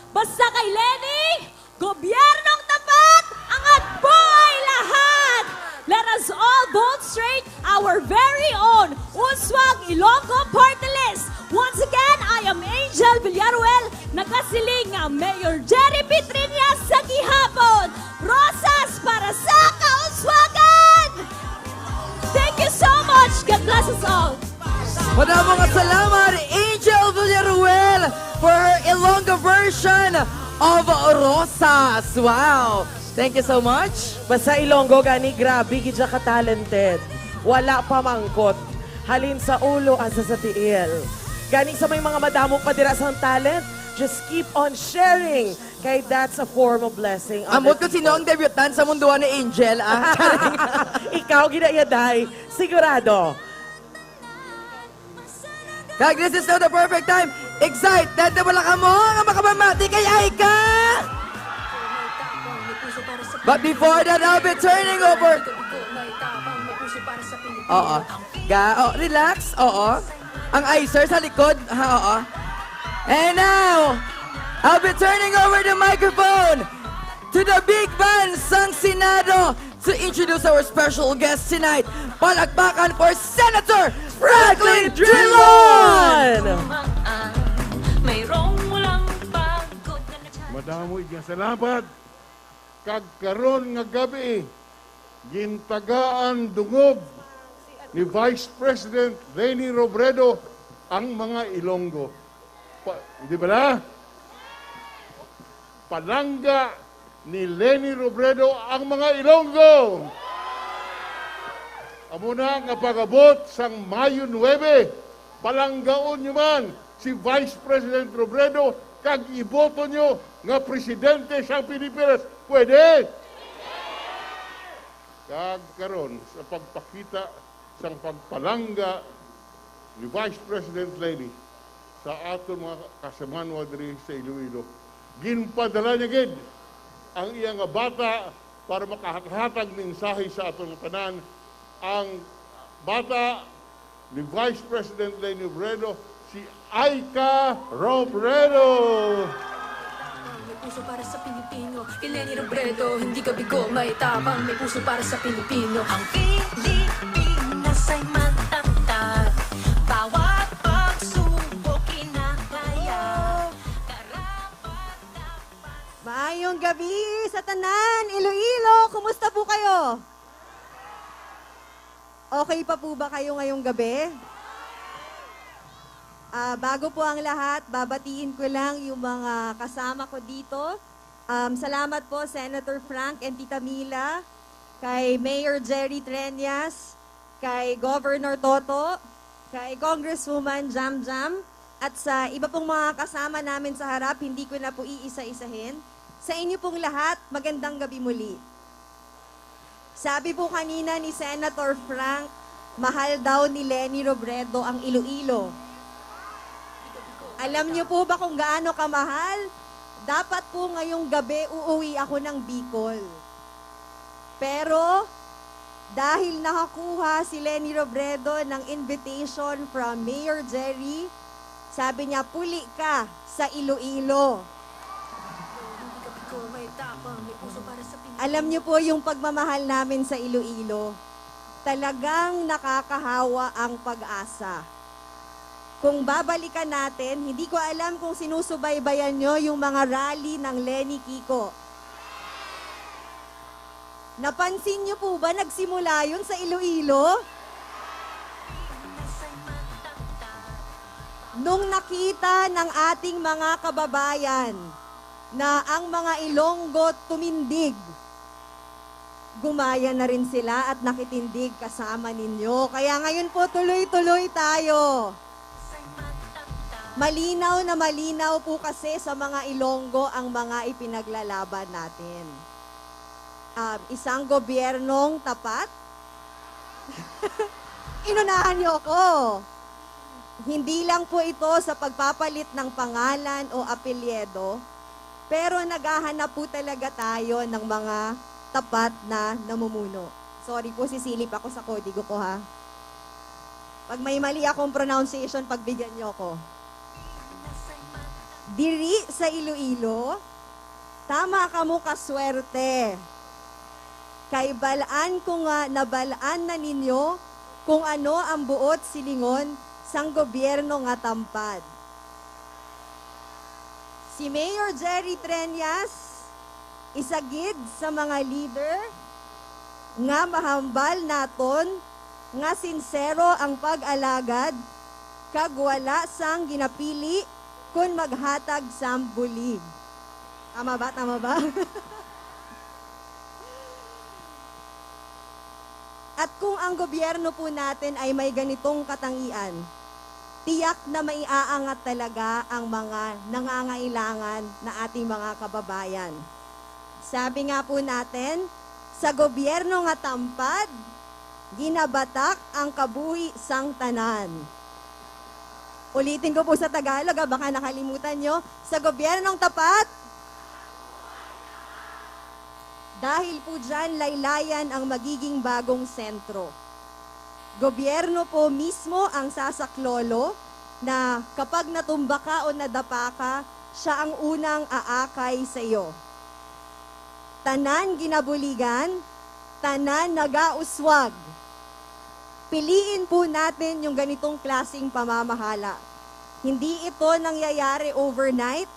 Basta kay Lenny, gobyernong tapat, angat buhay lahat. Let us all vote straight our very own Uswag Ilonggo Party List. Once again, I am Angel Villaruel, nagasiling nga Mayor Jerry Petrinas sa gihapon. Rosas para sa kauswagan! Thank you so much. God bless us all. Maraming salamat, Angel Villaruel, for her Ilonggo version of Rosas. Wow! Thank you so much. Basta Ilonggo gani, grabe gid siya ka-talented. Wala pa mangkot. Halin sa ulo asa sa tiil. Gani sa may mga madamo pa dira sa talent, just keep on sharing. Kay that's a form of blessing. Amot ko sino ang debutan sa munduan ni Angel, ah? Ikaw ginayaday, sigurado. Kag this is now the perfect time. Excite, dati wala ka mo, nga makabamati kay Aika! But before that, I'll be turning over. Oo. Relax. Oo. Ang icer sa likod. Ha, oo. And now, I'll be turning over the microphone to the big band sang Senado to introduce our special guest tonight. Palakpakan for Senator Franklin Drilon! Madamo nga salamat. Kagkaroon nga gabi, gintagaan dungog ni Vice President Leni Robredo ang mga Ilonggo. Di ba na? Palangga ni Leni Robredo ang mga Ilonggo. Amo na nga pagabot sang Mayo 9, palanggaon nyo man si Vice President Robredo kag iboto nyo nga presidente sa Pilipinas. Pwede? Kag karon sa pagpakita sang pagpalangga ni Vice President Leni sa aton mga kasamanwa diri sa Iloilo, ginpadala niya gid ang iyang nga bata para makahatag mensahe sa aton tanan. Ang bata ni Vice President Leni Robredo, si Aika Robredo. May puso para sa Pilipino, kay Leni Robredo, hindi ka bigo, may tapang, may puso para sa Pilipino. Ang Pilipinas ay matatag, bawat pagsubok kinakaya. Maayong gabi sa tanan, Iloilo, kumusta po kayo? Okay pa po ba kayo ngayong gabi? Bago po ang lahat, babatiin ko lang yung mga kasama ko dito. Salamat po, Senator Frank and Tita Mila, kay Mayor Jerry Treñas, kay Governor Toto, kay Congresswoman Jam Jam, at sa iba pong mga kasama namin sa harap, hindi ko na po iisa-isahin. Sa inyo pong lahat, magandang gabi muli. Sabi po kanina ni Senator Frank, mahal daw ni Leni Robredo ang Iloilo. Alam niyo po ba kung gaano kamahal? Dapat po ngayong gabi uuwi ako ng Bicol. Pero dahil nakakuha si Leni Robredo ng invitation from Mayor Jerry, sabi niya, puli ka sa Iloilo. Alam niyo po yung pagmamahal namin sa Iloilo, talagang nakakahawa ang pag-asa. Kung babalikan natin, hindi ko alam kung sinusubaybayan nyo yung mga rally ng Lenny Kiko. Napansin nyo po ba nagsimula yun sa Iloilo? Nung nakita ng ating mga kababayan na ang mga Ilonggo tumindig, gumaya na rin sila at nakitindig kasama ninyo. Kaya ngayon po tuloy-tuloy tayo. Malinaw na malinaw po kasi sa mga Ilonggo ang mga ipinaglalaban natin. Isang gobyernong tapat. Inunahan niyo ako. Hindi lang po ito sa pagpapalit ng pangalan o apelyedo, pero naghahanap po talaga tayo ng mga tapat na namumuno. Sorry po, sisilip ako sa kodigo ko ha. Pag may mali akong pronunciation, pagbigyan niyo ako. Diri sa Iloilo, tama ka mo kaswerte. Kay balaan ko nga nabalaan na ninyo kung ano ang buot silingon sang gobyerno nga tampad. Si Mayor Jerry Treñas, isagid sa mga leader nga mahambal naton nga sinsero ang pag-alagad kag wala sang ginapili kun maghatag sang bulig. Tama ba? Tama ba? At kung ang gobyerno po natin ay may ganitong katangian, tiyak na maiaangat talaga ang mga nangangailangan na ating mga kababayan. Sabi nga po natin, sa gobyerno nga tampad, ginabatak ang kabuhi sang tanan. Ulitin ko po sa Tagalog, baka nakalimutan nyo. Sa gobyernong tapat, dahil po dyan laylayan ang magiging bagong sentro. Gobyerno po mismo ang sasaklolo na kapag natumba ka o nadapa ka, siya ang unang aakay sa iyo. Tanan ginabuligan, tanan nagauswag. Piliin po natin yung ganitong klaseng pamamahala. Hindi ito nangyayari overnight.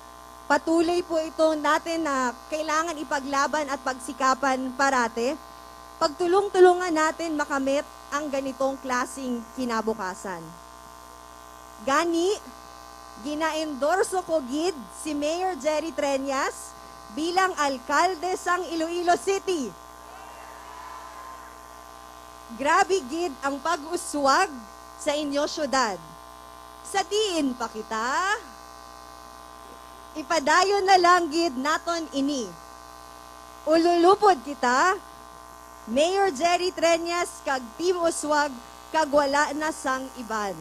Patuloy po ito natin na kailangan ipaglaban at pagsikapan parate. Pagtulong-tulungan natin makamit ang ganitong klaseng kinabukasan. Gani, gina-endorso ko gid si Mayor Jerry Treñas bilang alkalde sang Iloilo City. Grabe gid ang pag-uswag sa inyo syudad. Sa diin pa kita, ipadayon na lang gid naton ini. Ululupod kita, Mayor Jerry Treñas kag Team Uswag kag wala na sang iban.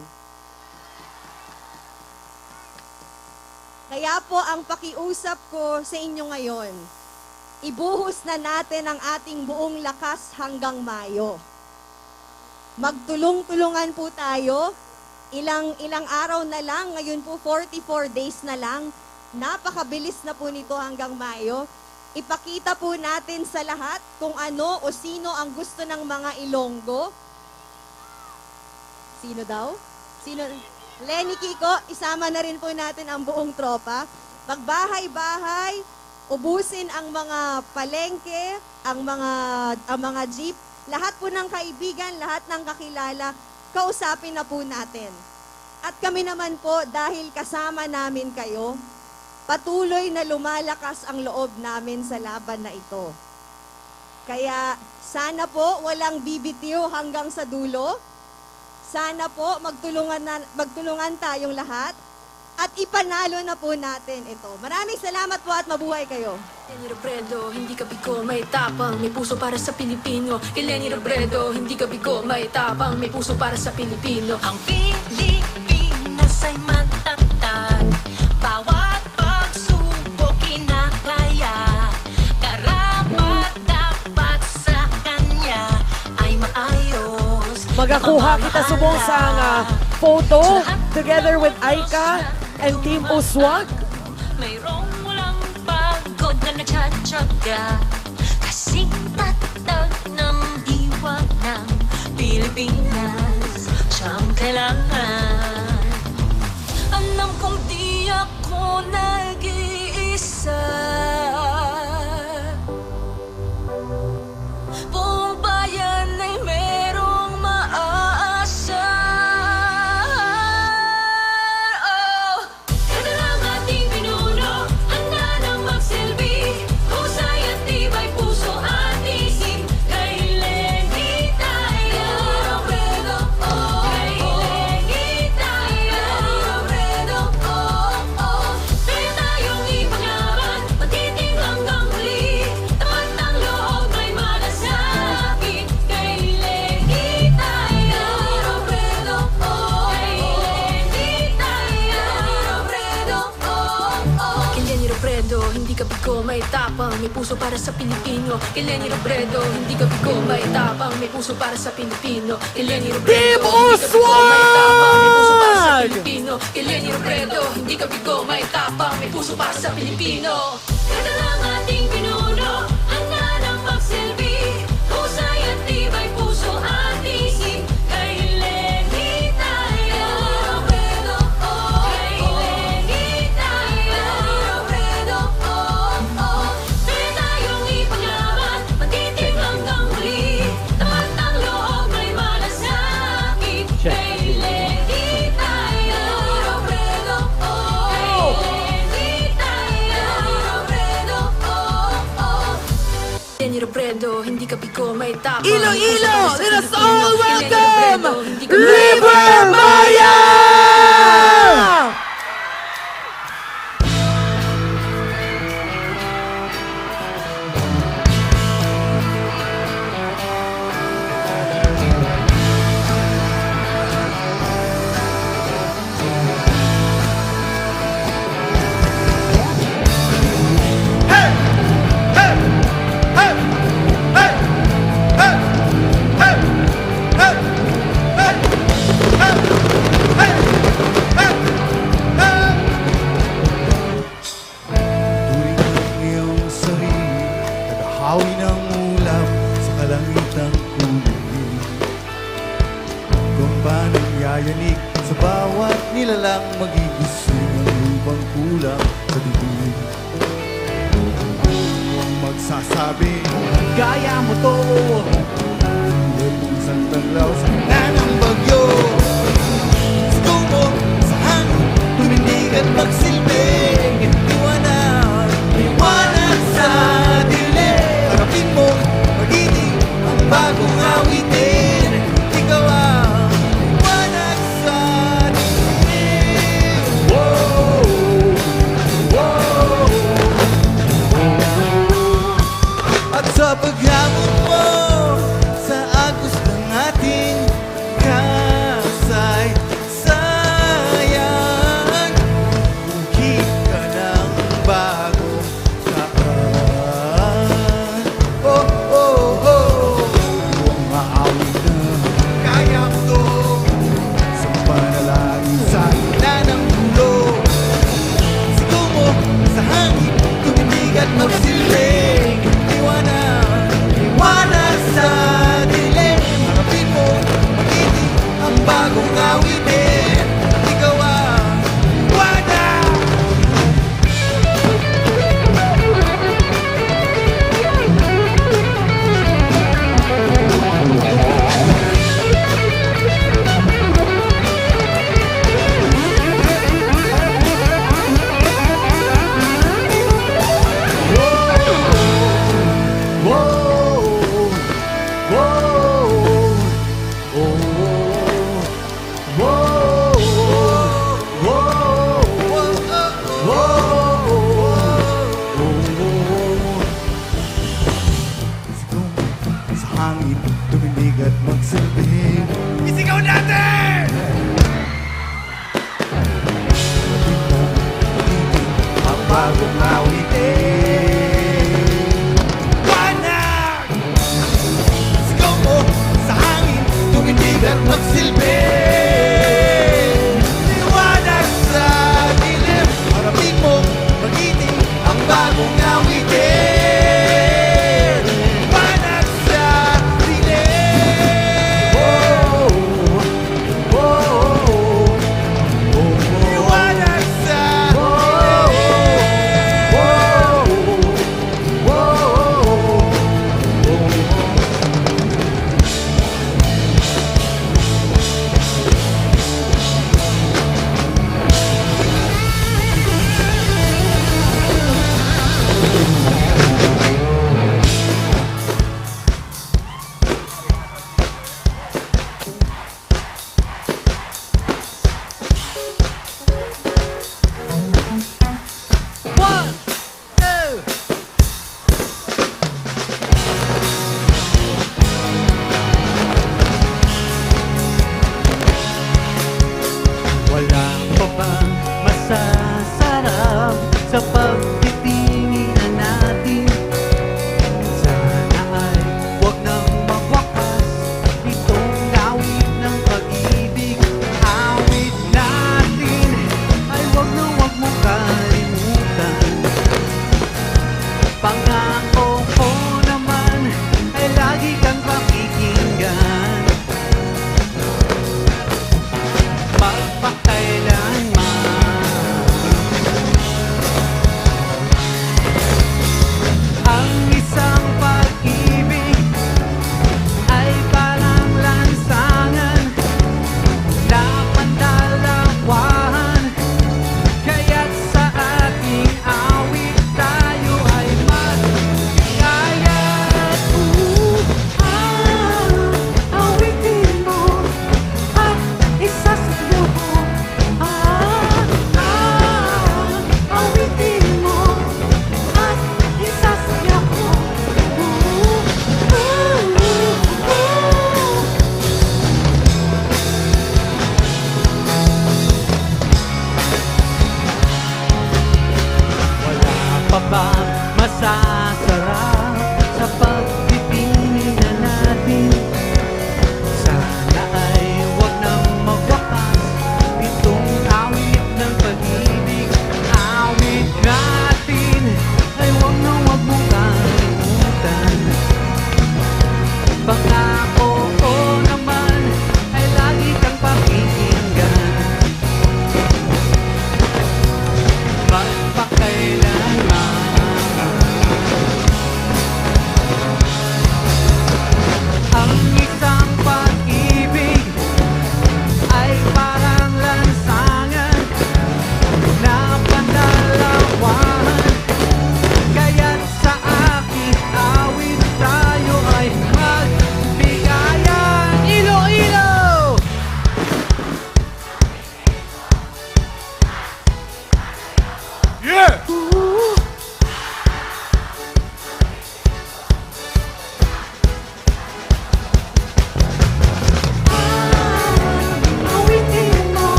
Kaya po ang pakiusap ko sa inyo ngayon, ibuhos na natin ang ating buong lakas hanggang Mayo. Magtulong-tulungan po tayo. Ilang araw na lang, ngayon po 44 days na lang. Napakabilis na po nito hanggang Mayo. Ipakita po natin sa lahat kung ano o sino ang gusto ng mga Ilonggo. Sino daw? Sino? Lenny Kiko, isama na rin po natin ang buong tropa. Magbahay-bahay, ubusin ang mga palengke, ang mga jeep, lahat po ng kaibigan, lahat ng kakilala, kausapin na po natin. At kami naman po, dahil kasama namin kayo, patuloy na lumalakas ang loob namin sa laban na ito. Kaya sana po walang bibitiw hanggang sa dulo. Sana po magtulungan tayong lahat at ipanalo na po natin ito. Maraming salamat po at mabuhay kayo. Lenny Robredo, hindi ka bigo, may tapang, may puso para sa Pilipino. Lenny Robredo, hindi ka bigo, may tapang, may puso para sa Pilipino. Ang Pilipinas ay matatag, bawat pagsubok kinakaya. Karapat dapat sa kanya ay maayos. Magakuha kita subong sa photo together with Aika and Team Uswag. Mayroong walang pagod na nagtsatsaga, kasing tatag ng diwa ng Pilipinas siyang kailangan. Alam kong di ako nag-iisa, buong bayan ay merong maaasa. Ito lang ating pinuno, handa nang magsilbi, husay at tibay puso at isip. Kay Lenny tayo, Robredo, oh, kay Lenny tayo, Robredo, oh, oh. Kaya tayong ipaglaban, matitig hanggang huli, tapat ng loob may malasakit. Kay Lenny tayo, Robredo, oh, kay Lenny tayo, Robredo, oh, oh. Kay Lenny Robredo, hindi ka bigo, may tapang, may puso para sa Pilipino. Kay Lenny Robredo, hindi ka bigo, may tapang, may puso para sa Pilipino. Kay Lenny Robredo, hindi ka bigo, may tapang, may puso para sa Pilipino. Kay Lenny Robredo, hindi ka bigo, may tapang, may puso para sa Pilipino. Ito lang ating pinuno, handa nang magsilbi, husay at tibay puso at isip. Kay Lenny tayo, Robredo, oh, kay Lenny tayo, Robredo, oh, oh. Kaya tayong ipaglaban, matitig hanggang huli, tapat ng loob may malasakit. Kay Lenny tayo, Robredo, oh, kay Lenny tayo, Robredo, oh, oh. Lenny Robredo, hindi ka bigo, may tapang, Iloilo, let us all Lenny welcome Robredo, hindi ka bigo, River Maya! Hey! Nagyayanig sa bawat nilalang magigising ang lubang kulang sa dibdib. Ang magsasabi, kaya mo to. Tulad ng isang taglaw sa gitna ng bagyo. Sigaw mo sa hangin, tumindig at magsilbing. Liwanag, liwanag sa dilim. Harapin mo, magiting ang bagong awitin. Ikaw ang liwanag sa dilim. Whoa, whoa. At sa paghamon mo sa agos ng ating kasaysayan, bukid ka ng bagong saan. Oh, oh, oh. Huwag maawit na kaya mo to. Sa panalangin sa gitna ng mundo, sigaw mo sa hangin, tumitig at magsilbing. Liwanag, liwanag sa dilim. Harapin mo, magiting ang bagong awitin. Ikaw ang liwanag. Sa hangin, tuminig at magsilbing. Isigaw natin! Ang bagong awitin. Liwanag! Sigaw mo sa hangin, tuminig at magsilbing. Liwanag sa dilim. Harapin mo, magiting ang bagong awitin. Liwanag sa dilim. Oh, oh, oh. Liwanag sa dilim. Oh, oh, oh.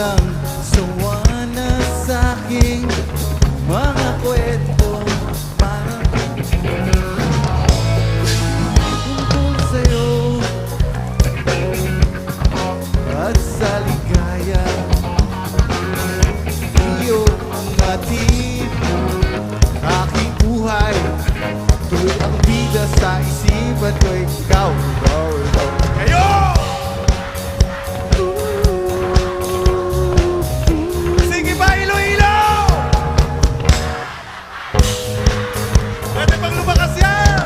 ng sawa na sa'king mga kwento. Parang tungkol sa'yo at sa ligaya. Iyo ang ating aking buhay. Tuloy ang bida sa isipan ko. Ikaw, ikaw, ikaw. Kayo! Sige ba, Iloilo? Pwede bang lumakas yan?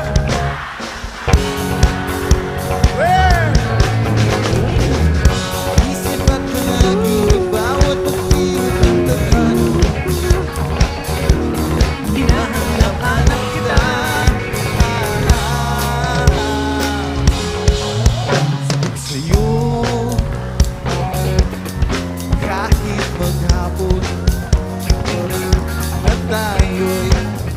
Isip at panagin, bawat pagkilit ng tatan. Hinahanap-hanap kita. Sabik sa'yo, kahit maghapon, na tayo'y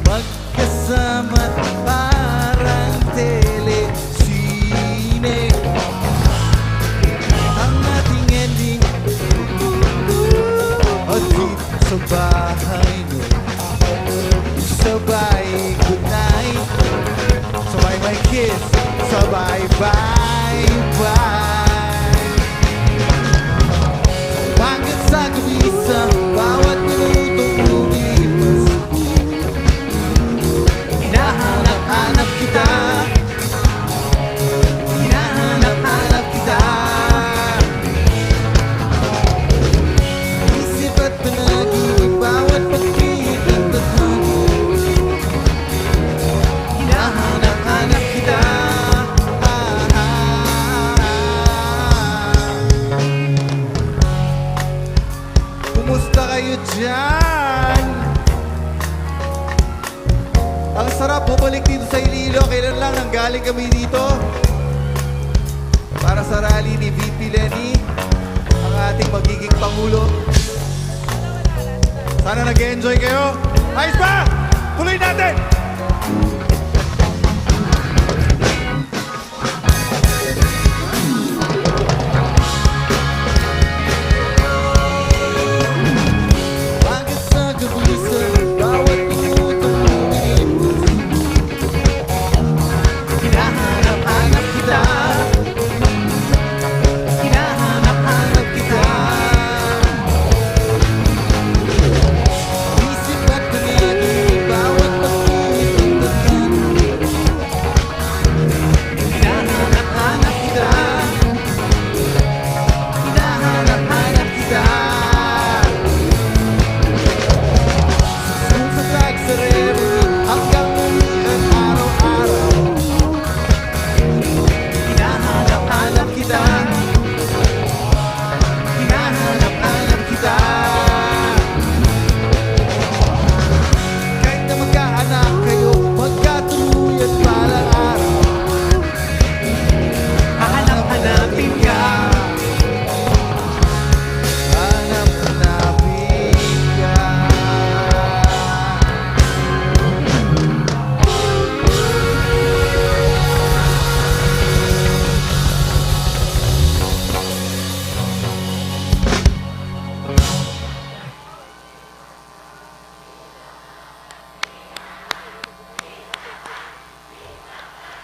magkasama parang telesine. Ang ating ending at dito sa bahay nyo, sabay good night, sabay may kiss, sabay bye bye. Hanggang sa gabi sa bawat minutong lumipas, hinahanap-hanap kita. Hinahanap-hanap kita. Isip at panaginip, bawat pagkilit ng tadhana. Hinahanap-hanap kita. Kumusta kayo dyan? Ang sarap bumalik dito sa Iloilo. Kailan lang nanggaling kami dito para sa rally ni VP Lenny, ang ating magiging Pangulo. Sana nag-enjoy kayo. Ayos ba? Tuloy natin! Hanggang sa gabi sa bawat minutong lumipas, hinahanap-hanap kita. Hinahanap-hanap kita. Isip at panaginip, bawat pagkilit ng tadhana. Hinahanap-hanap kita. Hinahanap-hanap kita. Sa drag sa reverie, hanggang umian araw-araw. Hinahanap-hanap kita. Hinahanap-hanap kita. Kahit na magkaanak kayo, magkatuluyan palang araw. Hahanap-hanapin ka. Hanap-hanapin ka.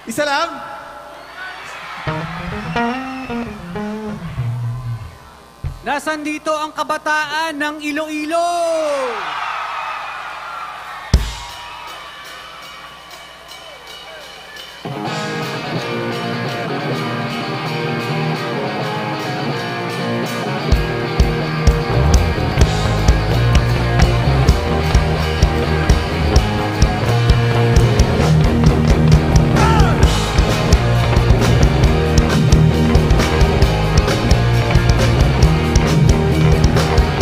Isa lang? Nasaan dito ang kabataan ng Iloilo?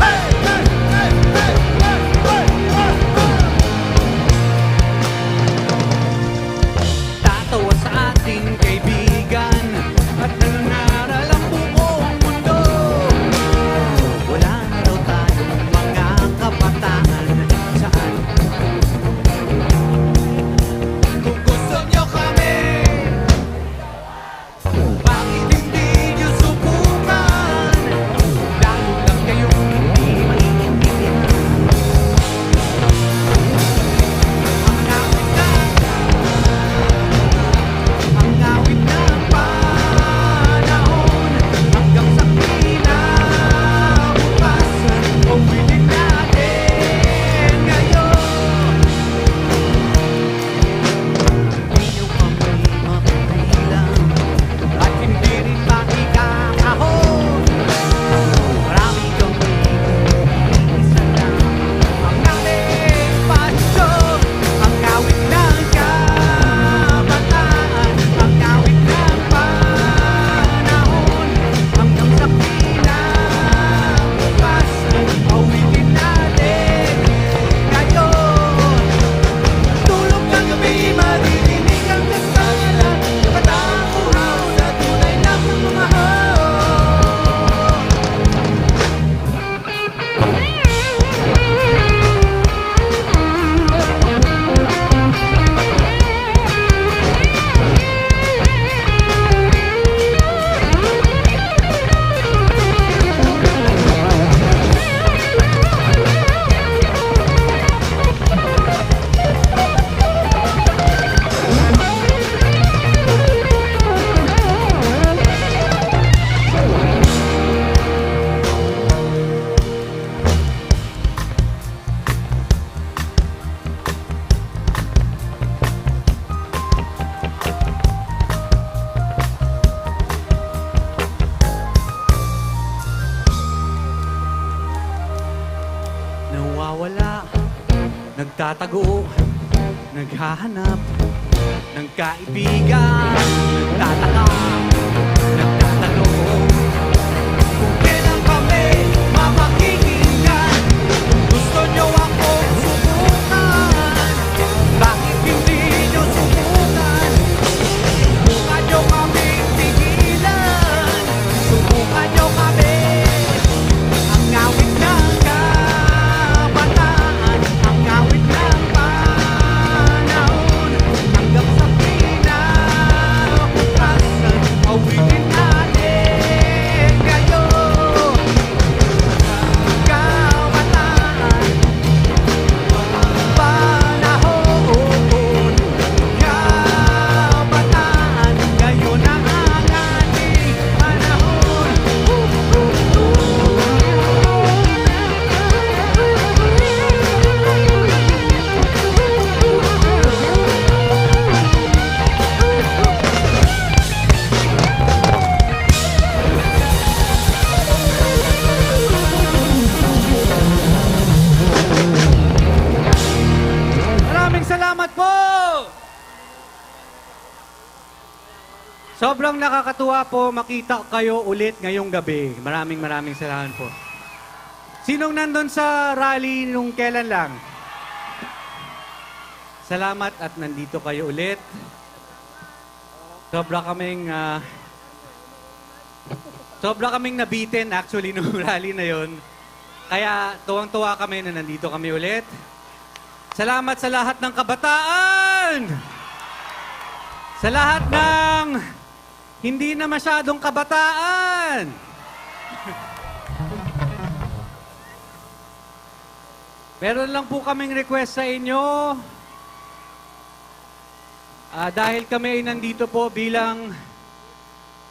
Hey! nagtatago, naghahanap ng kaibigan, nagtataka, nagtatanong kung kailan kami mapakikinggan. Gusto nyo akong subukan, bakit hindi nyo subukan? Subukan nyo kami tigilan, subukan nyo kami. Ang ngawit ng kabataan, ang ngawit ng panahon, hanggang sa kinabukasan, awitin natin ngayon. Kabataan, panahon, kabataan, ngayon ang ating panahon. Maraming salamat po! Sobrang nakakatuwa po makita kayo ulit ngayong gabi. Maraming salamat po. Sinong nandun sa rally nung kailan lang? Salamat at nandito kayo ulit. Sobra kaming nabitin actually nung rally na yon. Kaya tuwang-tuwa kami na nandito kami ulit. Salamat sa lahat ng kabataan! Sa lahat ng hindi na masyadong kabataan! Meron lang po kaming request sa inyo. Dahil kami ay nandito po bilang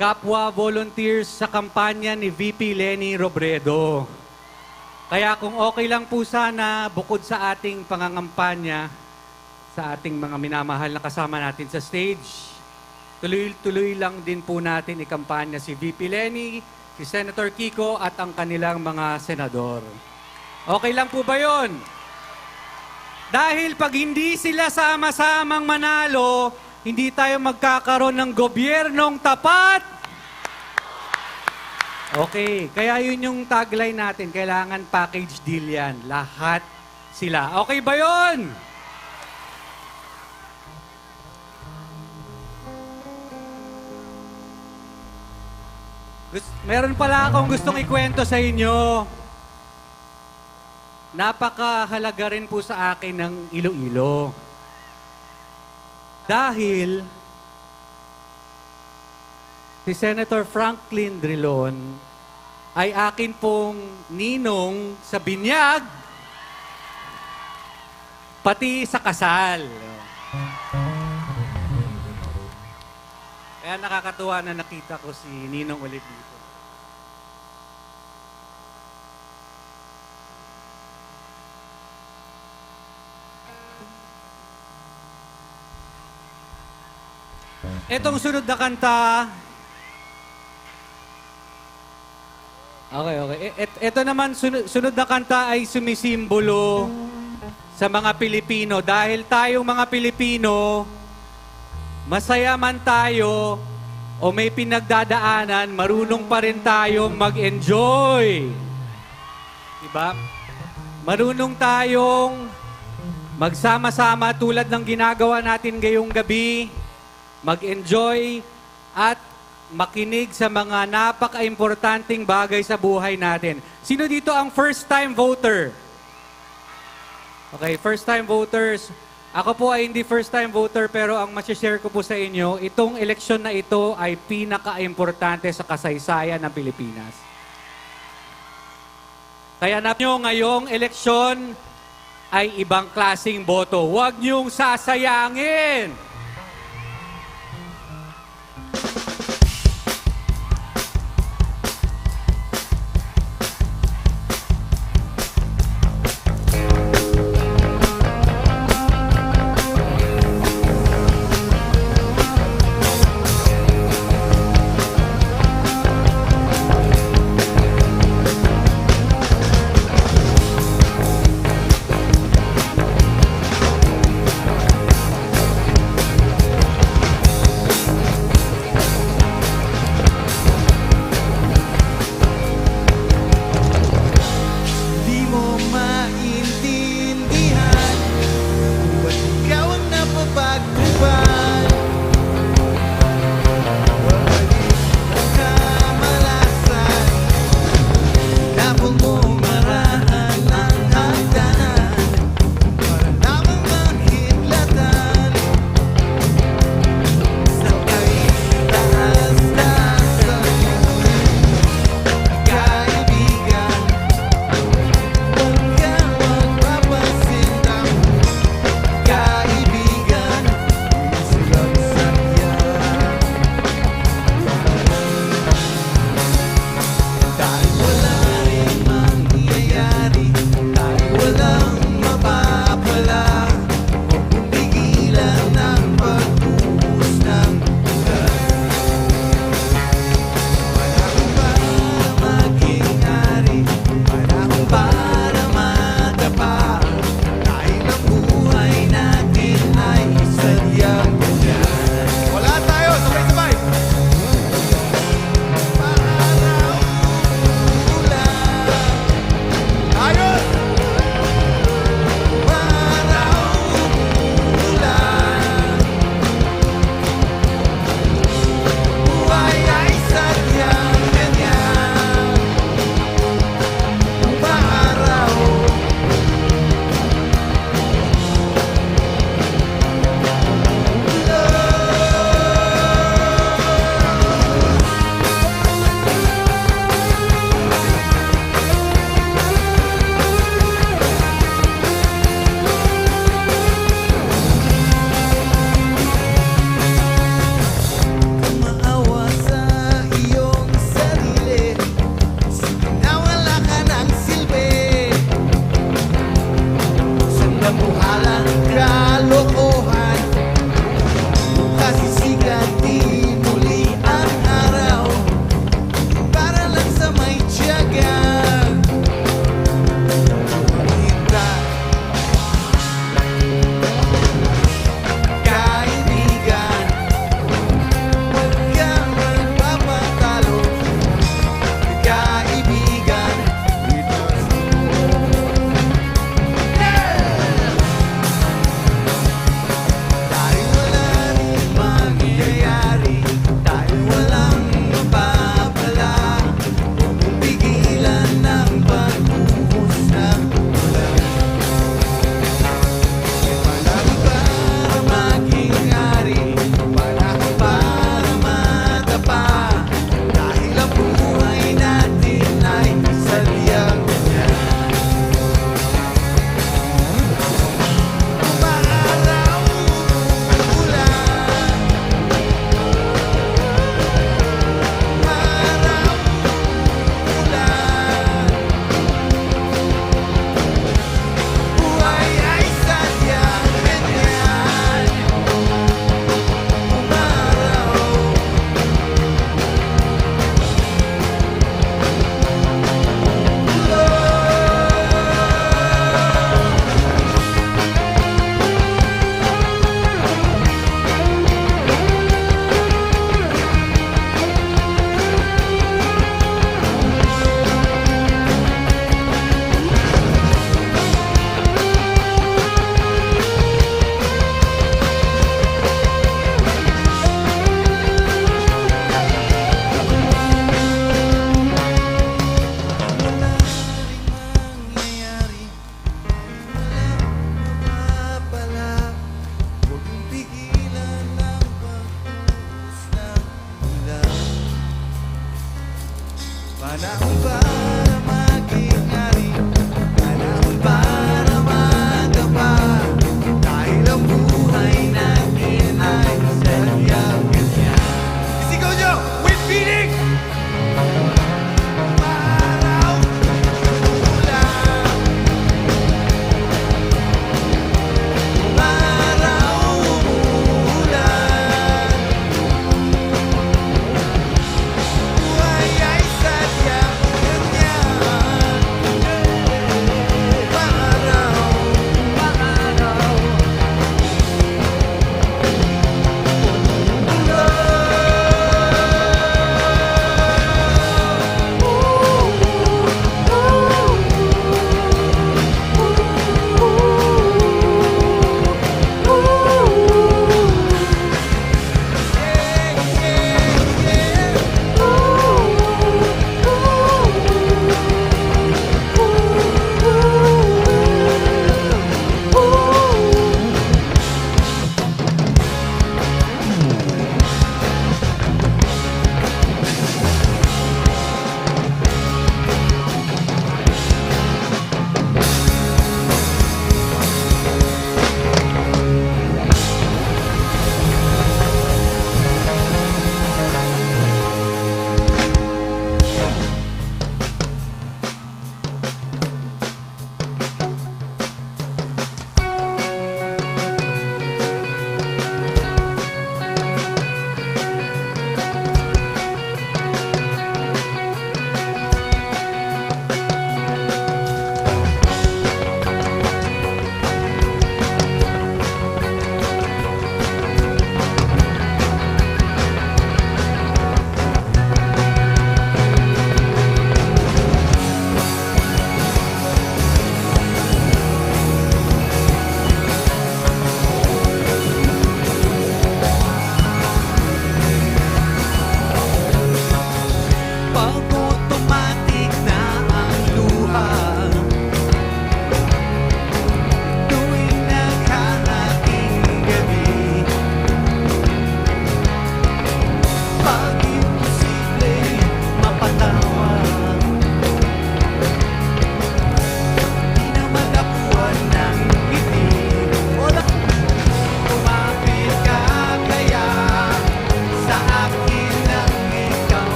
kapwa volunteers sa kampanya ni VP Leni Robredo. Kaya kung okay lang po sana, bukod sa ating pangangampanya, sa ating mga minamahal na kasama natin sa stage, tuloy-tuloy lang din po natin ikampanya si VP Leni, si Senator Kiko at ang kanilang mga senador. Okay lang po ba yun? Dahil pag hindi sila sama-samang manalo, hindi tayo magkakaroon ng gobyernong tapat. Okay, kaya yun yung tagline natin. Kailangan package deal yan. Lahat sila. Okay ba yun? Meron pala akong gustong ikwento sa inyo. Napakahalaga rin po sa akin ng Iloilo. Dahil si Senator Franklin Drilon ay akin pong ninong sa binyag, pati sa kasal. Kaya nakakatuwa na nakita ko si Ninong ulit dito. Etong sunod na kanta. Okay. Ito naman, sunod na kanta ay sumisimbolo sa mga Pilipino. Dahil tayong mga Pilipino, masaya man tayo o may pinagdadaanan, marunong pa rin tayong mag-enjoy. Diba? Marunong tayong magsama-sama tulad ng ginagawa natin ngayong gabi, mag-enjoy at makinig sa mga napaka-importanting bagay sa buhay natin. Sino dito ang first-time voter? Okay, first-time voters. Ako po ay hindi first-time voter pero ang masishare ko po sa inyo, itong eleksyon na ito ay pinaka-importante sa kasaysayan ng Pilipinas. Kaya na nyo ngayong eleksyon ay ibang klaseng boto. Huwag nyong sasayangin! Panahon para maging ari, panahon para magaba, dahil ang buhay natin ay sadyang ganyan. Isigaw nyo, with feeling!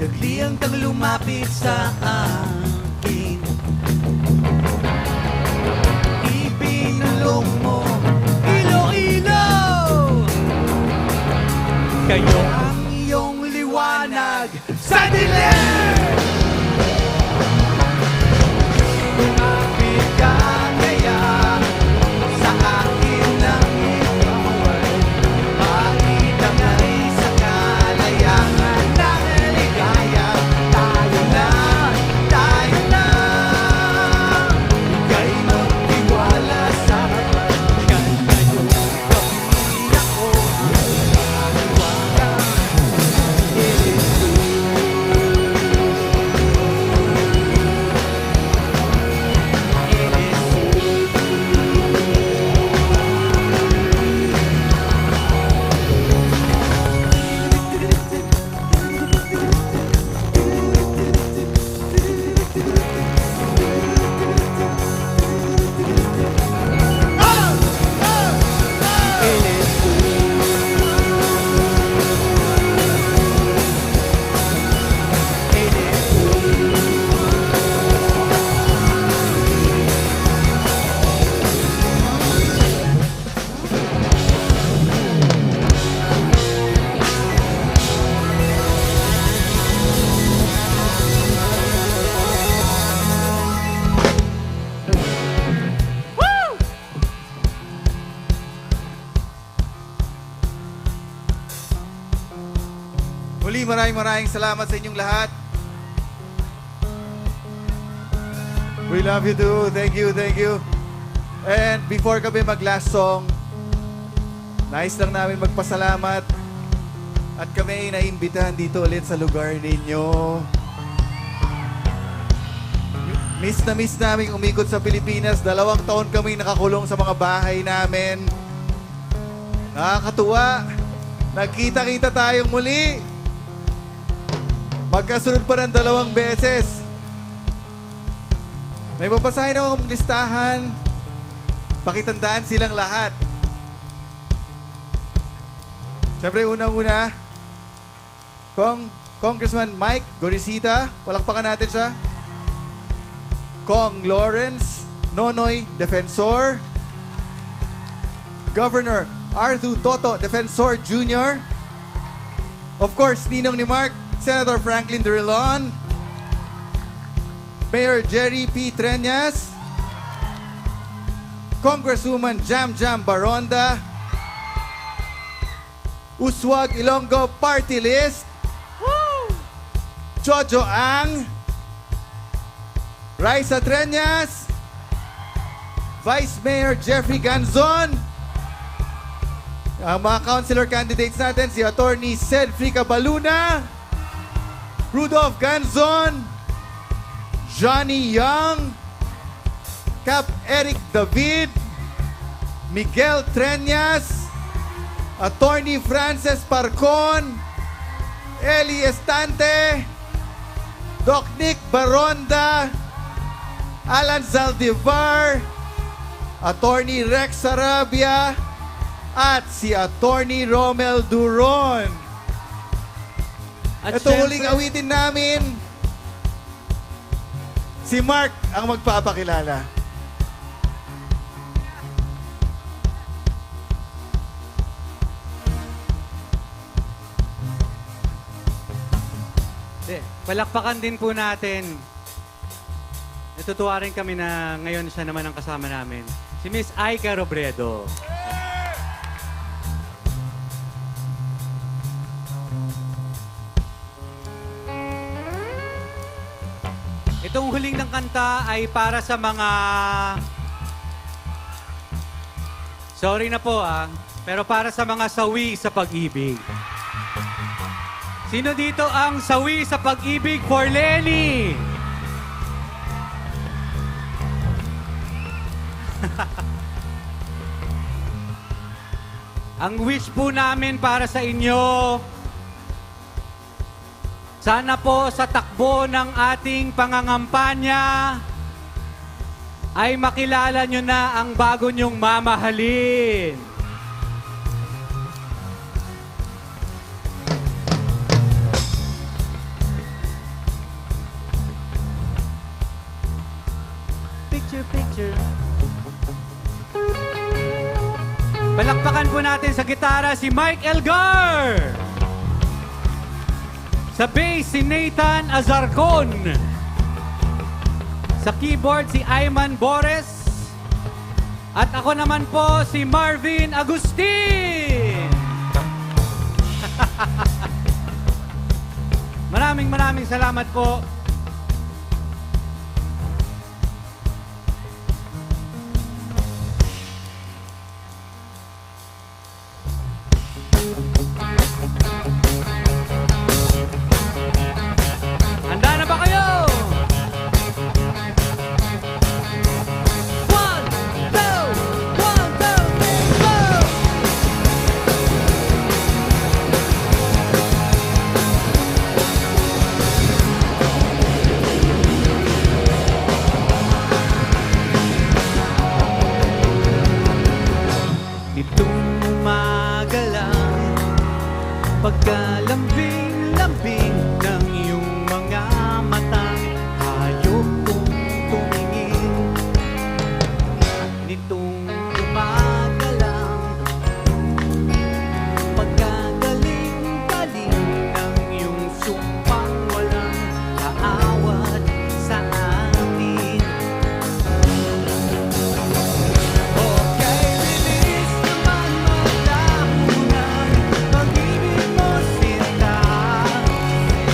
Nagliyang kang lumapit sa akin. kayo ang iyong liwanag sa dilim. Lumapit ka kaya sa akin nang ikaw ay makitangay sa kalayangan ng ligaya. Tayo na, ika'y magtiwala sa akin. Ngayong gabi ako maliwanag. Muli, maraming salamat sa inyong lahat. We love you too. Thank you, thank you. And before kami mag-last song, nais lang namin magpasalamat at kami ay naimbitahan dito ulit sa lugar ninyo. Miss na miss namin umikot sa Pilipinas. 2 taon kami nakakulong sa mga bahay namin. Nakakatuwa. Nagkita-kita tayong muli. Magkasunod pa ng 2 beses. May papasahin akong listahan. Pakitandaan silang lahat. Siyempre, unang-una, Congressman Mike Gorisita. Palakpakan natin siya. Kong Lawrence Nonoy, Defensor. Governor Arthur Toto, Defensor Jr. Of course, ninong ni Mark, Senator Franklin Drilon, Mayor Jerry P. Treñas, Congresswoman Jam Jam Baronda, Uswag Ilonggo Party List, Jojo Ang, Raisa Treñas, Vice Mayor Jeffrey Ganzon, ang mga councilor candidates natin, si Attorney Cedrica Baluna, Rudolph Ganzon, Johnny Young, Cap Eric David, Miguel Treñas, Attorney Frances Parcon, Eli Estante, Doc Nick Baronda, Alan Zaldivar, Attorney Rex Sarabia, at si Attorney Romel Duron. At ito huling awitin namin, si Mark ang magpapakilala. Palakpakan din po natin. Natutuwa rin kami na ngayon siya naman ang kasama namin. Si Miss Aika Robredo. Itong huling ng kanta ay para sa mga... Sorry na po pero para sa mga sawi sa pag-ibig. Sino dito ang sawi sa pag-ibig for Lenny? Ang wish po namin para sa inyo, sana po sa takbo ng ating pangangampanya ay makilala nyo na ang bago nyong mamahalin. Picture, picture. Palakpakan po natin sa gitara si Mike Elgar. Sa bass, si Nathan Azarcon. Sa keyboard, si Ayman Bores. At ako naman po, si Marvin Agustin. Maraming salamat po. Handa na ba kayo? 1, 2, 1, 2, 3, go! Nitong umaga lang, pagkalambing-lambing ng iyong mga matang, hayop kong tumingin. Nitong umaga lang, pagkagaling-galing ng iyong sumpang walang kaawat sa atin. Okay, bilis naman maglaho ng pag-ibig mo, sinta.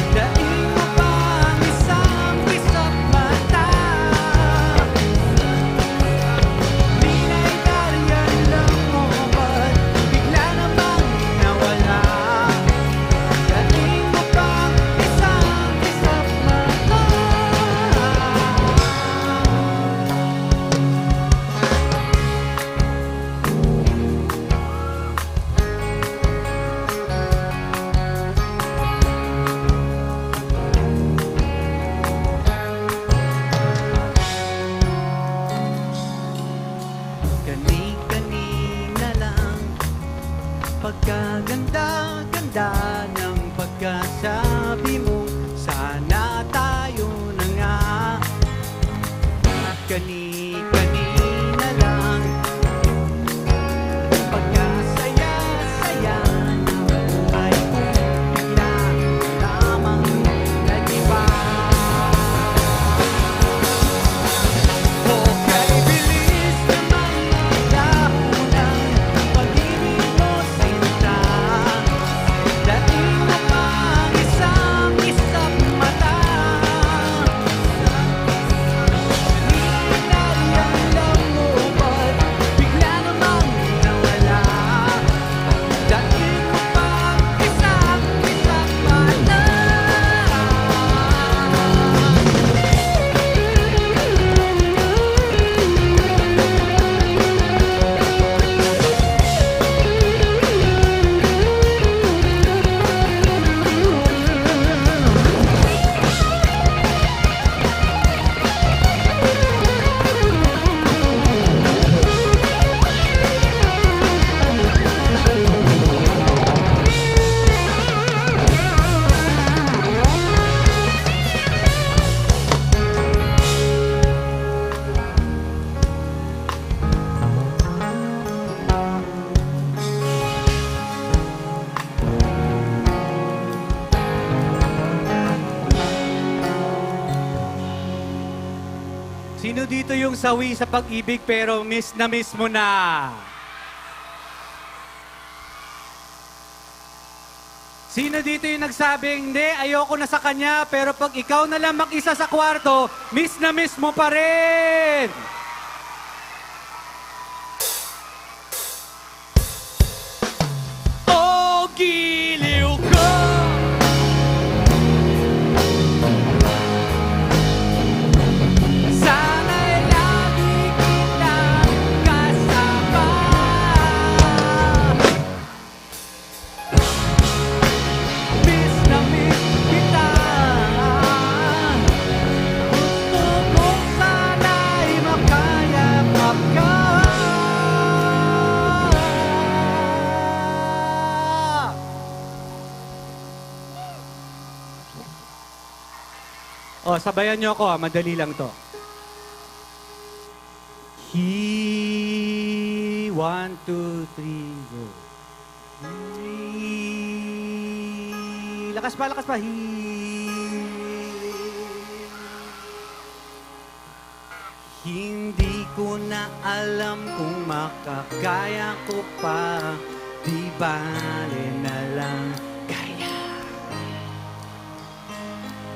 Daing mo pa ang isang kisap mata. Ninay-daryan lang mo, ba't bigla namang nawala? Daing mo pa ang isang kisap mata. Kani-kanina lang, pagkaganda-ganda ng pagkasabi mo, sana tayo na nga. Kani-kanina lang, pagkasaya-saya ng buhay ko, bigla lamang nag-iba. Okay, bilis naman maglaho ng pag-ibig mo, sinta. Dating mo pa ang isang kisap mata. Ninay-daryan lang mo, ba't bigla namang nawala? Dating mo pa ang isang kisap mata. Sino dito yung sawi sa pag-ibig pero miss na miss mo na? Sino dito yung nagsabing, hindi, ayoko na sa kanya, pero pag ikaw na lang mag-isa sa kwarto, miss na miss mo pa rin? Oh, giliw ko! Sana'y lagi kitang kasama. Miss na miss kita. Gusto kong sana'y makayakap ka. Oh, sabayan niyo ako, madali lang to. He, 1, 2, 3, go. Lakas pa, lakas pa. Hindi ko na alam kung makakaya ko pa. Di bale na lang kaya.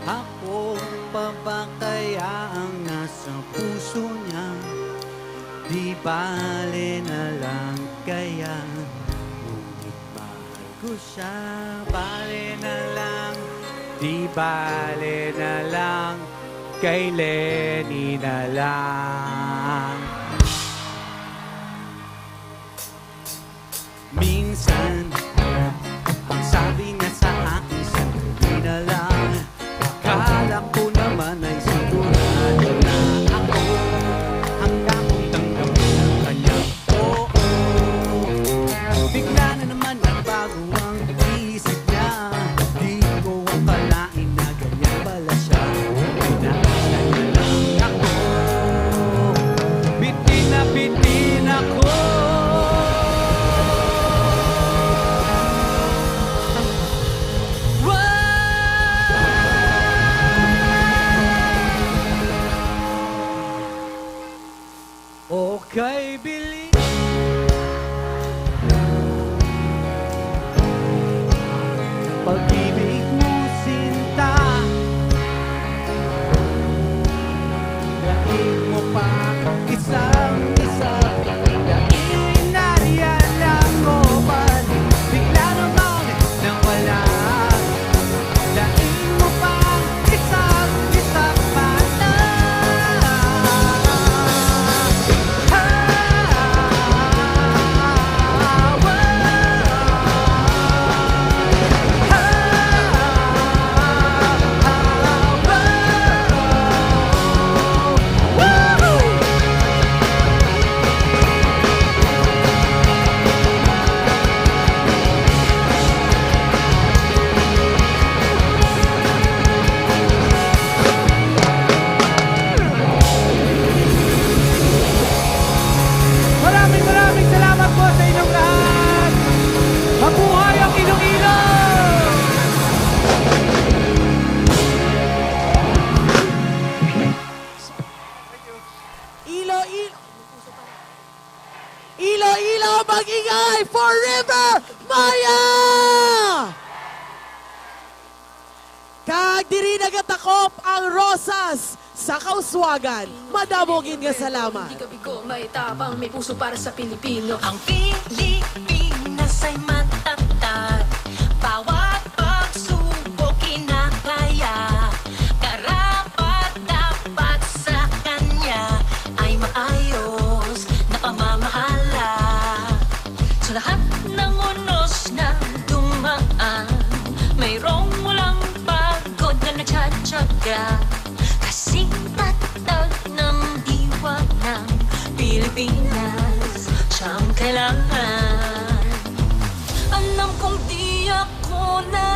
Ako pa ba kaya ang nasa puso niya? Di bale na lang kaya. Ngunit mahal ko siya. Bale na lang. Di bale na lang. Kay Lenny na lang. Minsan, ang sabi niya sa akin, sandali na lang. Akala ko naman ay sigurado na ako. Hanggang kong tanggapin ang kanyang oo. Bigla na naman nagbago ang isip niya. Di ko akalain na ganyan pala siya. Pinakasan niya lang ako. Bitin na bitin ako. Okay, Billy. Pag-ibig mo, sinta. Lain mo pa isang isa. Lain na riyan lang mo pa. Bigla naman nang wala. Lain mo pa isang isa pa na. Maraming salamat po sa inyong lahat. Mabuhay ang Iloilo! Iloilo! Iloilo, mag-ingay! Forever, Maya! Kag diri nagatakop ang rosas sa kauswagan. Madamogin nga salamat. Hindi ka bigo, may tapang, may puso para sa Pilipino. Ang Pilipinas ay matatag. Bawat pagsubok kinakaya. Karapat dapat sa kanya ay maayos na pamamahala. Sa lahat ng unos na dumaan, mayroong walang pagod na nagtsatsaga. Kasing tatag ng diwa ng Pilipinas siyang kailangan. Alam kong di ako na